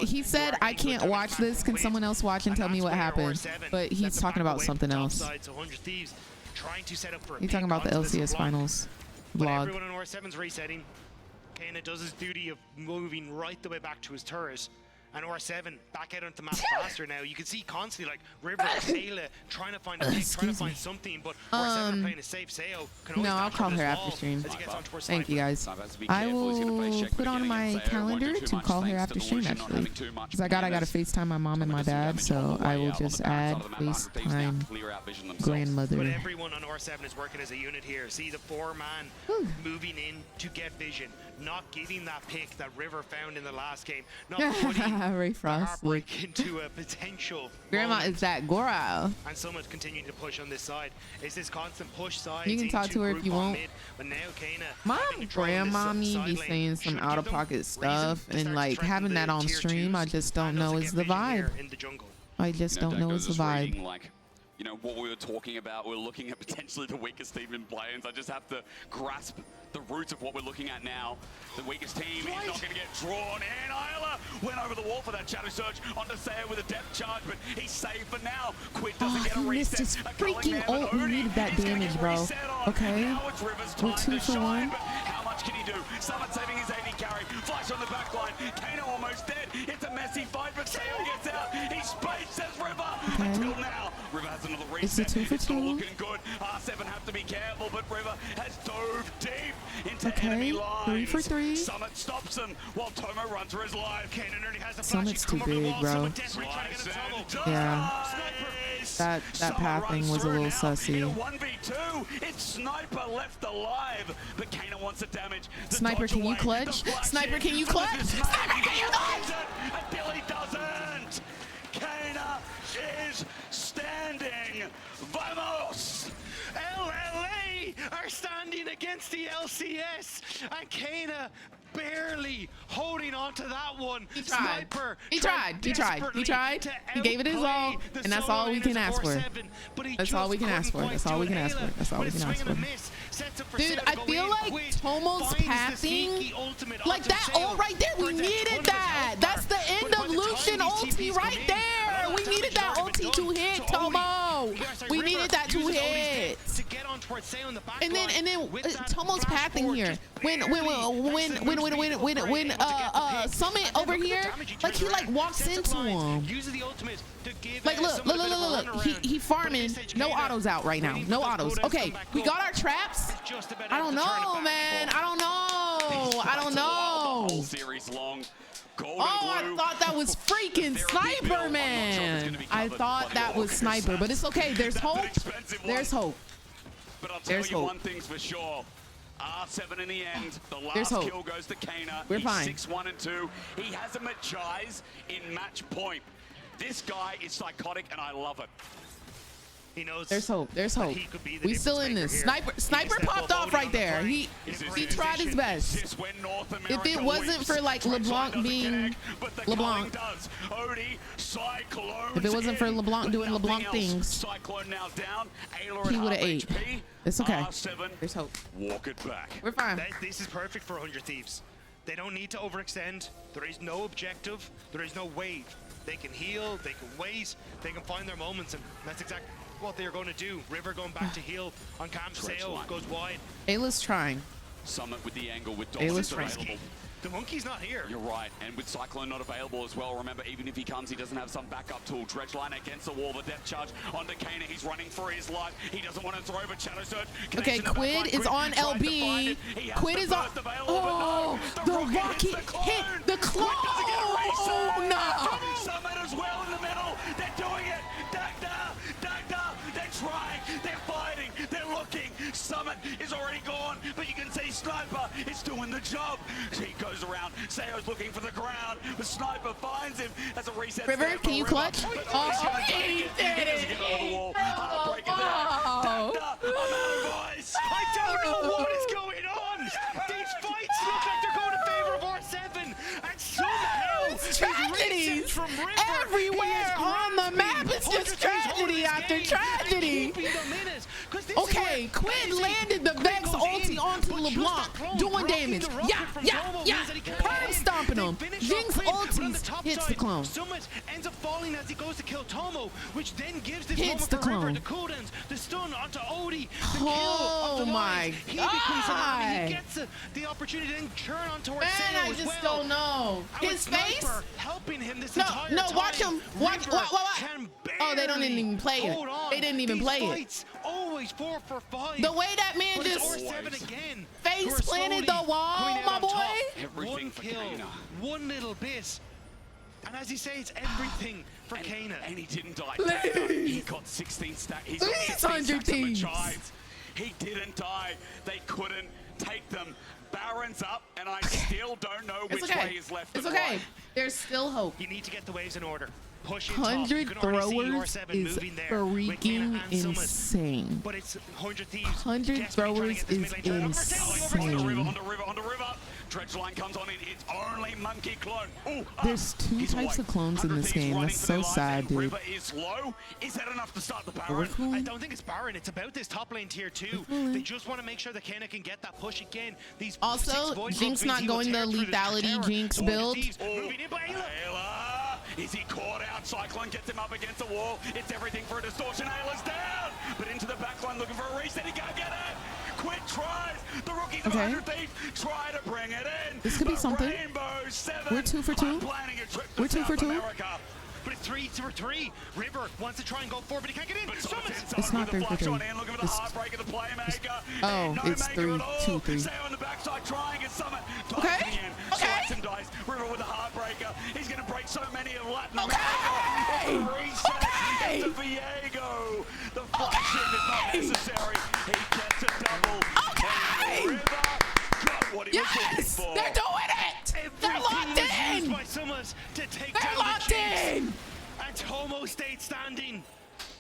He said, I can't watch this. Can someone else watch and tell me what happened? But he's talking about something else. He's talking about the LCS finals But vlog. everyone on R7's resetting. Kana does his duty of moving right the way back to his turret. And R7 back out onto the map faster now. You can see constantly like River, Sayla trying to find a pick, trying to find something, but R7 playing a safe Sayo. No, I'll call her after stream. Thank you guys. I will put on my calendar to call her after stream actually, because I gotta FaceTime my mom and my dad, so I will just add FaceTime grandmother. But everyone on R7 is working as a unit here. See the 4-man moving in to get vision, not getting that pick that River found in the last game, not putting Ray Frost heartbreak into a potential grandma moment. Is that Goro. And someone's continuing to push on this side. It's this constant push side. You can talk to her if you want. Mid, but now Kana My grandmommy be saying some out of pocket stuff, and like having that on stream, I just don't know is the vibe. I just don't know is the vibe. Like, you know, what we were talking about, we're looking at potentially the weakest team in play-ins. I just have to grasp the roots of what we're looking at now. The weakest team is not going to get drawn in. Isla went over the wall for that shadow surge onto Sayo with a depth charge, but he's safe for now. Quid doesn't get a reset. Missed his freaking ult. We needed that damage, bro. Okay, we're 2 for 1. How much can he do? Summit saving his AD carry. Flash on the back line. Kano almost dead. It's a messy fight, but Sayo gets out. He's spaced, says River. Until now, River has another reset. It's a 2 for 2. It's not looking good. R7 have to be careful, but River has dove deep into enemy lines. 3 for 3. Summit stops him while Tomo runs for his life. Kanan already has a Summit's too big, bro. Yeah. That pathing was a little sussy. 1v2, it's Sniper left alive, but Kana wants the damage. Sniper, can you clutch? Sniper, can you clutch? Sniper, can you clutch? Until he doesn't. Kana is standing. Vamos! LLA are standing against the LCS, and Kana barely holding on to that one. He tried. Sniper He tried. He gave it his all, and that's all we can ask for. That's all we can ask for. That's all we can ask for. That's all we can ask for. Dude, I feel like Tomo's pathing, like that ult right there, we needed that. That's the end of Lucian ulti right there. We needed that ulti to hit, Tomo. We needed that to hit. And then Tomo's pathing here. When Summit over here, like he like walks into him. Like look. He farming. No autos out right now. No autos. Okay, we got our traps. I don't know, man. I don't know. Series long. Oh, I thought that was freaking Sniper, man. I thought that was Sniper, but it's okay. There's hope. There's hope. But I'll tell you one thing's for sure. R7 in the end. The last kill goes to Kana. We're fine. 6-1 and 2. He has him at Chais in match point. This guy is psychotic, and I love it. He knows. There's hope. There's hope. We still in this. Sniper popped off right there. He tried his best. If it wasn't for like LeBlanc being LeBlanc, if it wasn't for LeBlanc doing LeBlanc things, he would have ate. It's okay. There's hope. Walk it back. We're fine. This is perfect for 100 Thieves. They don't need to overextend. There is no objective. There is no wave. They can heal. They can wait. They can find their moments, and that's exactly what they're going to do. River going back to heal on Camp. Sayo goes wide. Ayla's trying. Summit with the angle with Ayla's Dogs trying. available. The monkey's not here. You're right, and with Cyclone not available as well, remember, even if he comes, he doesn't have some backup tool. Dredgeline against the wall, the depth charge onto Kana. He's running for his life. He doesn't want to throw, but Shadow Surge. Okay, Quid is on LB. Quid is on. Oh, the rocket hit the clone. Oh, no. Summit as well in the middle. They're doing it. Dagda. They're trying. They're fighting. They're looking. Summit is already gone, but you can see Sniper is doing the job. He goes around. Sayo's looking for the ground, but Sniper finds him as a reset. River, can you clutch? Oh, he did it. Heartbreak in there. Dagda, I'm out of voice. I don't know what is going on. These fights look like they're going to favor of R7, and somehow it's tragedies from River, everywhere on the map. It's just tragedy after tragedy. Okay, Quinn landed the Vex ulti onto LeBlanc, doing damage. Yeah. Perm stomping him. Jinx ultis hits the clone. Summit ends up falling as he goes to kill Tomo, which then gives this Hits moment the for River, clone. the cooldowns, the stun onto Odie, the Oh kill of the my Wise. He becomes an enemy. God. He gets the opportunity to then turn on towards Man, Sayo I as just well. don't know. And with His face? Sniper helping him this No, entire no, time. watch him. Watch. River What? can Oh, they don't barely even play it. hold on. They didn't even These play it. fights, always 4 for 5. The way that man But it's just R7 again. face who are planted the slowly wall, coming out my on boy. top. Everything One for kill, Kana. one little bit. And as you say, it's everything for Kana. And he didn't die. Please. He got 16 stacks. He's got Please, 16 100 stacks on the thieves. chives. He didn't die. They couldn't take them. Baron's up, and I still don't know It's which okay. way is left It's and okay. right. There's still hope. You need to get the waves in order. Push in top. You 100 can already see throwers R7 is moving there with Kana freaking and Summit. insane. But it's 100 Thieves. 100 desperately trying to throwers get this is mid lane turn. insane. On the river. Dredge line comes on in. It's only Monkey Clone. Ooh, There's two he's types away. of clones in 100 this Thieves game. running That's for so their lives, sad, and dude. River is low. Is that enough to start the Baron? I don't think it's Baron. It's about this top lane tier 2. They just want to make sure that Kana can get that push again. These Also, 6 Void Jinx Grubs means not he will going the tear through lethality tower. Jinx The 100 build. Thieves moving in, but Ayla. Ayla! Is he caught out? Cyclone gets him up against the wall. It's everything for a distortion. Ayla's down! But into the back line looking for a reset. He can't get it! Quick tries! The rookies of Okay. 100 Thieves try to bring it in! This could be But something. Rainbow 7 We're 2 for 2. are planning a trip to We're 2 South for 2. America. But it's 3 for 3. River wants to try and go forward, but he can't get in. But Summit. It's not 3 for 3. Looking for the heartbreak of the playmaker. Oh, No it's maker 3, at all. 2, 3. Stay on the backside trying, and Summit dies Okay. in the end. Okay. Slice and dice. River with a heartbreaker. He's going to break so many of Latin Okay. America. Reset. Okay. It's a Viego. The flagship is not necessary. He gets a double. Okay. And River got what he was looking Yes! for. They're doing it! They're locked Everything was used in! by Summit to take They're down locked the Jinx. in! And Tomo stayed standing.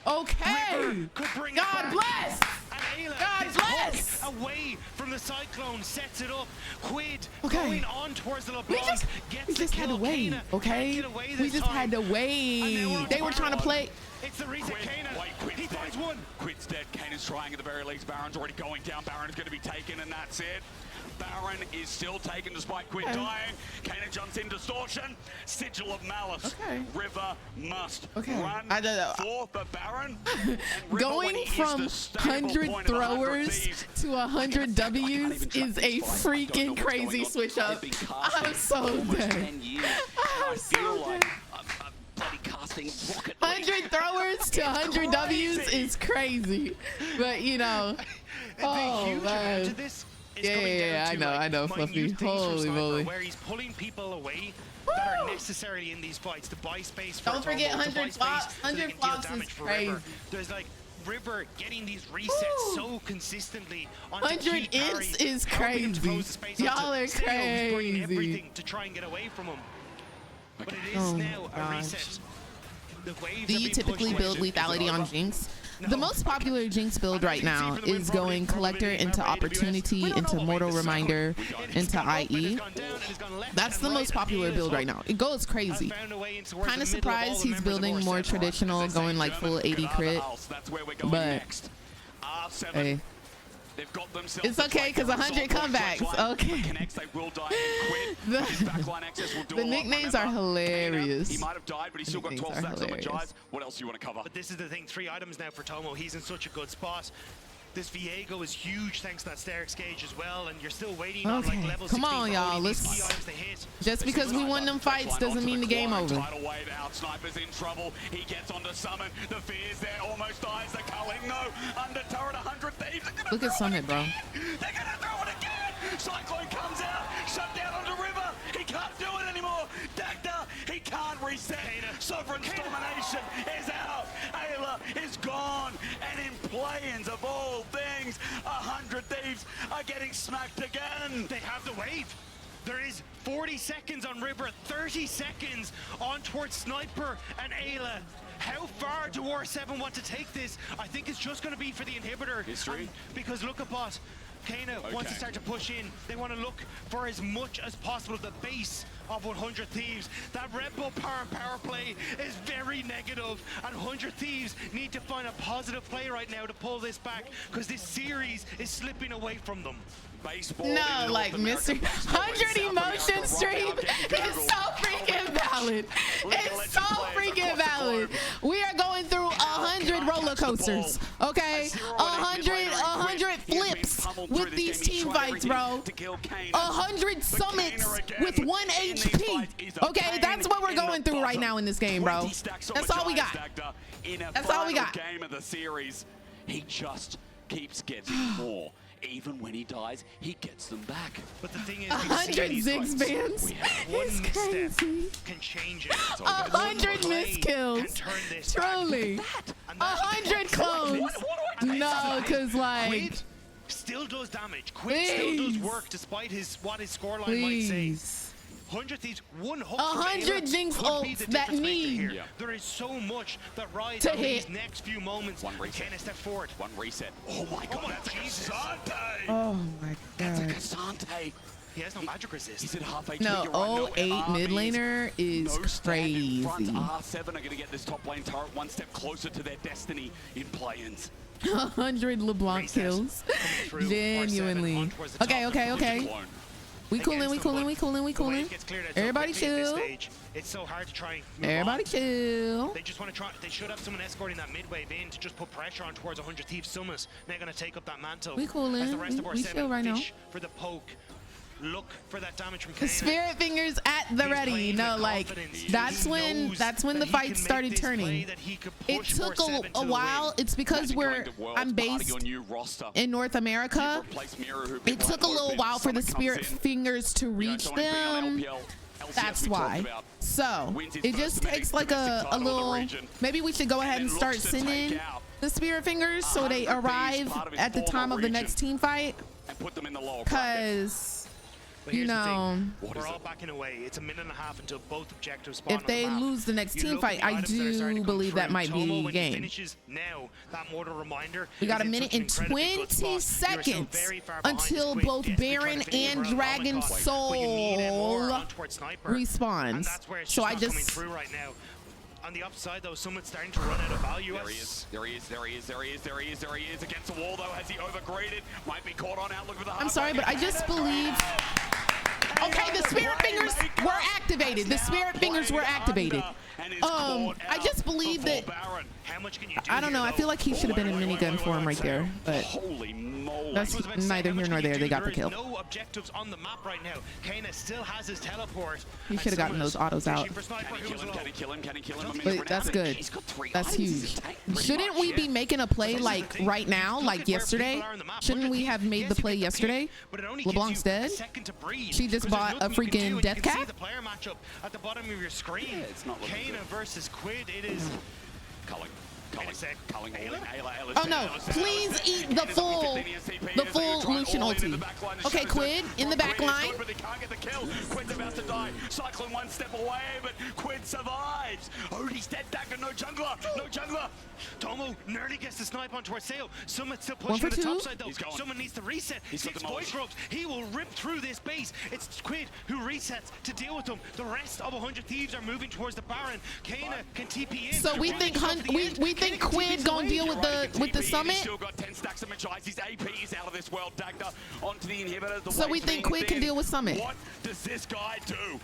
Okay. River could bring it God back. bless. And Ayla, God his bless. hook away from the Cyclone, sets it up. Quid Okay. going on towards the We LeBlanc, just, gets we the just kill. had to wait, Kana okay? can't get away We this just time. had to And now wait. we're They were on trying to Baron. play. It's the reset. Kana. Quid's He dead. finds one. Quid's dead. Kana's trying at the very least. Baron's already going down. Baron is going to be taken, and that's it. Baron is still taken despite Quid dying. Kana jumps in distortion. Sigil of Malice. Okay. River must Okay. run I don't know. for the Baron. And River, when Going he is from the stable 100 point of the 100 throwers thieves, to 100 W's is a freaking crazy switch up. I'm so dead. I'm so dead. bloody casting rocket 100 throwers to 100 W's is crazy. But, you know. The Oh, huge amount man. of this is Yeah, coming yeah, down I to, know, like, I know, minute Fluffy. things from Holy Sniper, moly. where he's pulling people away that are necessarily in these fights to buy space for Don't forget Tomo, to 100 buy flops. space so they 100 can deal flops is damage for crazy. River. There's like River getting these resets so consistently onto 100 key ints carries, is helping him to crazy. close the space Y'all onto are Sayo, who's bringing crazy. everything to try and get away from him. But it is Oh, now a gosh. reset. The waves Do are you being typically pushed build away. lethality on Jinx? No. The most popular Jinx build right now is going Collector into Opportunity, into Mortal Reminder, into IE. That's the most popular build right now. It goes crazy. Kind of surprised he's building more traditional, going like full 80 crit. But hey, They've got themselves it's okay because 100 comebacks. Okay. The nicknames are hilarious. He might have died, but he's still got 12 stacks on the Giants. What else do you want to cover? But this is the thing, 3 items now for Tomo. He's in such a good spot. This Viego is huge thanks to that Sterix gauge as well, and you're still waiting on like level 16 Come on, for y'all. only these Let's. key items to hit. Just because we won them fights doesn't mean the game over. Tidal wave out. Sniper's in trouble. He gets onto Summon. The fear's there. Almost dies. The culling. No. Under turret, 100 Thieves. Look at Summit, bro. They're going to throw it again. Cyclone comes out. Shut down onto River. He can't do it anymore. Dagda, he can't reset. Sovereign's domination is out. Ayla is gone. And in play-ins of all things, 100 Thieves are getting smacked again. They have the wave. There is 40 seconds on River, 30 seconds on towards Sniper and Ayla. How far do R7 want to take this? I think it's just going to be for the inhibitor. History. Because look at bot. Kana wants to start to push in. They want to look for as much as possible the base of 100 Thieves. That Red Bull power play is very negative, and 100 Thieves need to find a positive play right now to pull this back, because this series is slipping away from them. No, like Mr. 100 emotion stream is so freaking valid. It's so freaking valid. We are going through 100 roller coasters, okay? 100 flips with these team fights, bro. 100 summits with 1 HP. Okay, that's what we're going through right now in this game, bro. That's all we got. That's all we got. Game of the series, he just keeps getting more. Even when he dies, he gets them back. But the thing is, 100 Ziggs fans. It's crazy. Can change it. 100 miss kills. Truly. 100 clones. No, because like. Still does damage. Quid still does work despite what his scoreline might say. 100 Thieves, 100 Jinx ults that need. There is so much that rides to on hit. these next few moments. One reset. Can step forward. One reset. Oh my God, that's a Cassante. Oh my God. That's a Cassante. He has no magic resist. He's at half HP. No, 08 mid laner is crazy. R7 are going to get this top lane turret one step closer to their destiny in play-ins. 100 LeBlanc kills. Genuinely. Okay. We cooling. Everybody chill. It's so hard to try. Everybody chill. They just want to try. They should have someone escorting that mid wave in to just put pressure on towards 100 Thieves Summit. They're going to take up that mantle. We cooling. As the rest of our We chill right now. for the poke. Look for that damage from The Kana. Spirit Fingers at the ready. No, like that's when the fight started turning. It took a while. It's because I'm based in North America. It took a little while for the Spirit Fingers to reach them. That's why. So it just takes like a little. Maybe we should go ahead and start sending the Spirit Fingers so they arrive at the time of the next team fight. Because. You know, we're all backing away. It's a minute and a half until both objectives spawn. If they lose the next team fight, I do believe that might be game. Now, that mortal reminder. We got a minute and 20 seconds until both Baron and Dragon Soul respawns. So I just. On the upside, though, someone's starting to run out of value. There he is against the wall, though. Has he overgraded? Might be caught on outlook for the. I'm sorry, but I just believe. Okay, the Spirit Fingers were activated. The Spirit Fingers were activated. I just believe that. I don't know. I feel like he should have been in minigun form right there, but that's neither here nor there. They got the kill. No objectives on the map right now. Kana still has his teleport. He should have gotten those autos out. Can he kill him? But that's good. That's huge. Shouldn't we be making a play like right now, like yesterday? Shouldn't we have made the play yesterday? LeBlanc's dead. She just bought a freaking death cap. The player matchup at the bottom of your screen. Kana versus Quid. It is Culling Oh no, please eat the full Lucian ulti. Okay, Quid in the back line. But they can't get the kill. Quid's about to die. Cycling one step away, but Quid survives. Odie's dead, Dagger, no jungler. Tomo nearly gets the snipe on towards Sale. Summit's still pushing to the top side though. Someone needs to reset. 6 voice ropes. He will rip through this base. It's Quid who resets to deal with them. The rest of 100 Thieves are moving towards the Baron. Kana can TP in. So we think Quid gonna deal with the summit. Still got 10 stacks of Machias. His AP is out of this world. Dagger onto the inhibitor. So we think Quid can deal with summit. What does this guy do?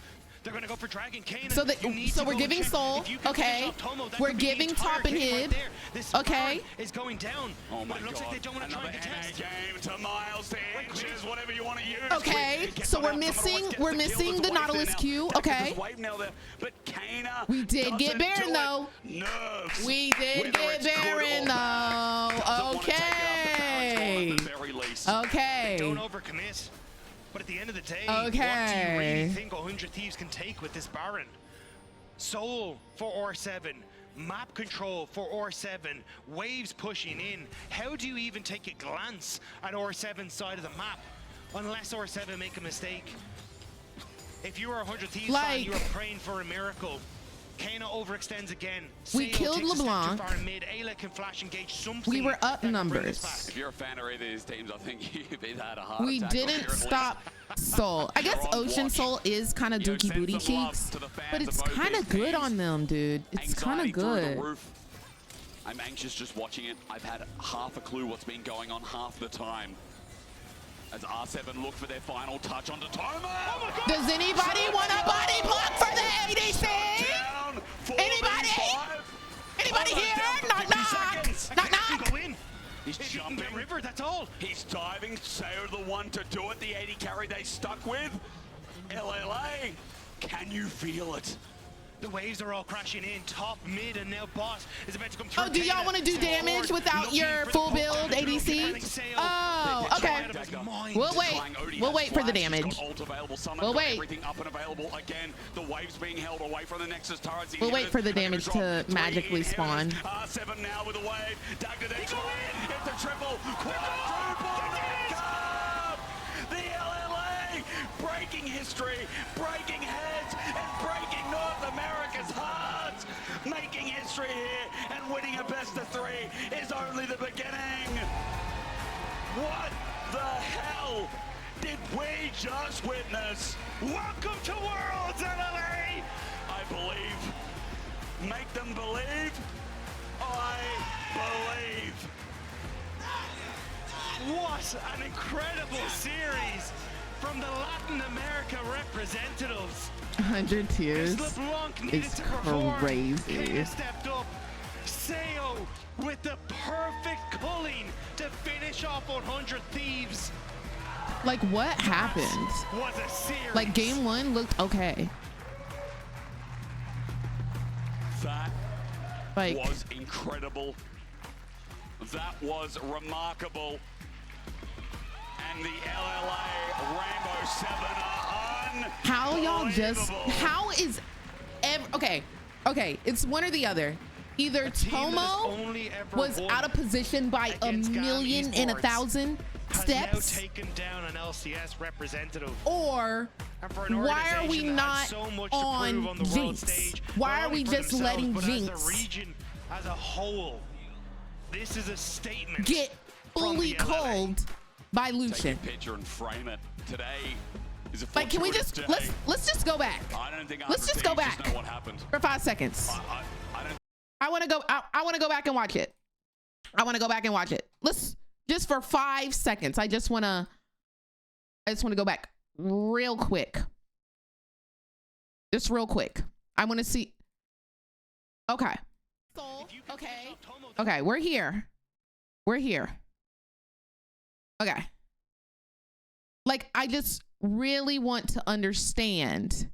They're gonna go for Dragon Kana. So we're giving Soul. Okay. We're giving top inhib. Okay. Is going down. Oh my God. It looks like they don't want to try and contest. Game to Miles to inches, whatever you want to use. Okay. So we're missing the Nautilus Q. Okay. But Kana. We did get Baron though. We did get Baron though. Okay. Okay. Don't overcommit. But at the end of the day, what do you really think 100 Thieves can take with this Baron? Soul for R7, map control for R7, waves pushing in. How do you even take a glance at R7's side of the map unless R7 make a mistake? If you are 100 Thieves fan, you are praying for a miracle. Kana overextends again. We Sayo killed takes a step too LeBlanc. far in mid. Ayla can flash engage something. We were up that can bring this numbers. back. If you're a fan of either of these teams, I think you've either had a heart We attack or didn't you're at stop Soul. I guess You're on Ocean watch. Soul is kind of You know, dookie send booty some love cheeks, to the fans but it's of both kind of these good teams. on them, dude. It's kind Anxiety of through the good. roof. I'm anxious just watching it. I've had half a clue what's been going on half the time. As R7 look for their final touch onto Toma. Oh my God. Does anybody want a body block for the ADC? Down, Anybody? 4v5. Anybody Almost here? down for Knock 50 knock. seconds. Knock Can knock. go in. He's If he can jumping. get River, that's all. He's diving. Sayo the one to do it. The 80 carry they stuck with. LLA, can you feel it? The waves are all crashing in, top, mid, and now bot is about to come through. Oh, do y'all want to do damage without your full build ADC? Oh, okay. We'll wait. We'll wait for the damage. We'll wait. Everything up and available again. The waves being held away from the Nexus turrets. We'll wait for the damage to magically spawn. R7 now with a wave. Dagger next one. It's a triple. Quadruple. The LLA breaking history, breaking heads, and breaking North America's hearts. Making history here and winning a best of 3 is only the beginning. What the hell did we just witness? Welcome to Worlds, LLA! I believe. Make them believe. I believe. What an incredible series from the Latin America representatives. 100 tears As LeBlanc needed is to perform, crazy. Kana stepped up. Sayo with the perfect culling to finish off 100 Thieves. Like, what happened? Was a series. Like, game 1 looked okay. That Like, was incredible. That was remarkable. And the LLA Rainbow 7 are how y'all just, unbelievable. how is, okay, it's one or the other. Either team that has Tomo only ever was won out of position by a against GAM million and a Esports thousand has steps, now taken down an LCS representative. or And for an why are we organization that not has so much to on prove on the world Jinx? stage, Why not are only we for just themselves, letting but Jinx as the region as a whole? This is a statement. get from fully the LLA. called by Take a Lucian? picture and frame it. Today is a Like, can we fortuitous just day. let's just go back I don't think let's just go back. know what happened. for 5 seconds? I don't I want to go. I want to go back and watch it. I want to go back and watch it. Let's just for 5 seconds. I just want to go back real quick. Just real quick. I want to see. Okay. Okay. Okay. We're here. We're here. Okay. Like, I just really want to understand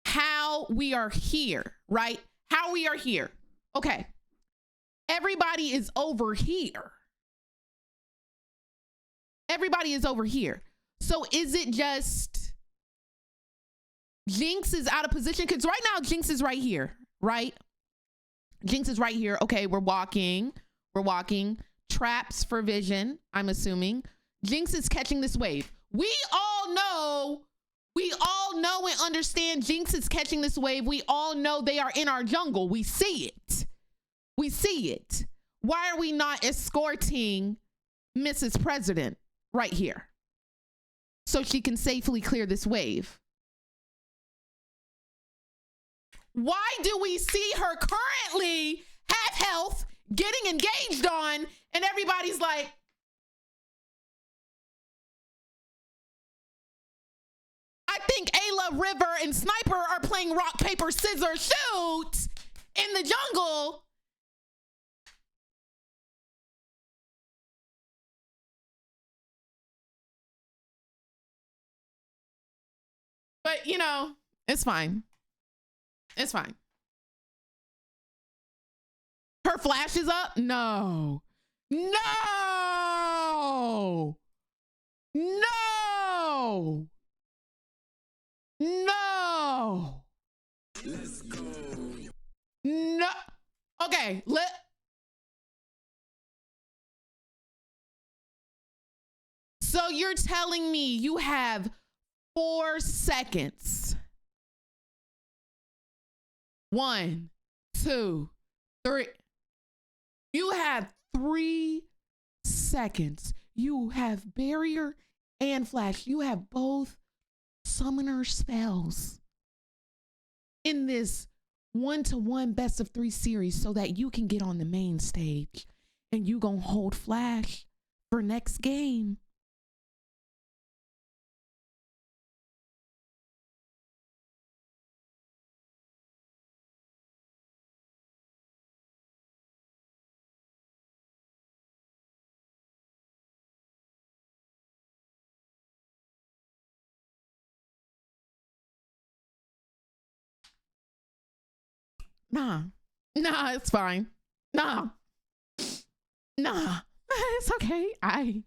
how we are here, right? How we are here. Okay. Everybody is over here. Everybody is over here. So is it just Jinx is out of position? Because right now Jinx is right here, right? Jinx is right here. Okay, we're walking. We're walking. Traps for vision, I'm assuming. Jinx is catching this wave. We all know and understand Jinx is catching this wave. We all know they are in our jungle. We see it. We see it. Why are we not escorting Mrs. President right here so she can safely clear this wave? Why do we see her currently half health, getting engaged on, and everybody's like, I think Ayla, River, and Sniper are playing rock, paper, scissors, shoot in the jungle. But, you know, it's fine. It's fine. Her flash is up? No. No. No. No. Let's go. No. Okay, so you're telling me you have 4 seconds 1, 2, 3. You have 3 seconds. You have barrier and flash. You have both summoner spells in this 1-to-1 best of 3 series so that you can get on the main stage and you gonna hold flash for next game. Nah, it's fine. Nah, it's okay. I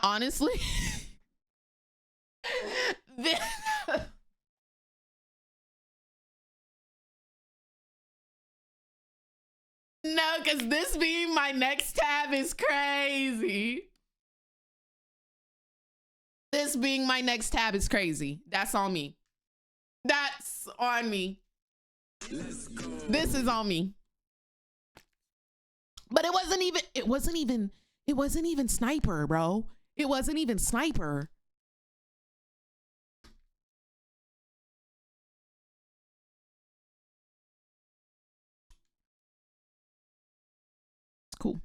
honestly, no, because this being my next tab is crazy. This being my next tab is crazy. That's on me. That's on me. This is on me. But it wasn't even sniper, bro. It wasn't even sniper. It's cool.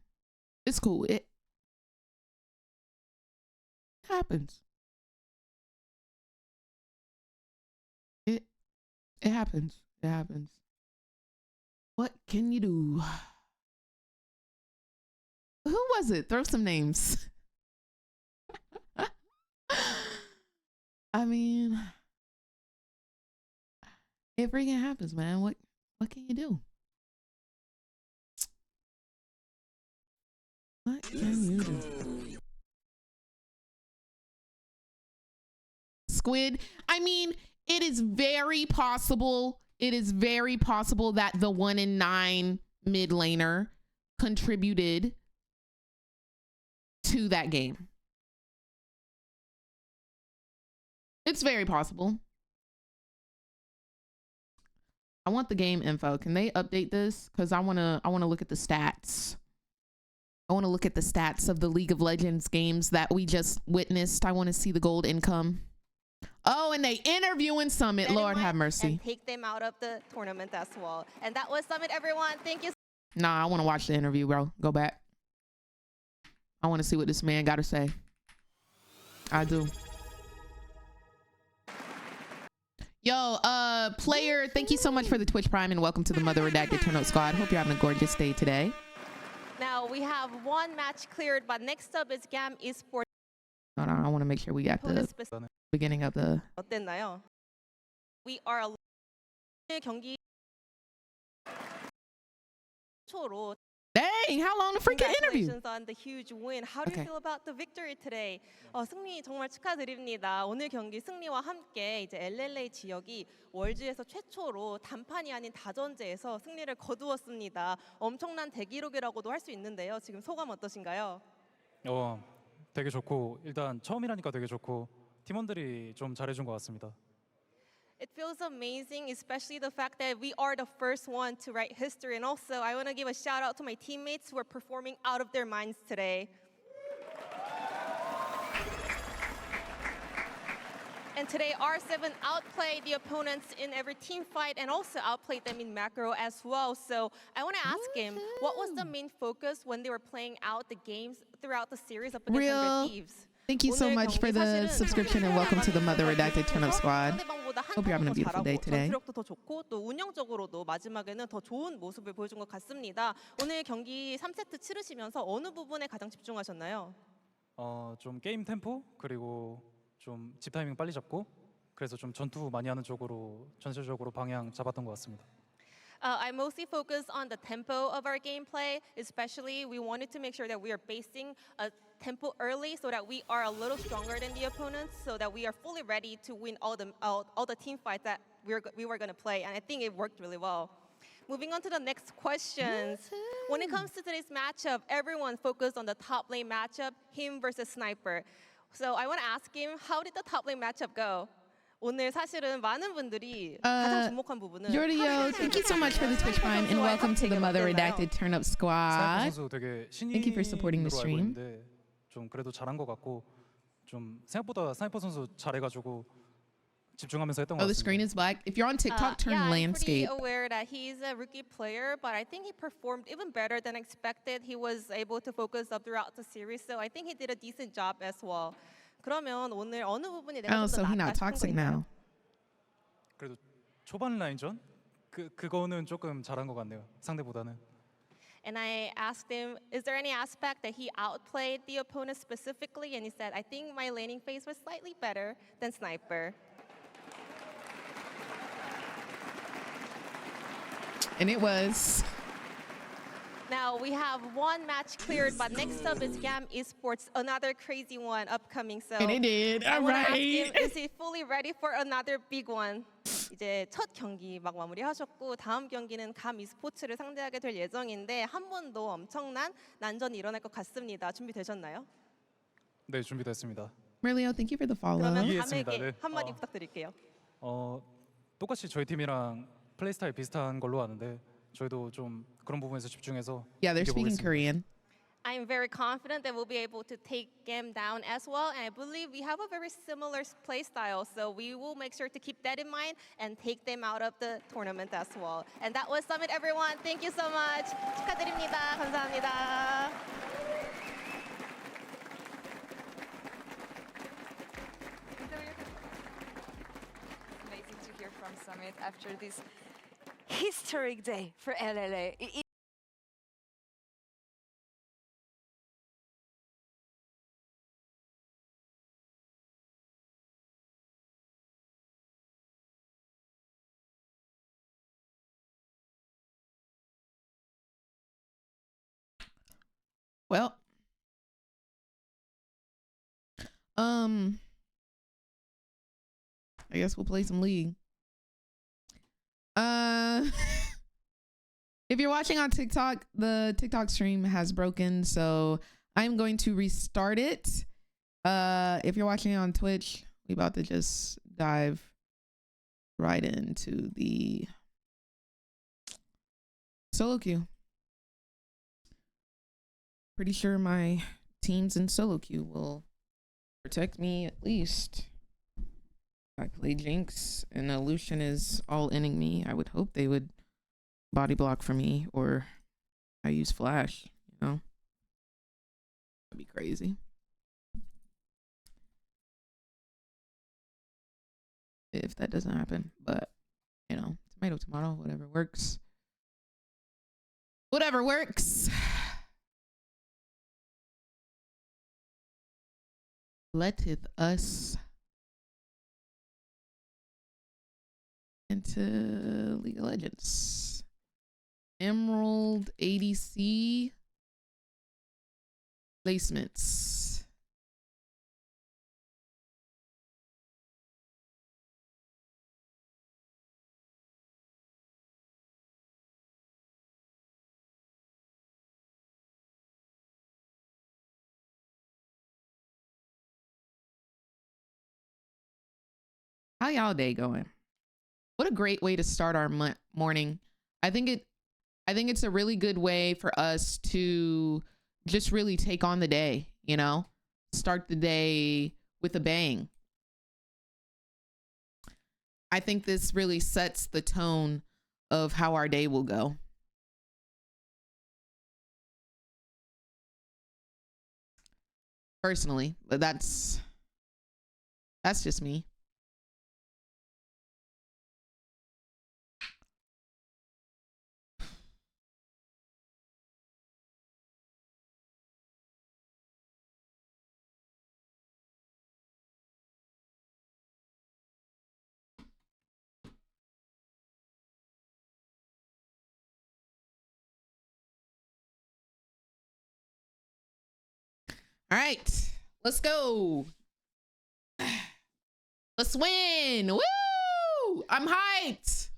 It's cool. It happens. It happens. It happens. What can you do? Who was it? Throw some names. I mean, it freaking happens, man. What can you do? What can you do? Squid. I mean, it is very possible. It is very possible that the 1-in-9 mid laner contributed to that game. It's very possible. I want the game info. Can they update this? Because I wanna look at the stats. I want to look at the stats of the League of Legends games that we just witnessed. I want to see the gold income. Oh, and they interviewing Summit. Lord have mercy. And take them out of the tournament as well. And that was Summit, everyone. Thank you. Nah, I want to watch the interview, bro. Go back. I want to see what this man got to say. I do. Yo, player, thank you so much for the Twitch Prime and welcome to the Mother Redacted Turnout Squad. Hope you're having a gorgeous day today. Now we have one match cleared, but next up is GAM Esports. Hold on, I want to make sure we got the beginning of the. 어땠나요? We are a 경기 초로. Dang, how long the freaking interview? Congratulations on the huge win. How do you feel about the victory today? 승리 정말 축하드립니다. 오늘 경기 승리와 함께 이제 LLA 지역이 월즈에서 최초로 단판이 아닌 다전제에서 승리를 거두었습니다. 엄청난 대기록이라고도 할 수 있는데요. 지금 소감 어떠신가요? 되게 좋고 일단 처음이라니까 되게 좋고 팀원들이 좀 잘해준 것 같습니다. It feels amazing, especially the fact that we are the first one to write history. And also, I want to give a shout out to my teammates who are performing out of their minds today. And today, R7 outplayed the opponents in every team fight and also outplayed them in macro as well. So I want to ask him, what was the main focus when they were playing out the games throughout the series up against 100 Thieves? Thank you so much for the subscription and welcome to the Mother Redacted Turnup Squad. Hope you're having a beautiful day today. 전투력도 더 좋고 또 운영적으로도 마지막에는 더 좋은 모습을 보여준 것 같습니다. 오늘 경기 3세트 치르시면서 어느 부분에 가장 집중하셨나요? 좀 게임 템포 그리고 좀 집 타이밍 빨리 잡고 그래서 좀 전투 많이 하는 쪽으로 전체적으로 방향 잡았던 것 같습니다. I mostly focus on the tempo of our gameplay, especially we wanted to make sure that we are basing a tempo early so that we are a little stronger than the opponents, so that we are fully ready to win all the team fights that we were going to play, and I think it worked really well. Moving on to the next questions. When it comes to today's matchup, everyone focused on the top lane matchup, him versus Sniper. So I want to ask him, how did the top lane matchup go? 오늘 사실은 많은 분들이 가장 주목한 부분은 Jordio, thank you so much for the Twitch Prime and welcome to the Mother Redacted Turn Up Squad. 선수 되게 Thank you for supporting the 신인으로 알고 stream. 있는데 좀 그래도 잘한 것 같고 좀 생각보다 스나이퍼 선수 잘해가지고 집중하면서 했던 것 Oh, the 같습니다. screen is black. If you're on TikTok, turn yeah, landscape. I'm pretty aware that he's a rookie player, but I think he performed even better than expected. He was able to focus up throughout the series, so I think he did a decent job as well. 그러면 오늘 어느 부분이 내가 Oh, 좀 so 더 he's not 낫다 싶은 거 toxic 있나요? now. 그래도 초반 라인전 그거는 조금 잘한 것 같네요. 상대보다는. And I asked him, is there any aspect that he outplayed the opponent specifically? And he said, I think my laning phase was slightly better than Sniper. And it was. Now we have one match cleared, but next up is GAM Esports, another crazy one upcoming. So And it did. I All want to ask right. him, is he fully ready for another big one? 이제 첫 경기 막 마무리하셨고 다음 경기는 감 e스포츠를 상대하게 될 예정인데 한 번 더 엄청난 난전이 일어날 것 같습니다. 준비되셨나요? 네, 준비됐습니다. Merlio, thank you for the follow. 그러면 이해했습니다. 감에게 네. 한마디 부탁드릴게요. 똑같이 저희 팀이랑 플레이 스타일 비슷한 걸로 아는데 저희도 좀 그런 부분에서 집중해서 Yeah, they're speaking 이겨보겠습니다. Korean. I'm very confident that we'll be able to take GAM down as well. And I believe we have a very similar play style. So we will make sure to keep that in mind and take them out of the tournament as well. And that was Summit, everyone. Thank you so much. 축하드립니다. 감사합니다. Amazing to hear from Summit after this historic day for LLA. Well, I guess we'll play some League. If you're watching on TikTok, the TikTok stream has broken, so I'm going to restart it. If you're watching on Twitch, we about to just dive right into the solo queue. Pretty sure my teams in solo queue will protect me at least. I play Jinx and Lucian is all inning me. I would hope they would body block for me, or I use Flash, you know? That'd be crazy. If that doesn't happen, but you know, tomato, tomato, whatever works. Whatever works. Letteth us into League of Legends. Emerald ADC placements. How y'all day going? What a great way to start our morning. I think it's a really good way for us to just really take on the day, you know? Start the day with a bang. I think this really sets the tone of how our day will go. Personally, but that's just me. All right, let's go. Let's win. Woo! I'm hyped.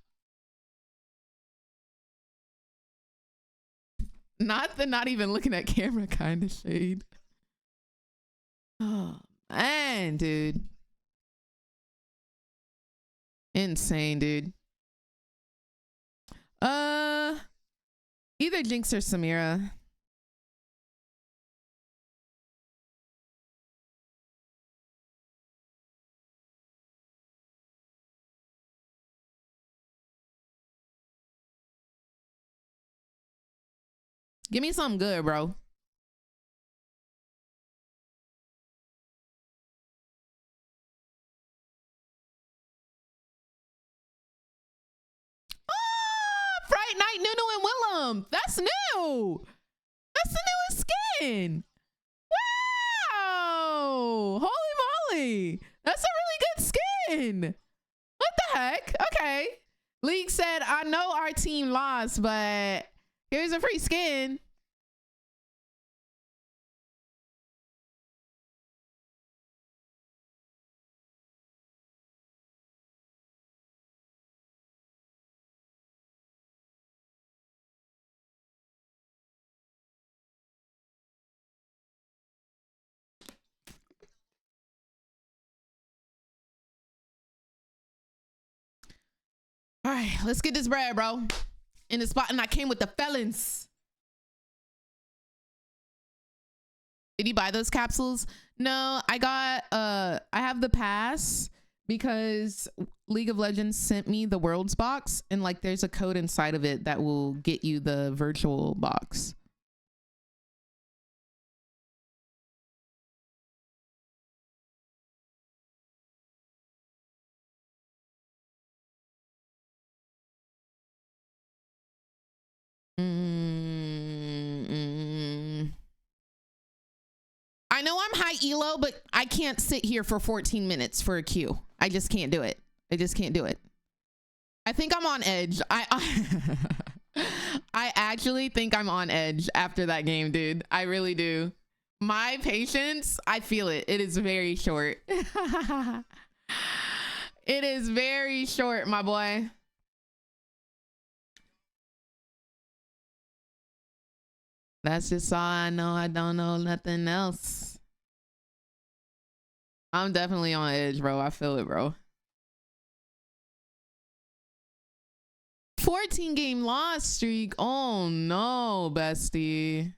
Not the not even looking at camera kind of shade. Oh, man, dude. Insane, dude. Either Jinx or Samira. Give me something good, bro. Fright Night, Nunu, and Willem. That's new. That's the newest skin. Wow. Holy moly. That's a really good skin. What the heck? Okay. League said, I know our team lost, but here's a free skin. All right, let's get this bread, bro. In the spot, and I came with the felons. Did you buy those capsules? No, I got I have the pass because League of Legends sent me the Worlds box, and like there's a code inside of it that will get you the virtual box. I know I'm high elo, but I can't sit here for 14 minutes for a queue. I just can't do it. I just can't do it. I think I'm on edge. I actually think I'm on edge after that game, dude. I really do. My patience, I feel it. It is very short. It is very short, my boy. That's just all I know. I don't know nothing else. I'm definitely on edge, bro. I feel it, bro. 14 game loss streak. Oh no, bestie.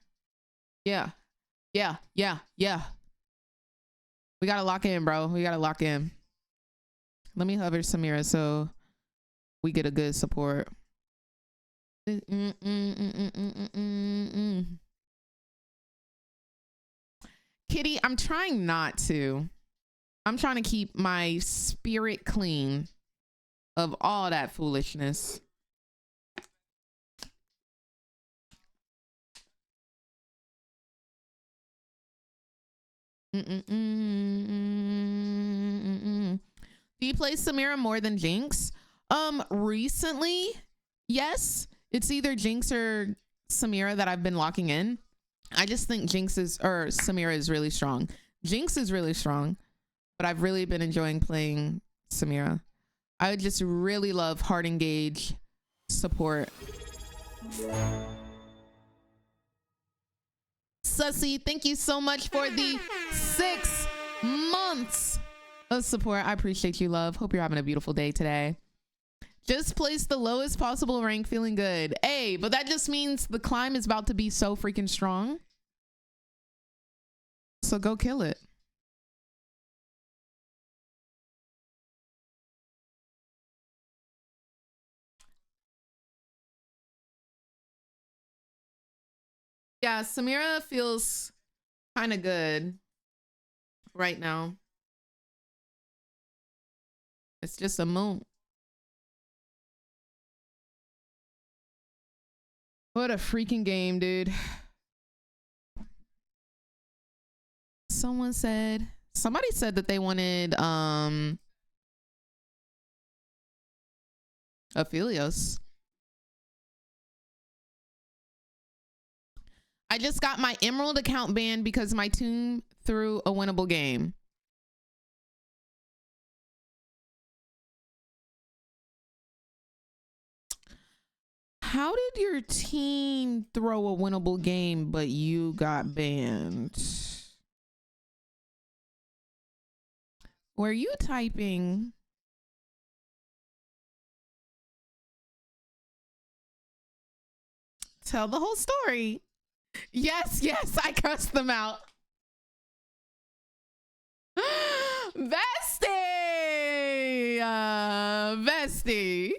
Yeah. Yeah. Yeah. Yeah. We gotta lock in, bro. We gotta lock in. Let me hover Samira so we get a good support. Kitty, I'm trying not to. I'm trying to keep my spirit clean of all that foolishness. Do you play Samira more than Jinx? Recently, yes. It's either Jinx or Samira that I've been locking in. I just think Samira is really strong. Jinx is really strong, but I've really been enjoying playing Samira. I would just really love hard engage support. Sussy, thank you so much for the 6 months of support. I appreciate you, love. Hope you're having a beautiful day today. Just placed the lowest possible rank, feeling good. Hey, but that just means the climb is about to be so freaking strong. So go kill it. Yeah, Samira feels kind of good right now. It's just a moon. What a freaking game, dude. Somebody said that they wanted Aphelios. I just got my Emerald account banned because my team threw a winnable game. How did your team throw a winnable game, but you got banned? Were you typing Tell the whole story. Yes, yes, I cussed them out. Bestie! Bestie.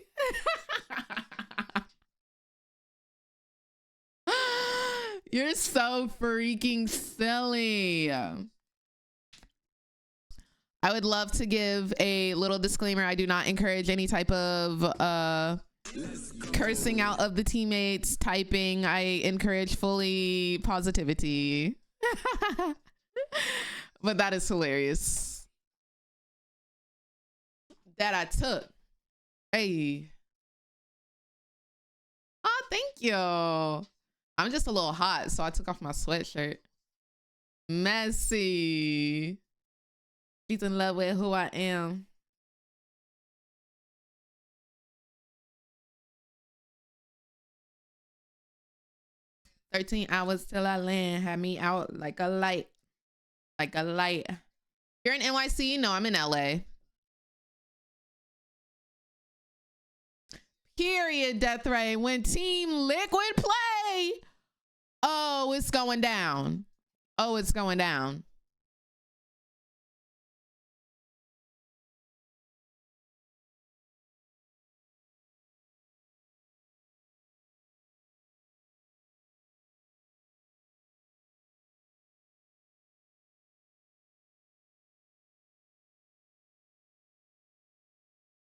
You're so freaking silly. I would love to give a little disclaimer. I do not encourage any type of cursing out of the teammates, typing. I encourage fully positivity. But that is hilarious. That I took. Hey. Oh, thank you. I'm just a little hot, so I took off my sweatshirt. Messy. She's in love with who I am. "13 hours till I land, had me out like a light. Like a light." You're in NYC? No, I'm in LA. Period, Death Ray. When Team Liquid play, oh, it's going down. Oh, it's going down.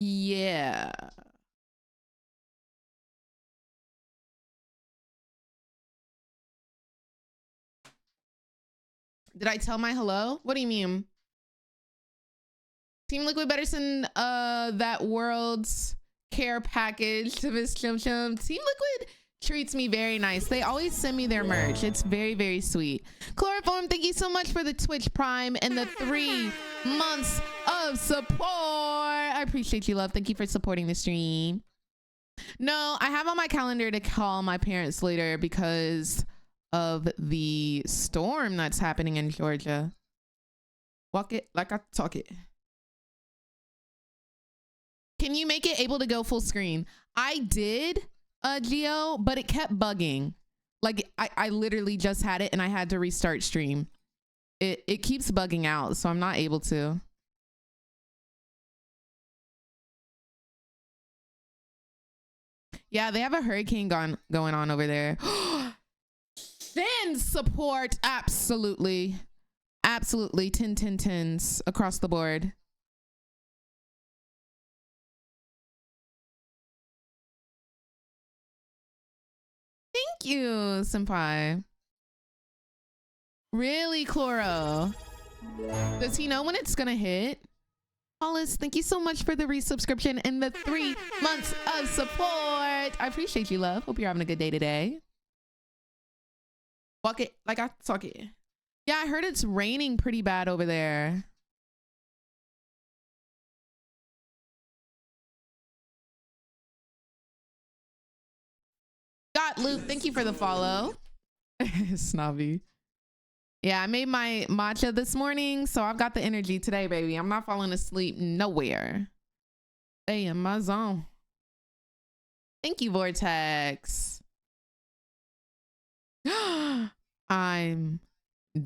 Yeah. Did I tell my hello? What do you mean? Team Liquid better send that World's Care package to Miss Chim Chim. Team Liquid treats me very nice. They always send me their merch. It's very, very sweet. Chloroform, thank you so much for the Twitch Prime and the 3 months of support. I appreciate you, love. Thank you for supporting the stream. No, I have on my calendar to call my parents later because of the storm that's happening in Georgia. Walk it like I talk it. Can you make it able to go full screen? I did, Geo, but it kept bugging. Like I literally just had it and I had to restart stream. It keeps bugging out, so I'm not able to. Yeah, they have a hurricane going on over there. Send support, absolutely. Absolutely, 10, 10, 10s across the board. Thank you, senpai. Really, Chloro? Does he know when it's gonna hit? Hollis, thank you so much for the resubscription and the 3 months of support. I appreciate you, love. Hope you're having a good day today. Walk it like I talk it. Yeah, I heard it's raining pretty bad over there. Got Luke, thank you for the follow. Snobby. Yeah, I made my matcha this morning, so I've got the energy today, baby. I'm not falling asleep nowhere. Stay in my zone. Thank you, Vortex. I'm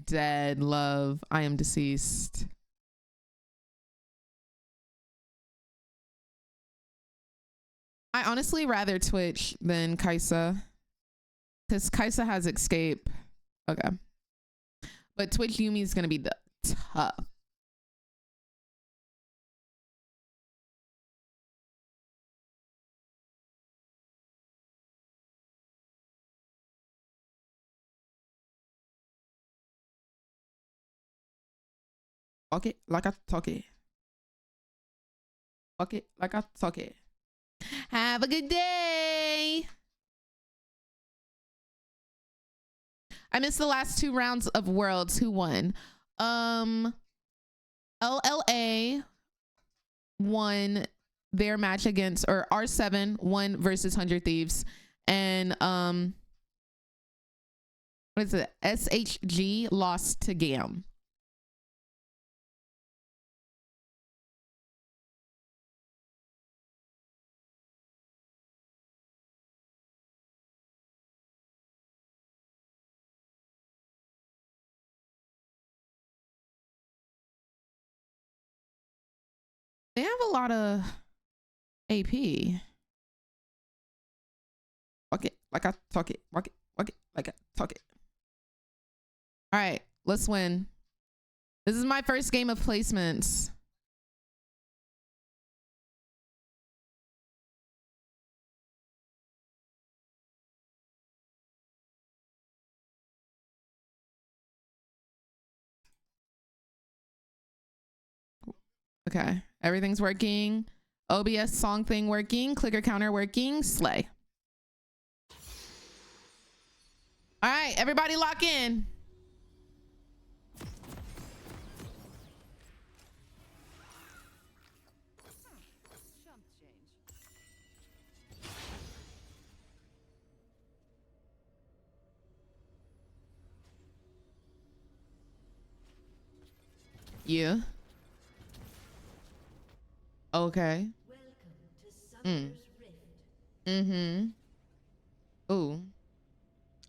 dead, love. I am deceased. I honestly rather Twitch than Kaisa, because Kaisa has escape. Okay. But Twitch Yumi is going to be the tough. Talk it like I talk it. Talk it like I talk it. Have a good day. I missed the last 2 rounds of Worlds. Who won? LLA won their match against, or R7 won versus 100 Thieves, and what is it? SHG lost to GAM. They have a lot of AP. Walk it like I talk it. Walk it like I talk it. All right, let's win. This is my first game of placements. Okay, everything's working. OBS song thing working. Clicker counter working. Slay. All right, everybody lock in. Yeah. Okay. Mm-hmm. Ooh.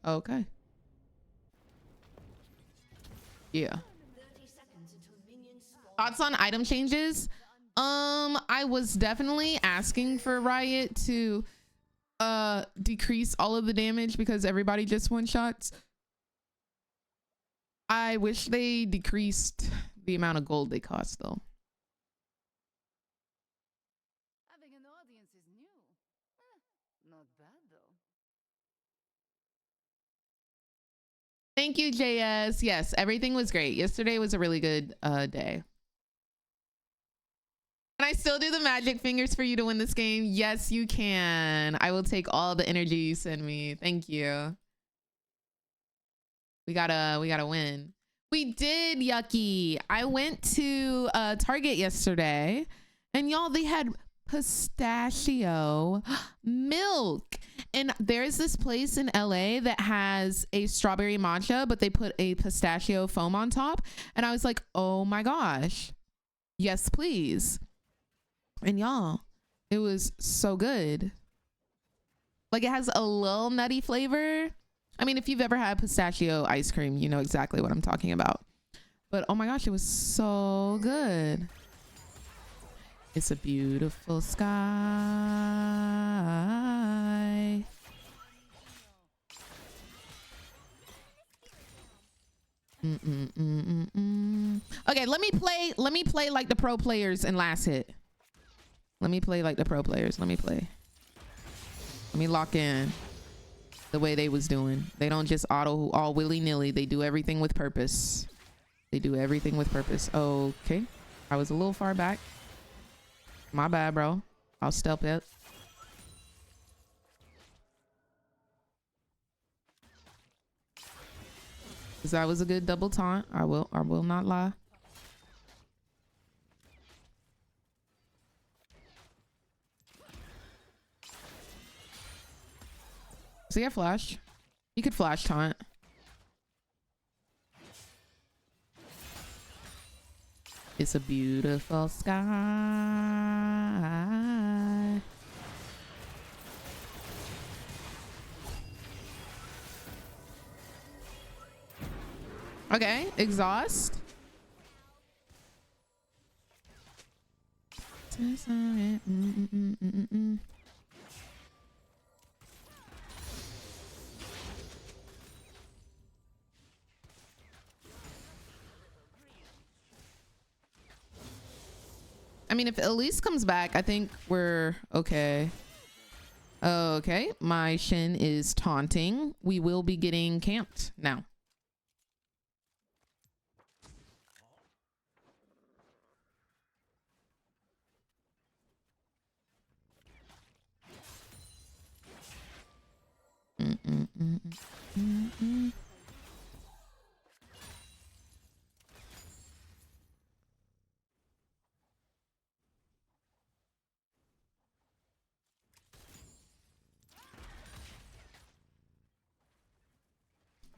Okay. Yeah. Thoughts on item changes? I was definitely asking for Riot to decrease all of the damage because everybody just one shots. I wish they decreased the amount of gold they cost though. Having an audience is new. Not bad though. Thank you, JS. Yes, everything was great. Yesterday was a really good day. Can I still do the magic fingers for you to win this game? Yes, you can. I will take all the energy you send me. Thank you. We gotta win. We did, Yucky. I went to Target yesterday and y'all, they had pistachio milk. And there's this place in LA that has a strawberry matcha, but they put a pistachio foam on top. And I was like, oh my gosh. Yes, please. And y'all, it was so good. Like it has a little nutty flavor. I mean, if you've ever had pistachio ice cream, you know exactly what I'm talking about. But oh my gosh, it was so good. It's a beautiful sky. Okay, let me play like the pro players in last hit. Let me play like the pro players. Let me lock in the way they was doing. They don't just auto all willy-nilly. They do everything with purpose. They do everything with purpose. Okay. I was a little far back. My bad, bro. I'll step it. Cause that was a good double taunt. I will not lie. So yeah, flash. You could flash taunt. It's a beautiful sky. Okay, exhaust. I mean, if Elise comes back, I think we're okay. Okay, my Shin is taunting. We will be getting camped now.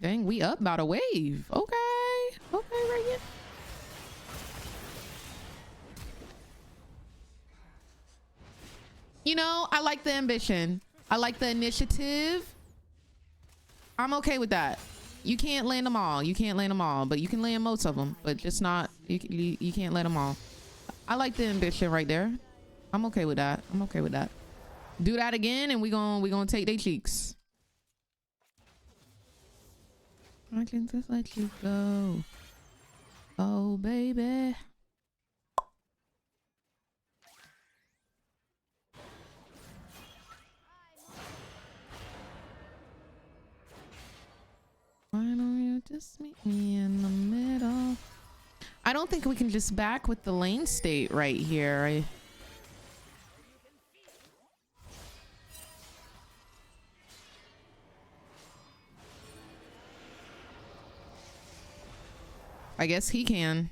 Dang, we up about a wave. Okay, Reagan. You know, I like the ambition. I like the initiative. I'm okay with that. You can't land them all. You can't land them all, but you can land most of them. But just not, you can't land them all. I like the ambition right there. I'm okay with that. I'm okay with that. Do that again and we gonna take their cheeks. I can just let you go. Oh baby. Why don't you just meet me in the middle? I don't think we can just back with the lane state right here. I guess he can.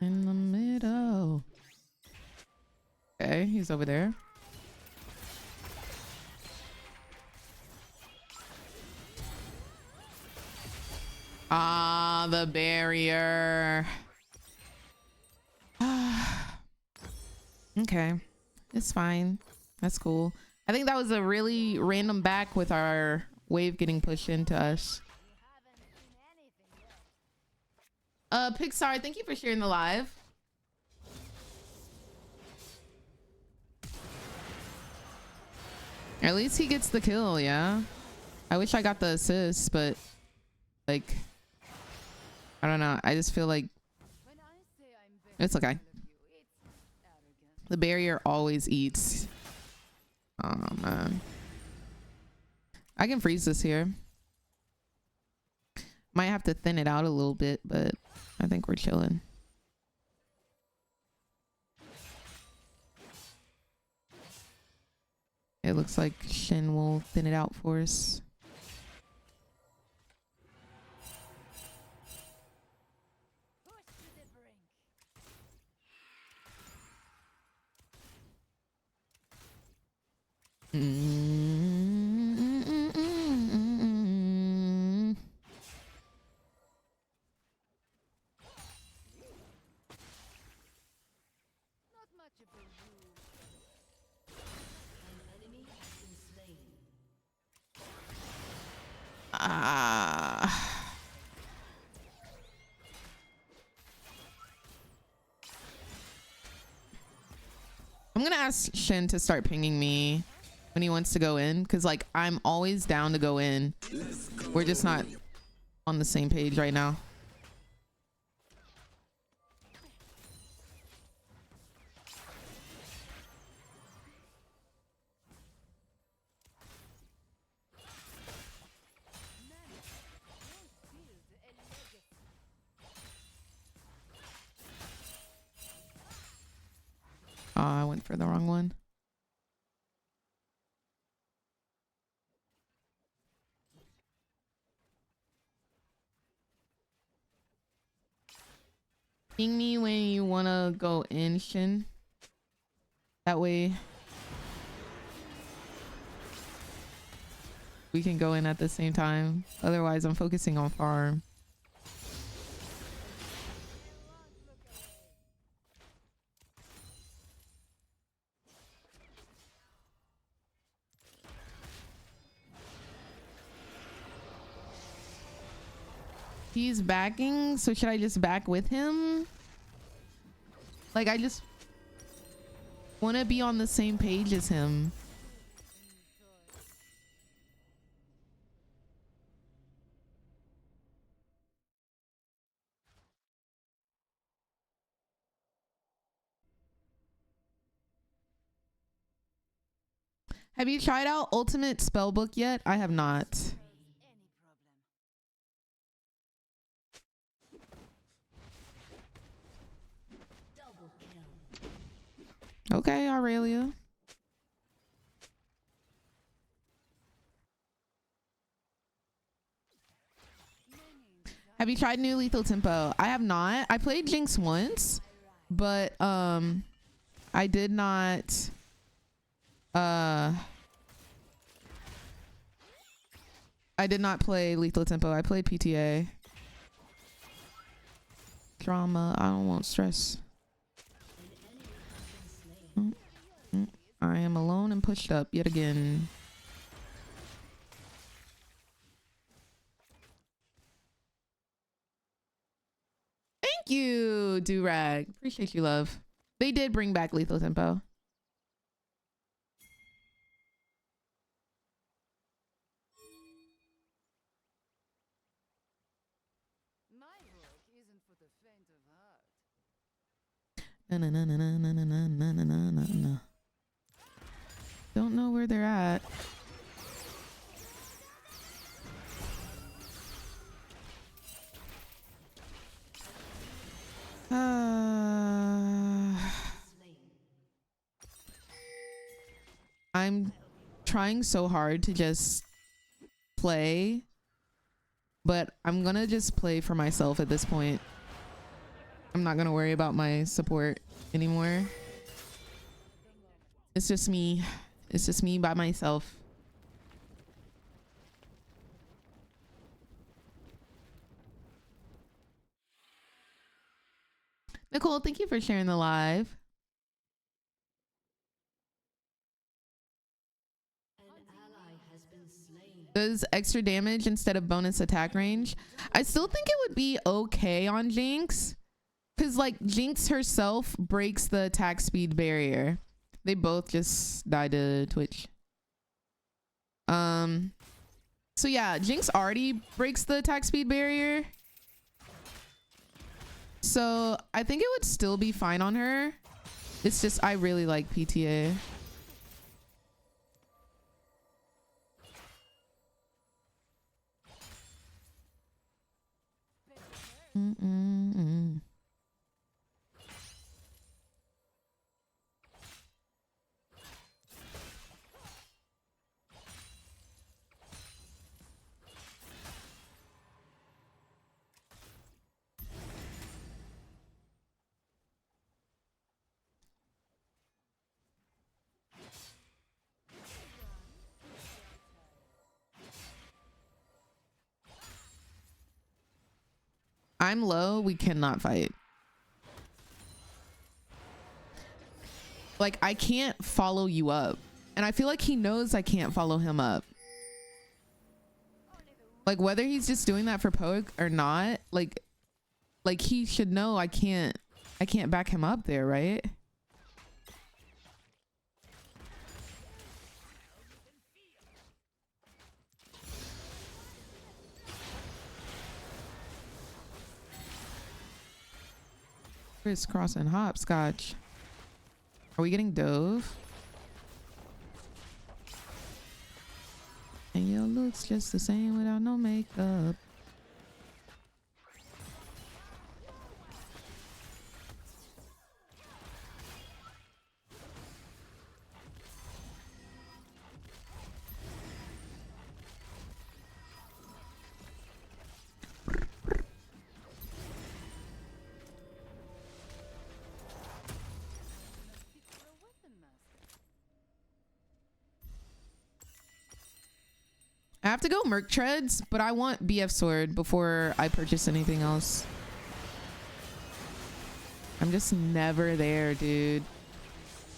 In the middle. Okay, he's over there. Ah, the barrier. Okay, it's fine. That's cool. I think that was a really random back with our wave getting pushed into us. Pixar, thank you for sharing the live. At least he gets the kill, yeah. I wish I got the assist, but like, I don't know. I just feel like it's okay. The barrier always eats. Oh man. I can freeze this here. Might have to thin it out a little bit, but I think we're chilling. It looks like Shin will thin it out for us. I'm gonna ask Shin to start pinging me when he wants to go in, because like I'm always down to go in. We're just not on the same page right now. Oh, I went for the wrong one. Ping me when you wanna go in, Shin. That way we can go in at the same time. Otherwise, I'm focusing on farm. He's backing, so should I just back with him? Like, I just want to be on the same page as him. Have you tried out Ultimate Spellbook yet? I have not. Okay, Aurelia. Have you tried New Lethal Tempo? I have not. I played Jinx once, but I did not play Lethal Tempo. I played PTA. Drama. I don't want stress. I am alone and pushed up yet again. Thank you. do-rag. Appreciate you, love. They did bring back lethal tempo. My work isn't for the faint of heart. Na, na, na, na, na, na, na, na, na, na, na. Don't know where they're at. I'm trying so hard to just play, but I'm gonna just play for myself at this point. I'm not gonna worry about my support anymore. It's just me. It's just me by myself. Nicole, thank you for sharing the live. Does extra damage instead of bonus attack range. I still think it would be okay on Jinx, because like Jinx herself breaks the attack speed barrier. They both just died to Twitch. So yeah, Jinx already breaks the attack speed barrier, so I think it would still be fine on her. It's just I really like PTA. I'm low, we cannot fight. Like, I can't follow you up. And I feel like he knows I can't follow him up. Like, whether he's just doing that for poke or not, like he should know I can't back him up there, right? Crisscross and hopscotch. Are we getting dove? And your looks just the same without no makeup. I have to go Merc Treads, but I want BF Sword before I purchase anything else. I'm just never there, dude.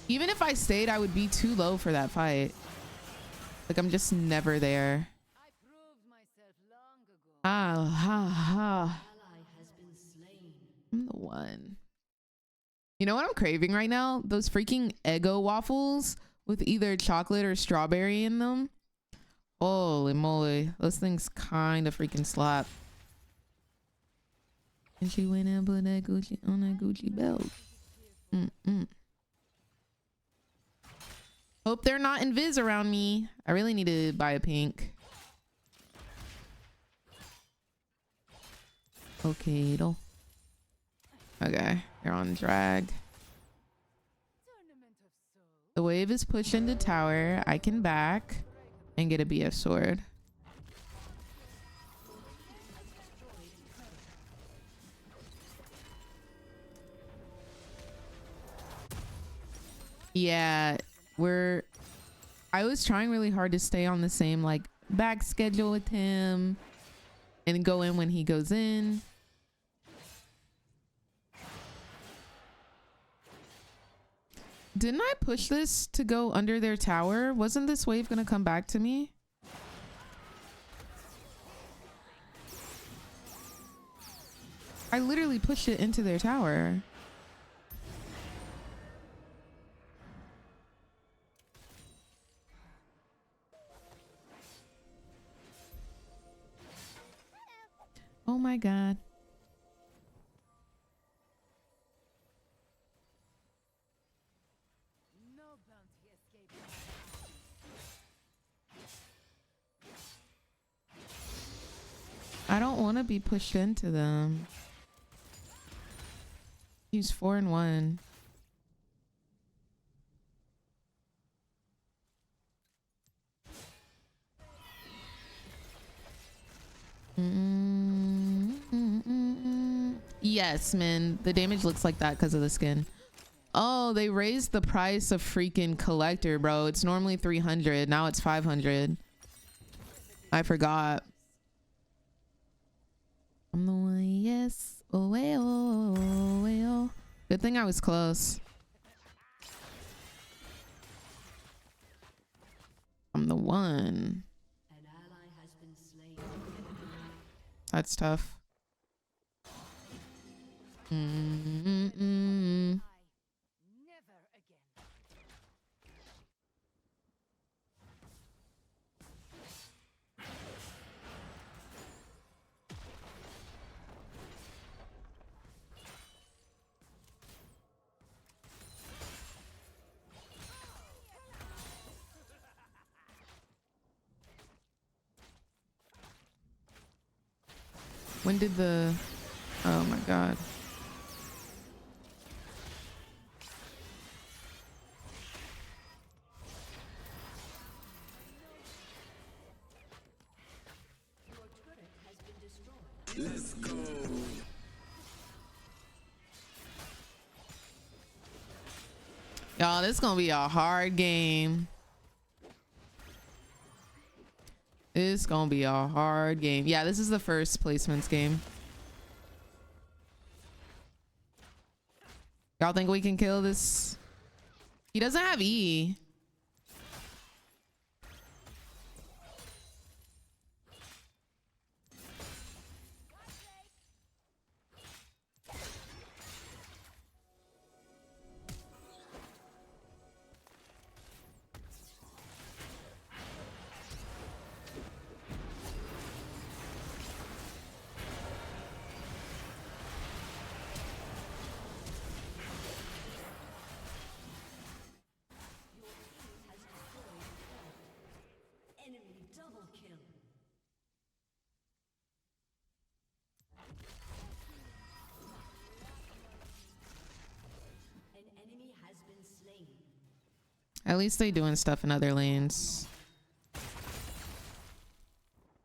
Even if I stayed, I would be too low for that fight. Like, I'm just never there. I'm the one. You know what I'm craving right now? Those freaking Eggo waffles with either chocolate or strawberry in them. Holy moly, those things kind of freaking slap. And she went and put that Gucci on that Gucci belt. Hope they're not invis around me. I really need to buy a pink. Okay, though. Okay, they're on drag. The wave is pushed into tower. I can back and get a BF sword. Yeah, I was trying really hard to stay on the same like back schedule with him and go in when he goes in. Didn't I push this to go under their tower? Wasn't this wave gonna come back to me? I literally pushed it into their tower. Oh my god. I don't want to be pushed into them. He's 4-1. Yes, man. The damage looks like that because of the skin. Oh, they raised the price of freaking collector, bro. It's normally 300. Now it's 500. I forgot. I'm the one, yes. Oh, oh, oh, oh. Good thing I was close. I'm the one. That's tough. When did the... Oh my god. Let's go. Y'all, this is gonna be a hard game. It's gonna be a hard game. Yeah, this is the first placements game. Y'all think we can kill this? He doesn't have E. At least they doing stuff in other lanes.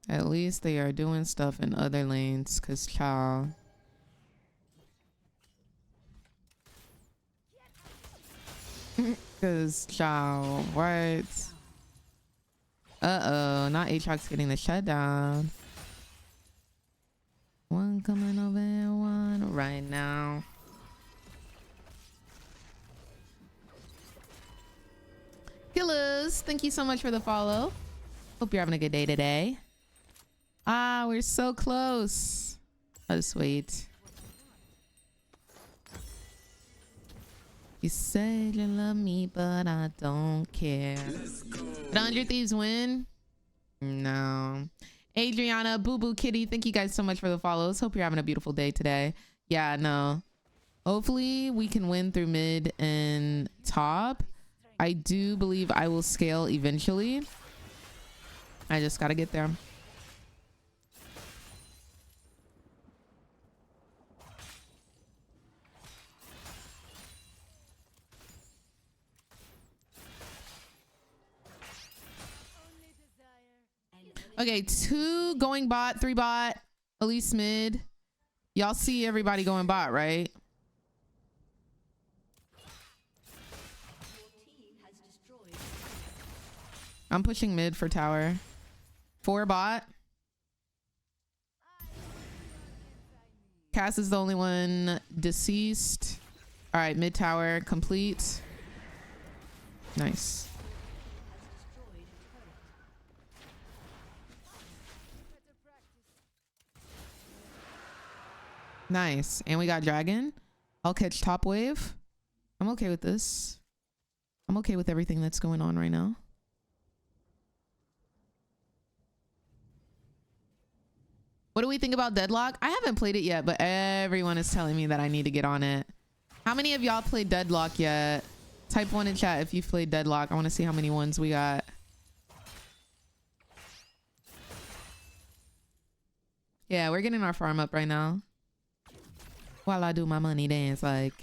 At least they are doing stuff in other lanes, cause child. Cause child, what? Uh-oh, not Aatrox getting the shutdown. One coming over and one right now. Killers, thank you so much for the follow. Hope you're having a good day today. Ah, we're so close. Oh, sweet. You said you love me, but I don't care. Did 100 Thieves win? No. Adriana, Boo Boo Kitty, thank you guys so much for the follows. Hope you're having a beautiful day today. Yeah, no. Hopefully we can win through mid and top. I do believe I will scale eventually. I just gotta get there. Okay, 2 going bot, 3 bot, Elise mid. Y'all see everybody going bot, right? I'm pushing mid for tower. 4 bot. Cass is the only one deceased. All right, mid tower complete. Nice. Nice. And we got dragon. I'll catch top wave. I'm okay with this. I'm okay with everything that's going on right now. What do we think about Deadlock? I haven't played it yet, but everyone is telling me that I need to get on it. How many of y'all played Deadlock yet? Type 1 in chat if you've played Deadlock. I want to see how many ones we got. Yeah, we're getting our farm up right now. While I do my money dance, like.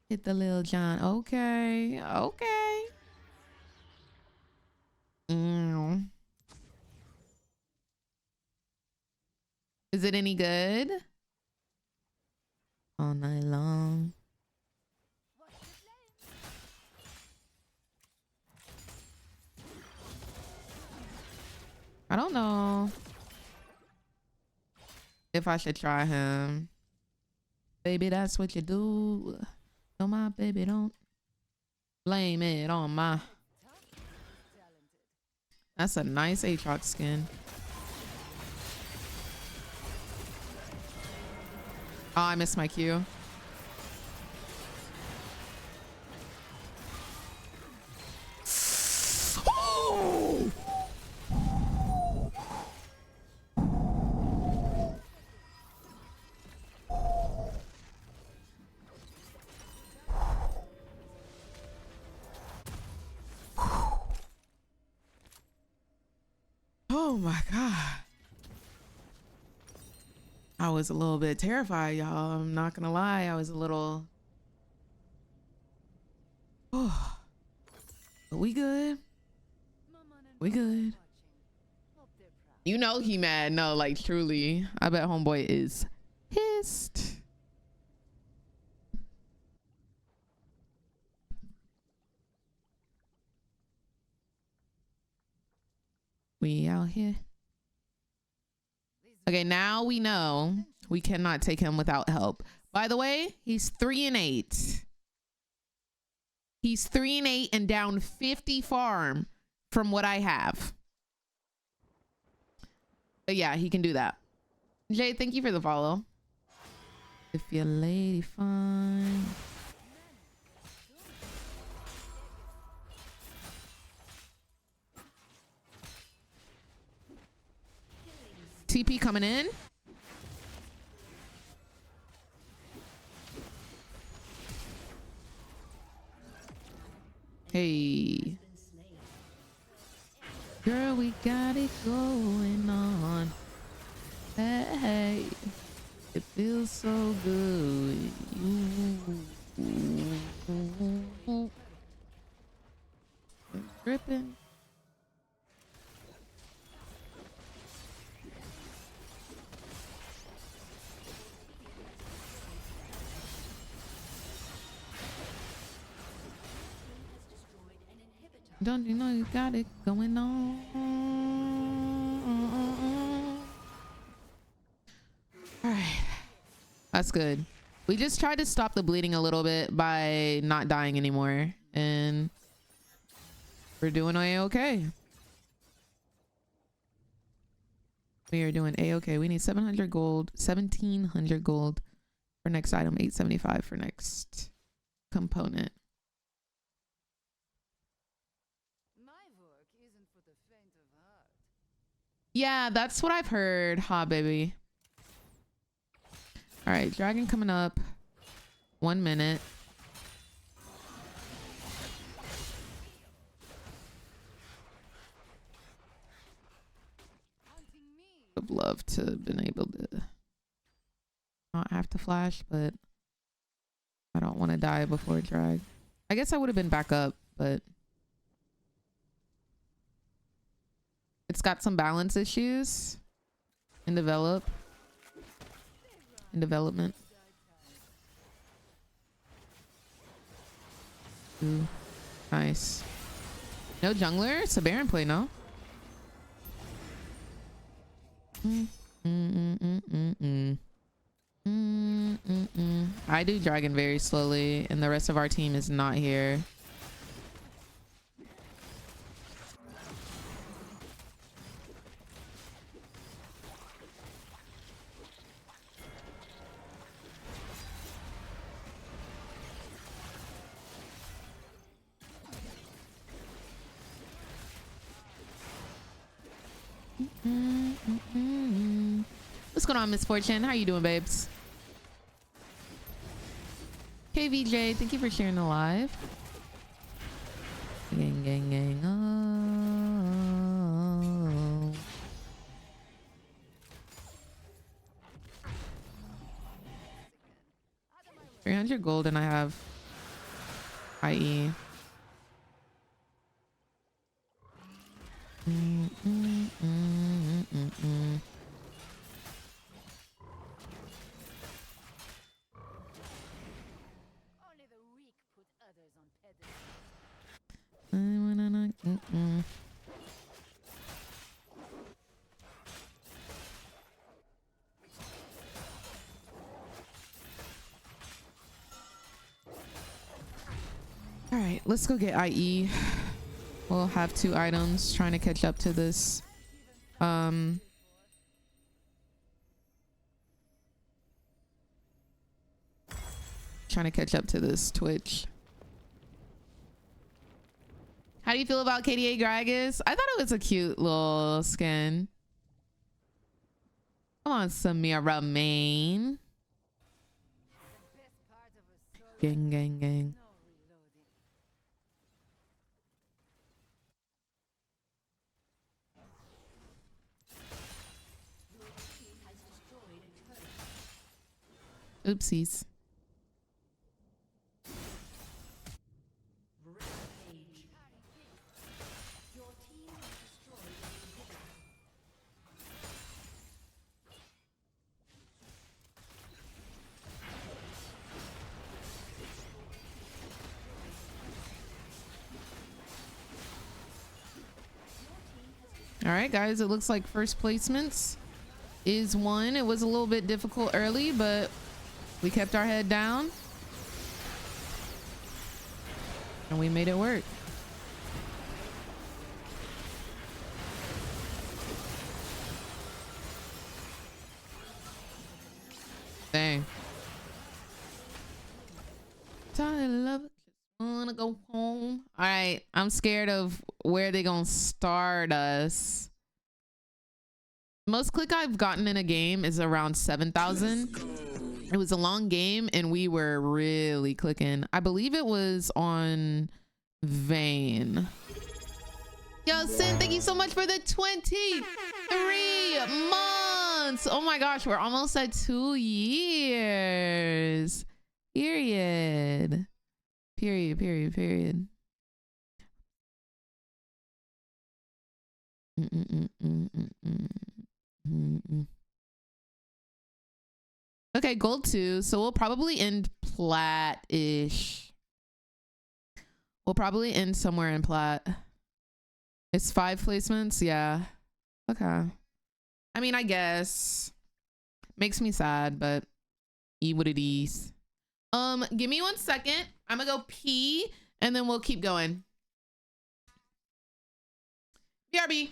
Hit the Lil John. Okay. Okay. Is it any good? All night long. I don't know if I should try him. Baby, that's what you do. No, my baby, don't blame it on my. That's a nice Aatrox skin. Oh, I missed my Q. Oh! Oh my God. I was a little bit terrified, y'all. I'm not gonna lie. I was a little. Oh. But we good. We good. You know he mad. No, like truly. I bet homeboy is pissed. We out here. Okay, now we know we cannot take him without help. By the way, he's 3-8. He's 3-8 and down 50 farm from what I have. But yeah, he can do that. Jay, thank you for the follow. If your lady fine. TP coming in. Hey. Girl, we got it going on. Hey. It feels so good. Dripping. Don't you know you got it going on? All right. That's good. We just tried to stop the bleeding a little bit by not dying anymore. And we're doing A-okay. We are doing A-okay. We need 700 gold, 1,700 gold for next item, 875 for next component. Yeah, that's what I've heard. Ha, baby. All right, dragon coming up. 1 minute. Would love to have been able to not have to flash, but I don't want to die before drag. I guess I would have been back up, but it's got some balance issues in development. Ooh, nice. No jungler? It's a Baron play, no? I do dragon very slowly, and the rest of our team is not here. What's going on, Misfortune? How you doing, babes? KVJ, thank you for sharing the live. Gang, gang, gang. Oh. 300 gold and I have IE. All right, let's go get IE. We'll have 2 items trying to catch up to this. Trying to catch up to this Twitch. How do you feel about KDA Gragas? I thought it was a cute little skin. Come on, Samira Main. Gang, gang, gang. Oopsies. All right, guys, it looks like first placements is won. It was a little bit difficult early, but we kept our head down and we made it work. Dang. Tired of love, just wanna go home. All right, I'm scared of where they gonna start us. Most click I've gotten in a game is around 7,000. It was a long game and we were really clicking. I believe it was on Vayne. Yo, Sin, thank you so much for the 23 months. Oh my gosh, we're almost at 2 years. Period. Period, period, period. Okay, gold 2. So we'll probably end plat-ish. We'll probably end somewhere in plat. It's 5 placements. Yeah. Okay. I mean, I guess. Makes me sad, but what it is. Give me 1 second. I'm gonna go pee and then we'll keep going. BRB.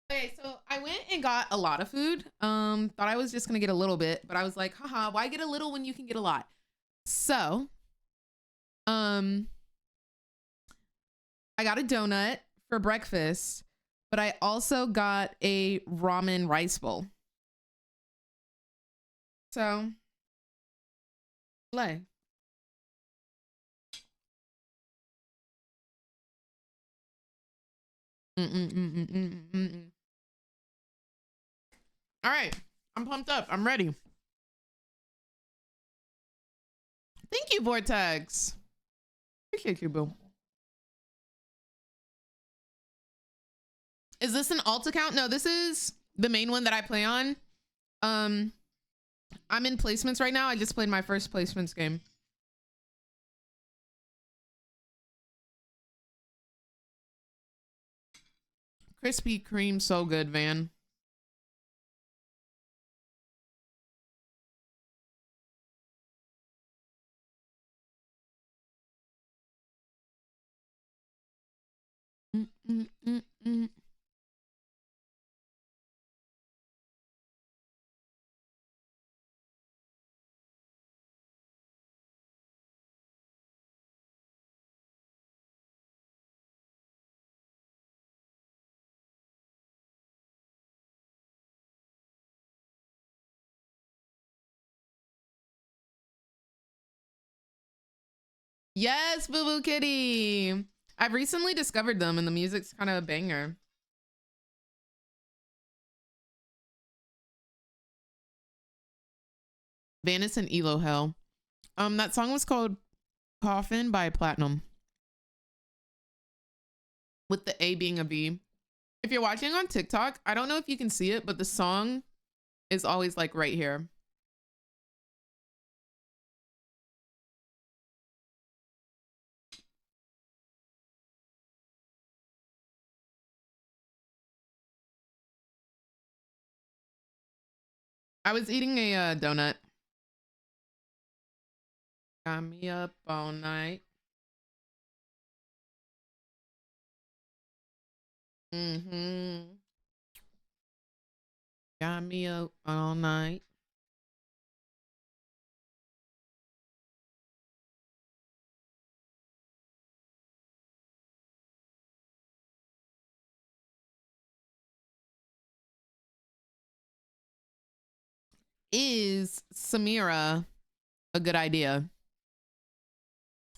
Okay, so I went and got a lot of food. Thought I was just gonna get a little bit, but I was like, haha, why get a little when you can get a lot? So, I got a donut for breakfast, but I also got a ramen rice bowl. So, play. All right, I'm pumped up. I'm ready. Thank you, Vortex. Appreciate you, boo. Is this an alt account? No, this is the main one that I play on. I'm in placements right now. I just played my first placements game. Krispy Kreme, so good, Van. Yes, Boo Boo Kitty. I've recently discovered them and the music's kind of a banger. Vanis and Elo Hell. That song was called Coffin by Platinum. With the A being a B. If you're watching on TikTok, I don't know if you can see it, but the song is always like right here. I was eating a donut. Got me up all night. Got me up all night. Is Samira a good idea?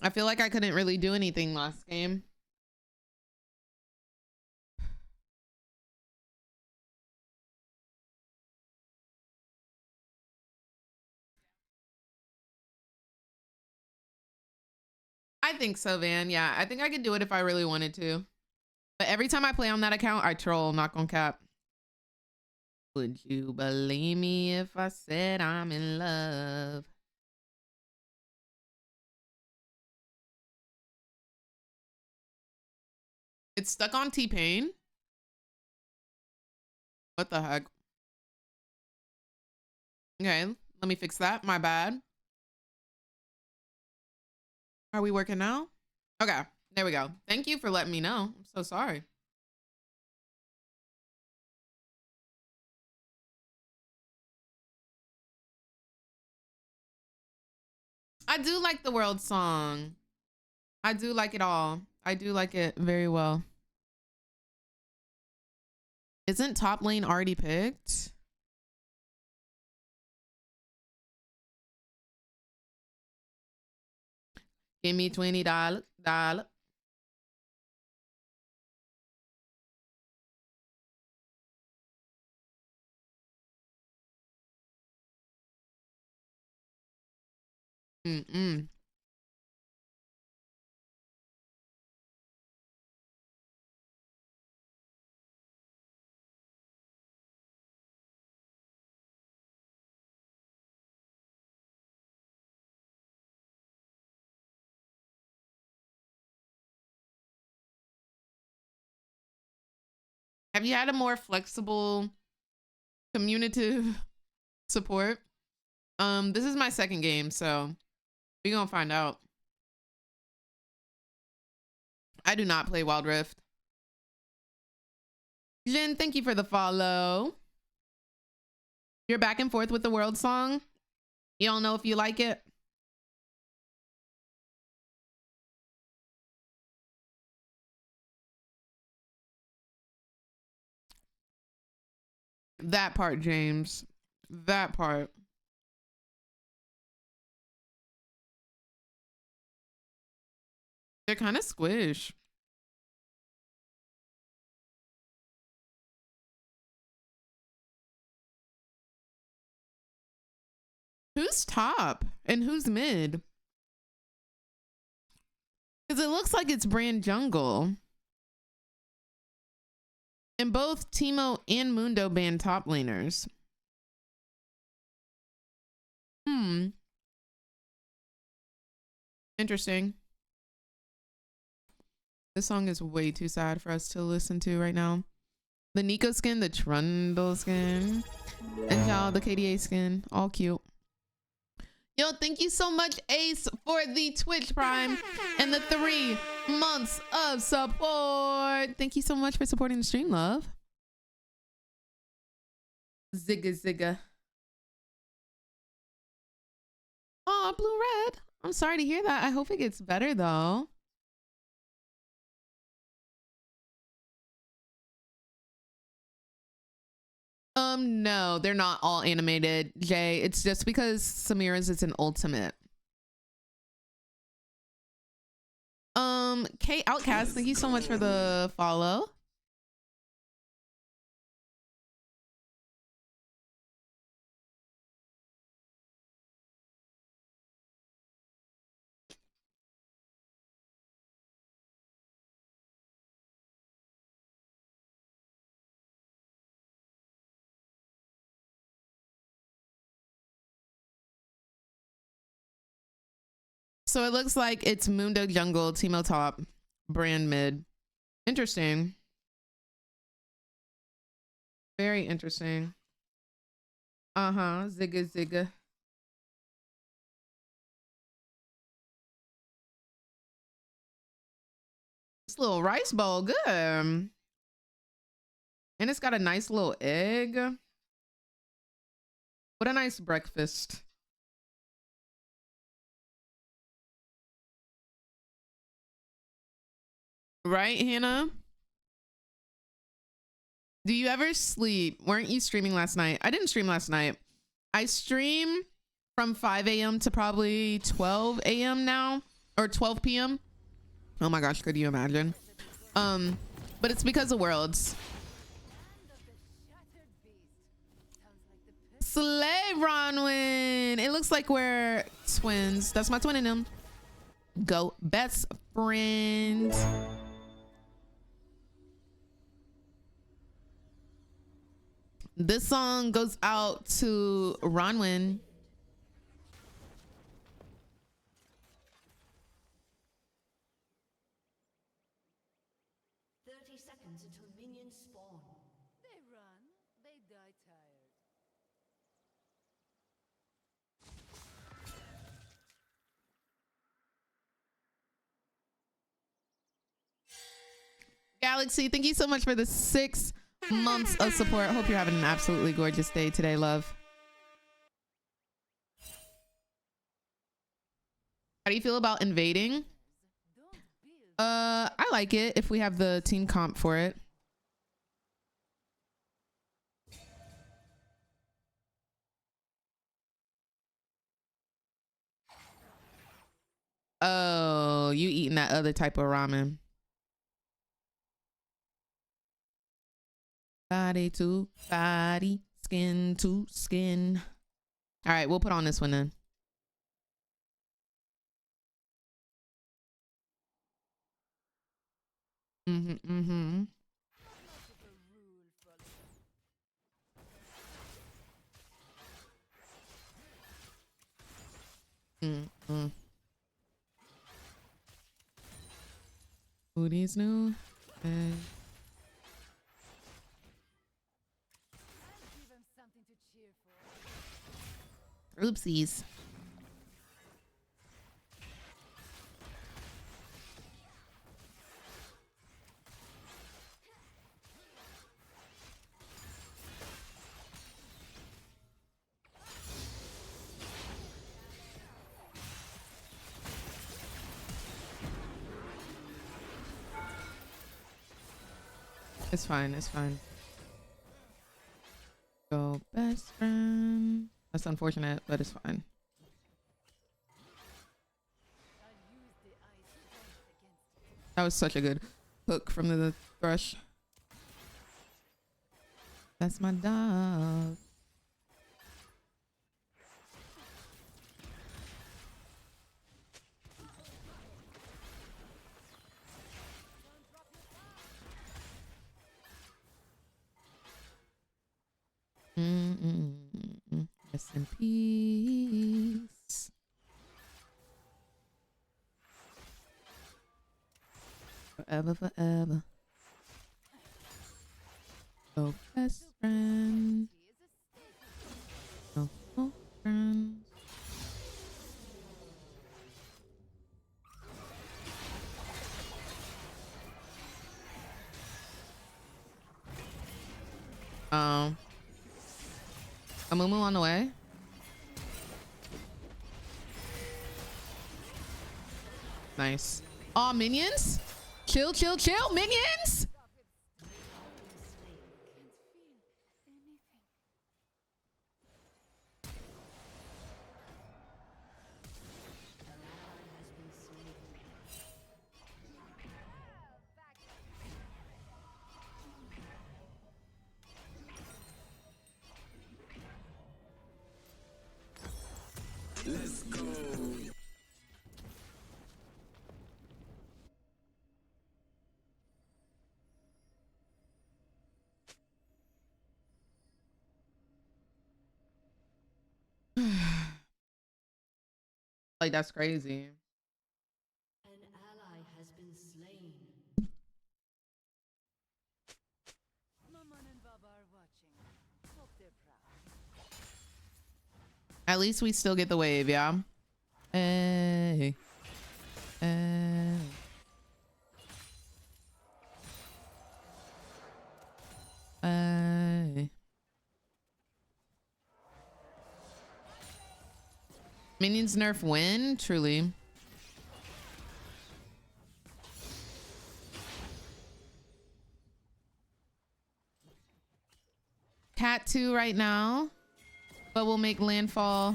I feel like I couldn't really do anything last game. I think so, Van. Yeah, I think I could do it if I really wanted to. But every time I play on that account, I troll, not gonna cap. Would you believe me if I said I'm in love? It's stuck on T-Pain. What the heck? Okay, let me fix that. My bad. Are we working now? Okay, there we go. Thank you for letting me know. I'm so sorry. I do like the world song. I do like it all. I do like it very well. Isn't top lane already picked? Give me $20. Have you had a more flexible communicative support? This is my second game, so we gonna find out. I do not play Wild Rift. Jin, thank you for the follow. You're back and forth with the world song. You don't know if you like it. That part, James. That part. They're kind of squish. Who's top and who's mid? Because it looks like it's Brand Jungle. And both Timo and Mundo ban top laners. Interesting. This song is way too sad for us to listen to right now. The Nico skin, the Trundle skin, and y'all, the KDA skin, all cute. Yo, thank you so much, Ace, for the Twitch Prime and the 3 months of support. Thank you so much for supporting the stream, love. Zigga zigga. Oh, blue red. I'm sorry to hear that. I hope it gets better though. No, they're not all animated, Jay. It's just because Samira's is an ultimate. Kate Outcast, thank you so much for the follow. So it looks like it's Mundo Jungle, Timo top, Brand mid. Interesting. Very interesting. Zigga zigga. This little rice bowl, good. And it's got a nice little egg. What a nice breakfast. Right, Hannah? Do you ever sleep? Weren't you streaming last night? I didn't stream last night. I stream from 5 a.m. to probably 12 a.m. now, or 12 p.m. Oh my gosh, could you imagine? But it's because of Worlds. Slay, Ronwin. It looks like we're twins. That's my twin in them. Go best friend. This song goes out to Ronwin. Galaxy, thank you so much for the 6 months of support. Hope you're having an absolutely gorgeous day today, love. How do you feel about invading? I like it if we have the team comp for it. Oh, you eating that other type of ramen. Body to body, skin to skin. All right, we'll put on this one then. Booty's new. Oopsies. It's fine. It's fine. Go best friend. That's unfortunate, but it's fine. That was such a good hook from the thrush. That's my dog. Rest in peace. Forever, forever. No best friend. No friends. A Mumu on the way. Nice. Aw, minions? Chill, chill, chill, minions! Let's go. Like, that's crazy. An ally has been slain. Maman and Baba are watching. Hope they're proud. At least we still get the wave, yeah? Hey. Hey. Hey. Minions nerf win? Truly. Cat 2 right now, but we'll make landfall.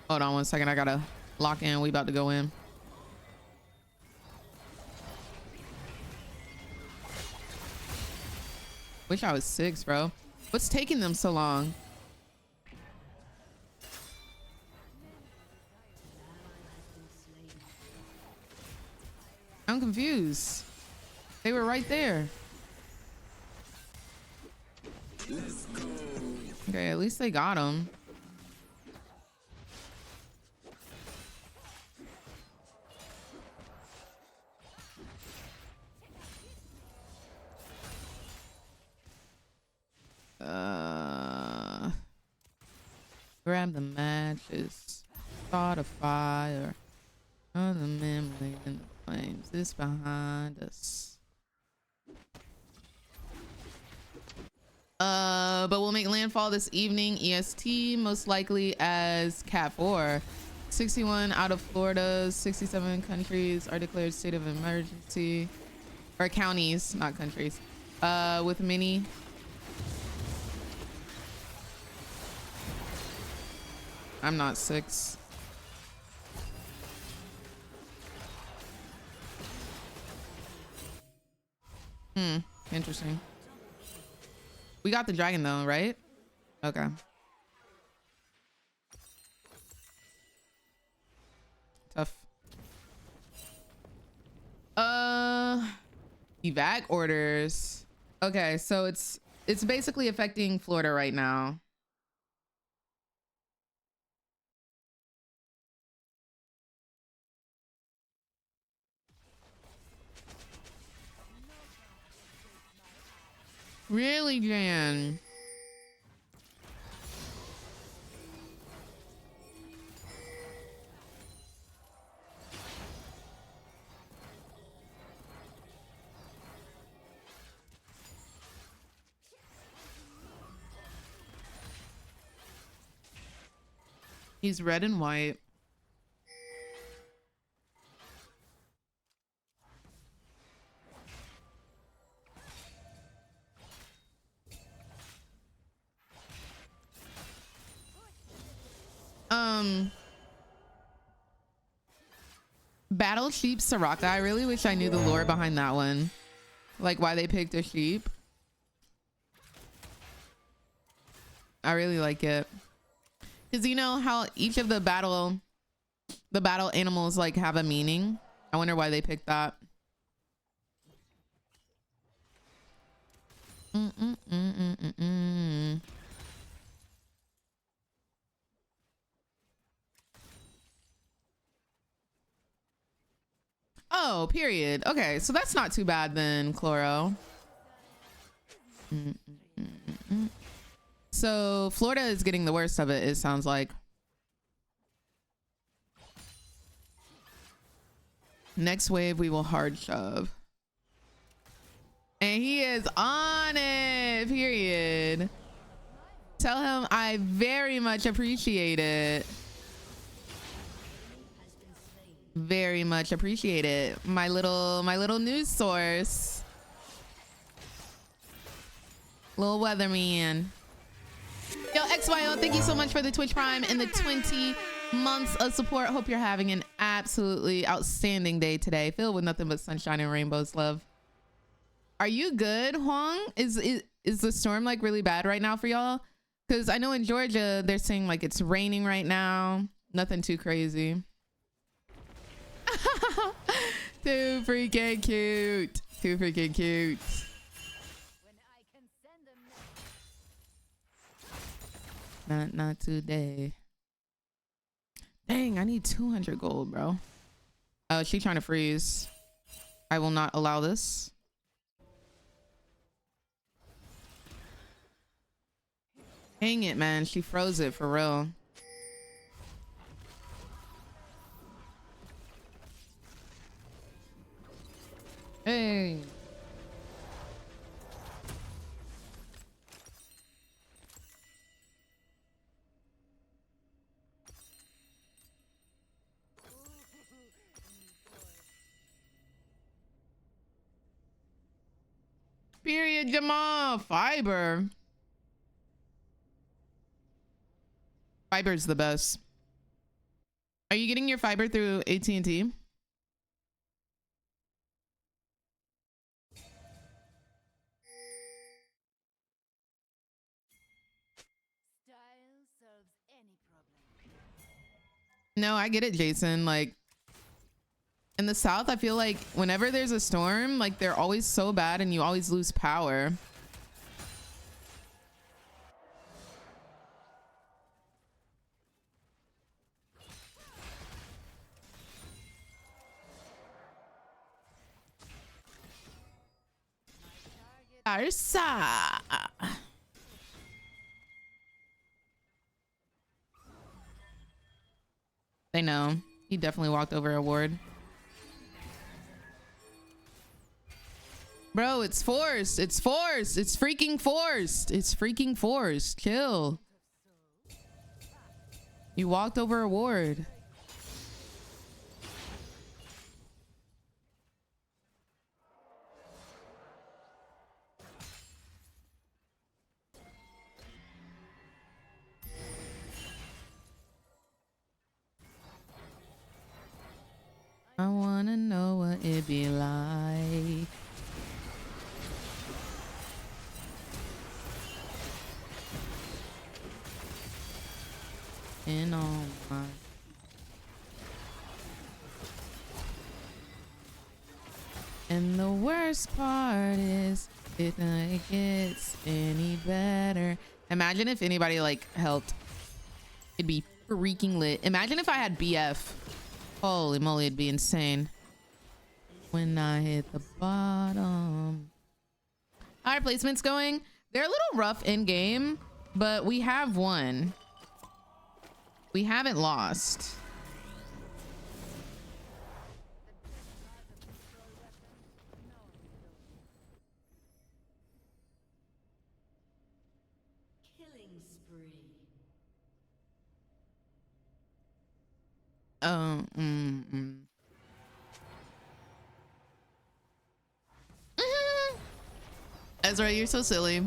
Hold on 1 second. I gotta lock in. We about to go in. Wish I was 6, bro. What's taking them so long? I'm confused. They were right there. Let's go. Okay, at least they got him. Grab the matches. Start a fire. Other memories in the flames. This behind us. But we'll make landfall this evening. EST, most likely as Cat 4. 61 out of Florida, 67 countries are declared state of emergency. Or counties, not countries. With mini. I'm not 6. Interesting. We got the dragon though, right? Okay. Tough. Evac orders. Okay, so it's basically affecting Florida right now. Really, Jan? He's red and white. Battle Sheep Soraka. I really wish I knew the lore behind that one. Like why they picked a sheep. I really like it. Because you know how each of the battle animals like have a meaning. I wonder why they picked that. Oh, period. Okay, so that's not too bad then, Chloro. So Florida is getting the worst of it, it sounds like. Next wave, we will hard shove. And he is on it, period. Tell him I very much appreciate it. Very much appreciate it. My little news source. Little weatherman. Yo, XYO, thank you so much for the Twitch Prime and the 20 months of support. Hope you're having an absolutely outstanding day today, filled with nothing but sunshine and rainbows, love. Are you good, Huang? Is the storm like really bad right now for y'all? Because I know in Georgia, they're saying like it's raining right now. Nothing too crazy. Too freaking cute. Too freaking cute. Not today. Dang, I need 200 gold, bro. Oh, she's trying to freeze. I will not allow this. Dang it, man. She froze it for real. Hey. Period, Jamal. Fiber. Fiber's the best. Are you getting your fiber through AT&T? No, I get it, Jason. Like, in the South, I feel like whenever there's a storm, like they're always so bad and you always lose power. Arsa. They know. He definitely walked over a ward. Bro, it's forced. It's forced. It's freaking forced. It's freaking forced. Chill. You walked over a ward. I wanna know what it be like. In all my and the worst part is it gets any better. Imagine if anybody like helped. It'd be freaking lit. Imagine if I had BF. Holy moly, it'd be insane. When I hit the bottom. How are placements going? They're a little rough in game, but we have won. We haven't lost. Killing spree. Ezra, you're so silly.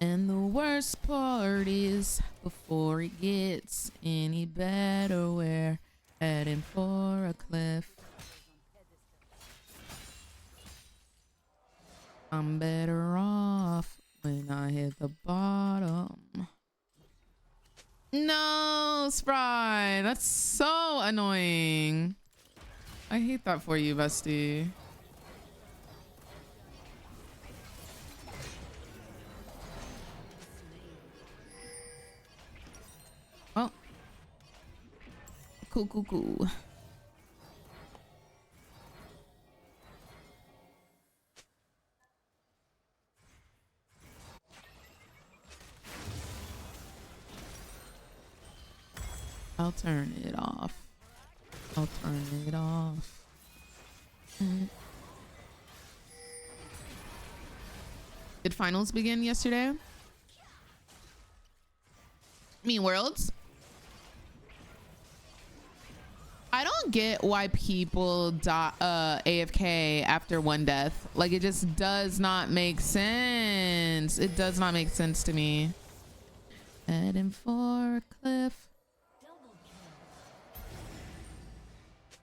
And the worst part is, before it gets any better, we're heading for a cliff. I'm better off when I hit the bottom. No, Spry, that's so annoying. I hate that for you, bestie. Oh. Cool. I'll turn it off. Did finals begin yesterday? I mean, Worlds? I don't get why people AFK after one death. Like, it just does not make sense. It does not make sense to me. Heading for a cliff.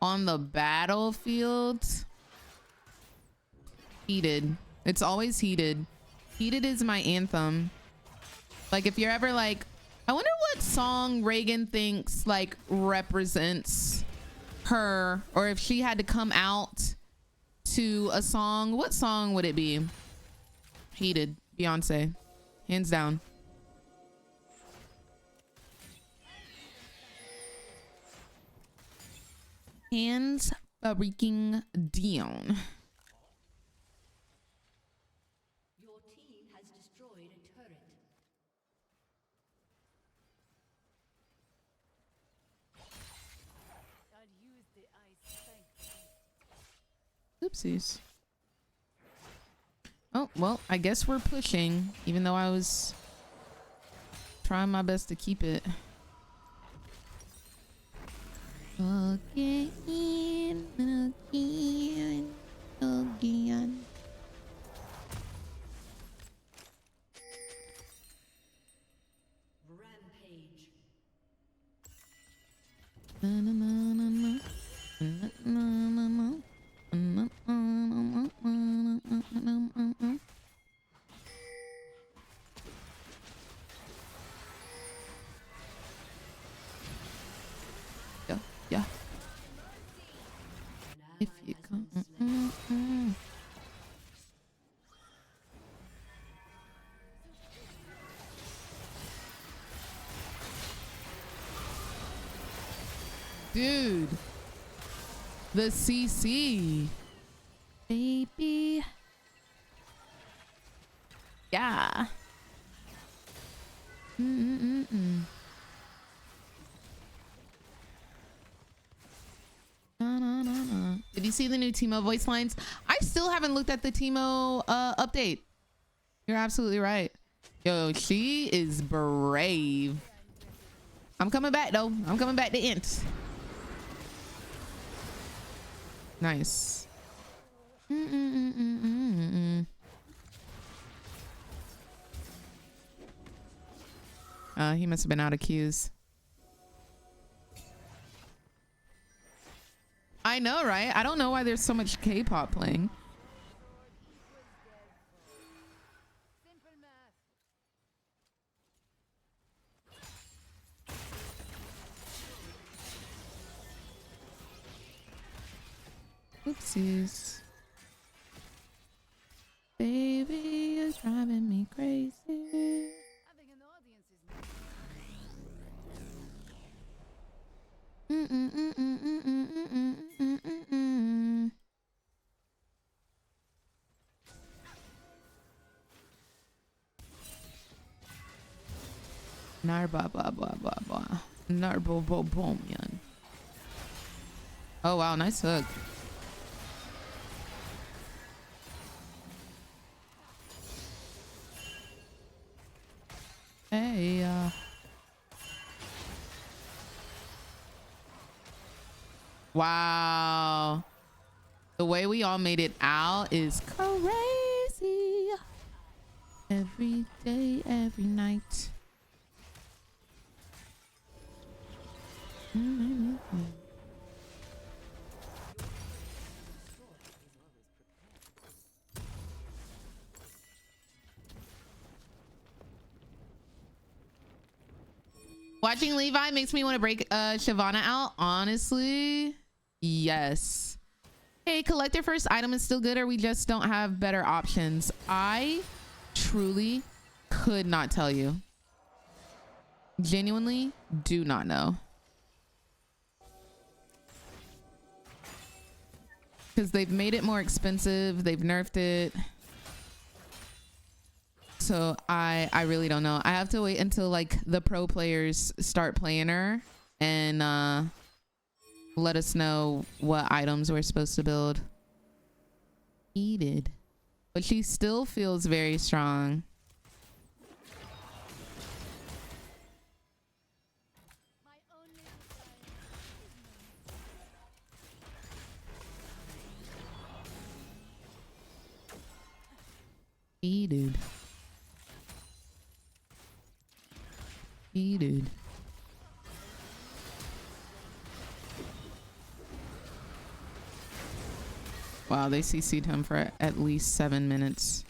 On the battlefield. Heated. It's always heated. Heated is my anthem. Like, if you're ever like, I wonder what song Reagan thinks like represents her, or if she had to come out to a song, what song would it be? Heated. Beyonce. Hands down. Hands freaking down. Your team has destroyed a turret. I'll use the ice tank. Oopsies. Oh, well, I guess we're pushing, even though I was trying my best to keep it. Again. Rampage. Yeah. If you come. Dude, the CC, baby. Yeah. Did you see the new Teemo voice lines? I still haven't looked at the Teemo update. You're absolutely right. Yo, she is brave. I'm coming back though. I'm coming back to Int. Nice. He must have been out of queues. I know, right? I don't know why there's so much K-pop playing. Oopsies. Baby, you're driving me crazy. Having an audience is Narba ba ba ba ba. Narbo bo boom yan. Oh wow, nice hook. Hey, wow. The way we all made it out is crazy. Every day, every night. Watching Levi makes me want to break Shyvana out. Honestly, yes. Hey, collect your first item is still good, or we just don't have better options. I truly could not tell you. Genuinely do not know. Because they've made it more expensive. They've nerfed it. So I really don't know. I have to wait until like the pro players start playing her and let us know what items we're supposed to build. Heated. But she still feels very strong. Heated. Heated. Wow, they CC'd him for at least 7 minutes.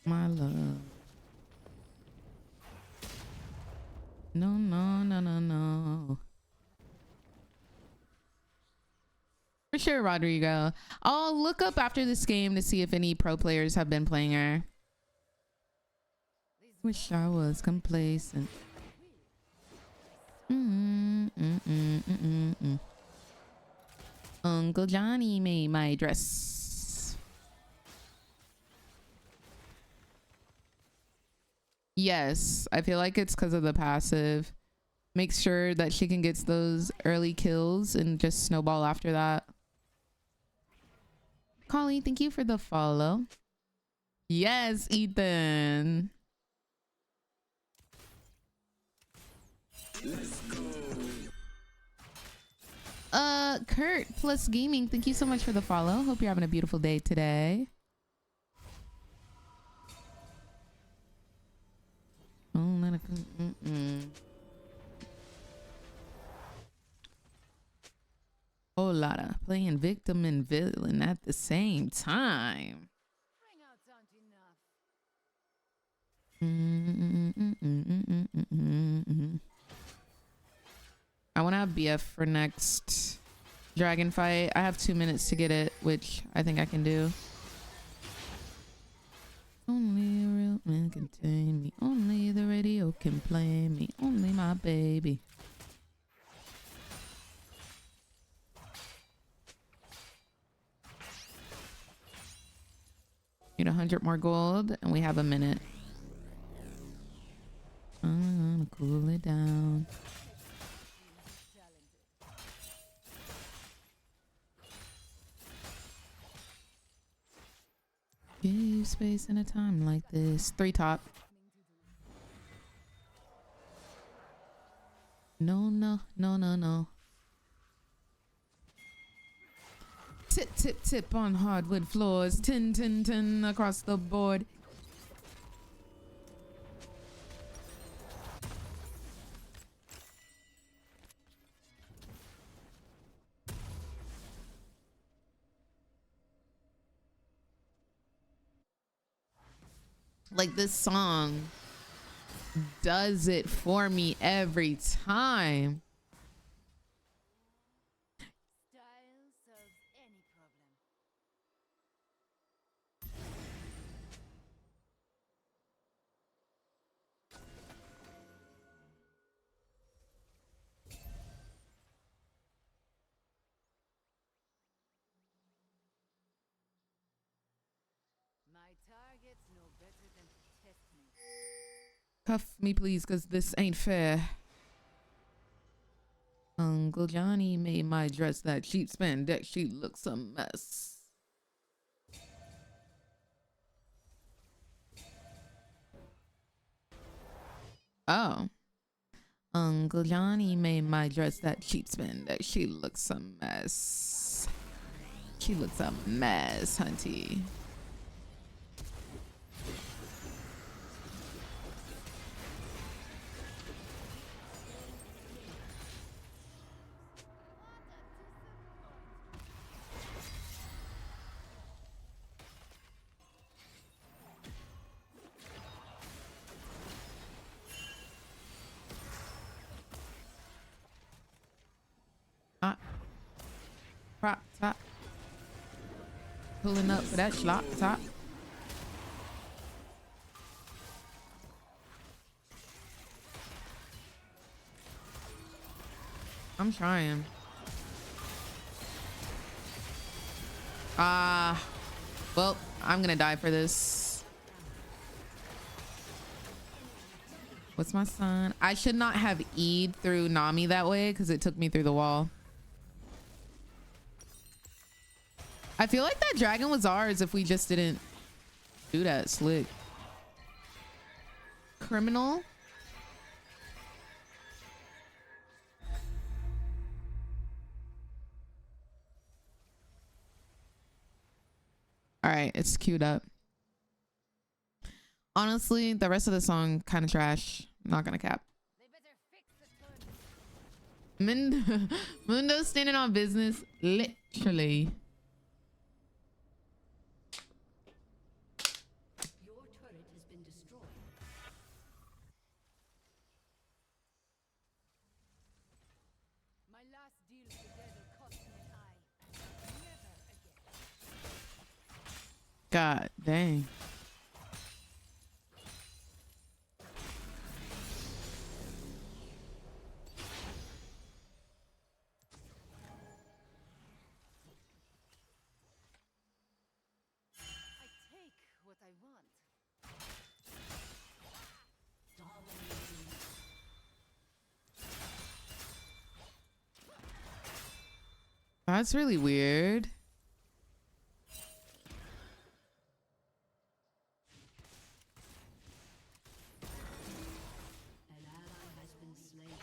My love. No, no, no, no, no. For sure, Rodrigo. I'll look up after this game to see if any pro players have been playing her. Wish I was complacent. Uncle Johnny made my dress. Yes, I feel like it's because of the passive. Make sure that she can get those early kills and just snowball after that. Colleen, thank you for the follow. Yes, Ethan. Let's go. Kurt plus gaming, thank you so much for the follow. Hope you're having a beautiful day today. Whole lot of playing victim and villain at the same time. I want to have BF for next dragon fight. I have 2 minutes to get it, which I think I can do. Only a real man can tame me. Only the radio can play me. Only my baby. Need 100 more gold, and we have a minute. I'm gonna cool it down. Give space in a time like this. 3 top. No, no, no, no, no. Tip, tip, tip on hardwood floors. Tin, tin, tin across the board. Like, this song does it for me every time. Style solves any problem. My targets know better than to test me. Cuff me, please, because this ain't fair. Uncle Johnny made my dress that sheep spandex. She looks a mess. Oh. Uncle Johnny made my dress that sheep spandex. She looks a mess. She looks a mess, hunty. Prop top. Pulling up for that slot top. I'm trying. Well, I'm gonna die for this. What's my son? I should not have E'd through Nami that way because it took me through the wall. I feel like that dragon was ours if we just didn't do that slick. Criminal. All right, it's queued up. Honestly, the rest of the song kind of trash. I'm not gonna cap. Mundo's standing on business, literally. Your turret has been destroyed. My last deal together cost me an eye. Never again. God dang. I take what I want. That's really weird. An ally has been slain.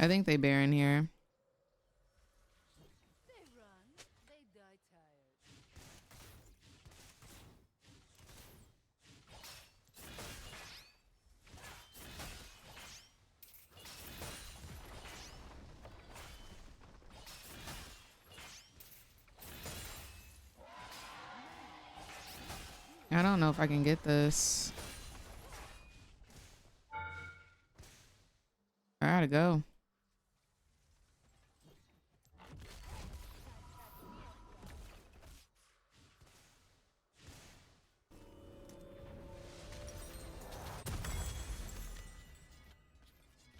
I think they Baron here. They run, they die tired. I don't know if I can get this. I gotta go.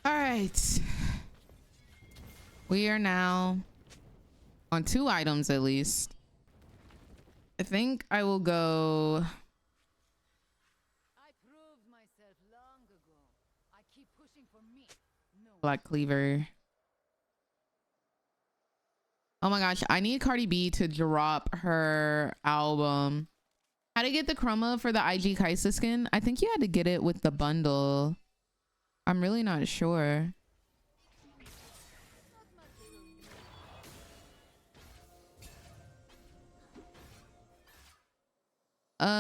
All right. We are now on 2 items at least. I think I will go I proved myself long ago. I keep pushing for me. No. Black Cleaver. Oh my gosh, I need Cardi B to drop her album. How to get the chroma for the IG Kaisa skin? I think you had to get it with the bundle. I'm really not sure.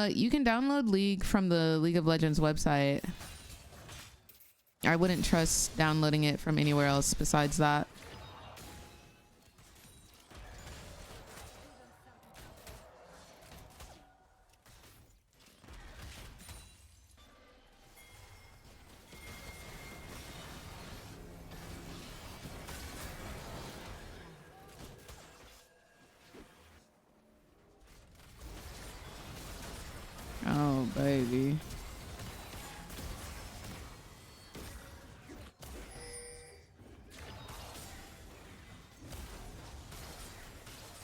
You can download League from the League of Legends website. I wouldn't trust downloading it from anywhere else besides that. Oh, baby.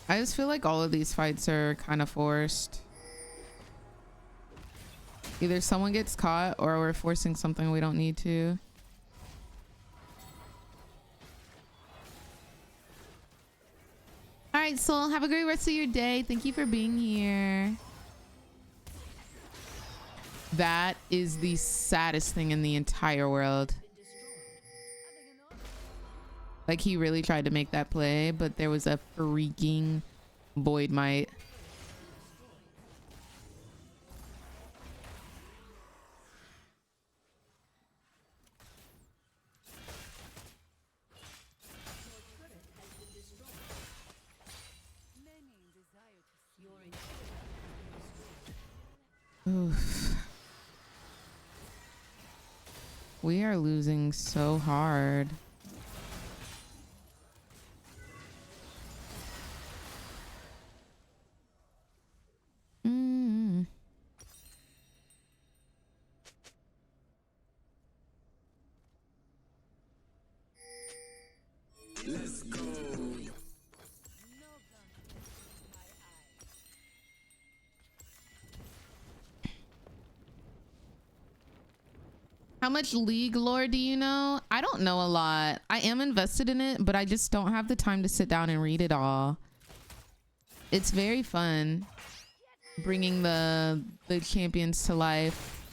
I just feel like all of these fights are kind of forced. Either someone gets caught or we're forcing something we don't need to. All right, right, Soul. Have a great rest of your day. Thank you for being here. That is the saddest thing in the entire world. Like, he really tried to make that play, but there was a freaking Void Might. Oof. We are losing so hard. Mm. Let's go. How much League lore do you know? I don't know a lot. I am invested in it, but I just don't have the time to sit down and read it all. It's very fun bringing the champions to life.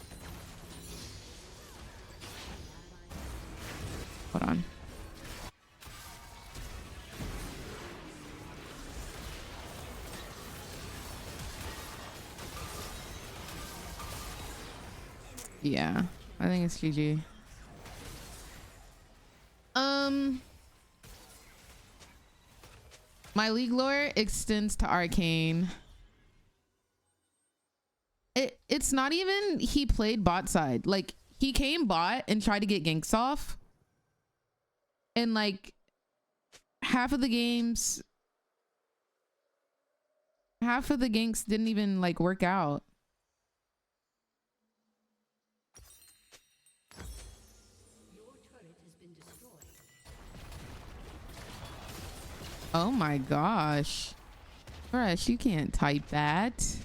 Hold on. Yeah, I think it's GG. My League lore extends to Arcane. It's not even he played bot side. Like, he came bot and tried to get ganks off. And like half of the ganks didn't even like work out. Oh my gosh. Fresh, you can't type that.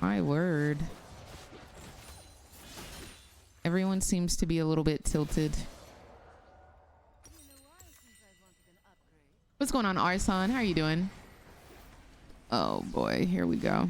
My word. Everyone seems to be a little bit tilted. What's going on, Arson? How are you doing? Oh boy, here we go.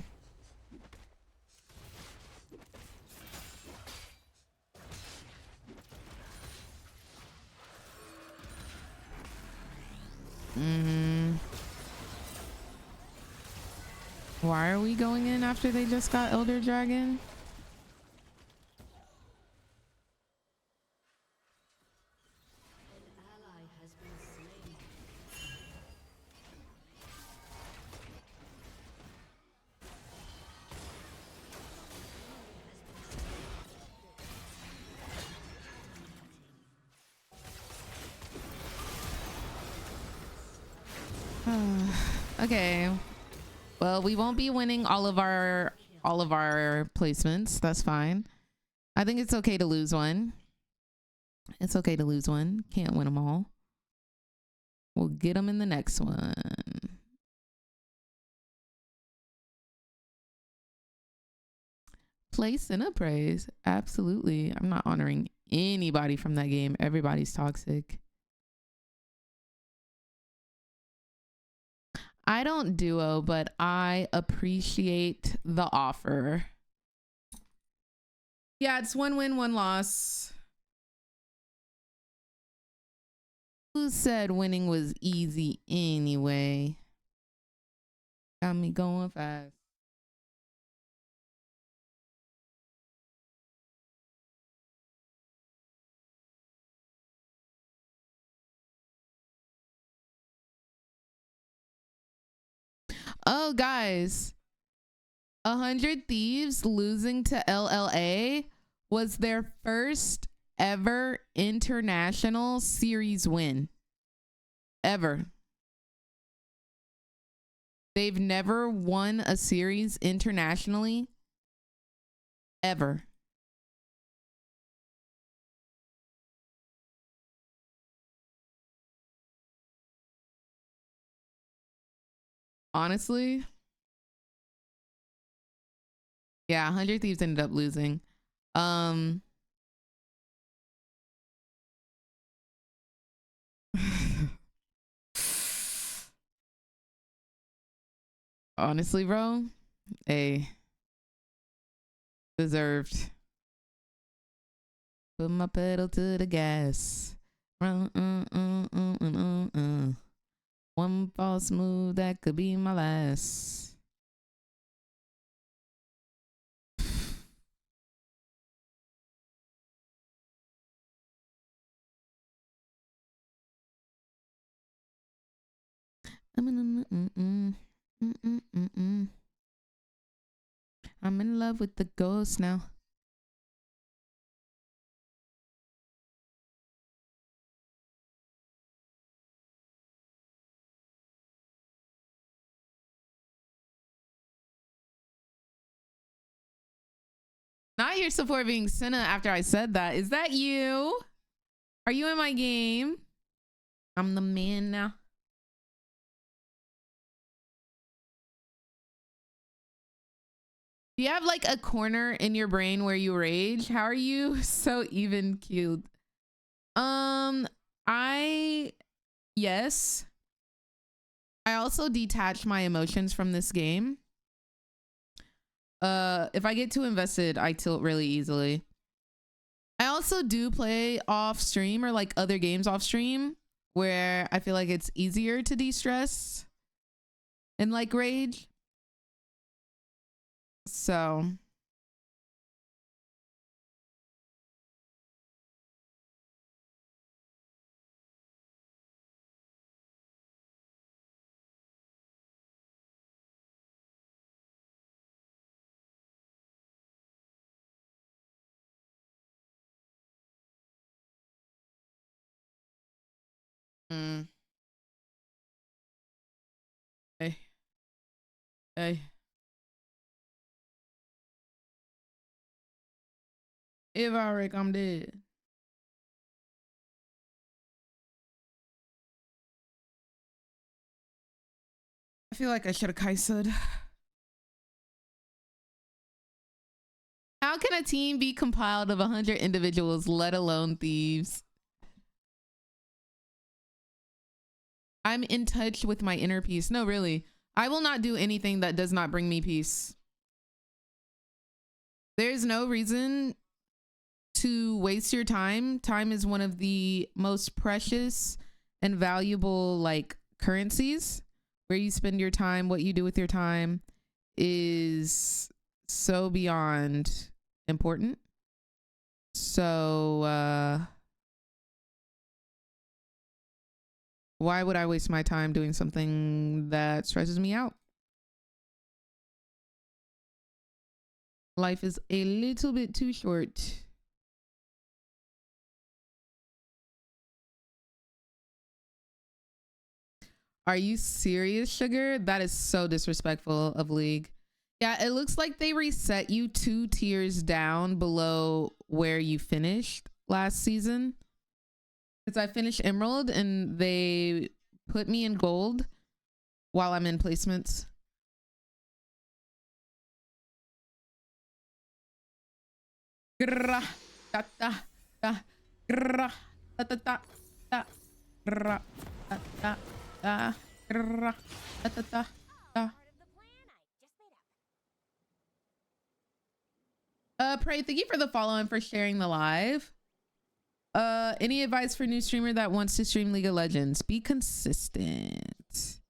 Why are we going in after they just got Elder Dragon? Okay. Well, we won't be winning all of our placements. That's fine. I think it's okay to lose one. It's okay to lose one. Can't win them all. We'll get them in the next one. Place and a praise. Absolutely. I'm not honoring anybody from that game. Everybody's toxic. I don't duo, but I appreciate the offer. Yeah, it's one win, one loss. Who said winning was easy anyway? Got me going fast. Oh, guys. 100 Thieves losing to LLA was their first ever international series win. Ever. They've never won a series internationally. Ever. Honestly. Yeah, 100 Thieves ended up losing. Honestly, bro, hey, deserved. Put my pedal to the gas. One false move that could be my last. I'm in love with the ghost now. Not your support being Senna after I said that. Is that you? Are you in my game? I'm the man now. Do you have like a corner in your brain where you rage? How are you so even keeled? Yes. I also detach my emotions from this game. If I get too invested, I tilt really easily. I also do play off stream or like other games off stream where I feel like it's easier to de-stress and like rage. So hey. Hey. If I wreck, I'm dead. I feel like I should have kaised. How can a team be compiled of 100 individuals, let alone thieves? I'm in touch with my inner peace. No, really. I will not do anything that does not bring me peace. There's no reason to waste your time. Time is one of the most precious and valuable like currencies. Where you spend your time, what you do with your time is so beyond important. So why would I waste my time doing something that stresses me out? Life is a little bit too short. Are you serious, Sugar? That is so disrespectful of League. Yeah, it looks like they reset you 2 tiers down below where you finished last season. Because I finished Emerald and they put me in gold while I'm in placements. Grrrah, da, da, da, grrrah, da, da, da, da, grrrah, da, da, da, grrrah, da, da, da, da. Pray, thank you for the follow and for sharing the live. Any advice for new streamer that wants to stream League of Legends? Be consistent.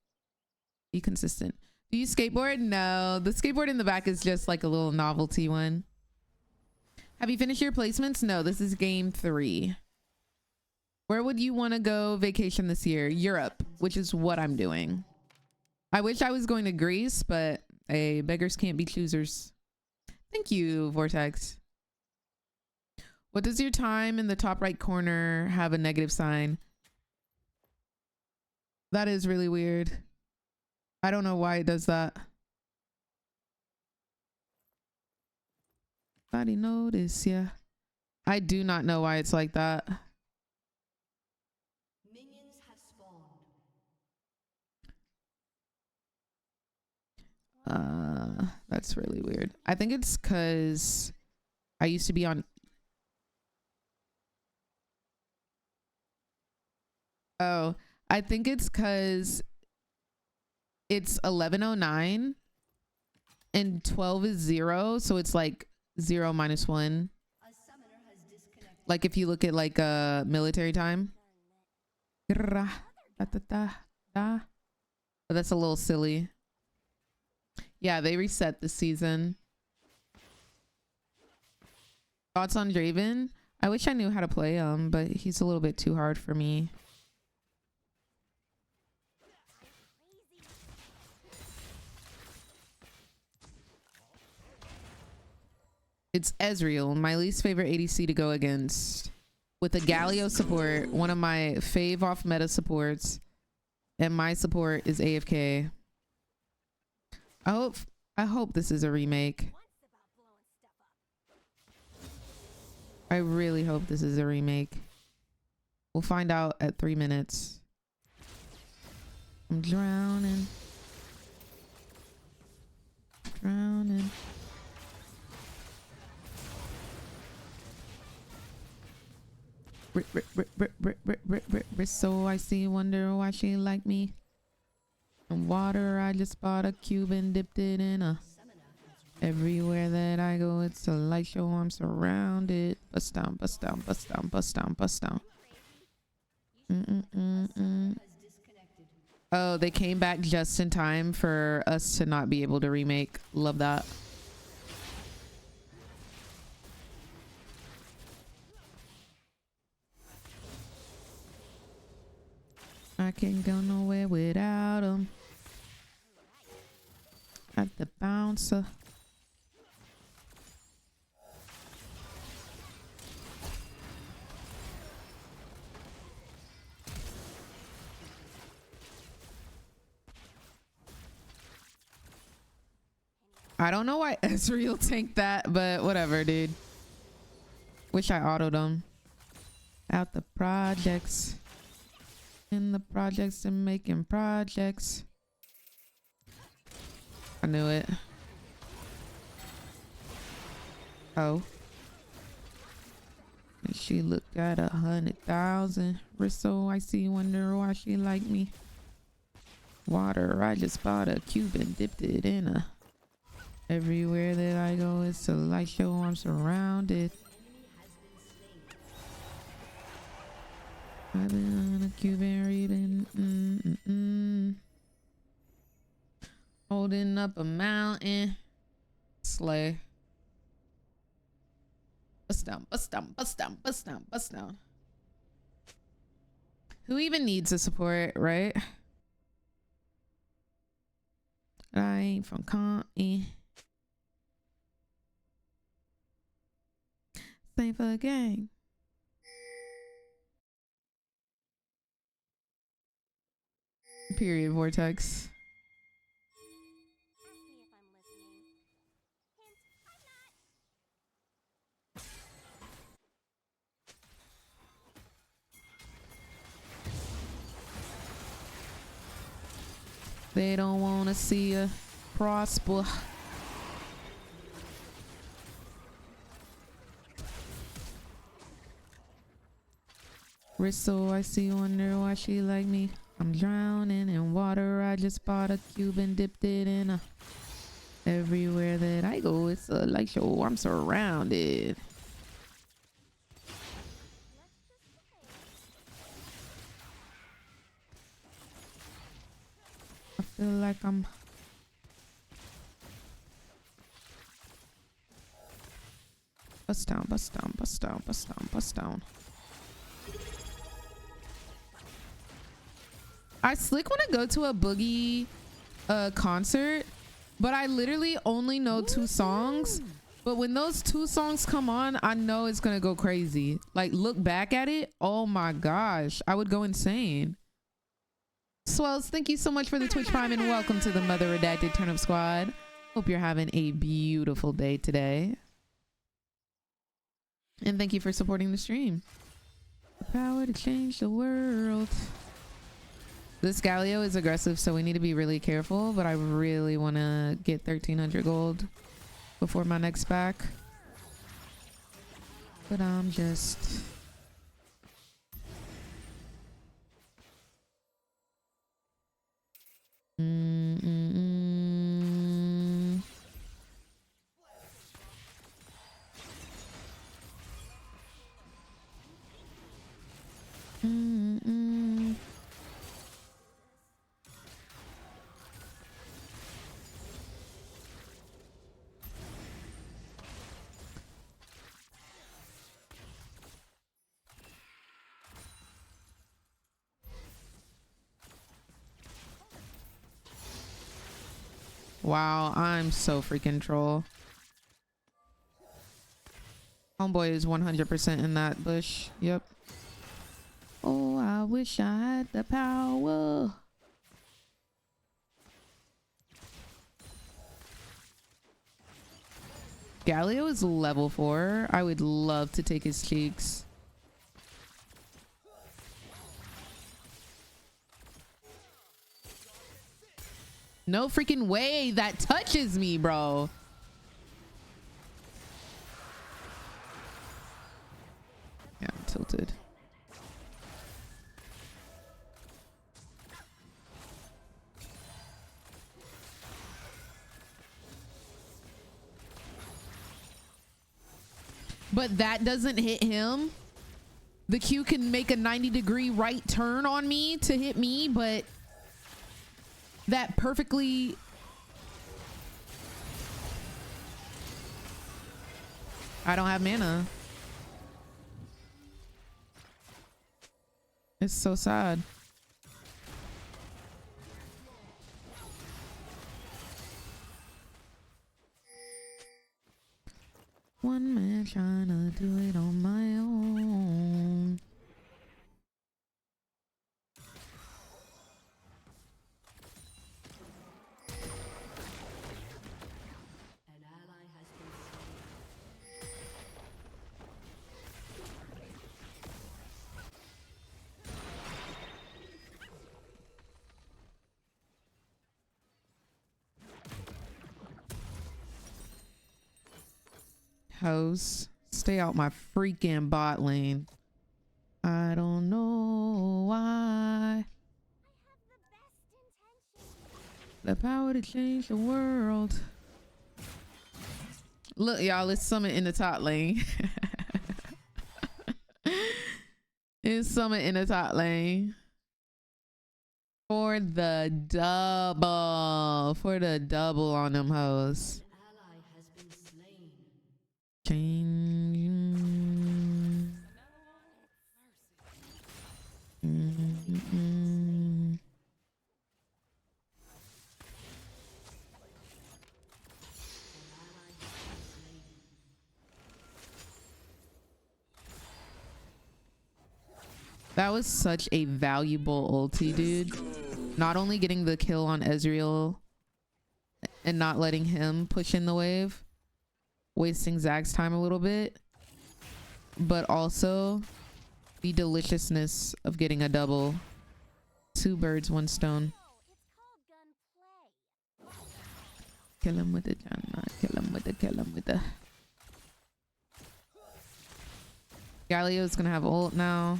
Be consistent. Do you skateboard? No, the skateboard in the back is just like a little novelty one. Have you finished your placements? No, this is game 3. Where would you want to go vacation this year? Europe, which is what I'm doing. I wish I was going to Greece, but hey, beggars can't be choosers. Thank you, Vortex. What does your time in the top right corner have a negative sign? That is really weird. I don't know why it does that. Body notice, yeah. I do not know why it's like that. Minions have spawned. That's really weird. I think it's because I used to be on. Oh, I think it's because it's 11:09 and 12 is 0, so it's like 0 minus 1. Like if you look at like military time. But that's a little silly. Yeah, they reset this season. Thoughts on Draven? I wish I knew how to play him, but he's a little bit too hard for me. It's Ezreal, my least favorite ADC to go against. With a Galio support, one of my fave off meta supports, and my support is AFK. I hope this is a remake. I really hope this is a remake. We'll find out at 3 minutes. I'm drowning. Drowning. So I see, wonder why she like me. And water, I just bought a cube and dipped it in a. Everywhere that I go, it's a light show. I'm surrounded. Bust down, bust down, bust down, bust down, bust down. Oh, they came back just in time for us to not be able to remake. Love that. I can't go nowhere without them. At the bouncer. I don't know why Ezreal tanked that, but whatever, dude. Wish I autoed him. Out the projects. In the projects and making projects. I knew it. Oh. And she looked at 100,000. Wrist so icy, wonder why she like me. Water, I just bought a cube and dipped it in a. Everywhere that I go, it's a light show. I'm surrounded. I've been on a Cuban reading. Holding up a mountain. Slay. Bust down, bust down, bust down, bust down, bust down. Who even needs a support, right? I ain't from Compton. Same for the gang. Period, Vortex. They don't want to see you prosper. Wrist so I see, wonder why she like me. I'm drowning in water. I just bought a cube and dipped it in a. Everywhere that I go, it's a light show. I'm surrounded. I feel like I'm. Bust down, bust down, bust down, bust down, bust down. I slick want to go to a Boogie concert, but I literally only know 2 songs. But when those 2 songs come on, I know it's gonna go crazy. Like, look back at it. Oh my gosh, I would go insane. Swells, thank you so much for the Twitch Prime and welcome to the Mother Redacted Turnip Squad. Hope you're having a beautiful day today. And thank you for supporting the stream. The power to change the world. This Galio is aggressive, so we need to be really careful, but I really want to get 1,300 gold before my next pack. But I'm just... Wow, I'm so freaking troll. Homeboy is 100% in that bush. Yep. Oh, I wish I had the power. Galio is level 4. I would love to take his cheeks. No freaking way that touches me, bro. Yeah, I'm tilted. But that doesn't hit him. The Q can make a 90-degree right turn on me to hit me, but that perfectly... I don't have mana. It's so sad. One man trying to do it on my own. Hoes, stay out my freaking bot lane. I don't know why. The power to change the world. Look, y'all, it's Summit in the top lane. It's Summit in the top lane. For the double. For the double on them hoes. That was such a valuable ulti, dude. Not only getting the kill on Ezreal and not letting him push in the wave, wasting Zag's time a little bit, but also the deliciousness of getting a double. 2 birds, 1 stone. Kill him with the Janna. Kill him with the. Galio's gonna have ult now.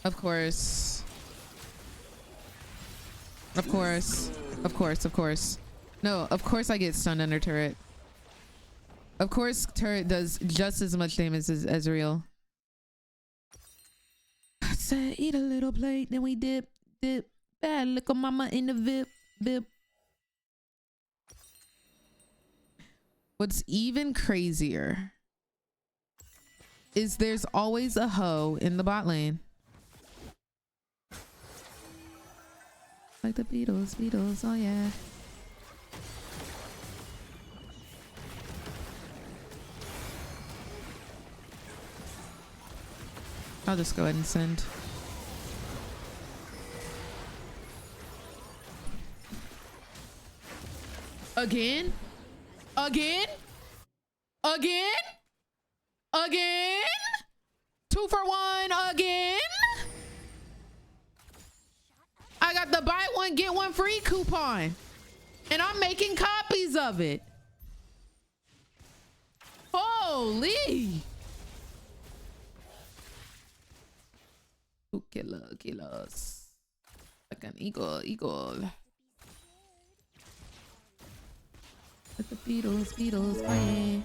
Of course. Of course. Of course, of course. No, of course I get stunned under turret. Of course turret does just as much damage as Ezreal. I said eat a little plate, then we dip. Bad little mama in the vip. What's even crazier is there's always a hoe in the bot lane. Like the Beatles, oh yeah. I'll just go ahead and send. Again? 2 for 1 again? I got the buy one get one free coupon and I'm making copies of it. Holy. Killers. Like an eagle. With the Beatles, oh yeah.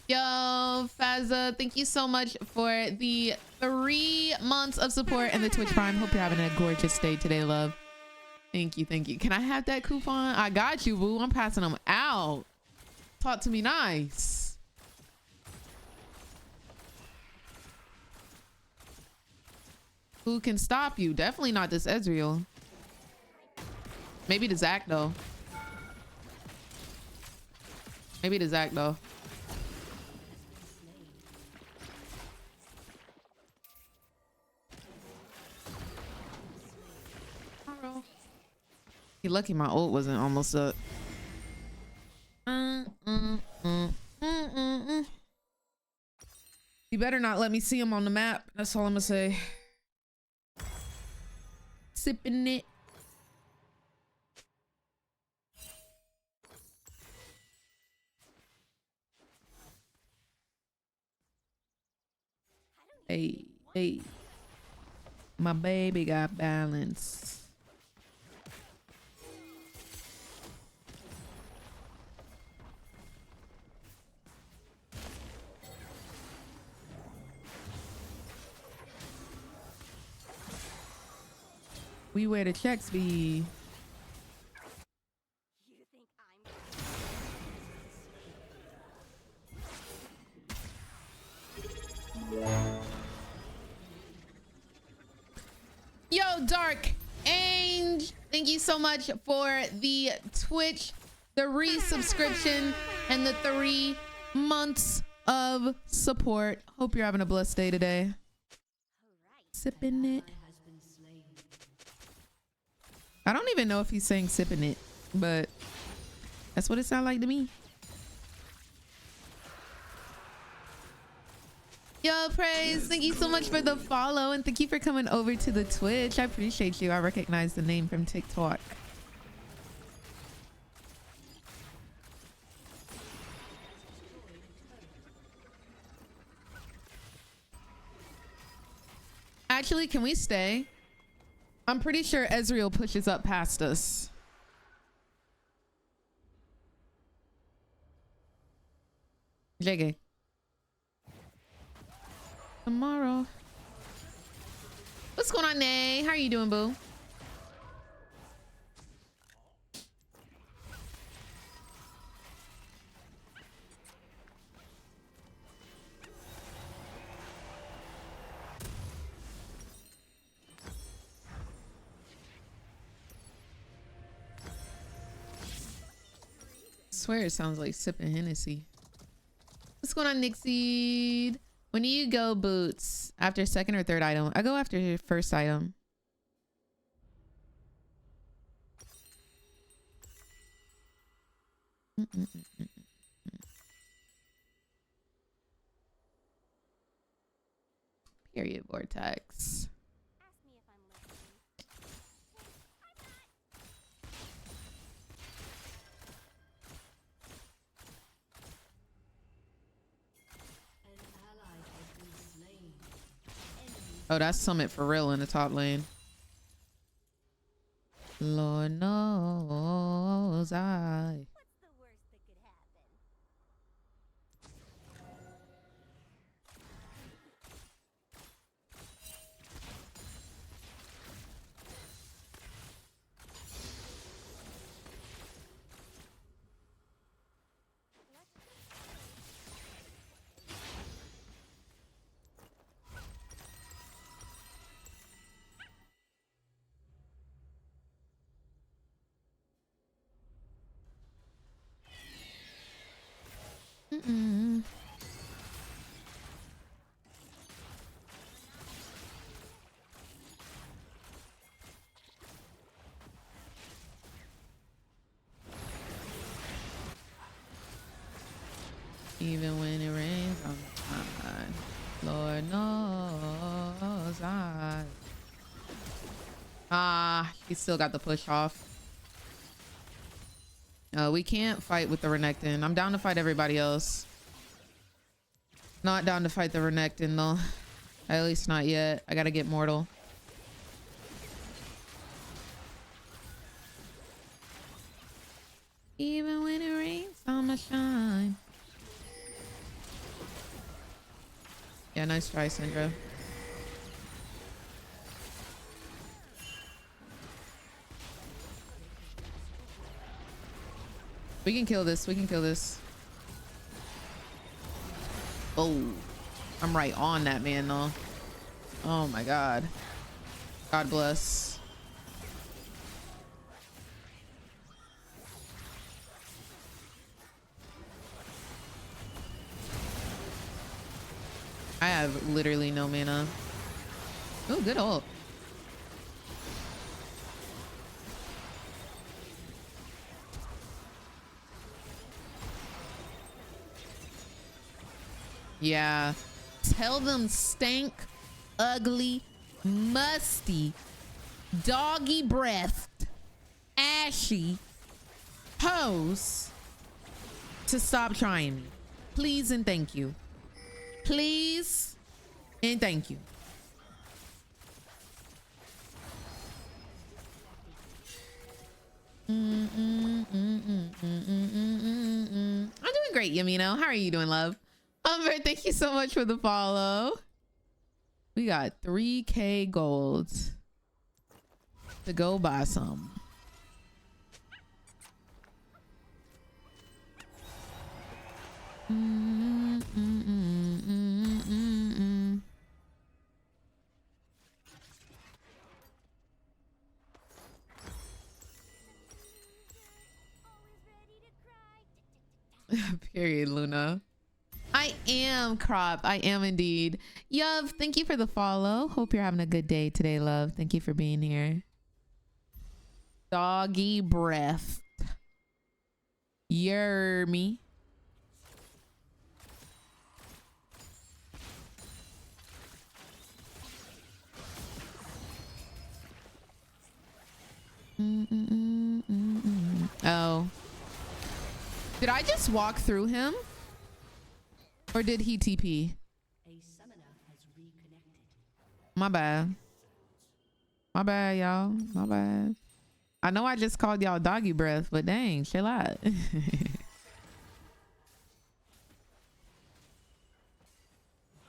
Yo, Fazza, thank you so much for the 3 months of support and the Twitch Prime. Hope you're having a gorgeous day today, love. Thank you. Can I have that coupon? I got you, boo. I'm passing them out. Talk to me nice. Who can stop you? Definitely not this Ezreal. Maybe the Zac though. Maybe the Zac though. You're lucky my ult wasn't almost up. You better not let me see him on the map. That's all I'm gonna say. Sipping it. Hey, hey. My baby got balance. We where the checks be. Yo, Dark Angel, thank you so much for the Twitch, the resubscription, and the 3 months of support. Hope you're having a blessed day today. Sipping it. I don't even know if he's saying sipping it, but that's what it sounds like to me. Yo, Praise, thank you so much for the follow, and thank you for coming over to the Twitch. I appreciate you. I recognize the name from TikTok. Actually, can we stay? I'm pretty sure Ezreal pushes up past us. JG. Tomorrow. What's going on, Nay? How are you doing, boo? I swear it sounds like sipping Hennessy. What's going on, Nixie? When do you go boots? After second or third item? I go after your first item. Period vortex. Oh, that's Summit for real in the top lane. Lord knows I. Even when it rains on the Lord knows I. Ah, he still got the push off. We can't fight with the Renekton. I'm down to fight everybody else. Not down to fight the Renekton though. At least not yet. I gotta get Mortal. Even when it rains, I'ma shine. Yeah, nice try, Syndra. We can kill this. We can kill this. Oh, I'm right on that man though. Oh my god. God bless. I have literally no mana. Oh, good ult. Yeah. Tell them stank, ugly, musty, doggy breathed, ashy hoes to stop trying me. Please and thank you. Please and thank you. I'm doing great, Yamino. How are you doing, love? Umber, thank you so much for the follow. We got 3K gold to go buy some. Period, Luna. I am Crop. I am indeed. Yuv, thank you for the follow. Hope you're having a good day today, love. Thank you for being here. Doggy breath. You're me. Oh. Did I just walk through him? Or did he TP? My bad. My bad, y'all. My bad. I know I just called y'all doggy breath, but dang, chill out.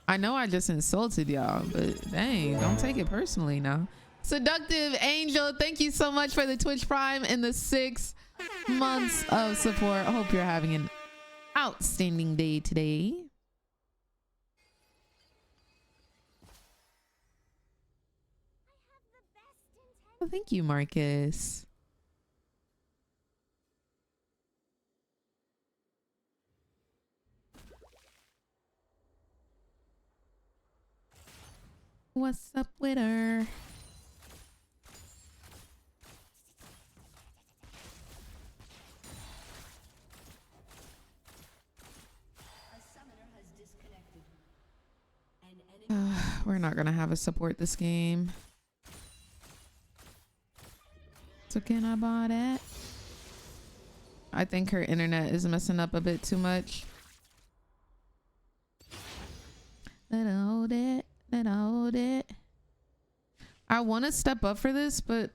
I know I just insulted y'all, but dang, don't take it personally now. Seductive Angel, thank you so much for the Twitch Prime and the 6 months of support. I hope you're having an outstanding day today. Oh, thank you, Marcus. What's up with her? We're not gonna have a support this game. So can I buy that? I think her internet is messing up a bit too much. Let her hold it. Let her hold it. I want to step up for this, but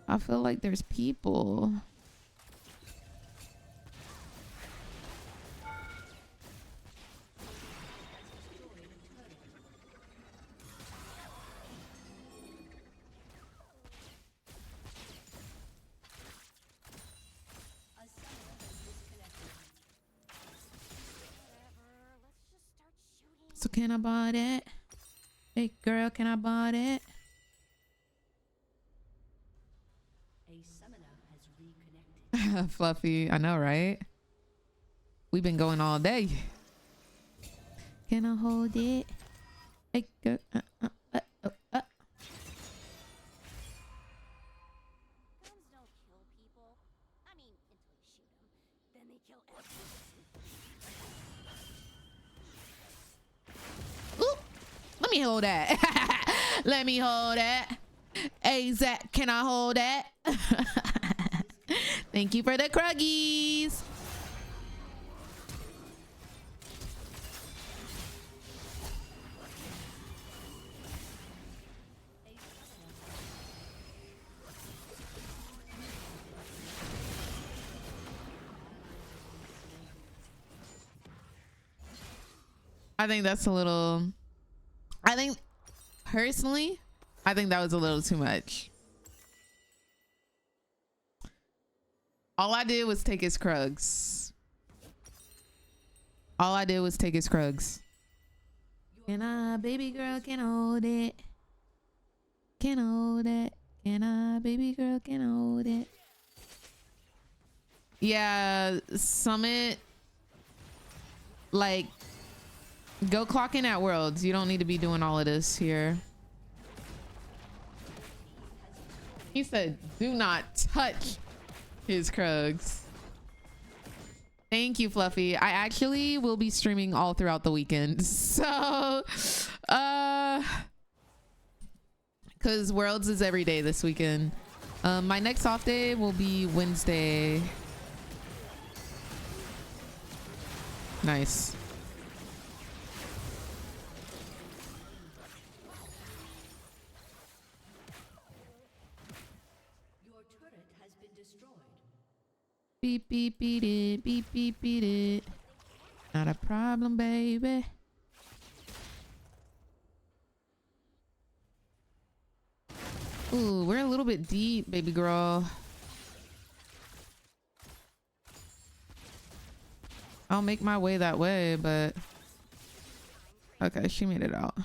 I feel like there's people. So can I buy that? Hey girl, can I buy that? Fluffy, I know, right? We've been going all day. Can I hold it? Hey girl, Let me hold that. Let me hold that. Hey Zach, can I hold that? Thank you for the cruggies. I think that's a little, personally, I think that was a little too much. All I did was take his Krugs. All I did was take his Krugs. Can I, baby girl, can I hold it? can hold it. Can I, baby girl, can hold it. Yeah, Summit. Like, go clock in at Worlds. You don't need to be doing all of this here. He said, do not touch his Krugs. Thank you, Fluffy. I actually will be streaming all throughout the weekend. So, because Worlds is every day this weekend. My next off day will be Wednesday. Nice. Your turret has been destroyed. Beep, beep, beat it. Beep, beep, beat it. Not a problem, baby. Ooh, we're a little bit deep, baby girl. I'll make my way that way, but... Okay, she made it out.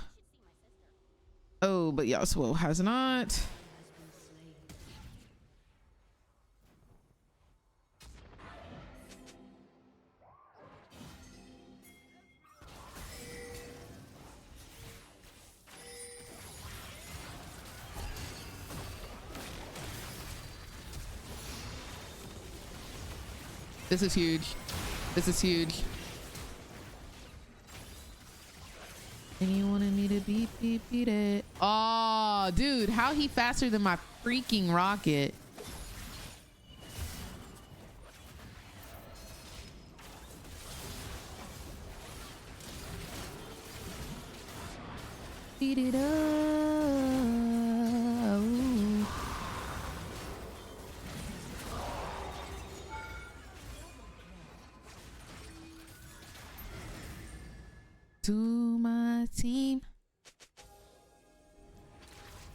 Oh, but Yasuo has not. This is huge. This is huge. And you wanted me to beat it. Oh, dude, how he faster than my freaking rocket? Beat it up. To my team.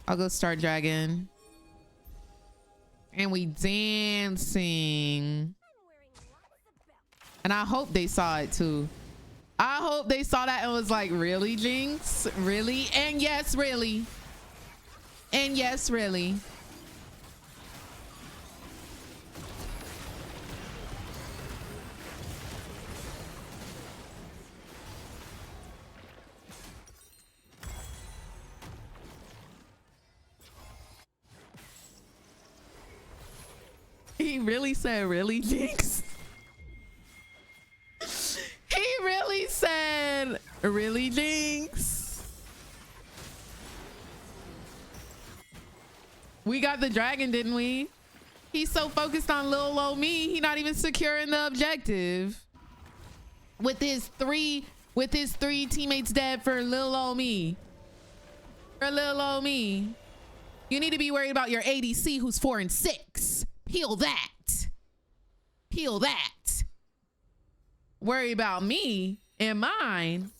I'll go start dragon. And we dancing. And I hope they saw it too. I hope they saw that and was like, really, Jinx? Really? And yes, really. And yes, really. He really said, really, Jinx? He really said, really, Jinx? We got the dragon, didn't we? He's so focused on Lil Ol Me, he not even securing the objective. With his three teammates dead for Lil Ol Me. For Lil Ol Me. You need to be worried about your ADC who's 4 and 6. Peel that. Peel that. Worry about me and mine.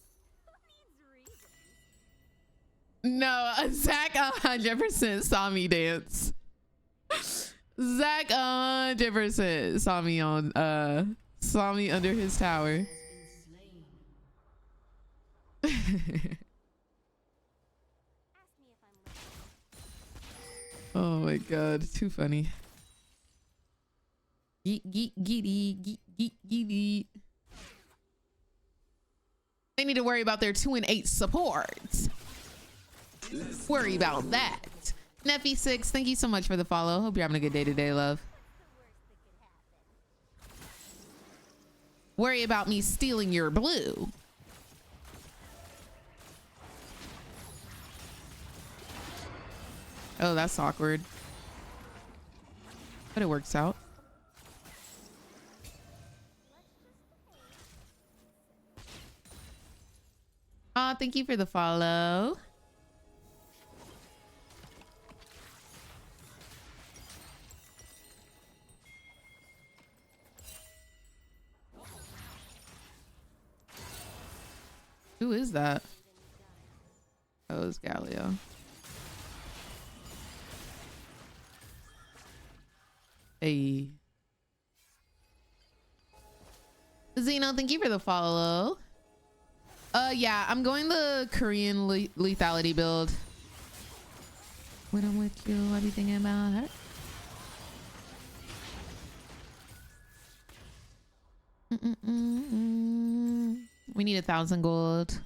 No, Zach 100% saw me dance. Zach 100% saw me on saw me under his tower. Oh my god, too funny. Geety. They need to worry about their 2 and 8 supports. Worry about that. Neffy6, thank you so much for the follow. Hope you're having a good day today, love. Worry about me stealing your blue. Oh, that's awkward. But it works out. Oh, thank you for the follow. Who is that? Oh, it's Galio. Hey. Zeno, thank you for the follow. Yeah, I'm going the Korean lethality build. When I'm with you, I be thinking about her. We need 1,000 gold.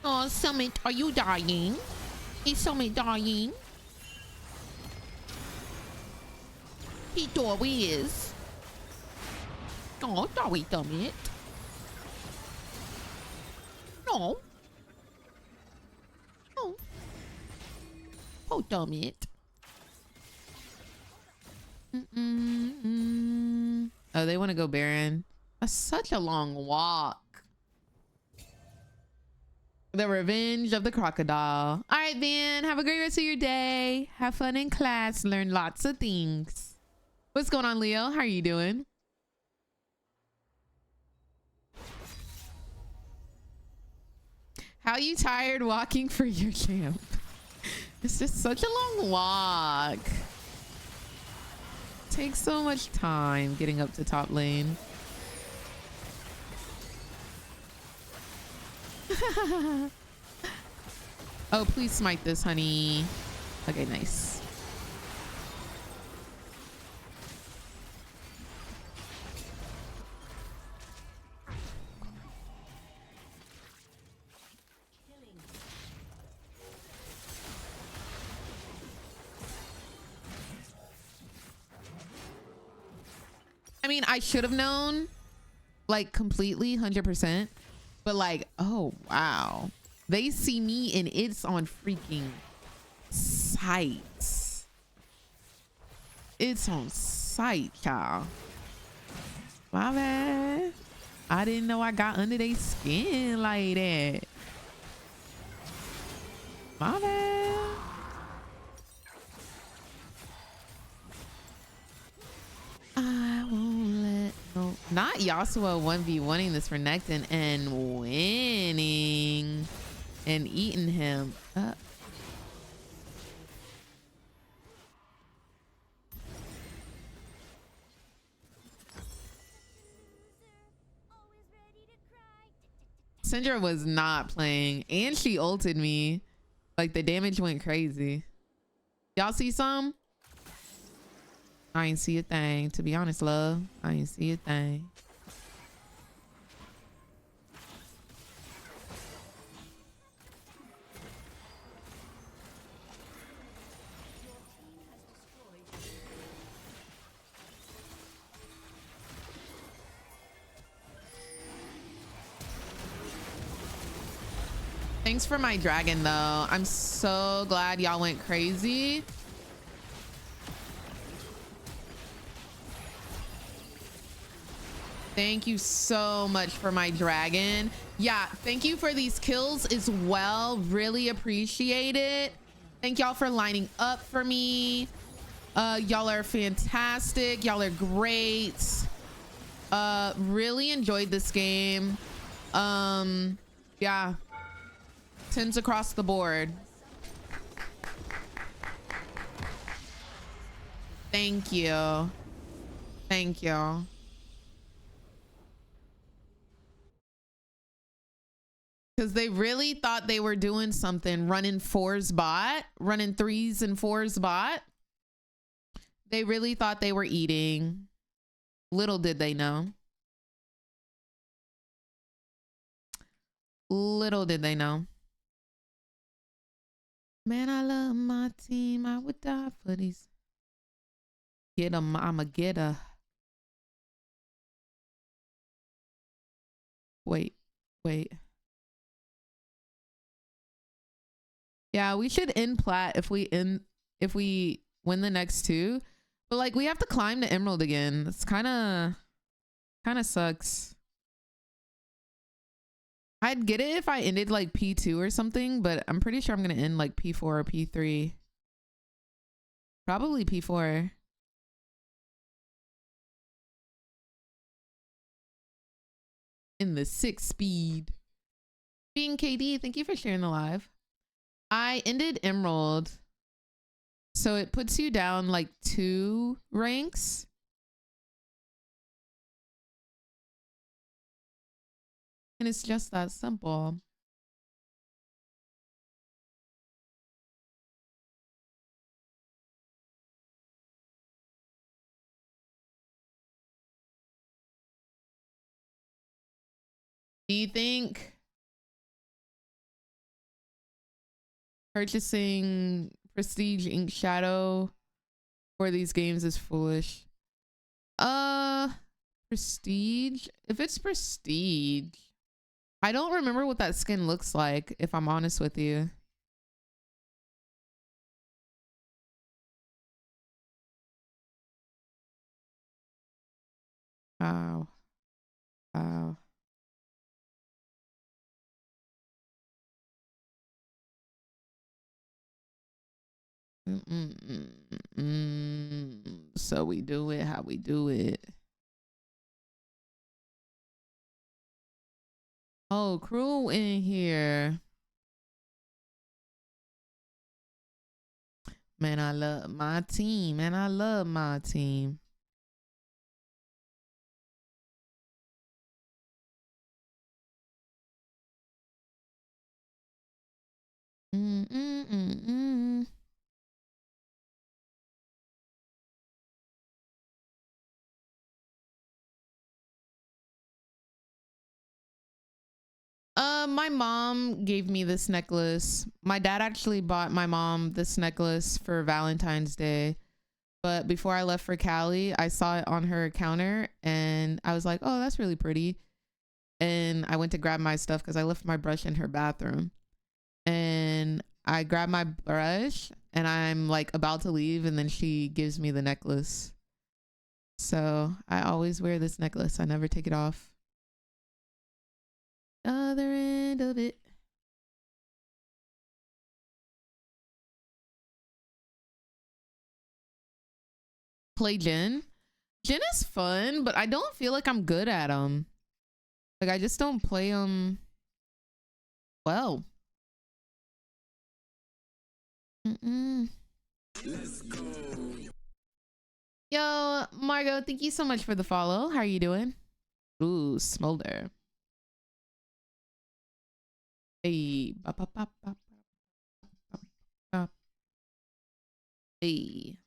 Oh, Summit, are you dying? Is Summit dying? He is. Oh, sorry, Summit. No. Oh. Oh, Summit. Oh, they want to go Baron. That's such a long walk. The Revenge of the Crocodile. All right, Van. Have a great rest of your day. Have fun in class. Learn lots of things. What's going on, Leo? How are you doing? How you tired walking for your camp? It's just such a long walk. Takes so much time getting up to top lane. Oh, please smite this, honey. Okay, nice. I mean, I should have known, like, completely 100%, but like, oh wow, they see me and it's on freaking sight. It's on sight, y'all. My bad. I didn't know I got under their skin like that. My bad. I won't let no. Not Yasuo 1v1ing this for Renekton and winning and eating him up. Syndra was not playing and she ulted me. Like the damage went crazy. Y'all see some? I ain't see a thing. To be honest, love, I ain't see a thing. Thanks for my dragon, though. I'm so glad y'all went crazy. Thank you so much for my dragon. Yeah, thank you for these kills as well. Really appreciate it. Thank y'all for lining up for me. Y'all are fantastic. Y'all are great. Really enjoyed this game. Yeah. 10s across the board. Thank you. Thank you. Because they really thought they were doing something, running 4s bot, running 3s and 4s bot. They really thought they were eating. Little did they know. Little did they know. Man, I love my team. I would die for these. Get 'em. I'ma get a. Wait. Yeah, we should end plat if we win the next 2. But like we have to climb to Emerald again. It's kind of sucks. I'd get it if I ended like P2 or something, but I'm pretty sure I'm going to end like P4 or P3. Probably P4. in the 6 speed. Being KD, thank you for sharing the live. I ended Emerald. So it puts you down like 2 ranks. And it's just that simple. Do you think purchasing Prestige Ink Shadow for these games is foolish? Prestige? If it's Prestige, I don't remember what that skin looks like, if I'm honest with you. Wow. Wow. So we do it how we do it. Oh, crew in here. Man, I love my team. Man, I love my team. My mom gave me this necklace. My dad actually bought my mom this necklace for Valentine's Day. But before I left for Cali, I saw it on her counter and I was like, oh, that's really pretty. And I went to grab my stuff because I left my brush in her bathroom. And I grabbed my brush and I'm like about to leave, and then she gives me the necklace. So I always wear this necklace. I never take it off. Other end of it. Play Jin. Jin is fun, but I don't feel like I'm good at them. Like, I just don't play them well. Let's go. Yo, Margot, thank you so much for the follow. How are you doing? Ooh, Smolder. Hey. Hey.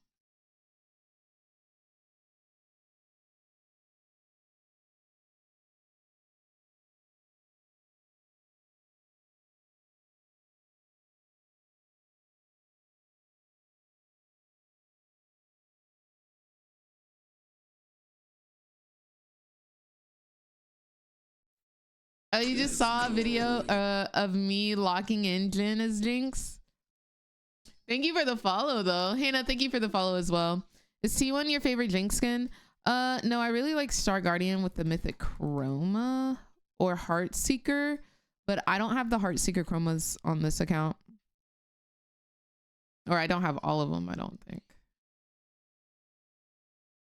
Oh, you just saw a video of me locking in Jin as Jinx? Thank you for the follow, though. Hannah, thank you for the follow as well. Is T1 your favorite Jinx skin? No, I really like Star Guardian with the Mythic Chroma or Heartseeker, but I don't have the Heartseeker chromas on this account. Or I don't have all of them, I don't think.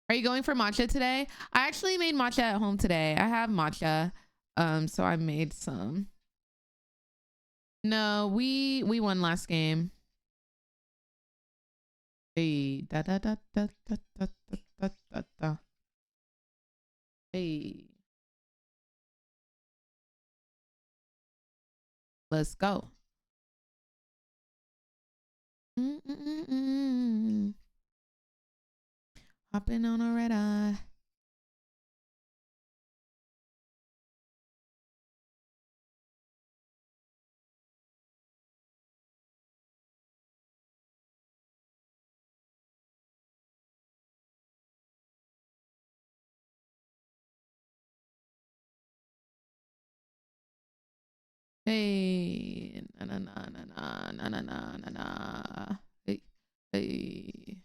Are you going for matcha today? I actually made matcha at home today. I have matcha. So I made some. No, we won last game. Hey, da da da da da da da da da. Hey. Let's go. Hopping on a red eye. Hey, na na na na na na na na na na. Hey, hey.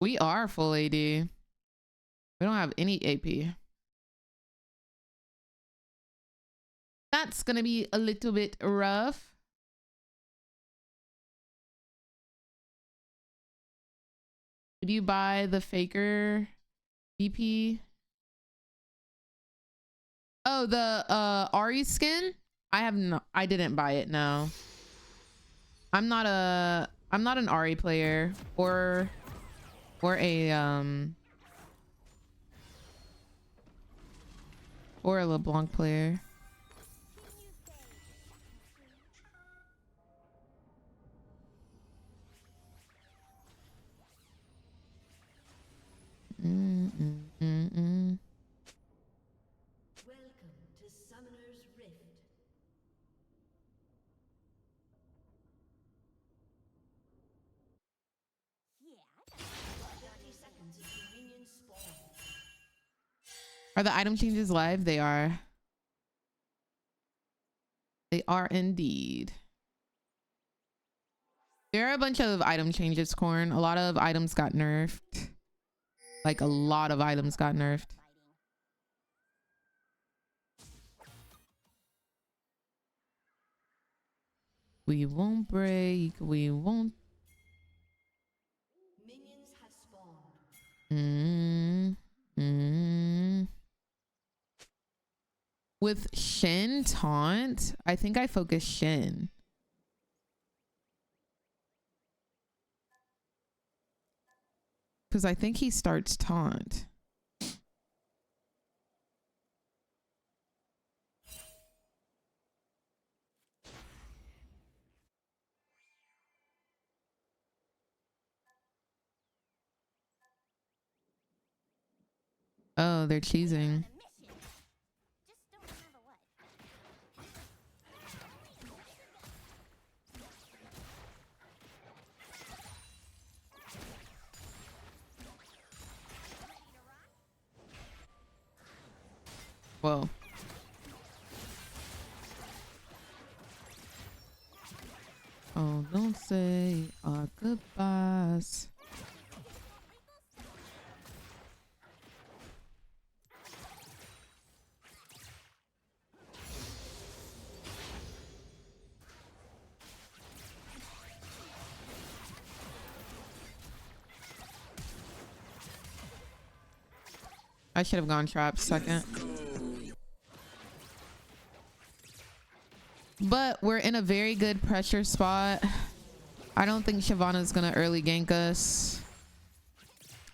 We are full AD. We don't have any AP. That's gonna be a little bit rough. Did you buy the Faker EP? Oh, the Ari skin? I didn't buy it, no. I'm not an Ari player or a LeBlanc player. Welcome to Summoner's Rift. Yeah. 30 seconds until minions spawn. Are the item changes live? They are. They are indeed. There are a bunch of item changes, Corn. A lot of items got nerfed. Like a lot of items got nerfed. We won't break. We won't. Minions have spawned. With Shin taunt, I think I focus Shin. Because I think he starts taunt. Oh, they're cheesing. Whoa. Oh, don't say our goodbyes. I should have gone trap second. But we're in a very good pressure spot. I don't think Shyvana's gonna early gank us.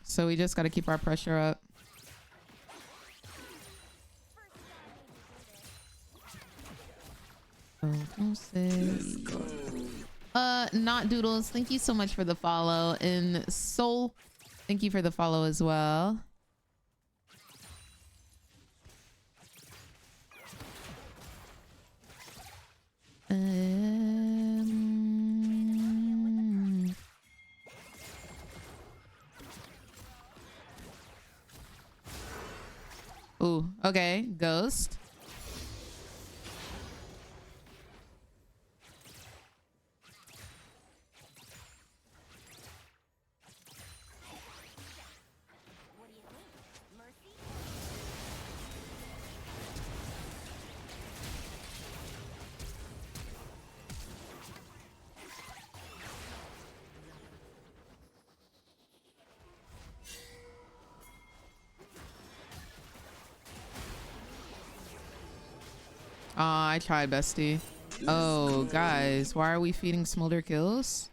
So we just gotta keep our pressure up. Oh, don't say. Not Doodles, thank you so much for the follow. And Soul, thank you for the follow as well. Ooh, okay, Ghost. I tried, bestie. Oh, guys, why are we feeding Smolder kills?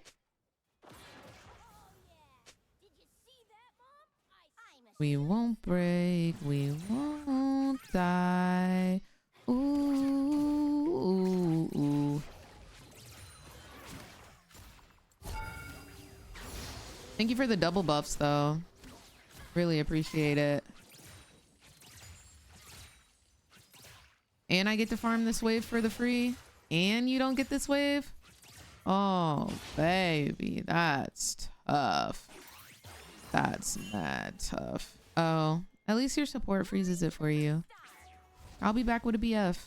We won't break, we won't die. Ooh, ooh, ooh. Thank you for the double buffs, though. Really appreciate it. And I get to farm this wave for the free. And you don't get this wave? Oh, baby. That's tough. That's mad tough. Oh, at least your support freezes it for you. I'll be back with a BF.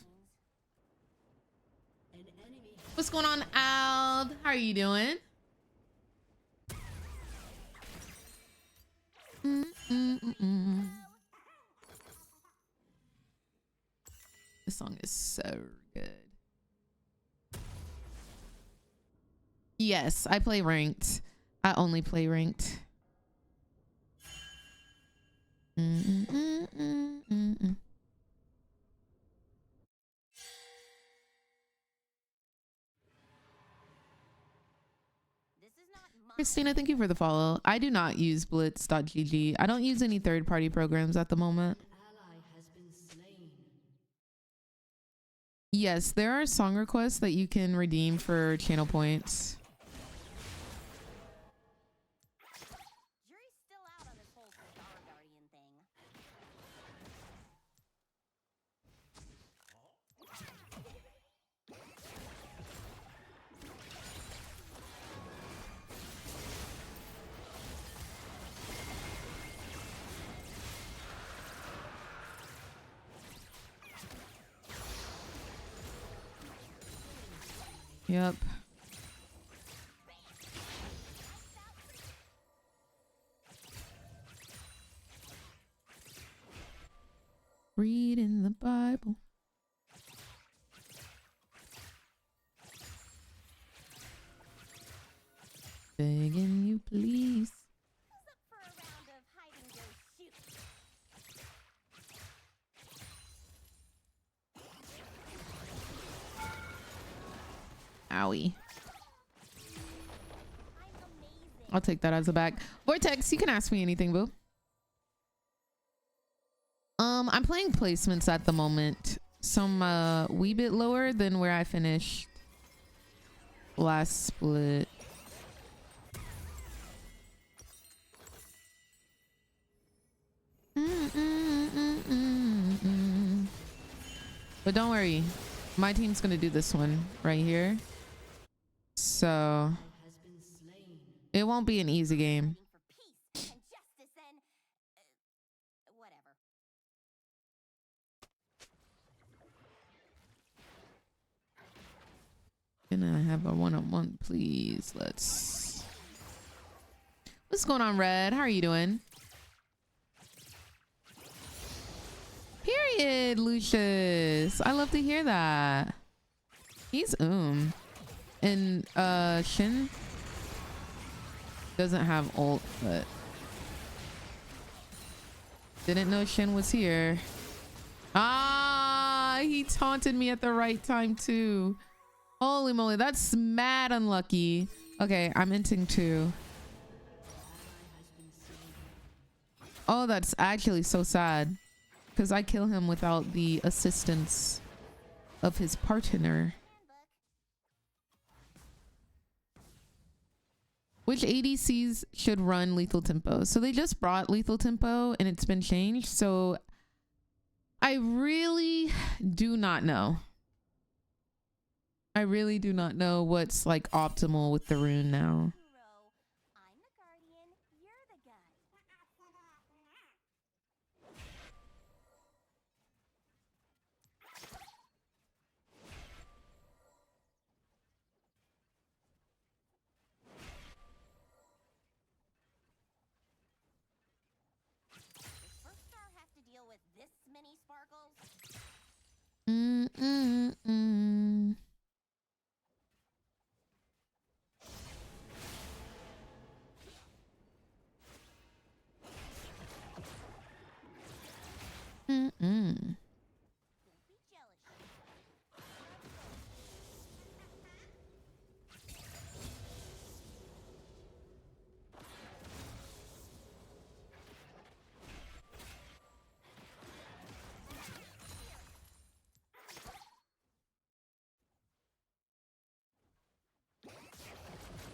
What's going on, Ald? How are you doing? This song is so good. Yes, I play ranked. I only play ranked. Christina, thank you for the follow. I do not use blitz.gg. I don't use any third-party programs at the moment. Yes, there are song requests that you can redeem for channel points. Jury's still out on this whole Star Guardian thing. Yep. Read in the Bible. Begging you, please. Who's up for a round of hide and go shoot? Owie. I'll take that as a back. Vortex, you can ask me anything, boo. I'm playing placements at the moment. Some wee bit lower than where I finished last split. But don't worry, my team's gonna do this one right here, so it won't be an easy game. Can I have a one-on-one, please? What's going on, Red? How are you doing? Period, Lucius. I love to hear that. He's and Shin doesn't have ult, but didn't know Shin was here. Ah, he taunted me at the right time too. Holy moly, that's mad unlucky. Okay, I'm inting 2. Oh, that's actually so sad, because I kill him without the assistance of his partner. Which ADCs should run lethal tempo? So they just brought lethal tempo and it's been changed, so I really do not know. I really do not know what's like optimal with the rune now.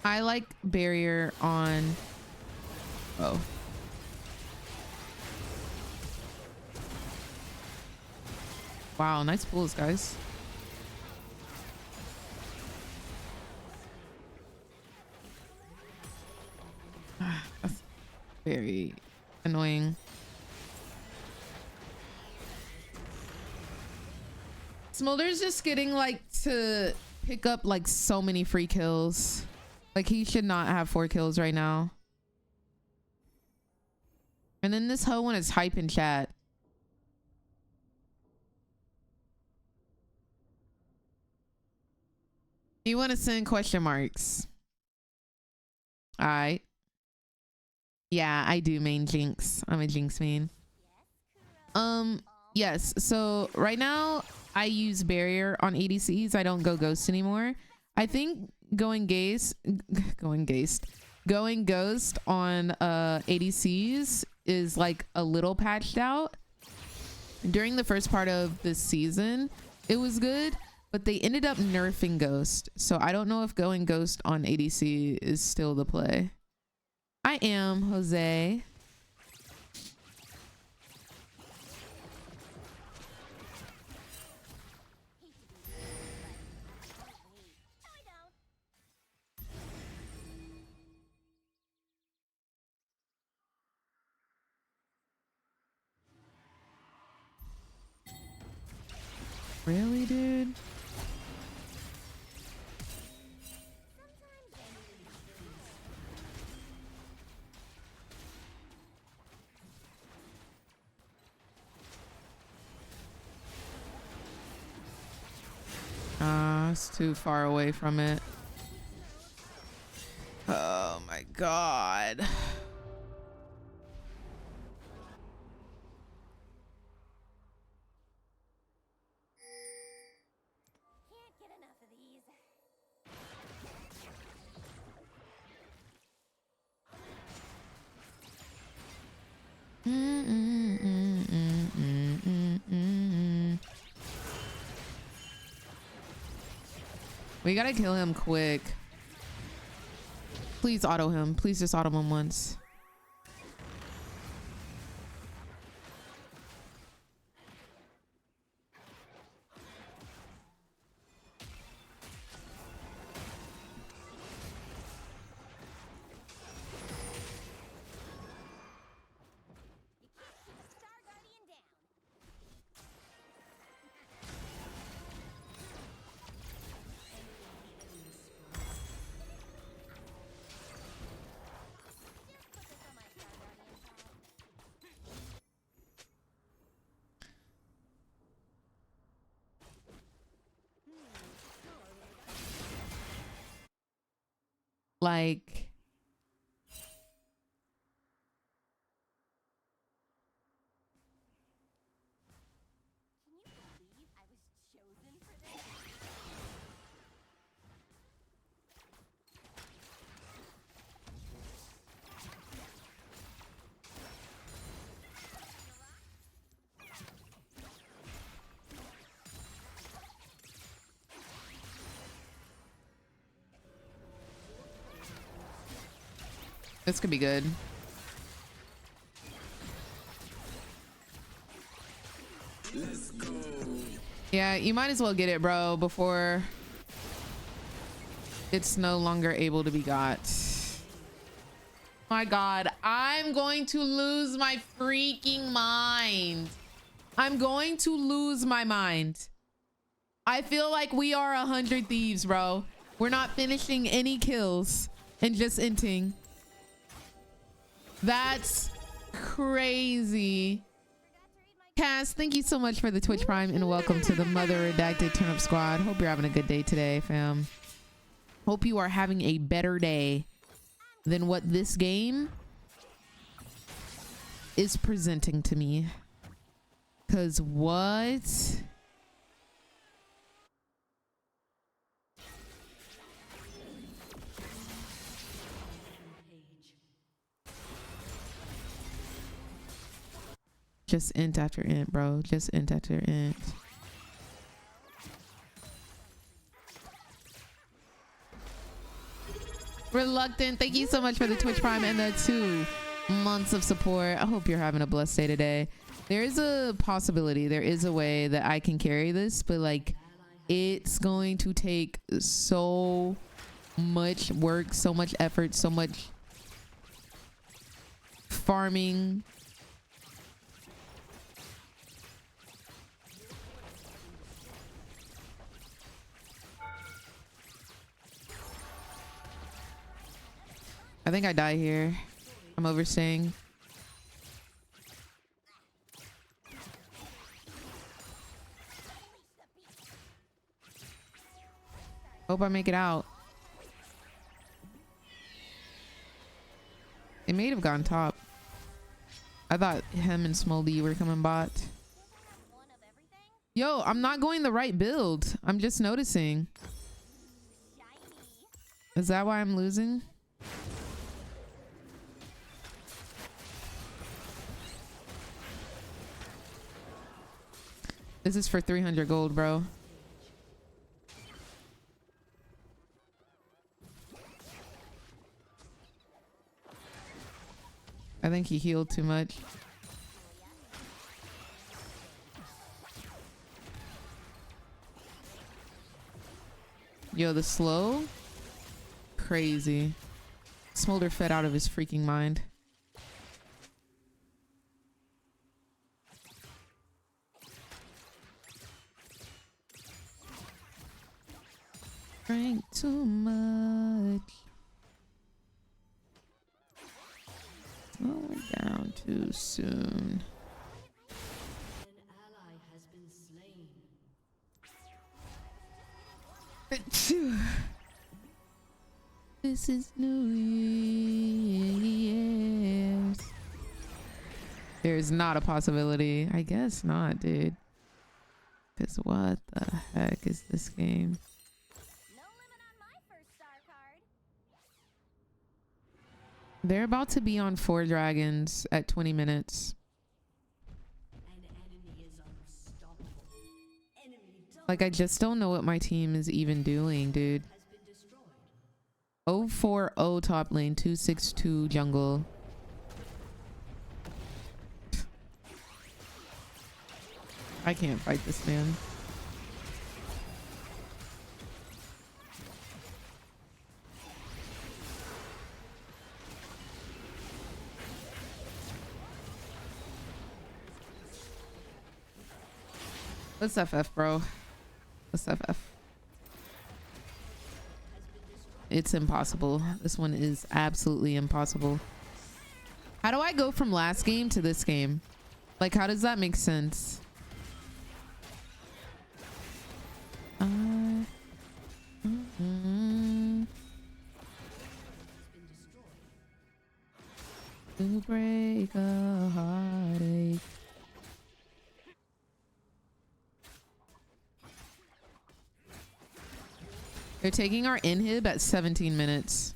I like barrier on. Oh. Wow, nice pulls, guys. That's very annoying. Smolder's just getting like to pick up like so many free kills. Like he should not have 4 kills right now. And then this hoe one is hype in chat. You want to send question marks? All right. Yeah, I do main Jinx. I'm a Jinx main. Yes. So right now I use barrier on ADCs. I don't go ghost anymore. I think going going ghost on ADCs is like a little patched out. During the first part of this season, it was good, but they ended up nerfing ghost. So I don't know if going ghost on ADC is still the play. I am Jose. Really, dude? It's too far away from it. Oh my god. We gotta kill him quick. Please auto him. Please just auto him once. Like, this could be good. Let's go. Yeah, you might as well get it, bro, before it's no longer able to be got. My god, I'm going to lose my freaking mind. I'm going to lose my mind. I feel like we are 100 thieves, bro. We're not finishing any kills and just inting. That's crazy. Cass, thank you so much for the Twitch Prime and welcome to the Mother Redacted Turnip Squad. Hope you're having a good day today, fam. Hope you are having a better day than what this game is presenting to me. 'Cause what? Just int after int, bro. Just int after int. Reluctant, thank you so much for the Twitch Prime and the 2 months of support. I hope you're having a blessed day today. There is a possibility, there is a way that I can carry this, but like it's going to take so much work, so much effort, so much farming. I think I die here. I'm overstaying. Hope I make it out. It may have gone top. I thought him and Smoldy were coming bot. Yo, I'm not going the right build. I'm just noticing. Is that why I'm losing? This is for 300 gold, bro. I think he healed too much. Yo, the slow? Crazy. Smolder fed out of his freaking mind. Drank too much. Slowing down too soon. This is New Year's. There's not a possibility. I guess not, dude. Because what the heck is this game? They're about to be on 4 dragons at 20 minutes. Like, I just don't know what my team is even doing, dude. 040 top lane, 262 jungle. I can't fight this man. Let's FF, bro. Let's FF. It's impossible. This one is absolutely impossible. How do I go from last game to this game? Like, how does that make sense? To break a heartache. They're taking our inhib at 17 minutes.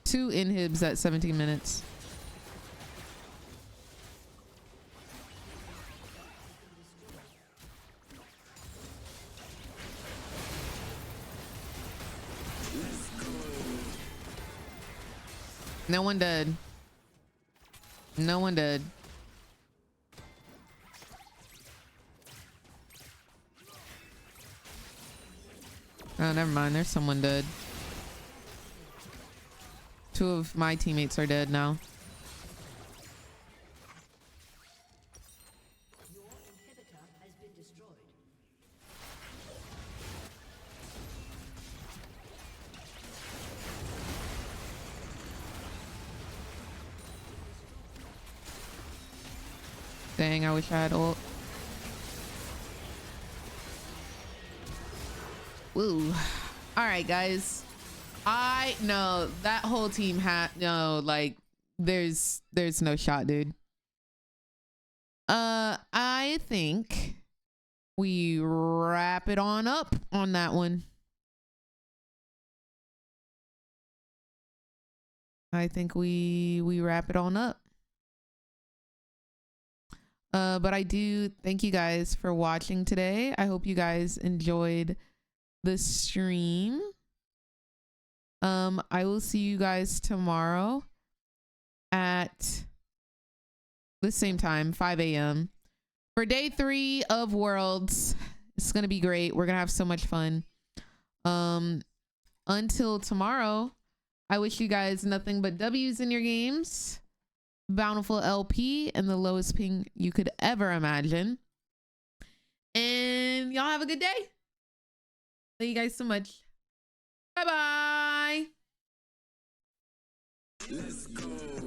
Two inhibs at 17 minutes. No one dead. No one dead. Oh, never mind. There's someone dead. 2 of my teammates are dead now. Dang, I wish I had ult. Woo. All right, guys. I know that whole team had no, like, there's no shot, dude. I think we wrap it on up on that one. I think we wrap it on up. But I do thank you guys for watching today. I hope you guys enjoyed the stream. I will see you guys tomorrow at the same time, 5 a.m. for day 3 of Worlds. It's gonna be great. We're gonna have so much fun. Until tomorrow, I wish you guys nothing but W's in your games, bountiful LP, and the lowest ping you could ever imagine. And y'all have a good day. Thank you guys so much. Bye bye. Let's go.